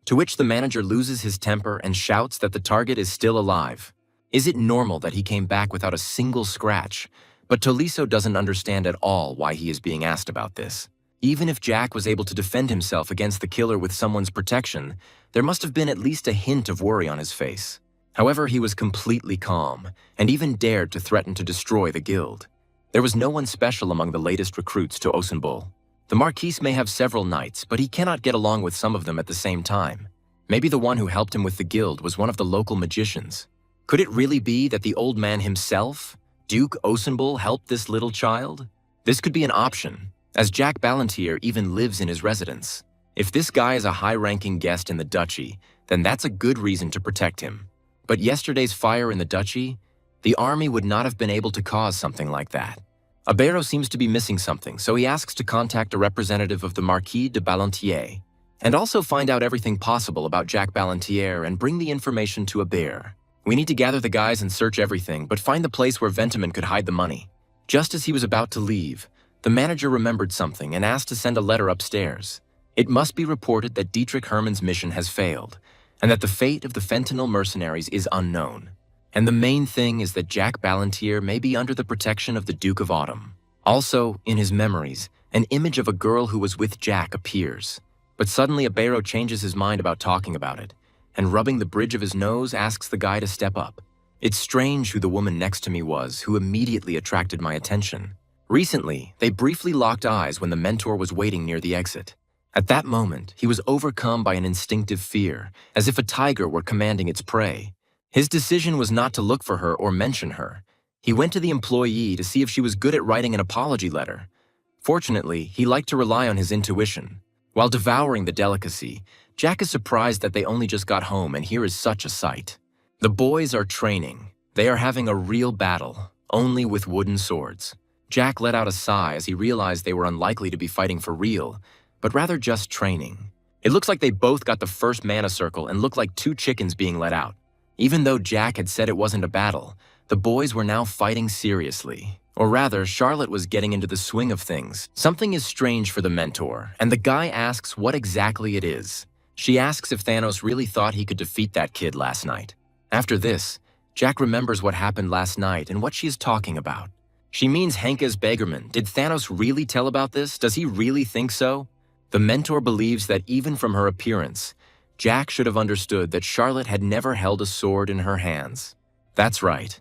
To which the manager loses his temper and shouts that the target is still alive. Is it normal that he came back without a single scratch? But Tolisso doesn't understand at all why he is being asked about this. Even if Jack was able to defend himself against the killer with someone's protection, there must have been at least a hint of worry on his face. However, he was completely calm, and even dared to threaten to destroy the guild. There was no one special among the latest recruits to Osenbol. The Marquis may have several knights, but he cannot get along with some of them at the same time. Maybe the one who helped him with the guild was one of the local magicians. Could it really be that the old man himself, Duke Osenbol, helped this little child? This could be an option, as Jack Ballantyre even lives in his residence. If this guy is a high-ranking guest in the duchy, then that's a good reason to protect him. But yesterday's fire in the duchy, the army would not have been able to cause something like that. Abero seems to be missing something, so he asks to contact a representative of the Marquis de Ballantyre, and also find out everything possible about Jack Ballantyre and bring the information to Abero. We need to gather the guys and search everything, but find the place where Ventamin could hide the money. Just as he was about to leave, the manager remembered something and asked to send a letter upstairs. It must be reported that Dietrich Hermann's mission has failed, and that the fate of the fentanyl mercenaries is unknown. And the main thing is that Jack Ballantyre may be under the protection of the Duke of Autumn. Also, in his memories, an image of a girl who was with Jack appears. But suddenly Abero changes his mind about talking about it, and rubbing the bridge of his nose asks the guy to step up. It's strange who the woman next to me was, who immediately attracted my attention. Recently, they briefly locked eyes when the mentor was waiting near the exit. At that moment, he was overcome by an instinctive fear, as if a tiger were commanding its prey. His decision was not to look for her or mention her. He went to the employee to see if she was good at writing an apology letter. Fortunately, he liked to rely on his intuition. While devouring the delicacy, Jack is surprised that they only just got home, and here is such a sight. The boys are training. They are having a real battle, only with wooden swords. Jack let out a sigh as he realized they were unlikely to be fighting for real, but rather just training. It looks like they both got the first mana circle and looked like two chickens being let out. Even though Jack had said it wasn't a battle, the boys were now fighting seriously. Or rather, Charlotte was getting into the swing of things. Something is strange for the mentor, and the guy asks what exactly it is. She asks if Thanos really thought he could defeat that kid last night. After this, Jack remembers what happened last night and what she is talking about. She means Henke's beggarman. Did Thanos really tell about this? Does he really think so? The mentor believes that even from her appearance, Jack should have understood that Charlotte had never held a sword in her hands. That's right.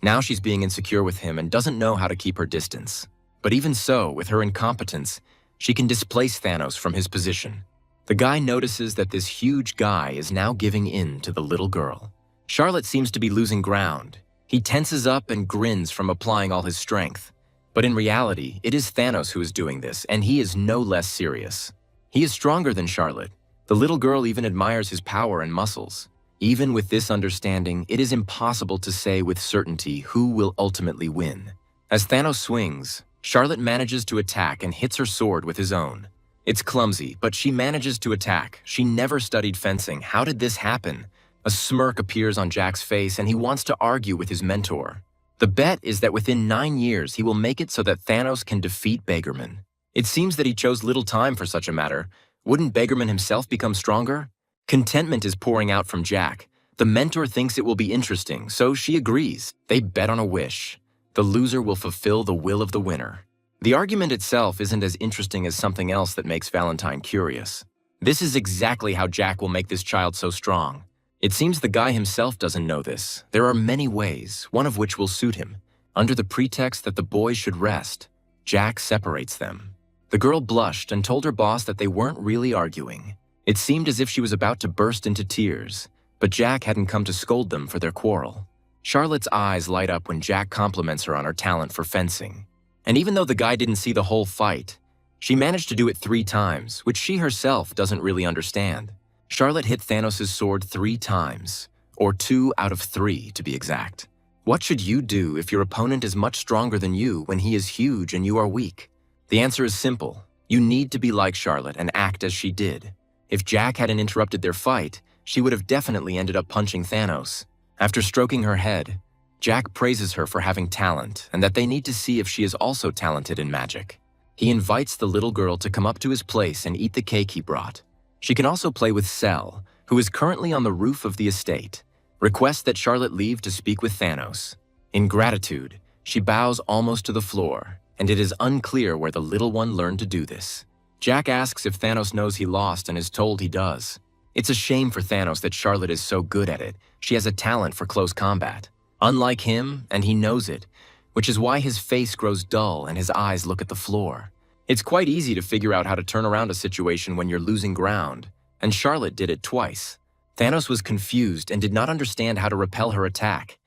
Now she's being insecure with him and doesn't know how to keep her distance. But even so, with her incompetence, she can displace Thanos from his position. The guy notices that this huge guy is now giving in to the little girl. Charlotte seems to be losing ground. He tenses up and grins from applying all his strength. But in reality, it is Thanos who is doing this, and he is no less serious. He is stronger than Charlotte. The little girl even admires his power and muscles. Even with this understanding, it is impossible to say with certainty who will ultimately win. As Thanos swings, Charlotte manages to attack and hits her sword with his own. It's clumsy, but she manages to attack. She never studied fencing. How did this happen? A smirk appears on Jack's face, and he wants to argue with his mentor. The bet is that within 9 years, he will make it so that Thanos can defeat Beggarman. It seems that he chose little time for such a matter. Wouldn't Beggarman himself become stronger? Contentment is pouring out from Jack. The mentor thinks it will be interesting, so she agrees. They bet on a wish. The loser will fulfill the will of the winner. The argument itself isn't as interesting as something else that makes Valentine curious. This is exactly how Jack will make this child so strong. It seems the guy himself doesn't know this. There are many ways, one of which will suit him. Under the pretext that the boys should rest, Jack separates them. The girl blushed and told her boss that they weren't really arguing. It seemed as if she was about to burst into tears, but Jack hadn't come to scold them for their quarrel. Charlotte's eyes light up when Jack compliments her on her talent for fencing. And even though the guy didn't see the whole fight, she managed to do it 3 times, which she herself doesn't really understand. Charlotte hit Thanos' sword 3 times, or 2 out of 3 to be exact. What should you do if your opponent is much stronger than you when he is huge and you are weak? The answer is simple. You need to be like Charlotte and act as she did. If Jack hadn't interrupted their fight, she would have definitely ended up punching Thanos. After stroking her head, Jack praises her for having talent and that they need to see if she is also talented in magic. He invites the little girl to come up to his place and eat the cake he brought. She can also play with Cell, who is currently on the roof of the estate. Requests that Charlotte leave to speak with Thanos. In gratitude, she bows almost to the floor, and it is unclear where the little one learned to do this. Jack asks if Thanos knows he lost and is told he does. It's a shame for Thanos that Charlotte is so good at it. She has a talent for close combat. Unlike him, and he knows it, which is why his face grows dull and his eyes look at the floor. It's quite easy to figure out how to turn around a situation when you're losing ground, and Charlotte did it twice. Thanos was confused and did not understand how to repel her attack.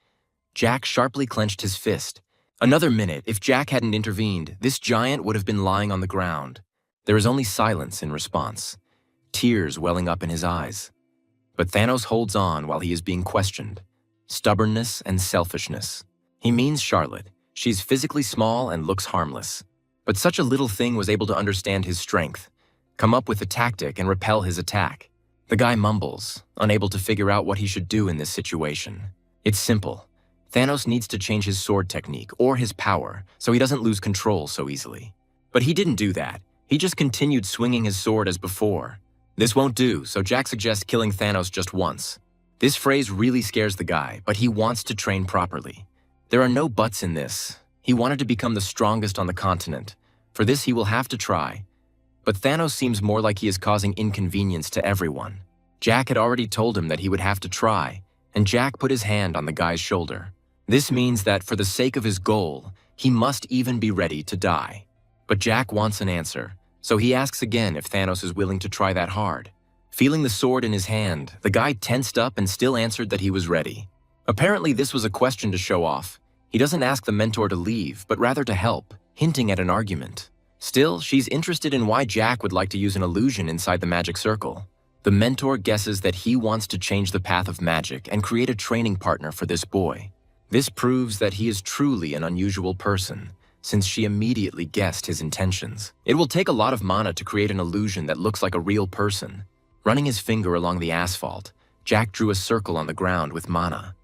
Jack sharply clenched his fist. Another minute, if Jack hadn't intervened, this giant would have been lying on the ground. There is only silence in response, tears welling up in his eyes. But Thanos holds on while he is being questioned. Stubbornness and selfishness. He means Charlotte. She's physically small and looks harmless. But such a little thing was able to understand his strength, come up with a tactic and repel his attack. The guy mumbles, unable to figure out what he should do in this situation. It's simple. Thanos needs to change his sword technique or his power so he doesn't lose control so easily. But he didn't do that. He just continued swinging his sword as before. This won't do, so Jack suggests killing Thanos just once. This phrase really scares the guy, but he wants to train properly. There are no buts in this. He wanted to become the strongest on the continent. For this, he will have to try. But Thanos seems more like he is causing inconvenience to everyone. Jack had already told him that he would have to try, and Jack put his hand on the guy's shoulder. This means that for the sake of his goal, he must even be ready to die. But Jack wants an answer, so he asks again if Thanos is willing to try that hard. Feeling the sword in his hand, the guy tensed up and still answered that he was ready. Apparently this was a question to show off. He doesn't ask the mentor to leave, but rather to help, hinting at an argument. Still, she's interested in why Jack would like to use an illusion inside the magic circle. The mentor guesses that he wants to change the path of magic and create a training partner for this boy. This proves that he is truly an unusual person, since she immediately guessed his intentions. It will take a lot of mana to create an illusion that looks like a real person. Running his finger along the asphalt, Jack drew a circle on the ground with mana.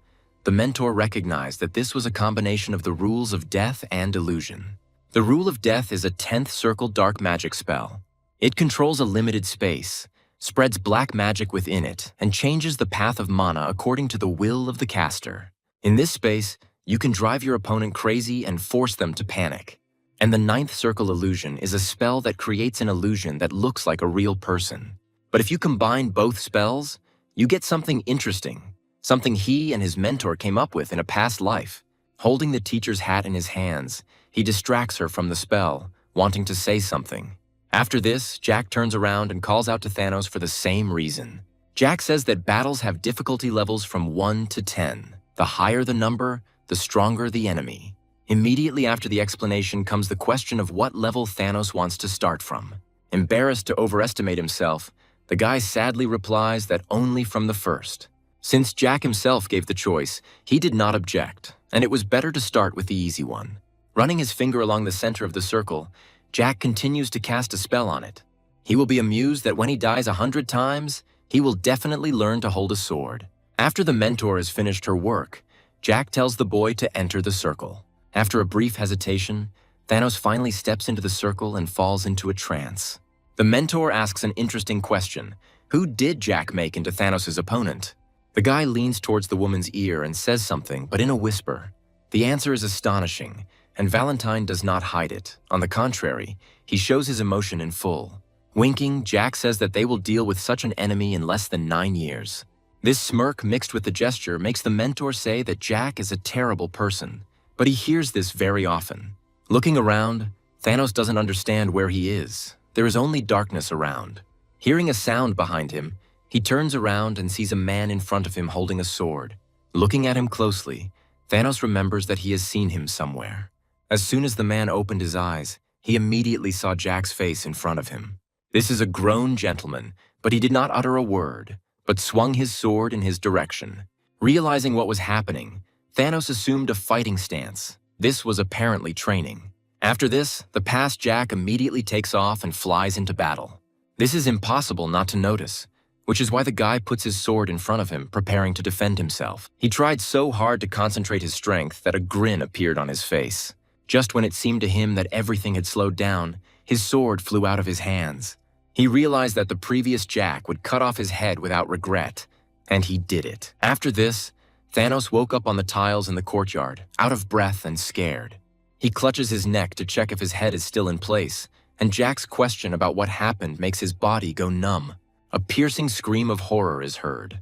The mentor recognized that this was a combination of the rules of death and illusion. The rule of death is a 10th circle dark magic spell. It controls a limited space, spreads black magic within it, and changes the path of mana according to the will of the caster. In this space, you can drive your opponent crazy and force them to panic. And the 9th circle illusion is a spell that creates an illusion that looks like a real person. But if you combine both spells, you get something interesting, something he and his mentor came up with in a past life. Holding the teacher's hat in his hands, he distracts her from the spell, wanting to say something. After this, Jack turns around and calls out to Thanos for the same reason. Jack says that battles have difficulty levels from 1 to 10. The higher the number, the stronger the enemy. Immediately after the explanation comes the question of what level Thanos wants to start from. Embarrassed to overestimate himself, the guy sadly replies that only from the first. Since Jack himself gave the choice, he did not object, and it was better to start with the easy one. Running his finger along the center of the circle, Jack continues to cast a spell on it. He will be amused that when he dies 100 times, he will definitely learn to hold a sword. After the mentor has finished her work, Jack tells the boy to enter the circle. After a brief hesitation, Thanos finally steps into the circle and falls into a trance. The mentor asks an interesting question. Who did Jack make into Thanos' opponent? The guy leans towards the woman's ear and says something, but in a whisper. The answer is astonishing, and Valentine does not hide it. On the contrary, he shows his emotion in full. Winking, Jack says that they will deal with such an enemy in less than 9 years. This smirk mixed with the gesture makes the mentor say that Jack is a terrible person, but he hears this very often. Looking around, Thanos doesn't understand where he is. There is only darkness around. Hearing a sound behind him, he turns around and sees a man in front of him holding a sword. Looking at him closely, Thanos remembers that he has seen him somewhere. As soon as the man opened his eyes, he immediately saw Jack's face in front of him. This is a grown gentleman, but he did not utter a word, but swung his sword in his direction. Realizing what was happening, Thanos assumed a fighting stance. This was apparently training. After this, the past Jack immediately takes off and flies into battle. This is impossible not to notice, which is why the guy puts his sword in front of him, preparing to defend himself. He tried so hard to concentrate his strength that a grin appeared on his face. Just when it seemed to him that everything had slowed down, his sword flew out of his hands. He realized that the previous Jack would cut off his head without regret, and he did it. After this, Thanos woke up on the tiles in the courtyard, out of breath and scared. He clutches his neck to check if his head is still in place, and Jack's question about what happened makes his body go numb. A piercing scream of horror is heard.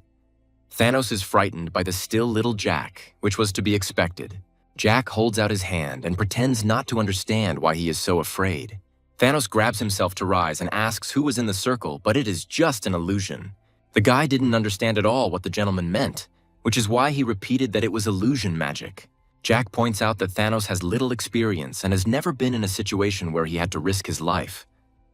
Thanos is frightened by the still little Jack, which was to be expected. Jack holds out his hand and pretends not to understand why he is so afraid. Thanos grabs himself to rise and asks who was in the circle, but it is just an illusion. The guy didn't understand at all what the gentleman meant, which is why he repeated that it was illusion magic. Jack points out that Thanos has little experience and has never been in a situation where he had to risk his life.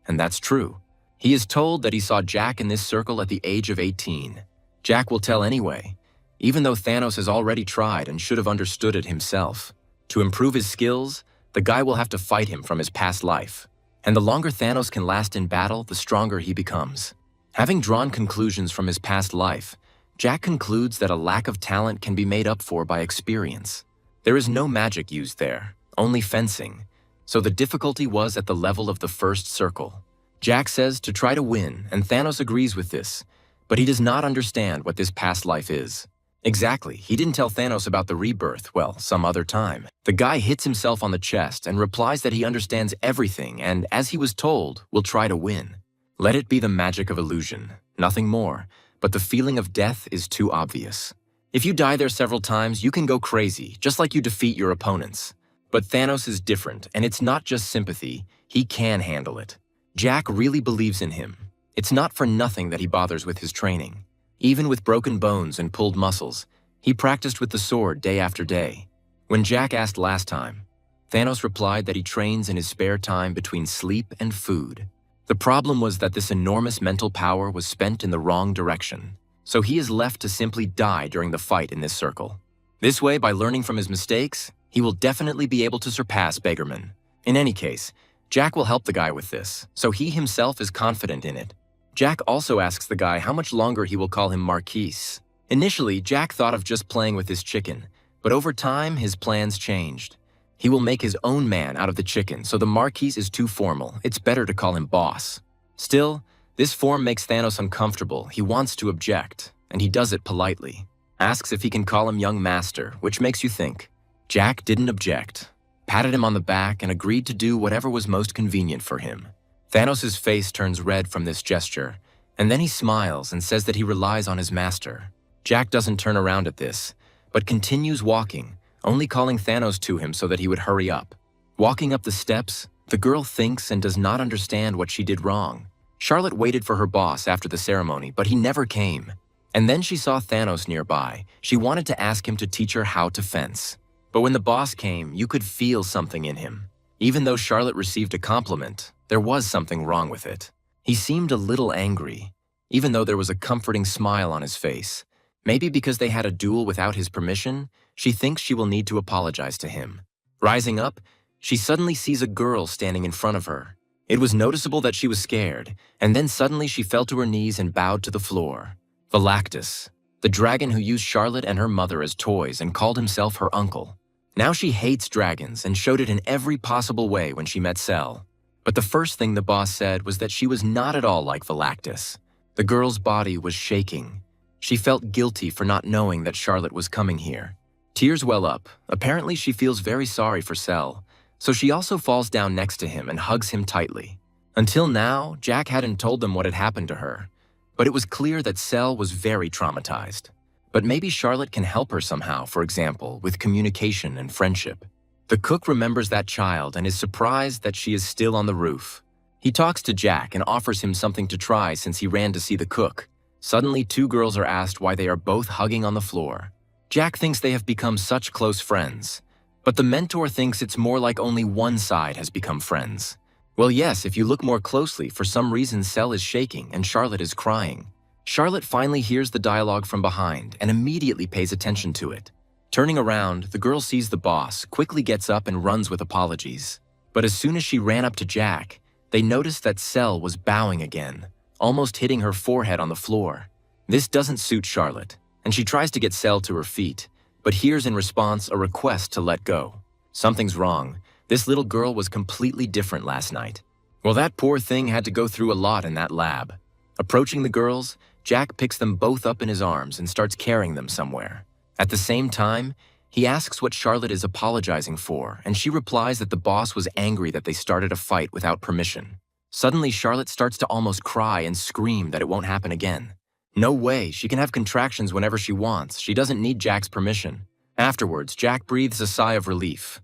And that's true. He is told that he saw Jack in this circle at the age of 18. Jack will tell anyway, even though Thanos has already tried and should have understood it himself. To improve his skills, the guy will have to fight him from his past life. And the longer Thanos can last in battle, the stronger he becomes. Having drawn conclusions from his past life, Jack concludes that a lack of talent can be made up for by experience. There is no magic used there, only fencing, so the difficulty was at the level of the first circle. Jack says to try to win, and Thanos agrees with this, but he does not understand what this past life is. Exactly, he didn't tell Thanos about the rebirth, well, some other time. The guy hits himself on the chest and replies that he understands everything and, as he was told, will try to win. Let it be the magic of illusion, nothing more, but the feeling of death is too obvious. If you die there several times, you can go crazy, just like you defeat your opponents. But Thanos is different, and it's not just sympathy, he can handle it. Jack really believes in him. It's not for nothing that he bothers with his training. Even with broken bones and pulled muscles, he practiced with the sword day after day. When Jack asked last time, Thanos replied that he trains in his spare time between sleep and food. The problem was that this enormous mental power was spent in the wrong direction, so he is left to simply die during the fight in this circle. This way, by learning from his mistakes, he will definitely be able to surpass Beggarman. In any case, Jack will help the guy with this, so he himself is confident in it. Jack also asks the guy how much longer he will call him Marquise. Initially, Jack thought of just playing with his chicken, but over time, his plans changed. He will make his own man out of the chicken, so the Marquise is too formal. It's better to call him boss. Still, this form makes Thanos uncomfortable. He wants to object, and he does it politely. Asks if he can call him young master, which makes you think. Jack didn't object, patted him on the back, and agreed to do whatever was most convenient for him. Thanos' face turns red from this gesture, and then he smiles and says that he relies on his master. Jack doesn't turn around at this, but continues walking, only calling Thanos to him so that he would hurry up. Walking up the steps, the girl thinks and does not understand what she did wrong. Charlotte waited for her boss after the ceremony, but he never came. And then she saw Thanos nearby. She wanted to ask him to teach her how to fence. But when the boss came, you could feel something in him. Even though Charlotte received a compliment, there was something wrong with it. He seemed a little angry, even though there was a comforting smile on his face. Maybe because they had a duel without his permission, she thinks she will need to apologize to him. Rising up, she suddenly sees a girl standing in front of her. It was noticeable that she was scared, and then suddenly she fell to her knees and bowed to the floor. Galactus, the dragon who used Charlotte and her mother as toys and called himself her uncle. Now she hates dragons and showed it in every possible way when she met Cell. But the first thing the boss said was that she was not at all like Galactus. The girl's body was shaking. She felt guilty for not knowing that Charlotte was coming here. Tears well up. Apparently she feels very sorry for Cell, so she also falls down next to him and hugs him tightly. Until now, Jack hadn't told them what had happened to her, but it was clear that Cell was very traumatized. But maybe Charlotte can help her somehow, for example, with communication and friendship. The cook remembers that child and is surprised that she is still on the roof. He talks to Jack and offers him something to try since he ran to see the cook. Suddenly, two girls are asked why they are both hugging on the floor. Jack thinks they have become such close friends, but the mentor thinks it's more like only one side has become friends. Well, yes, if you look more closely, for some reason Cell is shaking and Charlotte is crying. Charlotte finally hears the dialogue from behind and immediately pays attention to it. Turning around, the girl sees the boss, quickly gets up and runs with apologies. But as soon as she ran up to Jack, they noticed that Cell was bowing again, almost hitting her forehead on the floor. This doesn't suit Charlotte, and she tries to get Cell to her feet, but hears in response a request to let go. Something's wrong. This little girl was completely different last night. Well, that poor thing had to go through a lot in that lab. Approaching the girls, Jack picks them both up in his arms and starts carrying them somewhere. At the same time, He asks what Charlotte is apologizing for, and she replies that the boss was angry that they started a fight without permission. Suddenly, Charlotte starts to almost cry and scream that it won't happen again. No way, she can have contractions whenever she wants. She doesn't need Jack's permission. Afterwards, Jack breathes a sigh of relief.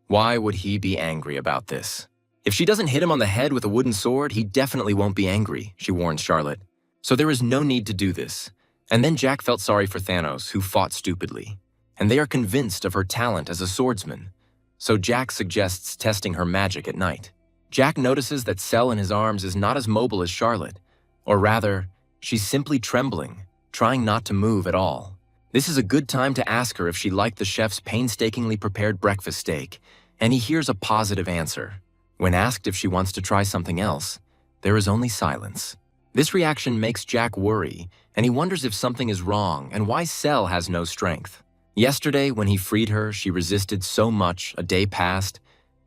Why would he be angry about this? If she doesn't hit him on the head with a wooden sword, he definitely won't be angry, she warns Charlotte. So there is no need to do this. And then Jack felt sorry for Thanos, who fought stupidly. And they are convinced of her talent as a swordsman. So Jack suggests testing her magic at night. Jack notices that Cell in his arms is not as mobile as Charlotte, or rather, she's simply trembling, trying not to move at all. This is a good time to ask her if she liked the chef's painstakingly prepared breakfast steak, and he hears a positive answer. When asked if she wants to try something else, there is only silence. This reaction makes Jack worry, and he wonders if something is wrong and why Cell has no strength. Yesterday, when he freed her, she resisted so much, a day passed,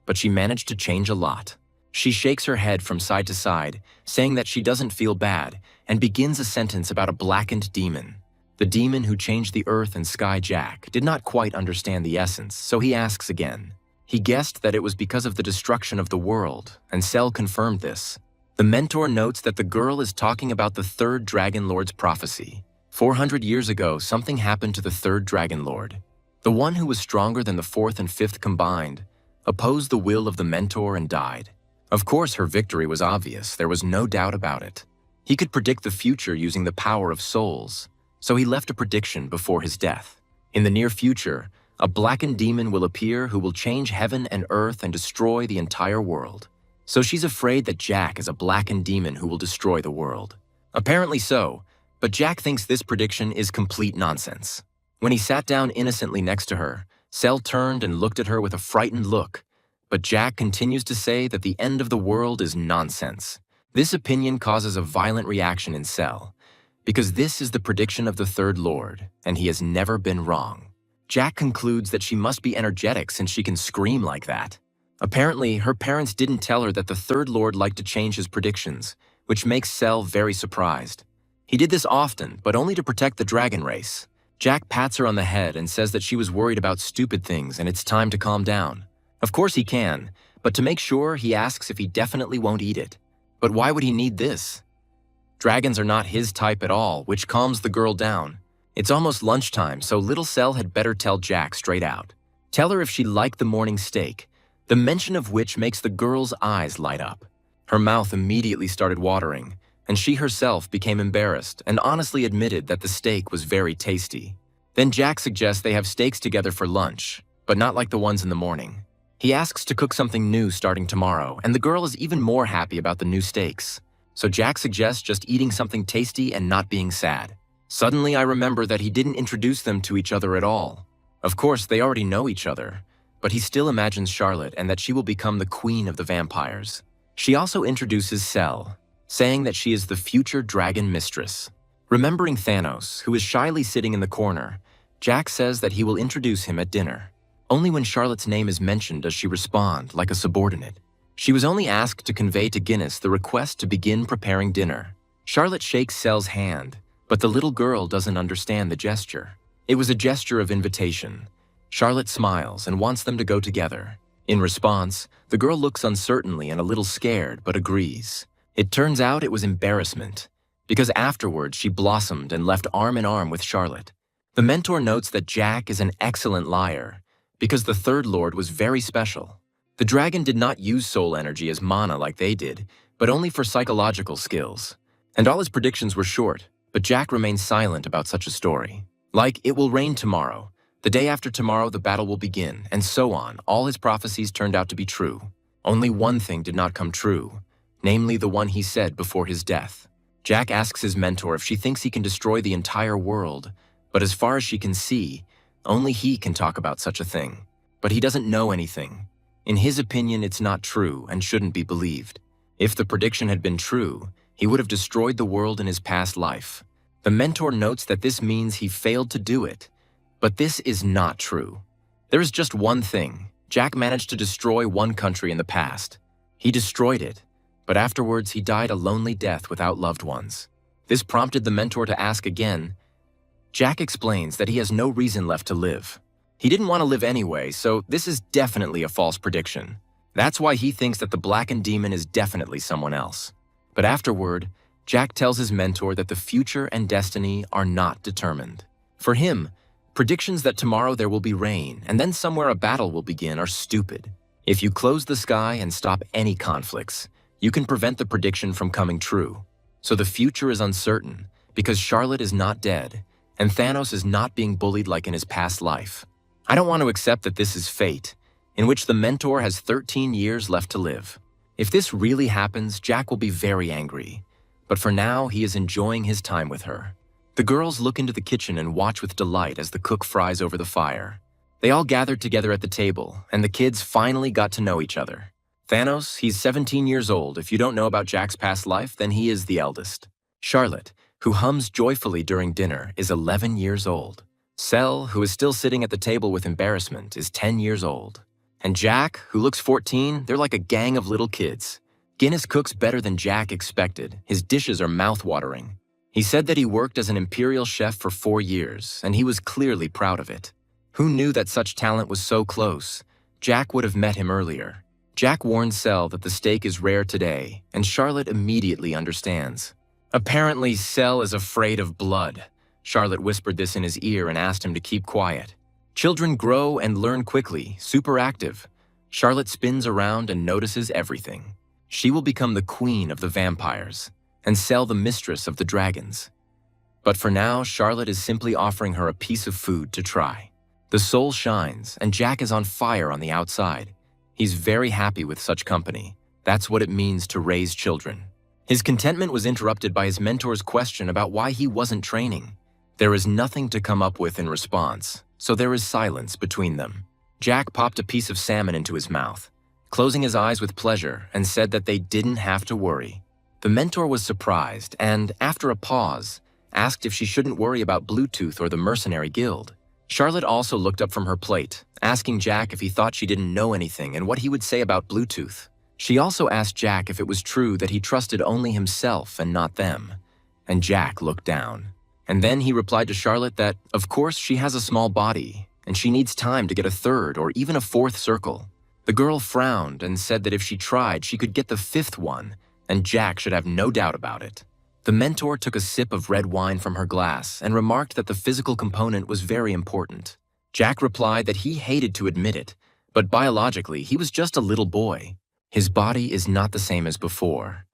but she managed to change a lot. She shakes her head from side to side, saying that she doesn't feel bad, and begins a sentence about a blackened demon. The demon who changed the earth and sky. Jack did not quite understand the essence, so he asks again. He guessed that it was because of the destruction of the world, and Cell confirmed this. The mentor notes that the girl is talking about the third Dragon Lord's prophecy. 400 years ago, something happened to the third Dragon Lord. The one who was stronger than the fourth and fifth combined, opposed the will of the mentor and died. Of course, her victory was obvious, there was no doubt about it. He could predict the future using the power of souls, so he left a prediction before his death. In the near future, a blackened demon will appear who will change heaven and earth and destroy the entire world. So she's afraid that Jack is a blackened demon who will destroy the world. Apparently so, but Jack thinks this prediction is complete nonsense. When he sat down innocently next to her, Cell turned and looked at her with a frightened look. But Jack continues to say that the end of the world is nonsense. This opinion causes a violent reaction in Cell, because this is the prediction of the Third Lord, and he has never been wrong. Jack concludes that she must be energetic since she can scream like that. Apparently, her parents didn't tell her that the Third Lord liked to change his predictions, which makes Cell very surprised. He did this often, but only to protect the dragon race. Jack pats her on the head and says that she was worried about stupid things and it's time to calm down. Of course he can, but to make sure, he asks if he definitely won't eat it. But why would he need this? Dragons are not his type at all, which calms the girl down. It's almost lunchtime, so little Cell had better tell Jack straight out. Tell her if she liked the morning steak, the mention of which makes the girl's eyes light up. Her mouth immediately started watering, and she herself became embarrassed and honestly admitted that the steak was very tasty. Then Jack suggests they have steaks together for lunch, but not like the ones in the morning. He asks to cook something new starting tomorrow, and the girl is even more happy about the new steaks. So Jack suggests just eating something tasty and not being sad. Suddenly I remember that he didn't introduce them to each other at all. Of course, they already know each other, but he still imagines Charlotte and that she will become the queen of the vampires. She also introduces Cell, saying that she is the future dragon mistress. Remembering Thanos, who is shyly sitting in the corner, Jack says that he will introduce him at dinner. Only when Charlotte's name is mentioned does she respond like a subordinate. She was only asked to convey to Guinness the request to begin preparing dinner. Charlotte shakes Cell's hand, but the little girl doesn't understand the gesture. It was a gesture of invitation. Charlotte smiles and wants them to go together. In response, the girl looks uncertainly and a little scared, but agrees. It turns out it was embarrassment, because afterwards she blossomed and left arm in arm with Charlotte. The mentor notes that Jack is an excellent liar, because the Third Lord was very special. The dragon did not use soul energy as mana like they did, but only for psychological skills. And all his predictions were short, but Jack remains silent about such a story. Like, it will rain tomorrow, the day after tomorrow the battle will begin, and so on. All his prophecies turned out to be true. Only one thing did not come true, namely the one he said before his death. Jack asks his mentor if she thinks he can destroy the entire world, but as far as she can see, only he can talk about such a thing. But he doesn't know anything. In his opinion, it's not true and shouldn't be believed. If the prediction had been true, he would have destroyed the world in his past life. The mentor notes that this means he failed to do it. But this is not true. There is just one thing. Jack managed to destroy one country in the past. He destroyed it, but afterwards he died a lonely death without loved ones. This prompted the mentor to ask again. Jack explains that he has no reason left to live. He didn't want to live anyway, so this is definitely a false prediction. That's why he thinks that the blackened demon is definitely someone else. But afterward, Jack tells his mentor that the future and destiny are not determined. For him, predictions that tomorrow there will be rain and then somewhere a battle will begin are stupid. If you close the sky and stop any conflicts, you can prevent the prediction from coming true. So the future is uncertain because Charlotte is not dead and Thanos is not being bullied like in his past life. I don't want to accept that this is fate, in which the mentor has 13 years left to live. If this really happens, Jack will be very angry. But for now, he is enjoying his time with her. The girls look into the kitchen and watch with delight as the cook fries over the fire. They all gathered together at the table, and the kids finally got to know each other. Thanos, he's 17 years old. If you don't know about Jack's past life, then he is the eldest. Charlotte, who hums joyfully during dinner, is 11 years old. Cell, who is still sitting at the table with embarrassment, is 10 years old. And Jack, who looks 14, they're like a gang of little kids. Guinness cooks better than Jack expected. His dishes are mouth-watering. He said that he worked as an imperial chef for 4 years, and he was clearly proud of it. Who knew that such talent was so close? Jack would have met him earlier. Jack warns Cell that the steak is rare today, and Charlotte immediately understands. Apparently, Cell is afraid of blood. Charlotte whispered this in his ear and asked him to keep quiet. Children grow and learn quickly, super active. Charlotte spins around and notices everything. She will become the queen of the vampires, and Cell the mistress of the dragons. But for now, Charlotte is simply offering her a piece of food to try. The soul shines, and Jack is on fire on the outside. He's very happy with such company. That's what it means to raise children. His contentment was interrupted by his mentor's question about why he wasn't training. There is nothing to come up with in response, so there is silence between them. Jack popped a piece of salmon into his mouth, closing his eyes with pleasure, and said that they didn't have to worry. The mentor was surprised and, after a pause, asked if she shouldn't worry about Bluetooth or the mercenary guild. Charlotte also looked up from her plate, asking Jack if he thought she didn't know anything and what he would say about Bluetooth. She also asked Jack if it was true that he trusted only himself and not them, and Jack looked down. And then he replied to Charlotte that, of course, she has a small body, and she needs time to get a third or even a fourth circle. The girl frowned and said that if she tried, she could get the fifth one, and Jack should have no doubt about it. The mentor took a sip of red wine from her glass and remarked that the physical component was very important. Jack replied that he hated to admit it, but biologically, he was just a little boy. His body is not the same as before,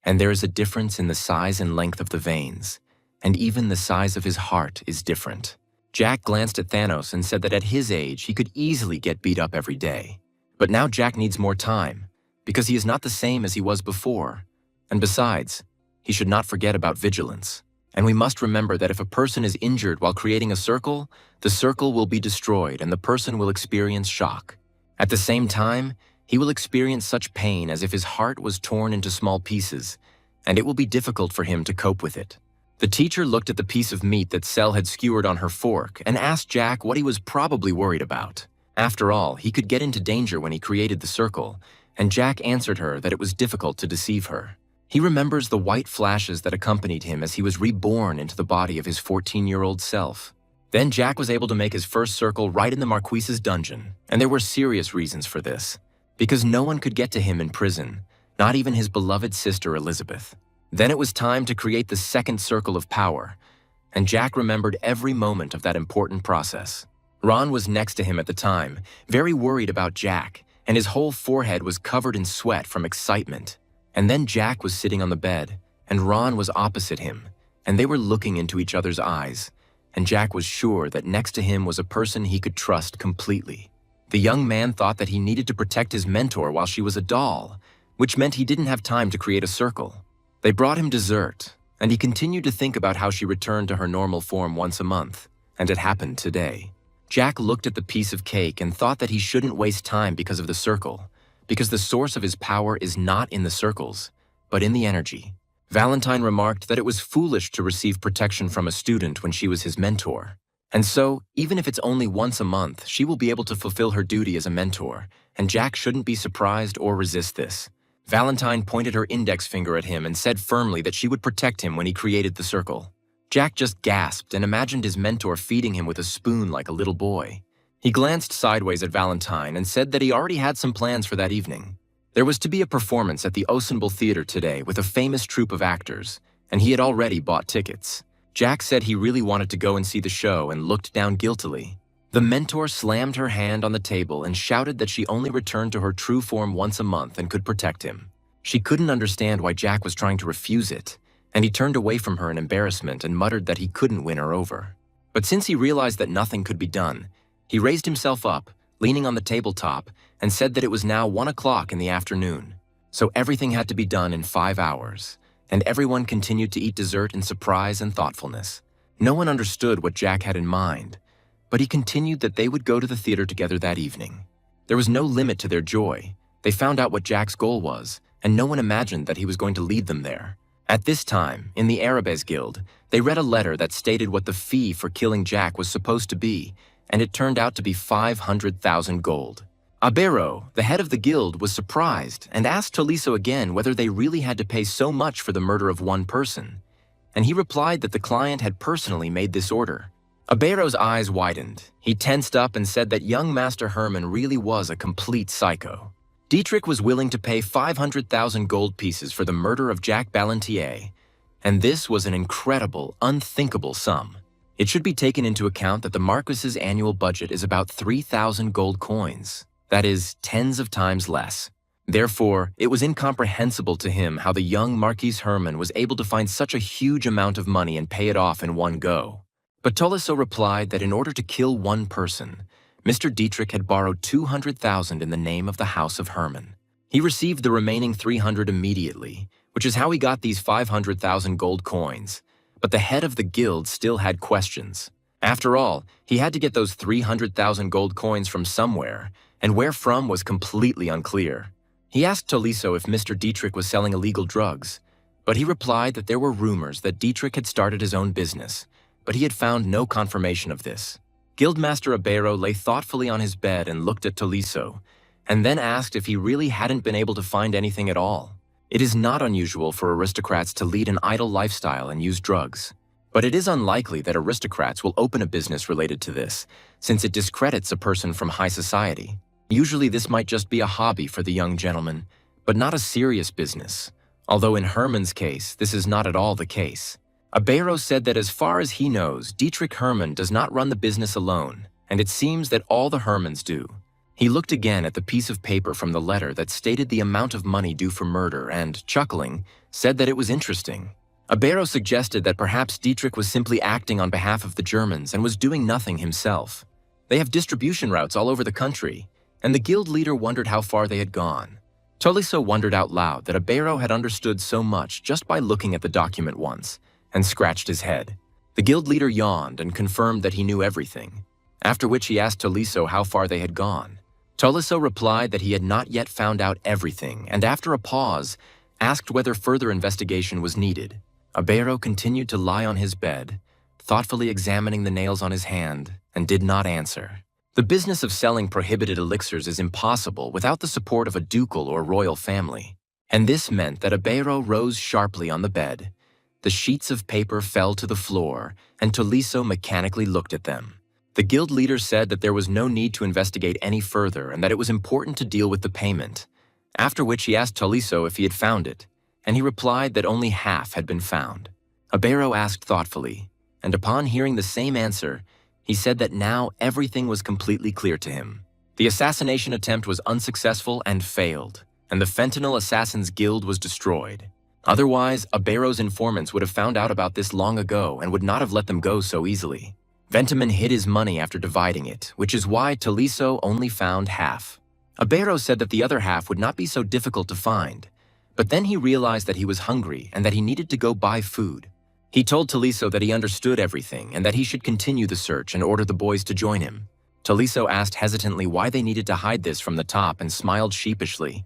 and there is a difference in the size and length of the veins, and even the size of his heart is different. Jack glanced at Thanos and said that at his age, he could easily get beat up every day. But now Jack needs more time, because he is not the same as he was before. And besides, he should not forget about vigilance. And we must remember that if a person is injured while creating a circle, the circle will be destroyed and the person will experience shock. At the same time, he will experience such pain as if his heart was torn into small pieces, and it will be difficult for him to cope with it. The teacher looked at the piece of meat that Cell had skewered on her fork and asked Jack what he was probably worried about. After all, he could get into danger when he created the circle, and Jack answered her that it was difficult to deceive her. He remembers the white flashes that accompanied him as he was reborn into the body of his 14-year-old self. Then Jack was able to make his first circle right in the Marquise's dungeon, and there were serious reasons for this. Because no one could get to him in prison, not even his beloved sister Elizabeth. Then it was time to create the second circle of power, and Jack remembered every moment of that important process. Ron was next to him at the time, very worried about Jack, and his whole forehead was covered in sweat from excitement. And then Jack was sitting on the bed, and Ron was opposite him, and they were looking into each other's eyes, and Jack was sure that next to him was a person he could trust completely. The young man thought that he needed to protect his mentor while she was a doll, which meant he didn't have time to create a circle. They brought him dessert, and he continued to think about how she returned to her normal form once a month, and it happened today. Jack looked at the piece of cake and thought that he shouldn't waste time because of the circle, because the source of his power is not in the circles, but in the energy. Valentine remarked that it was foolish to receive protection from a student when she was his mentor. And so, even if it's only once a month, she will be able to fulfill her duty as a mentor, and Jack shouldn't be surprised or resist this. Valentine pointed her index finger at him and said firmly that she would protect him when he created the circle. Jack just gasped and imagined his mentor feeding him with a spoon like a little boy. He glanced sideways at Valentine and said that he already had some plans for that evening. There was to be a performance at the Ensemble Theater today with a famous troupe of actors, and he had already bought tickets. Jack said he really wanted to go and see the show and looked down guiltily. The mentor slammed her hand on the table and shouted that she only returned to her true form once a month and could protect him. She couldn't understand why Jack was trying to refuse it, and he turned away from her in embarrassment and muttered that he couldn't win her over. But since he realized that nothing could be done, he raised himself up, leaning on the tabletop, and said that it was now 1 o'clock in the afternoon. So everything had to be done in 5 hours, and everyone continued to eat dessert in surprise and thoughtfulness. No one understood what Jack had in mind, but he continued that they would go to the theater together that evening. There was no limit to their joy. They found out what Jack's goal was, and no one imagined that he was going to lead them there. At this time, in the Arabes Guild, they read a letter that stated what the fee for killing Jack was supposed to be, and it turned out to be 500,000 gold. Abero, the head of the guild, was surprised and asked Tolisso again whether they really had to pay so much for the murder of one person, and he replied that the client had personally made this order. Abero's eyes widened. He tensed up and said that young Master Herman really was a complete psycho. Dietrich was willing to pay 500,000 gold pieces for the murder of Jack Ballantier, and this was an incredible, unthinkable sum. It should be taken into account that the Marquis's annual budget is about 3,000 gold coins. That is, tens of times less. Therefore, it was incomprehensible to him how the young Marquis Herman was able to find such a huge amount of money and pay it off in one go. But Tolisso replied that in order to kill one person, Mr. Dietrich had borrowed 200,000 in the name of the House of Herman. He received the remaining 300 immediately, which is how he got these 500,000 gold coins. But the head of the guild still had questions. After all, he had to get those 300,000 gold coins from somewhere, and where from was completely unclear. He asked Tolisso if Mr. Dietrich was selling illegal drugs, but he replied that there were rumors that Dietrich had started his own business, but he had found no confirmation of this. Guildmaster Abero lay thoughtfully on his bed and looked at Tolisso, and then asked if he really hadn't been able to find anything at all. It is not unusual for aristocrats to lead an idle lifestyle and use drugs, but it is unlikely that aristocrats will open a business related to this, since it discredits a person from high society. Usually this might just be a hobby for the young gentleman, but not a serious business, although in Herman's case, this is not at all the case. Abero said that as far as he knows, Dietrich Herman does not run the business alone, and it seems that all the Hermans do. He looked again at the piece of paper from the letter that stated the amount of money due for murder and, chuckling, said that it was interesting. Abero suggested that perhaps Dietrich was simply acting on behalf of the Germans and was doing nothing himself. They have distribution routes all over the country, and the guild leader wondered how far they had gone. Tolisso wondered out loud that Abero had understood so much just by looking at the document once, and scratched his head. The guild leader yawned and confirmed that he knew everything, after which he asked Tolisso how far they had gone. Tolisso replied that he had not yet found out everything, and after a pause, asked whether further investigation was needed. Abero continued to lie on his bed, thoughtfully examining the nails on his hand, and did not answer. The business of selling prohibited elixirs is impossible without the support of a ducal or royal family, and this meant that Abero rose sharply on the bed. The sheets of paper fell to the floor, and Tolisso mechanically looked at them. The guild leader said that there was no need to investigate any further and that it was important to deal with the payment, after which he asked Tolisso if he had found it, and he replied that only half had been found. Abero asked thoughtfully, and upon hearing the same answer, he said that now everything was completely clear to him. The assassination attempt was unsuccessful and failed, and the Fentanyl Assassins Guild was destroyed. Otherwise, Abero's informants would have found out about this long ago and would not have let them go so easily. Ventamin hid his money after dividing it, which is why Tolisso only found half. Abero said that the other half would not be so difficult to find, but then he realized that he was hungry and that he needed to go buy food. He told Tolisso that he understood everything and that he should continue the search and order the boys to join him. Tolisso asked hesitantly why they needed to hide this from the top and smiled sheepishly.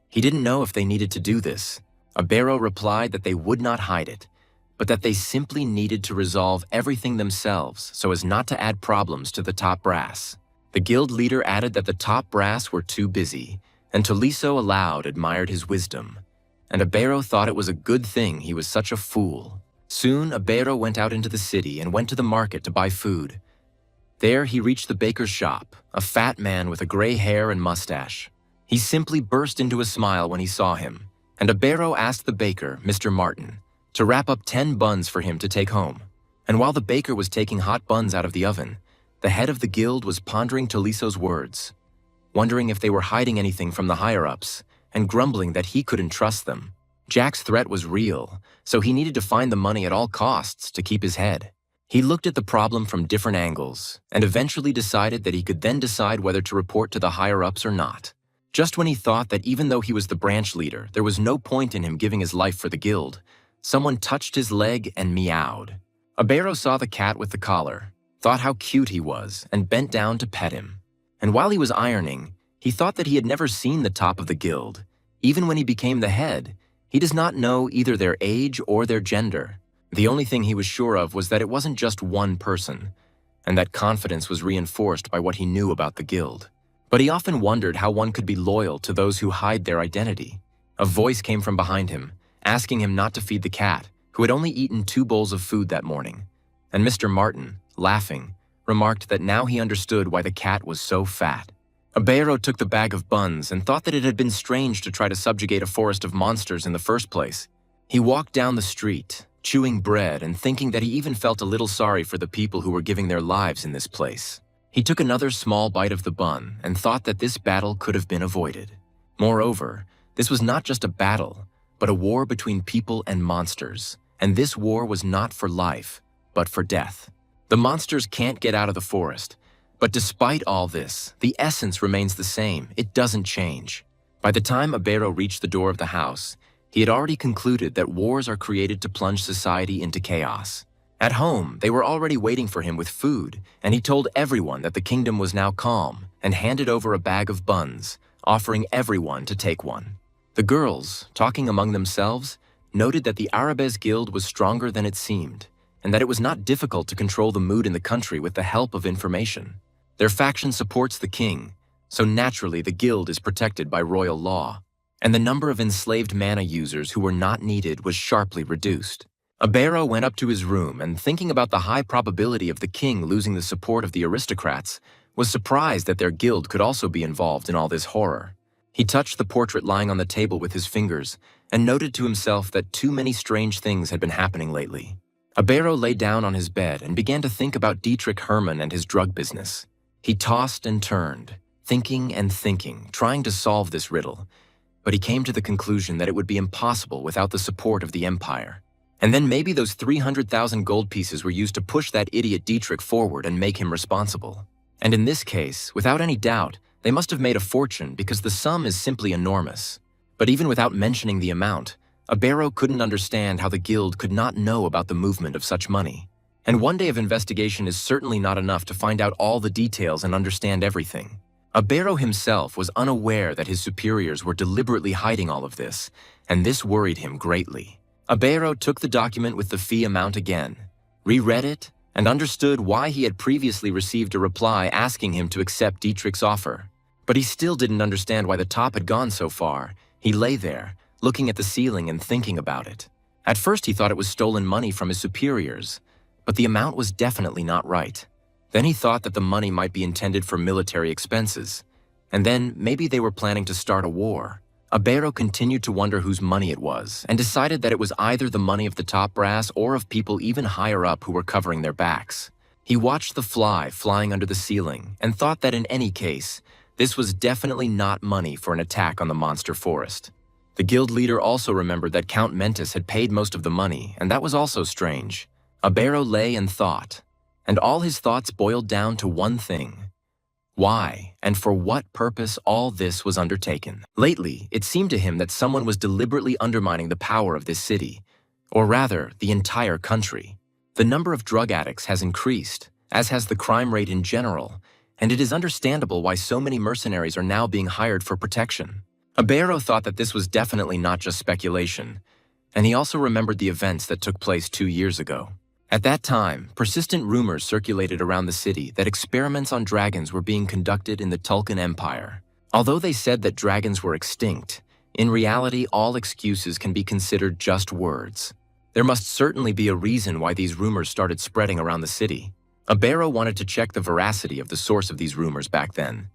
He didn't know if they needed to do this. Abero replied that they would not hide it, but that they simply needed to resolve everything themselves so as not to add problems to the top brass. The guild leader added that the top brass were too busy, and Tolisso aloud admired his wisdom. And Abero thought it was a good thing he was such a fool. Soon, Abero went out into the city and went to the market to buy food. There he reached the baker's shop, a fat man with a gray hair and mustache. He simply burst into a smile when he saw him, and Abero asked the baker, Mr. Martin, to wrap up 10 buns for him to take home. And while the baker was taking hot buns out of the oven, the head of the guild was pondering Toliso's words, wondering if they were hiding anything from the higher-ups, and grumbling that he couldn't trust them. Jack's threat was real, so he needed to find the money at all costs to keep his head. He looked at the problem from different angles, and eventually decided that he could then decide whether to report to the higher-ups or not. Just when he thought that even though he was the branch leader, there was no point in him giving his life for the guild, someone touched his leg and meowed. Abero saw the cat with the collar, thought how cute he was, and bent down to pet him. And while he was ironing, he thought that he had never seen the top of the guild. Even when he became the head, he does not know either their age or their gender. The only thing he was sure of was that it wasn't just one person, and that confidence was reinforced by what he knew about the guild. But he often wondered how one could be loyal to those who hide their identity. A voice came from behind him, asking him not to feed the cat, who had only eaten 2 bowls of food that morning. And Mr. Martin, laughing, remarked that now he understood why the cat was so fat. Abero took the bag of buns and thought that it had been strange to try to subjugate a forest of monsters in the first place. He walked down the street, chewing bread and thinking that he even felt a little sorry for the people who were giving their lives in this place. He took another small bite of the bun and thought that this battle could have been avoided. Moreover, this was not just a battle, but a war between people and monsters, and this war was not for life, but for death. The monsters can't get out of the forest, but despite all this, the essence remains the same. It doesn't change. By the time Abero reached the door of the house, he had already concluded that wars are created to plunge society into chaos. At home, they were already waiting for him with food, and he told everyone that the kingdom was now calm and handed over a bag of buns, offering everyone to take one. The girls, talking among themselves, noted that the Arabes Guild was stronger than it seemed, and that it was not difficult to control the mood in the country with the help of information. Their faction supports the king, so naturally the guild is protected by royal law, and the number of enslaved mana users who were not needed was sharply reduced. Abero went up to his room and, thinking about the high probability of the king losing the support of the aristocrats, was surprised that their guild could also be involved in all this horror. He touched the portrait lying on the table with his fingers and noted to himself that too many strange things had been happening lately. Abero lay down on his bed and began to think about Dietrich Hermann and his drug business. He tossed and turned, thinking and thinking, trying to solve this riddle, but he came to the conclusion that it would be impossible without the support of the Empire. And then maybe those 300,000 gold pieces were used to push that idiot Dietrich forward and make him responsible. And in this case, without any doubt, they must have made a fortune because the sum is simply enormous. But even without mentioning the amount, Abero couldn't understand how the guild could not know about the movement of such money. And one day of investigation is certainly not enough to find out all the details and understand everything. Abero himself was unaware that his superiors were deliberately hiding all of this, and this worried him greatly. Abero took the document with the fee amount again, reread it, and understood why he had previously received a reply asking him to accept Dietrich's offer. But he still didn't understand why the top had gone so far. He lay there, looking at the ceiling and thinking about it. At first he thought it was stolen money from his superiors, but the amount was definitely not right. Then he thought that the money might be intended for military expenses, and then maybe they were planning to start a war. Abero continued to wonder whose money it was, and decided that it was either the money of the top brass or of people even higher up who were covering their backs. He watched the fly flying under the ceiling and thought that in any case, this was definitely not money for an attack on the monster forest. The guild leader also remembered that Count Mentis had paid most of the money, and that was also strange. Abero lay and thought, and all his thoughts boiled down to one thing: why and for what purpose all this was undertaken. Lately, it seemed to him that someone was deliberately undermining the power of this city, or rather, the entire country. The number of drug addicts has increased, as has the crime rate in general, and it is understandable why so many mercenaries are now being hired for protection. Abero thought that this was definitely not just speculation, and he also remembered the events that took place 2 years ago. At that time, persistent rumors circulated around the city that experiments on dragons were being conducted in the Tulkan Empire. Although they said that dragons were extinct, in reality all excuses can be considered just words. There must certainly be a reason why these rumors started spreading around the city. Abero wanted to check the veracity of the source of these rumors back then,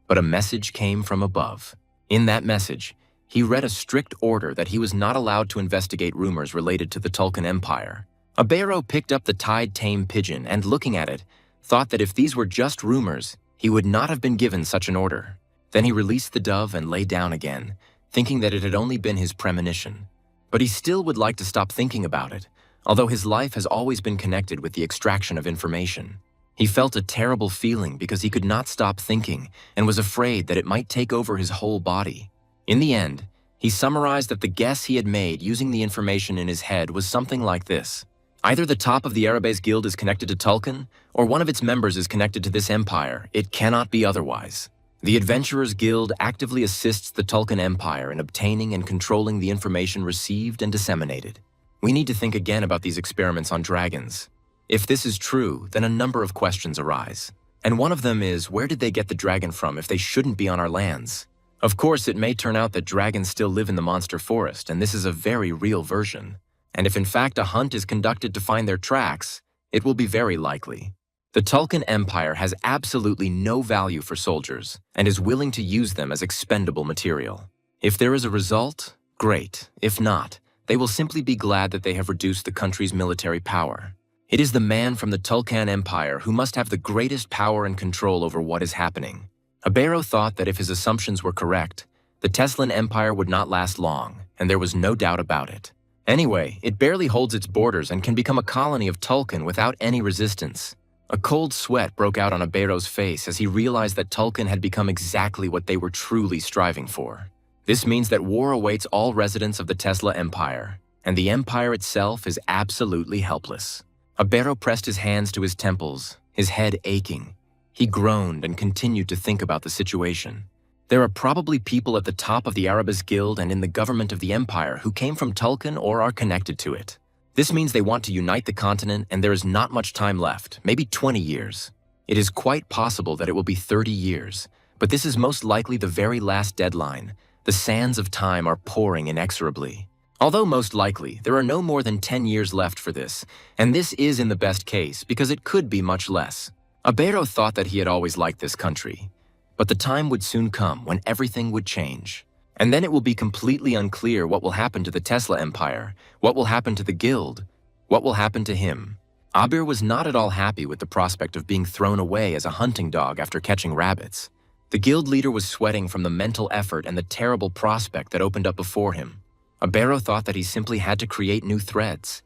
but a message came from above. In that message, he read a strict order that he was not allowed to investigate rumors related to the Tulkun Empire. Abero picked up the tied tame pigeon and, looking at it, thought that if these were just rumors, he would not have been given such an order. Then he released the dove and lay down again, thinking that it had only been his premonition. But he still would like to stop thinking about it, although his life has always been connected with the extraction of information. He felt a terrible feeling because he could not stop thinking and was afraid that it might take over his whole body. In the end, he summarized that the guess he had made using the information in his head was something like this. Either the top of the Arabes Guild is connected to Tulkun, or one of its members is connected to this empire. It cannot be otherwise. The Adventurers Guild actively assists the Tulkun Empire in obtaining and controlling the information received and disseminated. We need to think again about these experiments on dragons. If this is true, then a number of questions arise. And one of them is, where did they get the dragon from if they shouldn't be on our lands? Of course, it may turn out that dragons still live in the monster forest, and this is a very real version. And if in fact a hunt is conducted to find their tracks, it will be very likely. The Tulkun Empire has absolutely no value for soldiers and is willing to use them as expendable material. If there is a result, great. If not, they will simply be glad that they have reduced the country's military power. It is the man from the Tulkun Empire who must have the greatest power and control over what is happening. Abero thought that if his assumptions were correct, the Teslan Empire would not last long, and there was no doubt about it. Anyway, it barely holds its borders and can become a colony of Tulkun without any resistance. A cold sweat broke out on Abero's face as he realized that Tulkun had become exactly what they were truly striving for. This means that war awaits all residents of the Tesla Empire, and the Empire itself is absolutely helpless. Abero pressed his hands to his temples, his head aching. He groaned and continued to think about the situation. There are probably people at the top of the Arabes Guild and in the government of the Empire who came from Tulkun or are connected to it. This means they want to unite the continent, and there is not much time left, maybe 20 years. It is quite possible that it will be 30 years, but this is most likely the very last deadline. The sands of time are pouring inexorably. Although most likely, there are no more than 10 years left for this, and this is in the best case because it could be much less. Abero thought that he had always liked this country, but the time would soon come when everything would change. And then it will be completely unclear what will happen to the Tesla Empire, what will happen to the Guild, what will happen to him. Abir was not at all happy with the prospect of being thrown away as a hunting dog after catching rabbits. The Guild leader was sweating from the mental effort and the terrible prospect that opened up before him. Abero thought that he simply had to create new threads,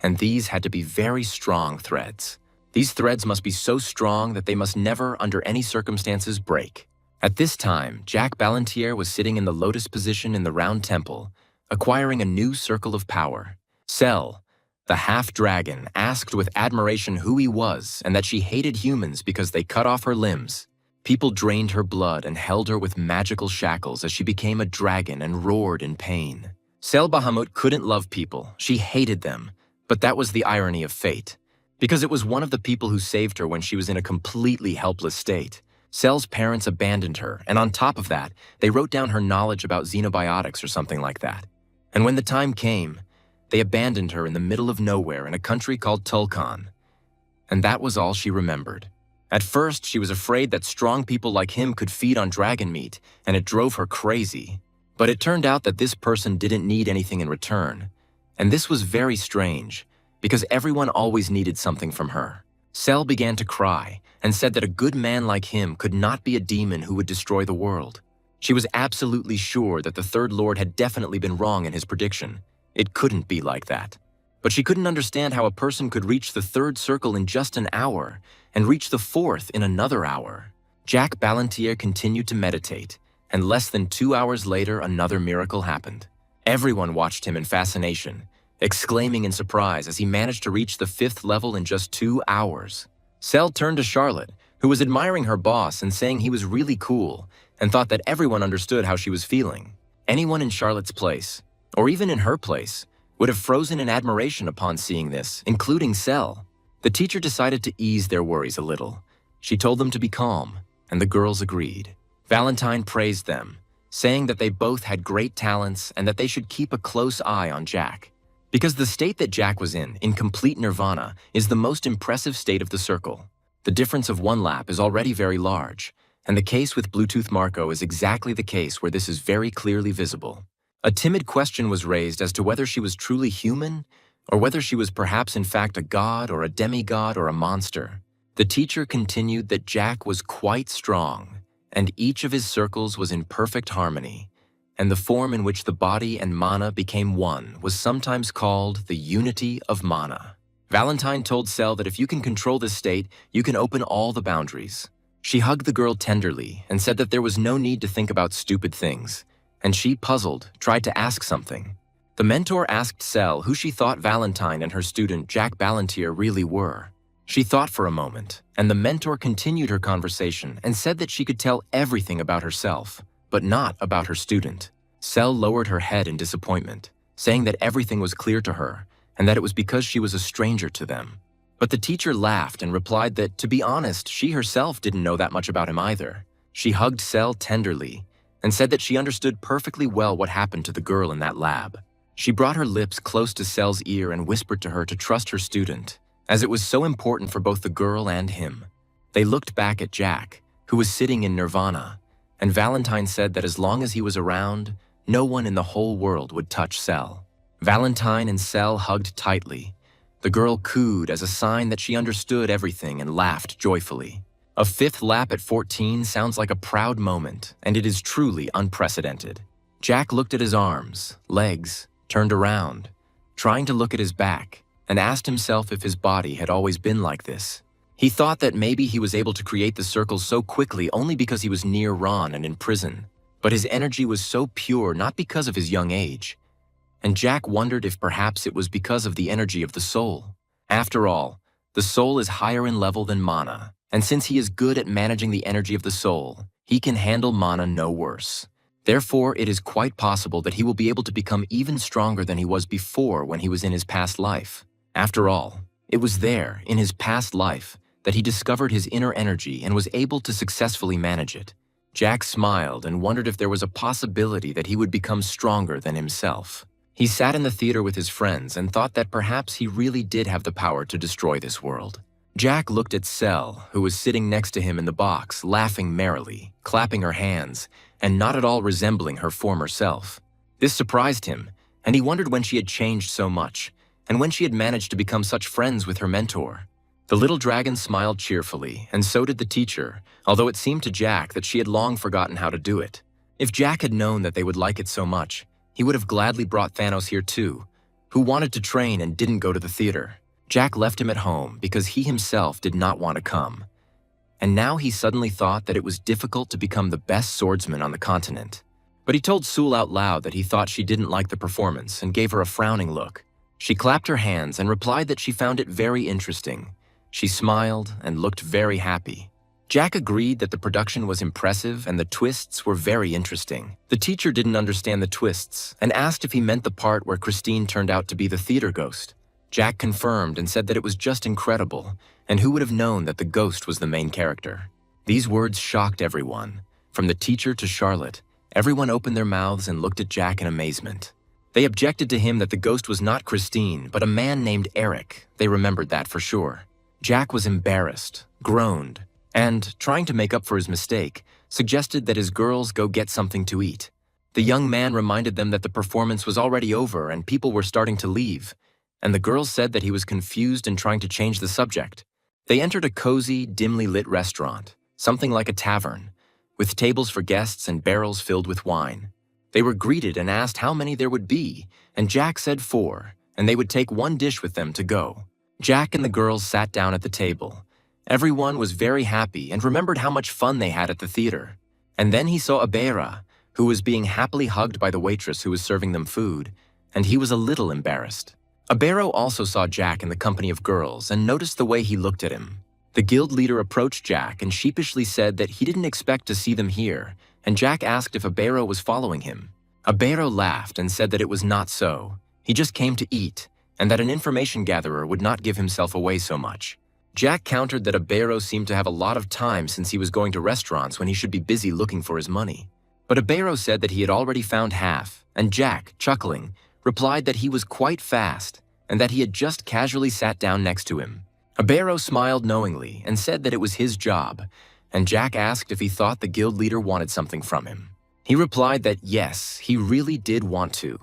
and these had to be very strong threads. These threads must be so strong that they must never, under any circumstances, break. At this time, Jack Ballantier was sitting in the lotus position in the Round Temple, acquiring a new circle of power. Cell, the half-dragon, asked with admiration who he was and that she hated humans because they cut off her limbs. People drained her blood and held her with magical shackles as she became a dragon and roared in pain. Cell Bahamut couldn't love people, she hated them, but that was the irony of fate. Because it was one of the people who saved her when she was in a completely helpless state. Cell's parents abandoned her, and on top of that, they wrote down her knowledge about xenobiotics or something like that. And when the time came, they abandoned her in the middle of nowhere in a country called Tulkun. And that was all she remembered. At first, she was afraid that strong people like him could feed on dragon meat, and it drove her crazy. But it turned out that this person didn't need anything in return. And this was very strange, because everyone always needed something from her. Cell began to cry and said that a good man like him could not be a demon who would destroy the world. She was absolutely sure that the Third Lord had definitely been wrong in his prediction. It couldn't be like that. But she couldn't understand how a person could reach the third circle in just an hour and reach the fourth in another hour. Jack Ballantier continued to meditate, and less than 2 hours later, another miracle happened. Everyone watched him in fascination, exclaiming in surprise as he managed to reach the 5th level in just 2 hours. Cell turned to Charlotte, who was admiring her boss and saying he was really cool, and thought that everyone understood how she was feeling. Anyone in Charlotte's place, or even in her place, would have frozen in admiration upon seeing this, including Cell. The teacher decided to ease their worries a little. She told them to be calm, and the girls agreed. Valentine praised them, saying that they both had great talents and that they should keep a close eye on Jack. Because the state that Jack was in complete nirvana, is the most impressive state of the circle. The difference of one lap is already very large, and the case with Bluetooth Marco is exactly the case where this is very clearly visible. A timid question was raised as to whether she was truly human, or whether she was perhaps in fact a god or a demigod or a monster. The teacher continued that Jack was quite strong, and each of his circles was in perfect harmony, and the form in which the body and mana became one was sometimes called the unity of mana. Valentine told Cell that if you can control this state, you can open all the boundaries. She hugged the girl tenderly and said that there was no need to think about stupid things, and she, puzzled, tried to ask something. The mentor asked Cell who she thought Valentine and her student Jack Ballantyre really were. She thought for a moment, and the mentor continued her conversation and said that she could tell everything about herself, but not about her student. Cell lowered her head in disappointment, saying that everything was clear to her and that it was because she was a stranger to them. But the teacher laughed and replied that, to be honest, she herself didn't know that much about him either. She hugged Cell tenderly and said that she understood perfectly well what happened to the girl in that lab. She brought her lips close to Cell's ear and whispered to her to trust her student, as it was so important for both the girl and him. They looked back at Jack, who was sitting in nirvana, and Valentine said that as long as he was around, no one in the whole world would touch Cell. Valentine and Cell hugged tightly. The girl cooed as a sign that she understood everything and laughed joyfully. A fifth lap at 14 sounds like a proud moment, and it is truly unprecedented. Jack looked at his arms, legs, turned around, trying to look at his back, and asked himself if his body had always been like this. He thought that maybe he was able to create the circles so quickly only because he was near Ron and in prison, but his energy was so pure not because of his young age. And Jack wondered if perhaps it was because of the energy of the soul. After all, the soul is higher in level than mana, and since he is good at managing the energy of the soul, he can handle mana no worse. Therefore, it is quite possible that he will be able to become even stronger than he was before when he was in his past life. After all, it was there, in his past life, that he discovered his inner energy and was able to successfully manage it. Jack smiled and wondered if there was a possibility that he would become stronger than himself. He sat in the theater with his friends and thought that perhaps he really did have the power to destroy this world. Jack looked at Cell, who was sitting next to him in the box, laughing merrily, clapping her hands, and not at all resembling her former self. This surprised him, and he wondered when she had changed so much, and when she had managed to become such friends with her mentor. The little dragon smiled cheerfully, and so did the teacher, although it seemed to Jack that she had long forgotten how to do it. If Jack had known that they would like it so much, he would have gladly brought Thanos here too, who wanted to train and didn't go to the theater. Jack left him at home because he himself did not want to come. And now he suddenly thought that it was difficult to become the best swordsman on the continent. But he told Sewell out loud that he thought she didn't like the performance and gave her a frowning look. She clapped her hands and replied that she found it very interesting. She smiled and looked very happy. Jack agreed that the production was impressive and the twists were very interesting. The teacher didn't understand the twists and asked if he meant the part where Christine turned out to be the theater ghost. Jack confirmed and said that it was just incredible, and who would have known that the ghost was the main character. These words shocked everyone. From the teacher to Charlotte, everyone opened their mouths and looked at Jack in amazement. They objected to him that the ghost was not Christine, but a man named Eric. They remembered that for sure. Jack was embarrassed, groaned, and, trying to make up for his mistake, suggested that his girls go get something to eat. The young man reminded them that the performance was already over and people were starting to leave, and the girls said that he was confused and trying to change the subject. They entered a cozy, dimly lit restaurant, something like a tavern, with tables for guests and barrels filled with wine. They were greeted and asked how many there would be, and Jack said 4, and they would take 1 dish with them to go. Jack and the girls sat down at the table. Everyone was very happy and remembered how much fun they had at the theater. And then he saw Abera, who was being happily hugged by the waitress who was serving them food, and he was a little embarrassed. Abero also saw Jack in the company of girls and noticed the way he looked at him. The guild leader approached Jack and sheepishly said that he didn't expect to see them here, and Jack asked if Abero was following him. Abero laughed and said that it was not so. He just came to eat, and that an information gatherer would not give himself away so much. Jack countered that Abero seemed to have a lot of time since he was going to restaurants when he should be busy looking for his money. But Abero said that he had already found half, and Jack, chuckling, replied that he was quite fast and that he had just casually sat down next to him. Abero smiled knowingly and said that it was his job, and Jack asked if he thought the guild leader wanted something from him. He replied that yes, he really did want to,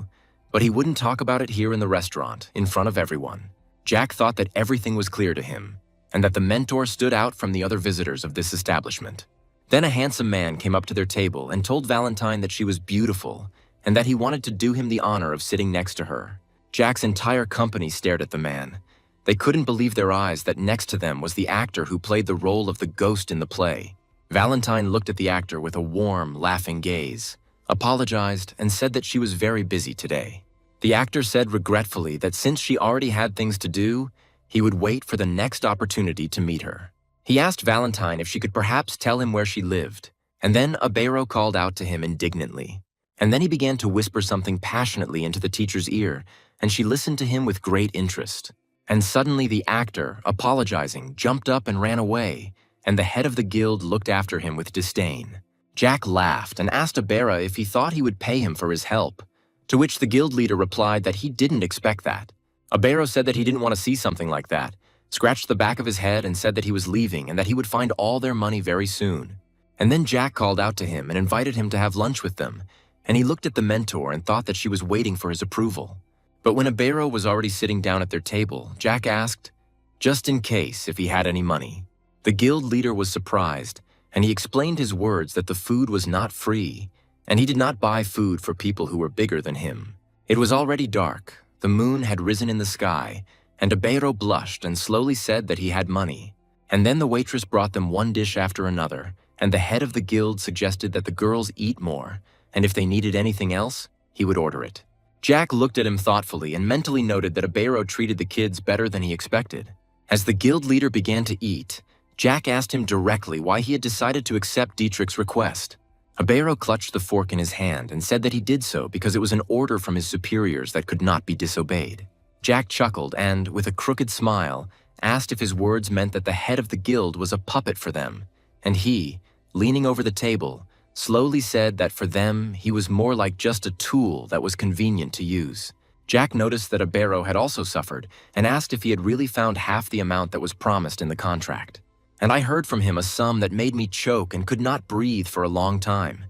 but he wouldn't talk about it here in the restaurant, in front of everyone. Jack thought that everything was clear to him, and that the mentor stood out from the other visitors of this establishment. Then a handsome man came up to their table and told Valentine that she was beautiful, and that he wanted to do him the honor of sitting next to her. Jack's entire company stared at the man. They couldn't believe their eyes that next to them was the actor who played the role of the ghost in the play. Valentine looked at the actor with a warm, laughing gaze, apologized, and said that she was very busy today. The actor said regretfully that since she already had things to do, he would wait for the next opportunity to meet her. He asked Valentine if she could perhaps tell him where she lived, and then Abero called out to him indignantly. And then he began to whisper something passionately into the teacher's ear, and she listened to him with great interest. And suddenly the actor, apologizing, jumped up and ran away, and the head of the guild looked after him with disdain. Jack laughed and asked Abera if he thought he would pay him for his help, to which the guild leader replied that he didn't expect that. Abero said that he didn't want to see something like that, scratched the back of his head and said that he was leaving and that he would find all their money very soon. And then Jack called out to him and invited him to have lunch with them, and he looked at the mentor and thought that she was waiting for his approval. But when Abero was already sitting down at their table, Jack asked, just in case, if he had any money. The guild leader was surprised, and he explained his words that the food was not free, and he did not buy food for people who were bigger than him. It was already dark, the moon had risen in the sky, and Abero blushed and slowly said that he had money. And then the waitress brought them one dish after another, and the head of the guild suggested that the girls eat more, and if they needed anything else, he would order it. Jack looked at him thoughtfully and mentally noted that Abero treated the kids better than he expected. As the guild leader began to eat, Jack asked him directly why he had decided to accept Dietrich's request. Abero clutched the fork in his hand and said that he did so because it was an order from his superiors that could not be disobeyed. Jack chuckled and, with a crooked smile, asked if his words meant that the head of the guild was a puppet for them, and he, leaning over the table, slowly said that for them he was more like just a tool that was convenient to use. Jack noticed that Abero had also suffered and asked if he had really found half the amount that was promised in the contract. And I heard from him a sum that made me choke and could not breathe for a long time.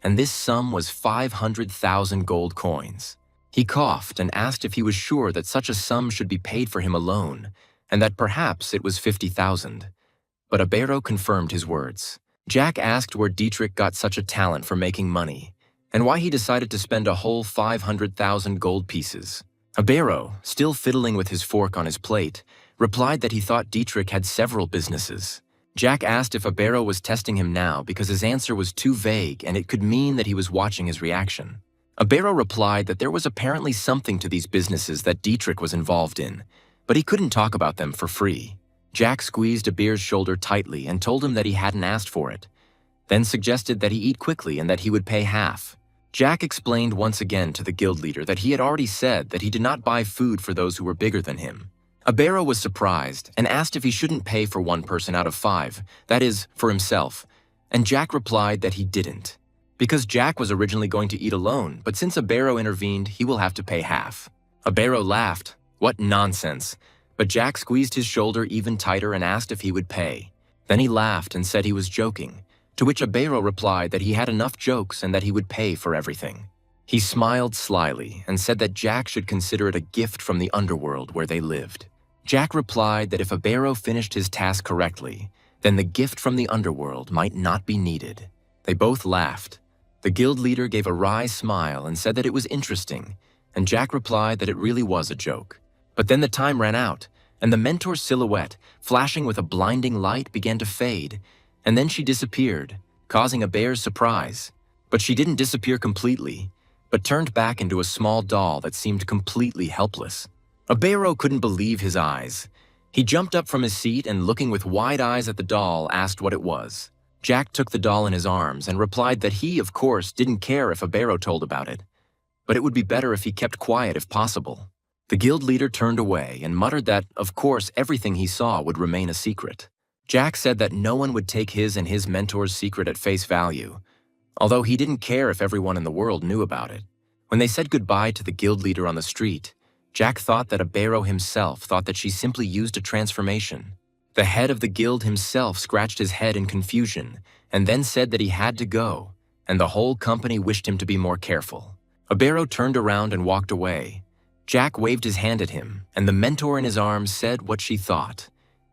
And this sum was 500,000 gold coins. He coughed and asked if he was sure that such a sum should be paid for him alone, and that perhaps it was 50,000. But Abero confirmed his words. Jack asked where Dietrich got such a talent for making money, and why he decided to spend a whole 500,000 gold pieces. Abero, still fiddling with his fork on his plate, replied that he thought Dietrich had several businesses. Jack asked if Abero was testing him now because his answer was too vague and it could mean that he was watching his reaction. Abero replied that there was apparently something to these businesses that Dietrich was involved in, but he couldn't talk about them for free. Jack squeezed Abero's shoulder tightly and told him that he hadn't asked for it, then suggested that he eat quickly and that he would pay half. Jack explained once again to the guild leader that he had already said that he did not buy food for those who were bigger than him. Abero was surprised and asked if he shouldn't pay for one person out of 5, that is, for himself, and Jack replied that he didn't, because Jack was originally going to eat alone, but since Abero intervened, he will have to pay half. Abero laughed. What nonsense! But Jack squeezed his shoulder even tighter and asked if he would pay. Then he laughed and said he was joking, to which Abero replied that he had enough jokes and that he would pay for everything. He smiled slyly and said that Jack should consider it a gift from the underworld where they lived. Jack replied that if Abero finished his task correctly, then the gift from the underworld might not be needed. They both laughed. The guild leader gave a wry smile and said that it was interesting, and Jack replied that it really was a joke. But then the time ran out, and the mentor's silhouette, flashing with a blinding light, began to fade, and then she disappeared, causing Abero's surprise. But she didn't disappear completely, but turned back into a small doll that seemed completely helpless. Abero couldn't believe his eyes. He jumped up from his seat and, looking with wide eyes at the doll, asked what it was. Jack took the doll in his arms and replied that he, of course, didn't care if Abero told about it, but it would be better if he kept quiet if possible. The guild leader turned away and muttered that, of course, everything he saw would remain a secret. Jack said that no one would take his and his mentor's secret at face value, although he didn't care if everyone in the world knew about it. When they said goodbye to the guild leader on the street, Jack thought that Abero himself thought that she simply used a transformation. The head of the guild himself scratched his head in confusion and then said that he had to go, and the whole company wished him to be more careful. Abero turned around and walked away. Jack waved his hand at him, and the mentor in his arms said what she thought.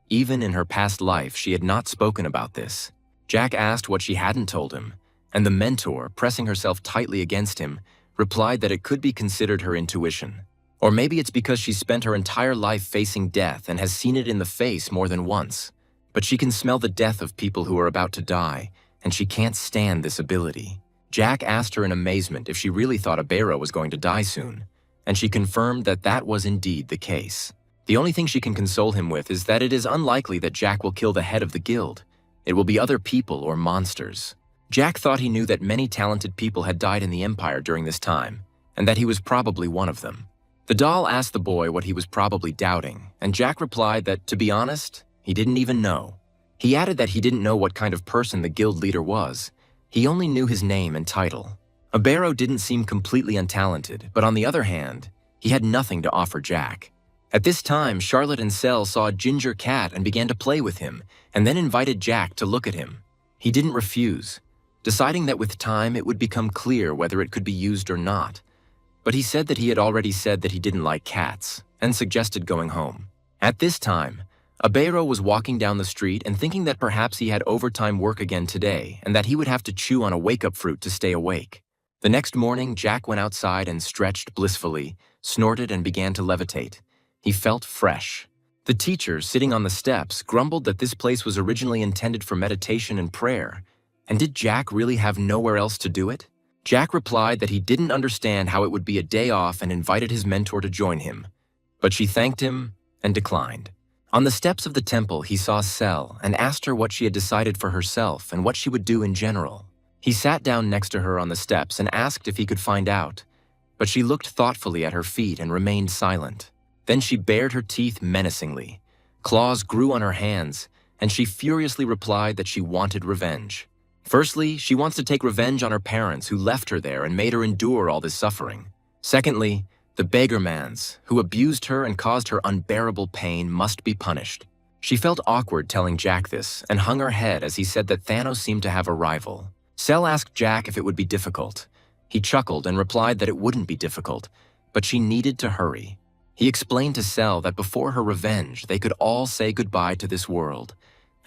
Even in her past life, she had not spoken about this. Jack asked what she hadn't told him, and the mentor, pressing herself tightly against him, replied that it could be considered her intuition. Or maybe it's because she spent her entire life facing death and has seen it in the face more than once. But she can smell the death of people who are about to die, and she can't stand this ability. Jack asked her in amazement if she really thought Abero was going to die soon, and she confirmed that that was indeed the case. The only thing she can console him with is that it is unlikely that Jack will kill the head of the guild. It will be other people or monsters. Jack thought he knew that many talented people had died in the Empire during this time, and that he was probably one of them. The doll asked the boy what he was probably doubting, and Jack replied that, to be honest, he didn't even know. He added that he didn't know what kind of person the guild leader was. He only knew his name and title. Abero didn't seem completely untalented, but on the other hand, he had nothing to offer Jack. At this time, Charlotte and Cell saw a ginger cat and began to play with him, and then invited Jack to look at him. He didn't refuse, deciding that with time it would become clear whether it could be used or not. But he said that he had already said that he didn't like cats, and suggested going home. At this time, Abero was walking down the street and thinking that perhaps he had overtime work again today and that he would have to chew on a wake-up fruit to stay awake. The next morning, Jack went outside and stretched blissfully, snorted and began to levitate. He felt fresh. The teacher, sitting on the steps, grumbled that this place was originally intended for meditation and prayer. And did Jack really have nowhere else to do it? Jack replied that he didn't understand how it would be a day off and invited his mentor to join him. But she thanked him and declined. On the steps of the temple, he saw Cell and asked her what she had decided for herself and what she would do in general. He sat down next to her on the steps and asked if he could find out, but she looked thoughtfully at her feet and remained silent. Then she bared her teeth menacingly. Claws grew on her hands, and she furiously replied that she wanted revenge. Firstly, she wants to take revenge on her parents who left her there and made her endure all this suffering. Secondly, the beggarmans, who abused her and caused her unbearable pain, must be punished. She felt awkward telling Jack this and hung her head as he said that Thanos seemed to have a rival. Cell asked Jack if it would be difficult. He chuckled and replied that it wouldn't be difficult, but she needed to hurry. He explained to Cell that before her revenge, they could all say goodbye to this world,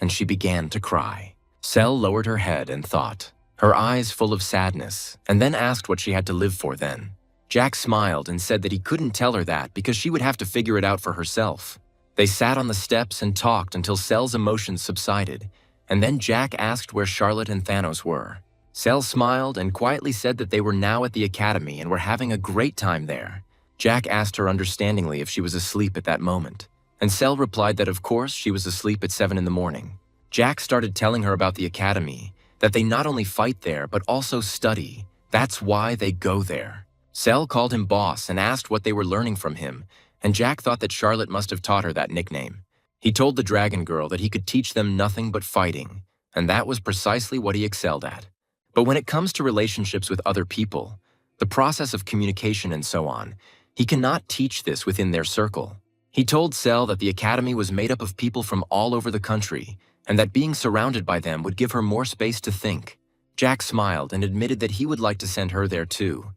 and she began to cry. Cell lowered her head and thought, her eyes full of sadness, and then asked what she had to live for then. Jack smiled and said that he couldn't tell her that because she would have to figure it out for herself. They sat on the steps and talked until Cell's emotions subsided, and then Jack asked where Charlotte and Thanos were. Cell smiled and quietly said that they were now at the academy and were having a great time there. Jack asked her understandingly if she was asleep at that moment, and Cell replied that of course she was asleep at 7 in the morning. Jack started telling her about the academy, that they not only fight there but also study. That's why they go there. Cell called him boss and asked what they were learning from him, and Jack thought that Charlotte must have taught her that nickname. He told the dragon girl that he could teach them nothing but fighting, and that was precisely what he excelled at. But when it comes to relationships with other people, the process of communication and so on, he cannot teach this within their circle. He told Cell that the academy was made up of people from all over the country, and that being surrounded by them would give her more space to think. Jack smiled and admitted that he would like to send her there too,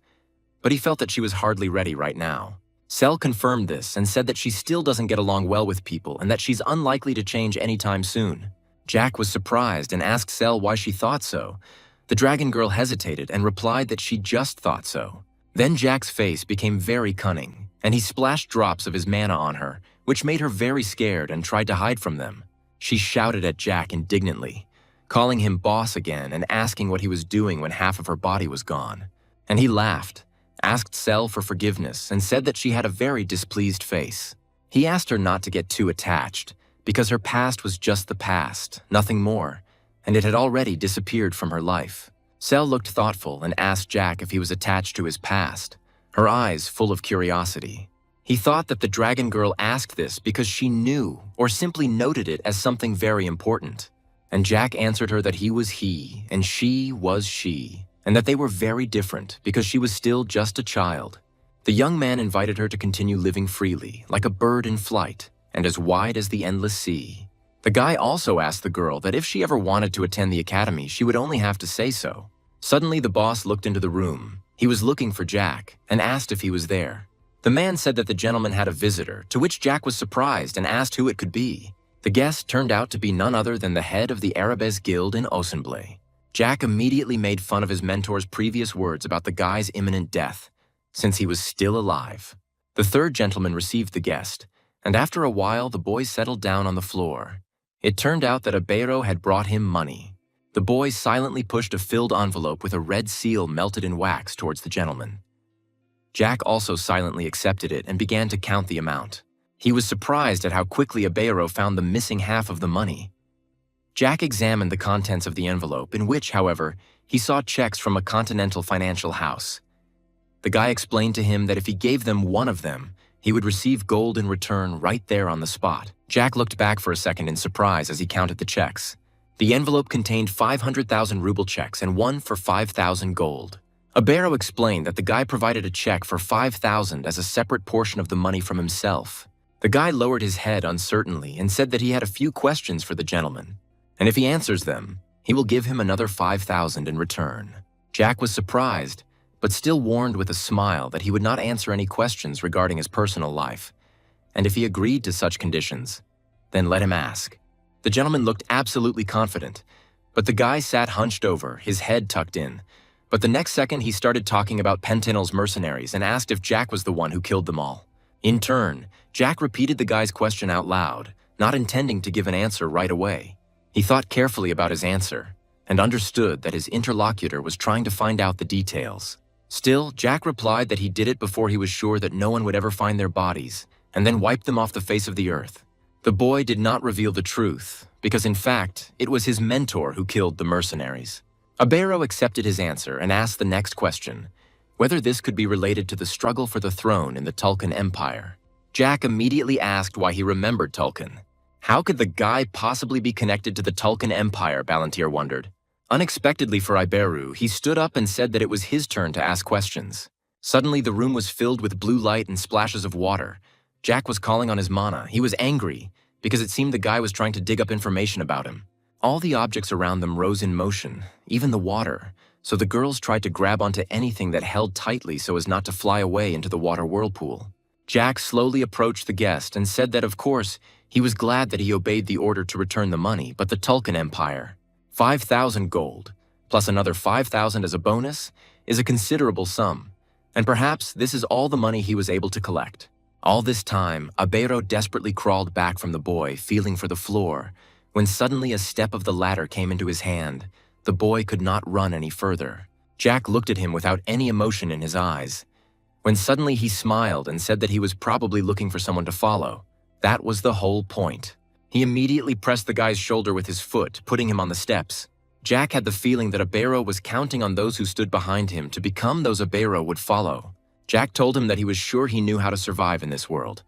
but he felt that she was hardly ready right now. Cell confirmed this and said that she still doesn't get along well with people and that she's unlikely to change anytime soon. Jack was surprised and asked Cell why she thought so. The dragon girl hesitated and replied that she just thought so. Then Jack's face became very cunning, and he splashed drops of his mana on her, which made her very scared and tried to hide from them. She shouted at Jack indignantly, calling him boss again and asking what he was doing when half of her body was gone. And he laughed, asked Cell for forgiveness, and said that she had a very displeased face. He asked her not to get too attached, because her past was just the past, nothing more, and it had already disappeared from her life. Cell looked thoughtful and asked Jack if he was attached to his past, her eyes full of curiosity. He thought that the dragon girl asked this because she knew or simply noted it as something very important. And Jack answered her that he was he and she was she. and that they were very different because she was still just a child. The young man invited her to continue living freely, like a bird in flight, and as wide as the endless sea. The guy also asked the girl that if she ever wanted to attend the academy, she would only have to say so. Suddenly, the boss looked into the room. He was looking for Jack and asked if he was there. The man said that the gentleman had a visitor, to which Jack was surprised and asked who it could be. The guest turned out to be none other than the head of the Arabes Guild in Osenblay. Jack immediately made fun of his mentor's previous words about the guy's imminent death, since he was still alive. The third gentleman received the guest, and after a while the boy settled down on the floor. It turned out that Abero had brought him money. The boy silently pushed a filled envelope with a red seal melted in wax towards the gentleman. Jack also silently accepted it and began to count the amount. He was surprised at how quickly Abero found the missing half of the money. Jack examined the contents of the envelope, in which, however, he saw checks from a continental financial house. The guy explained to him that if he gave them one of them, he would receive gold in return right there on the spot. Jack looked back for a second in surprise as he counted the checks. The envelope contained 500,000 ruble checks and one for 5,000 gold. Abero explained that the guy provided a check for 5,000 as a separate portion of the money from himself. The guy lowered his head uncertainly and said that he had a few questions for the gentleman, and if he answers them, he will give him another 5,000 in return. Jack was surprised, but still warned with a smile that he would not answer any questions regarding his personal life, and if he agreed to such conditions, then let him ask. The gentleman looked absolutely confident, but the guy sat hunched over, his head tucked in. But the next second he started talking about Pentinel's mercenaries and asked if Jack was the one who killed them all. In turn, Jack repeated the guy's question out loud, not intending to give an answer right away. He thought carefully about his answer and understood that his interlocutor was trying to find out the details. Still, Jack replied that he did it before he was sure that no one would ever find their bodies, and then wiped them off the face of the earth. The boy did not reveal the truth, because in fact, it was his mentor who killed the mercenaries. Abero accepted his answer and asked the next question, whether this could be related to the struggle for the throne in the Tulkan Empire. Jack immediately asked why he remembered Tulkan. How could the guy possibly be connected to the Tulkan Empire, Balantir wondered. Unexpectedly for Iberu, he stood up and said that it was his turn to ask questions. Suddenly, the room was filled with blue light and splashes of water. Jack was calling on his mana. He was angry, because it seemed the guy was trying to dig up information about him. All the objects around them rose in motion, even the water, so the girls tried to grab onto anything that held tightly so as not to fly away into the water whirlpool. Jack slowly approached the guest and said that, of course, he was glad that he obeyed the order to return the money, but the Tulkan Empire, 5,000 gold, plus another 5,000 as a bonus, is a considerable sum, and perhaps this is all the money he was able to collect. All this time, Abero desperately crawled back from the boy, feeling for the floor, when suddenly a step of the ladder came into his hand. The boy could not run any further. Jack looked at him without any emotion in his eyes, when suddenly he smiled and said that he was probably looking for someone to follow. That was the whole point. He immediately pressed the guy's shoulder with his foot, putting him on the steps. Jack had the feeling that Abero was counting on those who stood behind him to become those Abero would follow. Jack told him that he was sure he knew how to survive in this world,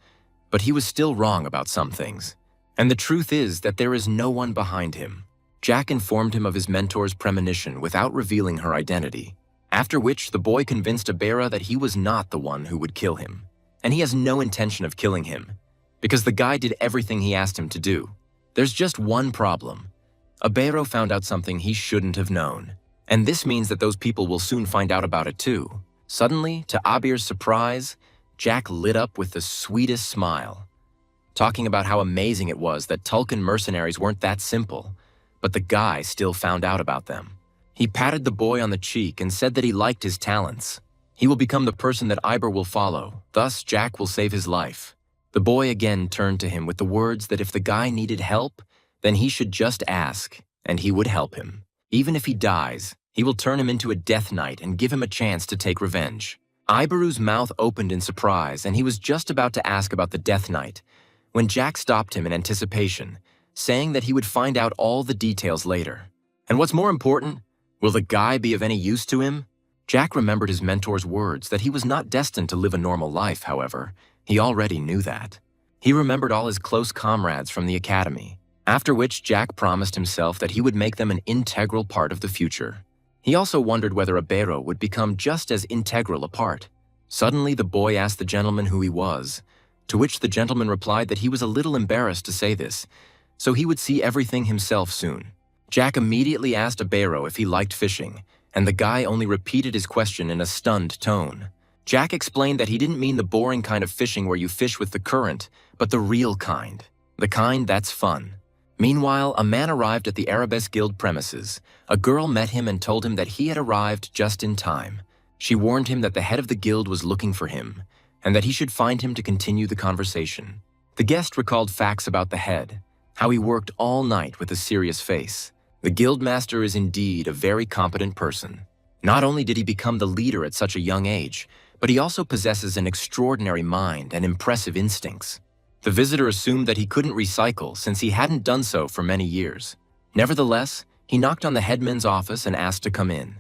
but he was still wrong about some things. And the truth is that there is no one behind him. Jack informed him of his mentor's premonition without revealing her identity, after which the boy convinced Abero that he was not the one who would kill him, and he has no intention of killing him, because the guy did everything he asked him to do. There's just one problem. Abero found out something he shouldn't have known, and this means that those people will soon find out about it too. Suddenly, to Abir's surprise, Jack lit up with the sweetest smile, talking about how amazing it was that Tulkan mercenaries weren't that simple, but the guy still found out about them. He patted the boy on the cheek and said that he liked his talents. He will become the person that Iber will follow, thus Jack will save his life. The boy again turned to him with the words that if the guy needed help, then he should just ask, and he would help him. Even if he dies, he will turn him into a death knight and give him a chance to take revenge. Iberu's mouth opened in surprise, and he was just about to ask about the death knight when Jack stopped him in anticipation, saying that he would find out all the details later. And what's more important, will the guy be of any use to him? Jack remembered his mentor's words that he was not destined to live a normal life, however. He already knew that. He remembered all his close comrades from the academy, after which Jack promised himself that he would make them an integral part of the future. He also wondered whether Abero would become just as integral a part. Suddenly, the boy asked the gentleman who he was, to which the gentleman replied that he was a little embarrassed to say this, so he would see everything himself soon. Jack immediately asked Abero if he liked fishing, and the guy only repeated his question in a stunned tone. Jack explained that he didn't mean the boring kind of fishing where you fish with the current, but the real kind. The kind that's fun. Meanwhile, a man arrived at the Arabesque Guild premises. A girl met him and told him that he had arrived just in time. She warned him that the head of the guild was looking for him, and that he should find him to continue the conversation. The guest recalled facts about the head, how he worked all night with a serious face. The guildmaster is indeed a very competent person. Not only did he become the leader at such a young age, but he also possesses an extraordinary mind and impressive instincts. The visitor assumed that he couldn't recycle since he hadn't done so for many years. Nevertheless, he knocked on the headman's office and asked to come in.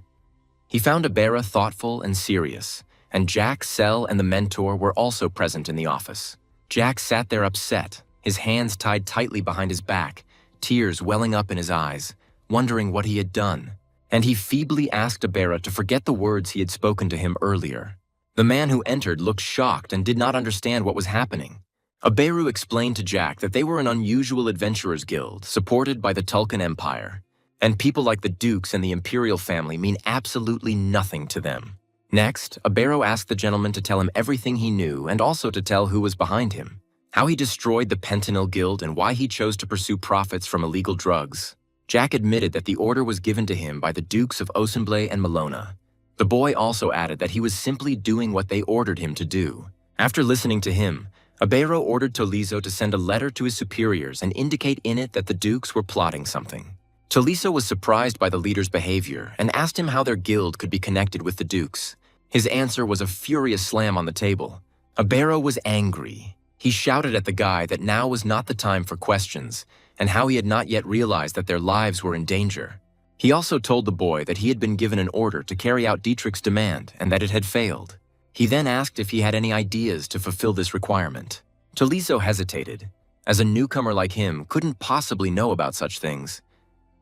He found Abera thoughtful and serious, and Jack, Sel, and the mentor were also present in the office. Jack sat there upset, his hands tied tightly behind his back, tears welling up in his eyes, wondering what he had done, and he feebly asked Abera to forget the words he had spoken to him earlier. The man who entered looked shocked and did not understand what was happening. Aberu explained to Jack that they were an unusual adventurers guild supported by the Tulkan Empire, and people like the Dukes and the Imperial family mean absolutely nothing to them. Next, Aberu asked the gentleman to tell him everything he knew and also to tell who was behind him, how he destroyed the Pentanil Guild and why he chose to pursue profits from illegal drugs. Jack admitted that the order was given to him by the Dukes of Osenblay and Malona. The boy also added that he was simply doing what they ordered him to do. After listening to him, Abero ordered Tolizo to send a letter to his superiors and indicate in it that the Dukes were plotting something. Tolizo was surprised by the leader's behavior and asked him how their guild could be connected with the Dukes. His answer was a furious slam on the table. Abero was angry. He shouted at the guy that now was not the time for questions, and how he had not yet realized that their lives were in danger. He also told the boy that he had been given an order to carry out Dietrich's demand and that it had failed. He then asked if he had any ideas to fulfill this requirement. Tolizo hesitated, as a newcomer like him couldn't possibly know about such things.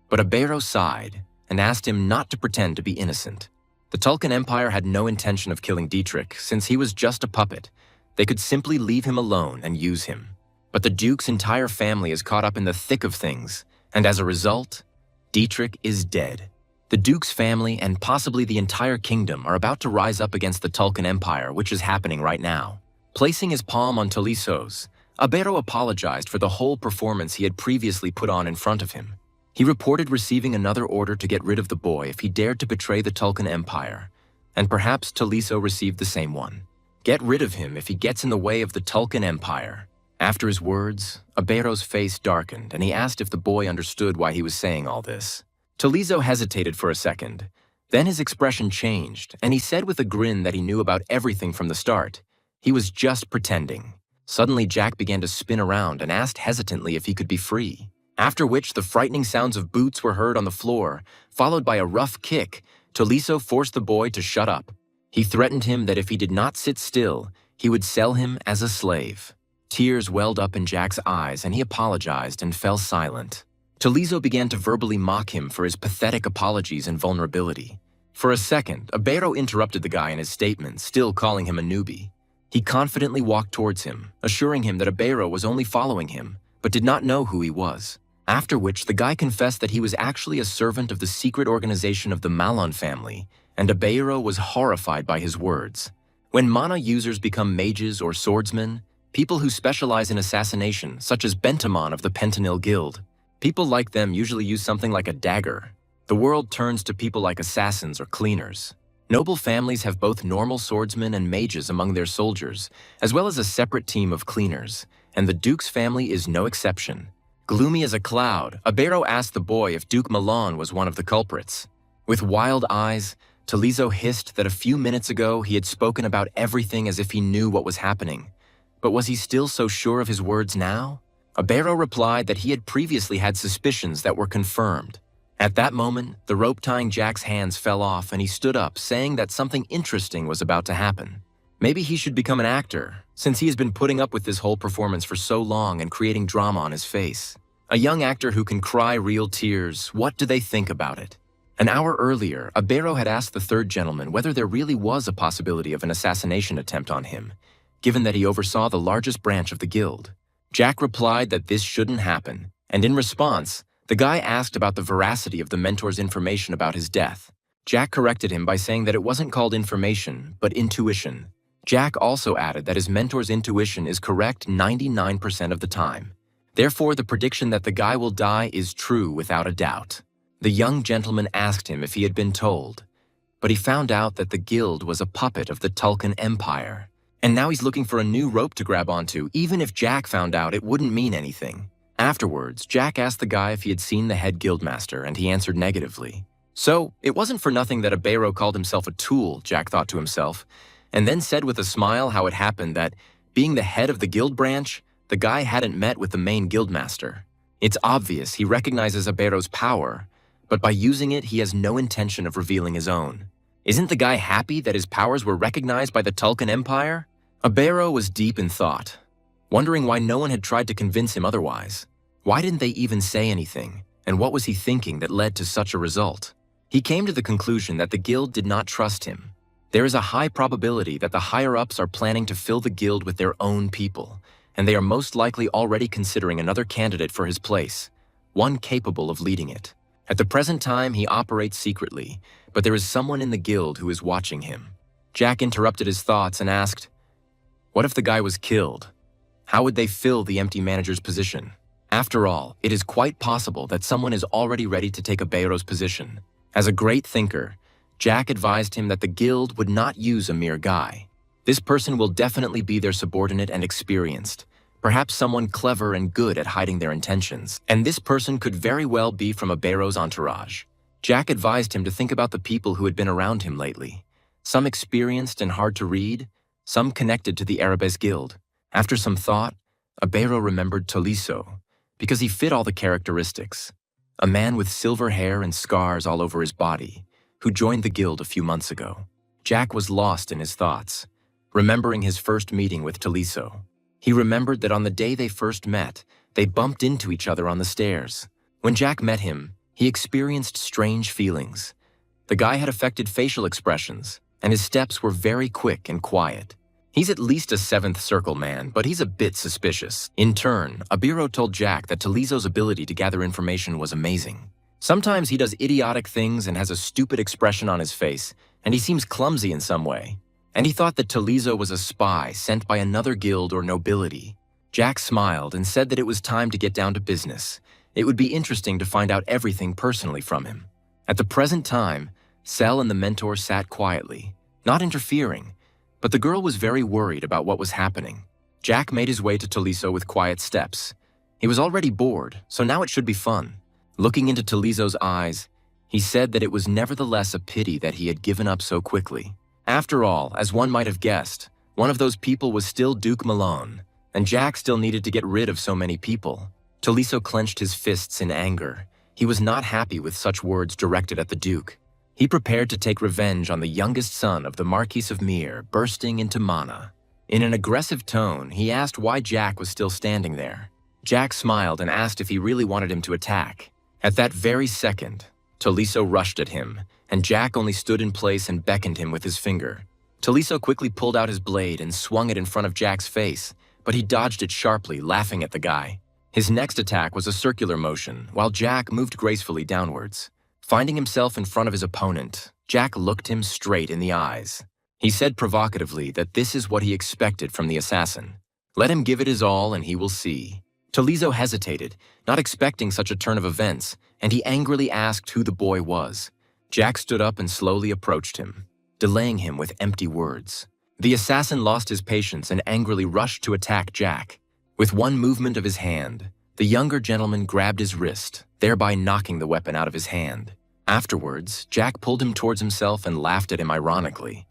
But Abero sighed and asked him not to pretend to be innocent. The Tulkan Empire had no intention of killing Dietrich since he was just a puppet. They could simply leave him alone and use him. But the Duke's entire family is caught up in the thick of things, and as a result, Dietrich is dead. The Duke's family and possibly the entire kingdom are about to rise up against the Tulkan Empire, which is happening right now. Placing his palm on Tolizo's, Abero apologized for the whole performance he had previously put on in front of him. He reported receiving another order to get rid of the boy if he dared to betray the Tulkan Empire, and perhaps Tolizo received the same one. Get rid of him if he gets in the way of the Tulkan Empire. After his words, Abero's face darkened, and he asked if the boy understood why he was saying all this. Tolizo hesitated for a second. Then his expression changed, and he said with a grin that he knew about everything from the start. He was just pretending. Suddenly, Jack began to spin around and asked hesitantly if he could be free. After which, the frightening sounds of boots were heard on the floor, followed by a rough kick. Tolizo forced the boy to shut up. He threatened him that if he did not sit still, he would sell him as a slave. Tears welled up in Jack's eyes, and he apologized and fell silent. Tolizo began to verbally mock him for his pathetic apologies and vulnerability. For a second, Abero interrupted the guy in his statement, still calling him a newbie. He confidently walked towards him, assuring him that Abero was only following him, but did not know who he was. After which, the guy confessed that he was actually a servant of the secret organization of the Malon family, and Abero was horrified by his words. When mana users become mages or swordsmen, people who specialize in assassination, such as Bentamon of the Pentanil Guild, people like them usually use something like a dagger. The world turns to people like assassins or cleaners. Noble families have both normal swordsmen and mages among their soldiers, as well as a separate team of cleaners, and the Duke's family is no exception. Gloomy as a cloud, Abero asked the boy if Duke Milan was one of the culprits. With wild eyes, Tolizo hissed that a few minutes ago he had spoken about everything as if he knew what was happening. But was he still so sure of his words now? Abero replied that he had previously had suspicions that were confirmed. At that moment, the rope tying Jack's hands fell off and he stood up, saying that something interesting was about to happen. Maybe he should become an actor, since he has been putting up with this whole performance for so long and creating drama on his face. A young actor who can cry real tears, what do they think about it? An hour earlier, Abero had asked the third gentleman whether there really was a possibility of an assassination attempt on him, given that he oversaw the largest branch of the guild. Jack replied that this shouldn't happen, and in response, the guy asked about the veracity of the mentor's information about his death. Jack corrected him by saying that it wasn't called information, but intuition. Jack also added that his mentor's intuition is correct 99% of the time. Therefore, the prediction that the guy will die is true without a doubt. The young gentleman asked him if he had been told, but he found out that the guild was a puppet of the Tulkun Empire. And now he's looking for a new rope to grab onto. Even if Jack found out, it wouldn't mean anything. Afterwards, Jack asked the guy if he had seen the head guildmaster, and he answered negatively. So, it wasn't for nothing that Abero called himself a tool, Jack thought to himself, and then said with a smile how it happened that, being the head of the guild branch, the guy hadn't met with the main guildmaster. It's obvious he recognizes Abero's power, but by using it, he has no intention of revealing his own. Isn't the guy happy that his powers were recognized by the Tulkun Empire? Abero was deep in thought, wondering why no one had tried to convince him otherwise. Why didn't they even say anything, and what was he thinking that led to such a result? He came to the conclusion that the guild did not trust him. There is a high probability that the higher-ups are planning to fill the guild with their own people, and they are most likely already considering another candidate for his place, one capable of leading it. At the present time, he operates secretly, but there is someone in the guild who is watching him. Jack interrupted his thoughts and asked, what if the guy was killed? How would they fill the empty manager's position? After all, it is quite possible that someone is already ready to take Abero's position. As a great thinker, Jack advised him that the guild would not use a mere guy. This person will definitely be their subordinate and experienced, perhaps someone clever and good at hiding their intentions, and this person could very well be from Abero's entourage. Jack advised him to think about the people who had been around him lately, some experienced and hard to read, some connected to the Arabes Guild. After some thought, Abero remembered Toliso, because he fit all the characteristics. A man with silver hair and scars all over his body, who joined the guild a few months ago. Jack was lost in his thoughts, remembering his first meeting with Toliso. He remembered that on the day they first met, they bumped into each other on the stairs. When Jack met him, he experienced strange feelings. The guy had affected facial expressions, and his steps were very quick and quiet. He's at least a seventh circle man, but he's a bit suspicious. In turn, Abero told Jack that Toliso's ability to gather information was amazing. Sometimes he does idiotic things and has a stupid expression on his face, and he seems clumsy in some way. And he thought that Toliso was a spy sent by another guild or nobility. Jack smiled and said that it was time to get down to business. It would be interesting to find out everything personally from him. At the present time, Sel and the mentor sat quietly, not interfering, but the girl was very worried about what was happening. Jack made his way to Toliso with quiet steps. He was already bored, so now it should be fun. Looking into Toliso's eyes, he said that it was nevertheless a pity that he had given up so quickly. After all, as one might have guessed, one of those people was still Duke Malone, and Jack still needed to get rid of so many people. Toliso clenched his fists in anger. He was not happy with such words directed at the Duke. He prepared to take revenge on the youngest son of the Marquis of Mir, bursting into Mana. In an aggressive tone, he asked why Jack was still standing there. Jack smiled and asked if he really wanted him to attack. At that very second, Toliso rushed at him, and Jack only stood in place and beckoned him with his finger. Toliso quickly pulled out his blade and swung it in front of Jack's face, but he dodged it sharply, laughing at the guy. His next attack was a circular motion, while Jack moved gracefully downwards. Finding himself in front of his opponent, Jack looked him straight in the eyes. He said provocatively that this is what he expected from the assassin. Let him give it his all and he will see. Toliso hesitated, not expecting such a turn of events, and he angrily asked who the boy was. Jack stood up and slowly approached him, delaying him with empty words. The assassin lost his patience and angrily rushed to attack Jack. With one movement of his hand, the younger gentleman grabbed his wrist, thereby knocking the weapon out of his hand. Afterwards, Jack pulled him towards himself and laughed at him ironically,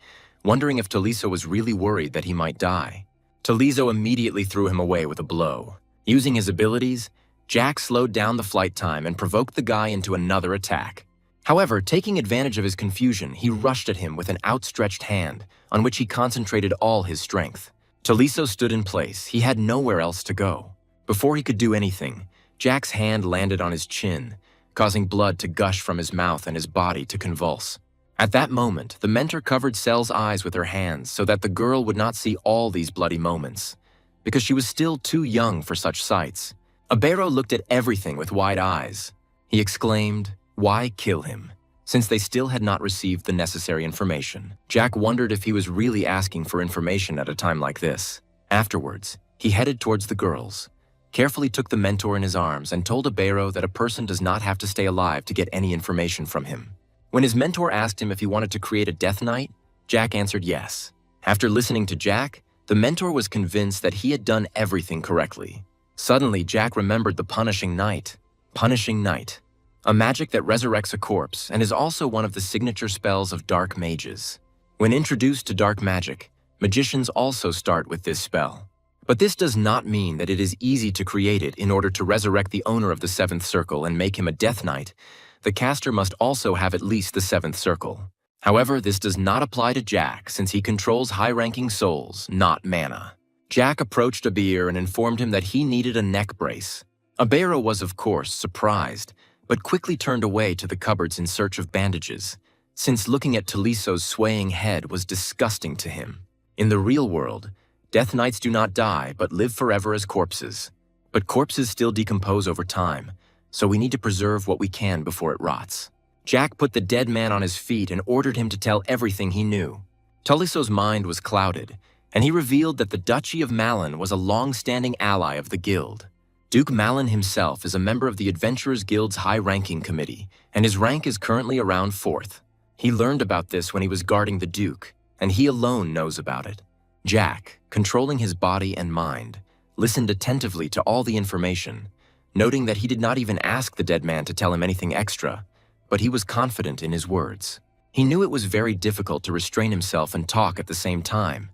wondering if Toliso was really worried that he might die. Toliso immediately threw him away with a blow. Using his abilities, Jack slowed down the flight time and provoked the guy into another attack. However, taking advantage of his confusion, he rushed at him with an outstretched hand, on which he concentrated all his strength. Toliso stood in place. He had nowhere else to go. Before he could do anything, Jack's hand landed on his chin, causing blood to gush from his mouth and his body to convulse. At that moment, the mentor covered Cell's eyes with her hands so that the girl would not see all these bloody moments, because she was still too young for such sights. Abero looked at everything with wide eyes. He exclaimed, "Why kill him?" Since they still had not received the necessary information. Jack wondered if he was really asking for information at a time like this. Afterwards, he headed towards the girls, carefully took the mentor in his arms and told Abero that a person does not have to stay alive to get any information from him. When his mentor asked him if he wanted to create a death knight, Jack answered yes. After listening to Jack, the mentor was convinced that he had done everything correctly. Suddenly, Jack remembered the punishing knight. Punishing knight, a magic that resurrects a corpse and is also one of the signature spells of dark mages. When introduced to dark magic, magicians also start with this spell. But this does not mean that it is easy to create it in order to resurrect the owner of the seventh circle and make him a death knight. The caster must also have at least the seventh circle. However, this does not apply to Jack since he controls high-ranking souls, not mana. Jack approached Abir and informed him that he needed a neck brace. Abero was, of course, surprised, but quickly turned away to the cupboards in search of bandages, since looking at Taliso's swaying head was disgusting to him. In the real world, death knights do not die but live forever as corpses. But corpses still decompose over time, so we need to preserve what we can before it rots. Jack put the dead man on his feet and ordered him to tell everything he knew. Taliso's mind was clouded, and he revealed that the Duchy of Malin was a long-standing ally of the guild. Duke Malin himself is a member of the Adventurers Guild's high-ranking committee, and his rank is currently around 4th. He learned about this when he was guarding the Duke, and he alone knows about it. Jack, controlling his body and mind, listened attentively to all the information, noting that he did not even ask the dead man to tell him anything extra, but he was confident in his words. He knew it was very difficult to restrain himself and talk at the same time,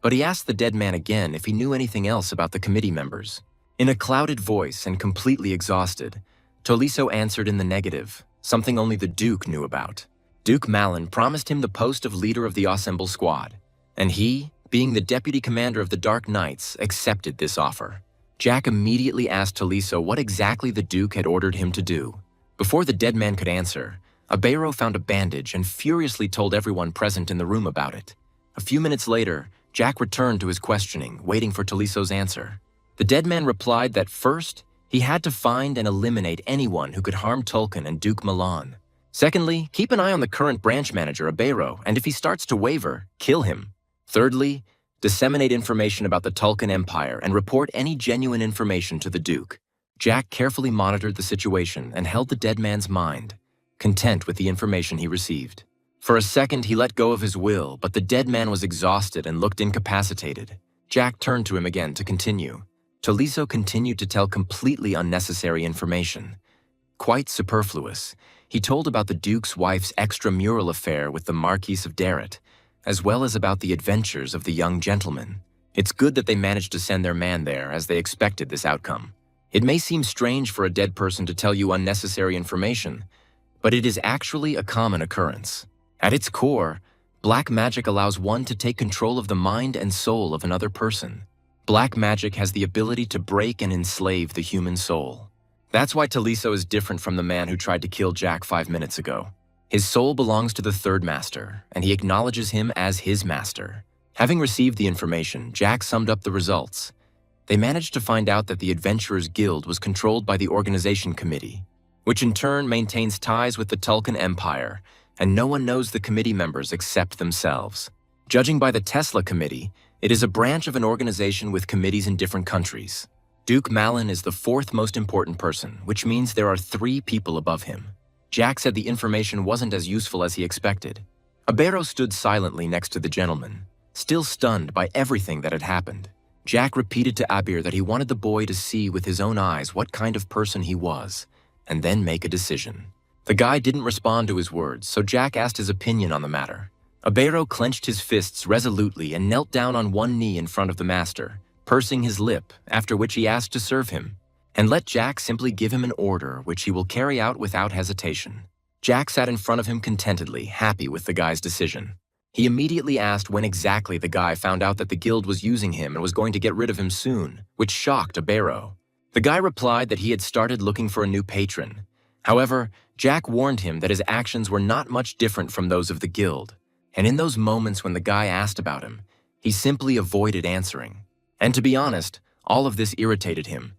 but he asked the dead man again if he knew anything else about the committee members. In a clouded voice and completely exhausted, Taliso answered in the negative, something only the Duke knew about. Duke Malin promised him the post of leader of the Ensemble Squad, and he, being the deputy commander of the Dark Knights, accepted this offer. Jack immediately asked Taliso what exactly the Duke had ordered him to do. Before the dead man could answer, Abero found a bandage and furiously told everyone present in the room about it. A few minutes later, Jack returned to his questioning, waiting for Taliso's answer. The dead man replied that first, he had to find and eliminate anyone who could harm Tolkien and Duke Milan. Secondly, keep an eye on the current branch manager, Abero, and if he starts to waver, kill him. Thirdly, disseminate information about the Tolkien Empire and report any genuine information to the Duke. Jack carefully monitored the situation and held the dead man's mind, content with the information he received. For a second, he let go of his will, but the dead man was exhausted and looked incapacitated. Jack turned to him again to continue. Taliso continued to tell completely unnecessary information. Quite superfluous, he told about the Duke's wife's extramural affair with the Marquis of Darrett, as well as about the adventures of the young gentleman. It's good that they managed to send their man there, as they expected this outcome. It may seem strange for a dead person to tell you unnecessary information, but it is actually a common occurrence. At its core, black magic allows one to take control of the mind and soul of another person. Black magic has the ability to break and enslave the human soul. That's why Taliso is different from the man who tried to kill Jack 5 minutes ago. His soul belongs to the third master, and he acknowledges him as his master. Having received the information, Jack summed up the results. They managed to find out that the Adventurers Guild was controlled by the Organization Committee, which in turn maintains ties with the Tolkien Empire, and no one knows the committee members except themselves. Judging by the Tesla Committee, it is a branch of an organization with committees in different countries. Duke Malin is the 4th most important person, which means there are 3 people above him. Jack said the information wasn't as useful as he expected. Abero stood silently next to the gentleman, still stunned by everything that had happened. Jack repeated to Abir that he wanted the boy to see with his own eyes what kind of person he was, and then make a decision. The guy didn't respond to his words, so Jack asked his opinion on the matter. Abero clenched his fists resolutely and knelt down on one knee in front of the master, pursing his lip, after which he asked to serve him, and let Jack simply give him an order which he will carry out without hesitation. Jack sat in front of him contentedly, happy with the guy's decision. He immediately asked when exactly the guy found out that the guild was using him and was going to get rid of him soon, which shocked Abero. The guy replied that he had started looking for a new patron. However, Jack warned him that his actions were not much different from those of the guild, and in those moments when the guy asked about him, he simply avoided answering. And to be honest, all of this irritated him.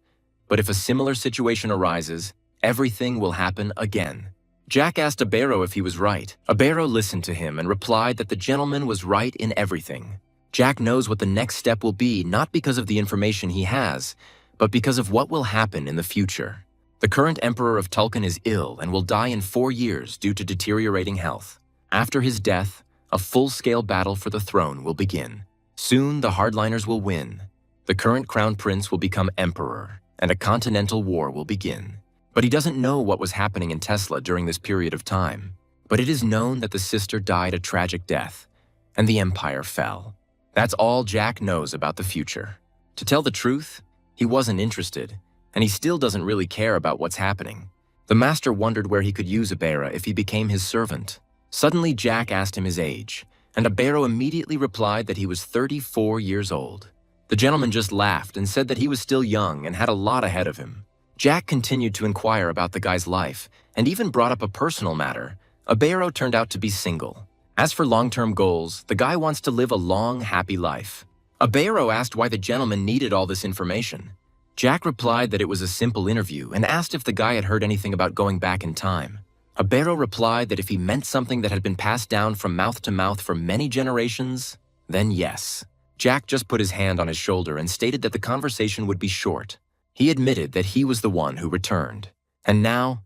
But if a similar situation arises, everything will happen again. Jack asked Abero if he was right. Abero listened to him and replied that the gentleman was right in everything. Jack knows what the next step will be not because of the information he has, but because of what will happen in the future. The current Emperor of Tulkun is ill and will die in 4 years due to deteriorating health. After his death, a full-scale battle for the throne will begin. Soon, the hardliners will win. The current crown prince will become emperor, and a continental war will begin. But he doesn't know what was happening in Tesla during this period of time. But it is known that the sister died a tragic death, and the empire fell. That's all Jack knows about the future. To tell the truth, he wasn't interested, and he still doesn't really care about what's happening. The master wondered where he could use Abera if he became his servant. Suddenly, Jack asked him his age, and Abero immediately replied that he was 34 years old. The gentleman just laughed and said that he was still young and had a lot ahead of him. Jack continued to inquire about the guy's life and even brought up a personal matter. Abero turned out to be single. As for long-term goals, the guy wants to live a long, happy life. Abero asked why the gentleman needed all this information. Jack replied that it was a simple interview and asked if the guy had heard anything about going back in time. Abero replied that if he meant something that had been passed down from mouth to mouth for many generations, then yes. Jack just put his hand on his shoulder and stated that the conversation would be short. He admitted that he was the one who returned. And now,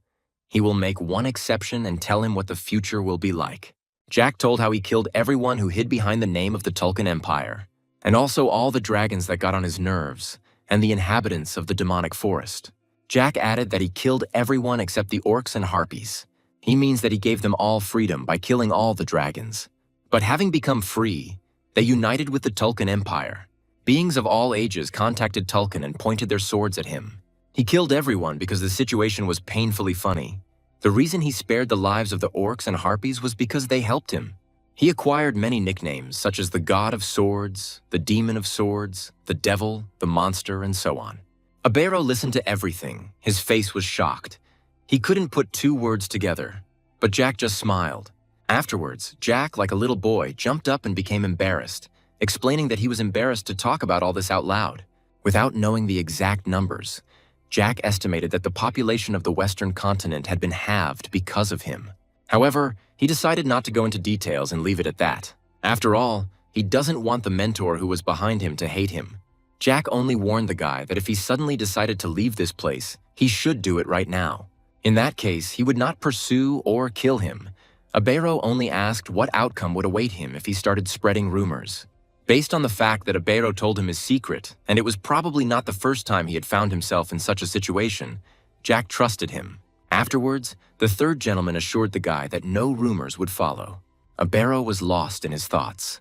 he will make one exception and tell him what the future will be like. Jack told how he killed everyone who hid behind the name of the Tulkun Empire, and also all the dragons that got on his nerves, and the inhabitants of the demonic forest. Jack added that he killed everyone except the orcs and harpies. He means that he gave them all freedom by killing all the dragons. But having become free, they united with the Tulkun Empire. Beings of all ages contacted Tulkun and pointed their swords at him. He killed everyone because the situation was painfully funny. The reason he spared the lives of the orcs and harpies was because they helped him. He acquired many nicknames such as the God of Swords, the Demon of Swords, the Devil, the Monster, and so on. Abero listened to everything. His face was shocked. He couldn't put 2 words together, but Jack just smiled. Afterwards, Jack, like a little boy, jumped up and became embarrassed, explaining that he was embarrassed to talk about all this out loud. Without knowing the exact numbers, Jack estimated that the population of the Western continent had been halved because of him. However, he decided not to go into details and leave it at that. After all, he doesn't want the mentor who was behind him to hate him. Jack only warned the guy that if he suddenly decided to leave this place, he should do it right now. In that case, he would not pursue or kill him. Abero only asked what outcome would await him if he started spreading rumors. Based on the fact that Abero told him his secret, and it was probably not the first time he had found himself in such a situation, Jack trusted him. Afterwards, the third gentleman assured the guy that no rumors would follow. Abero was lost in his thoughts.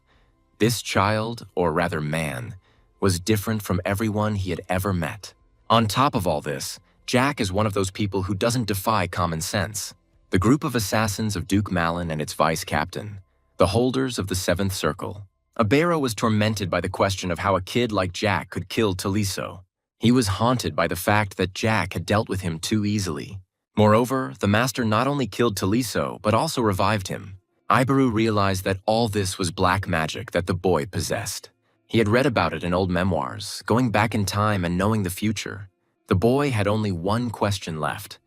This child, or rather man, was different from everyone he had ever met. On top of all this, Jack is one of those people who doesn't defy common sense. The group of assassins of Duke Malin and its vice captain, the holders of the Seventh Circle. Abero was tormented by the question of how a kid like Jack could kill Taliso. He was haunted by the fact that Jack had dealt with him too easily. Moreover, the master not only killed Taliso, but also revived him. Ibaru realized that all this was black magic that the boy possessed. He had read about it in old memoirs, going back in time and knowing the future. The boy had only one question left.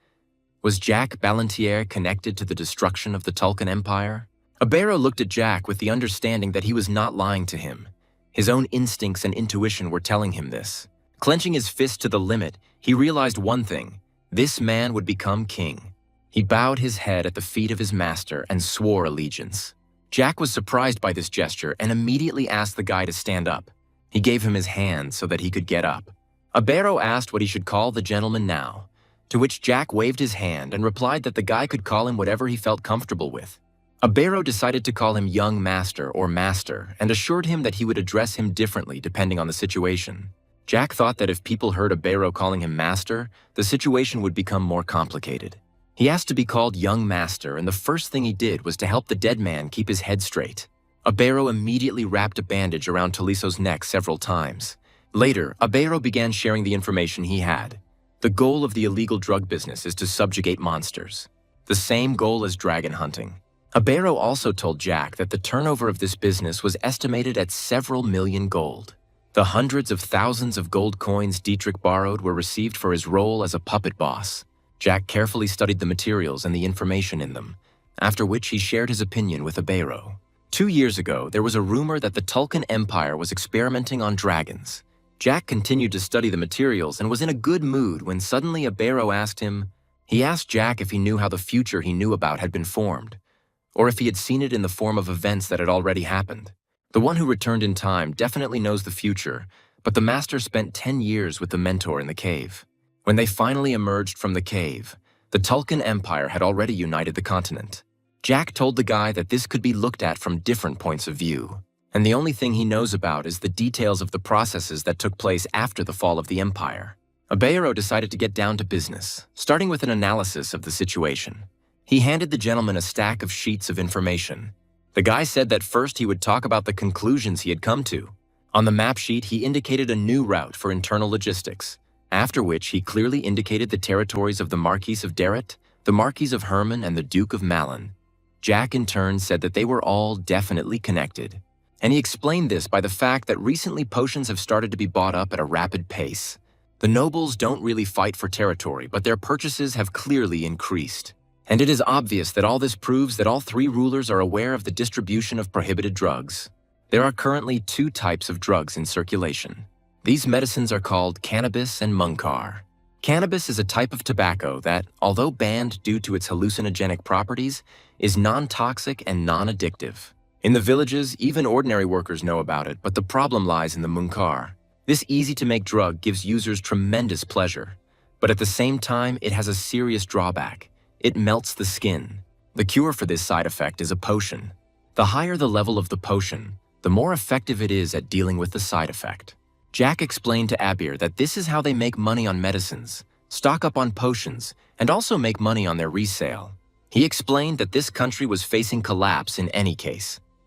Was Jack Ballantier connected to the destruction of the Tulkun Empire? Abero looked at Jack with the understanding that he was not lying to him. His own instincts and intuition were telling him this. Clenching his fist to the limit, he realized one thing. This man would become king. He bowed his head at the feet of his master and swore allegiance. Jack was surprised by this gesture and immediately asked the guy to stand up. He gave him his hand so that he could get up. Abero asked what he should call the gentleman now, to which Jack waved his hand and replied that the guy could call him whatever he felt comfortable with. Abero decided to call him Young Master or Master and assured him that he would address him differently depending on the situation. Jack thought that if people heard Abero calling him Master, the situation would become more complicated. He asked to be called Young Master, and the first thing he did was to help the dead man keep his head straight. Abero immediately wrapped a bandage around Taliso's neck several times. Later, Abero began sharing the information he had. The goal of the illegal drug business is to subjugate monsters, the same goal as dragon hunting. Abero also told Jack that the turnover of this business was estimated at several million gold. The hundreds of thousands of gold coins Dietrich borrowed were received for his role as a puppet boss. Jack carefully studied the materials and the information in them, after which he shared his opinion with Abero. 2 years ago, there was a rumor that the Tulkan Empire was experimenting on dragons. Jack continued to study the materials and was in a good mood when suddenly Abero asked him. He asked Jack if he knew how the future he knew about had been formed, or if he had seen it in the form of events that had already happened. The one who returned in time definitely knows the future, but the master spent 10 years with the mentor in the cave. When they finally emerged from the cave, the Tulkan Empire had already united the continent. Jack told the guy that this could be looked at from different points of view, and the only thing he knows about is the details of the processes that took place after the fall of the empire. Abero decided to get down to business, starting with an analysis of the situation. He handed the gentleman a stack of sheets of information. The guy said that first he would talk about the conclusions he had come to. On the map sheet, he indicated a new route for internal logistics, after which he clearly indicated the territories of the Marquis of Derrit, the Marquis of Herman, and the Duke of Malin. Jack in turn said that they were all definitely connected, and he explained this by the fact that recently potions have started to be bought up at a rapid pace. The nobles don't really fight for territory, but their purchases have clearly increased. And it is obvious that all this proves that all 3 rulers are aware of the distribution of prohibited drugs. There are currently 2 types of drugs in circulation. These medicines are called cannabis and munkar. Cannabis is a type of tobacco that, although banned due to its hallucinogenic properties, is non-toxic and non-addictive. In the villages, even ordinary workers know about it, but the problem lies in the munkar. This easy-to-make drug gives users tremendous pleasure, but at the same time, it has a serious drawback. It melts the skin. The cure for this side effect is a potion. The higher the level of the potion, the more effective it is at dealing with the side effect. Jack explained to Abir that this is how they make money on medicines, stock up on potions, and also make money on their resale. He explained that this country was facing collapse in any case,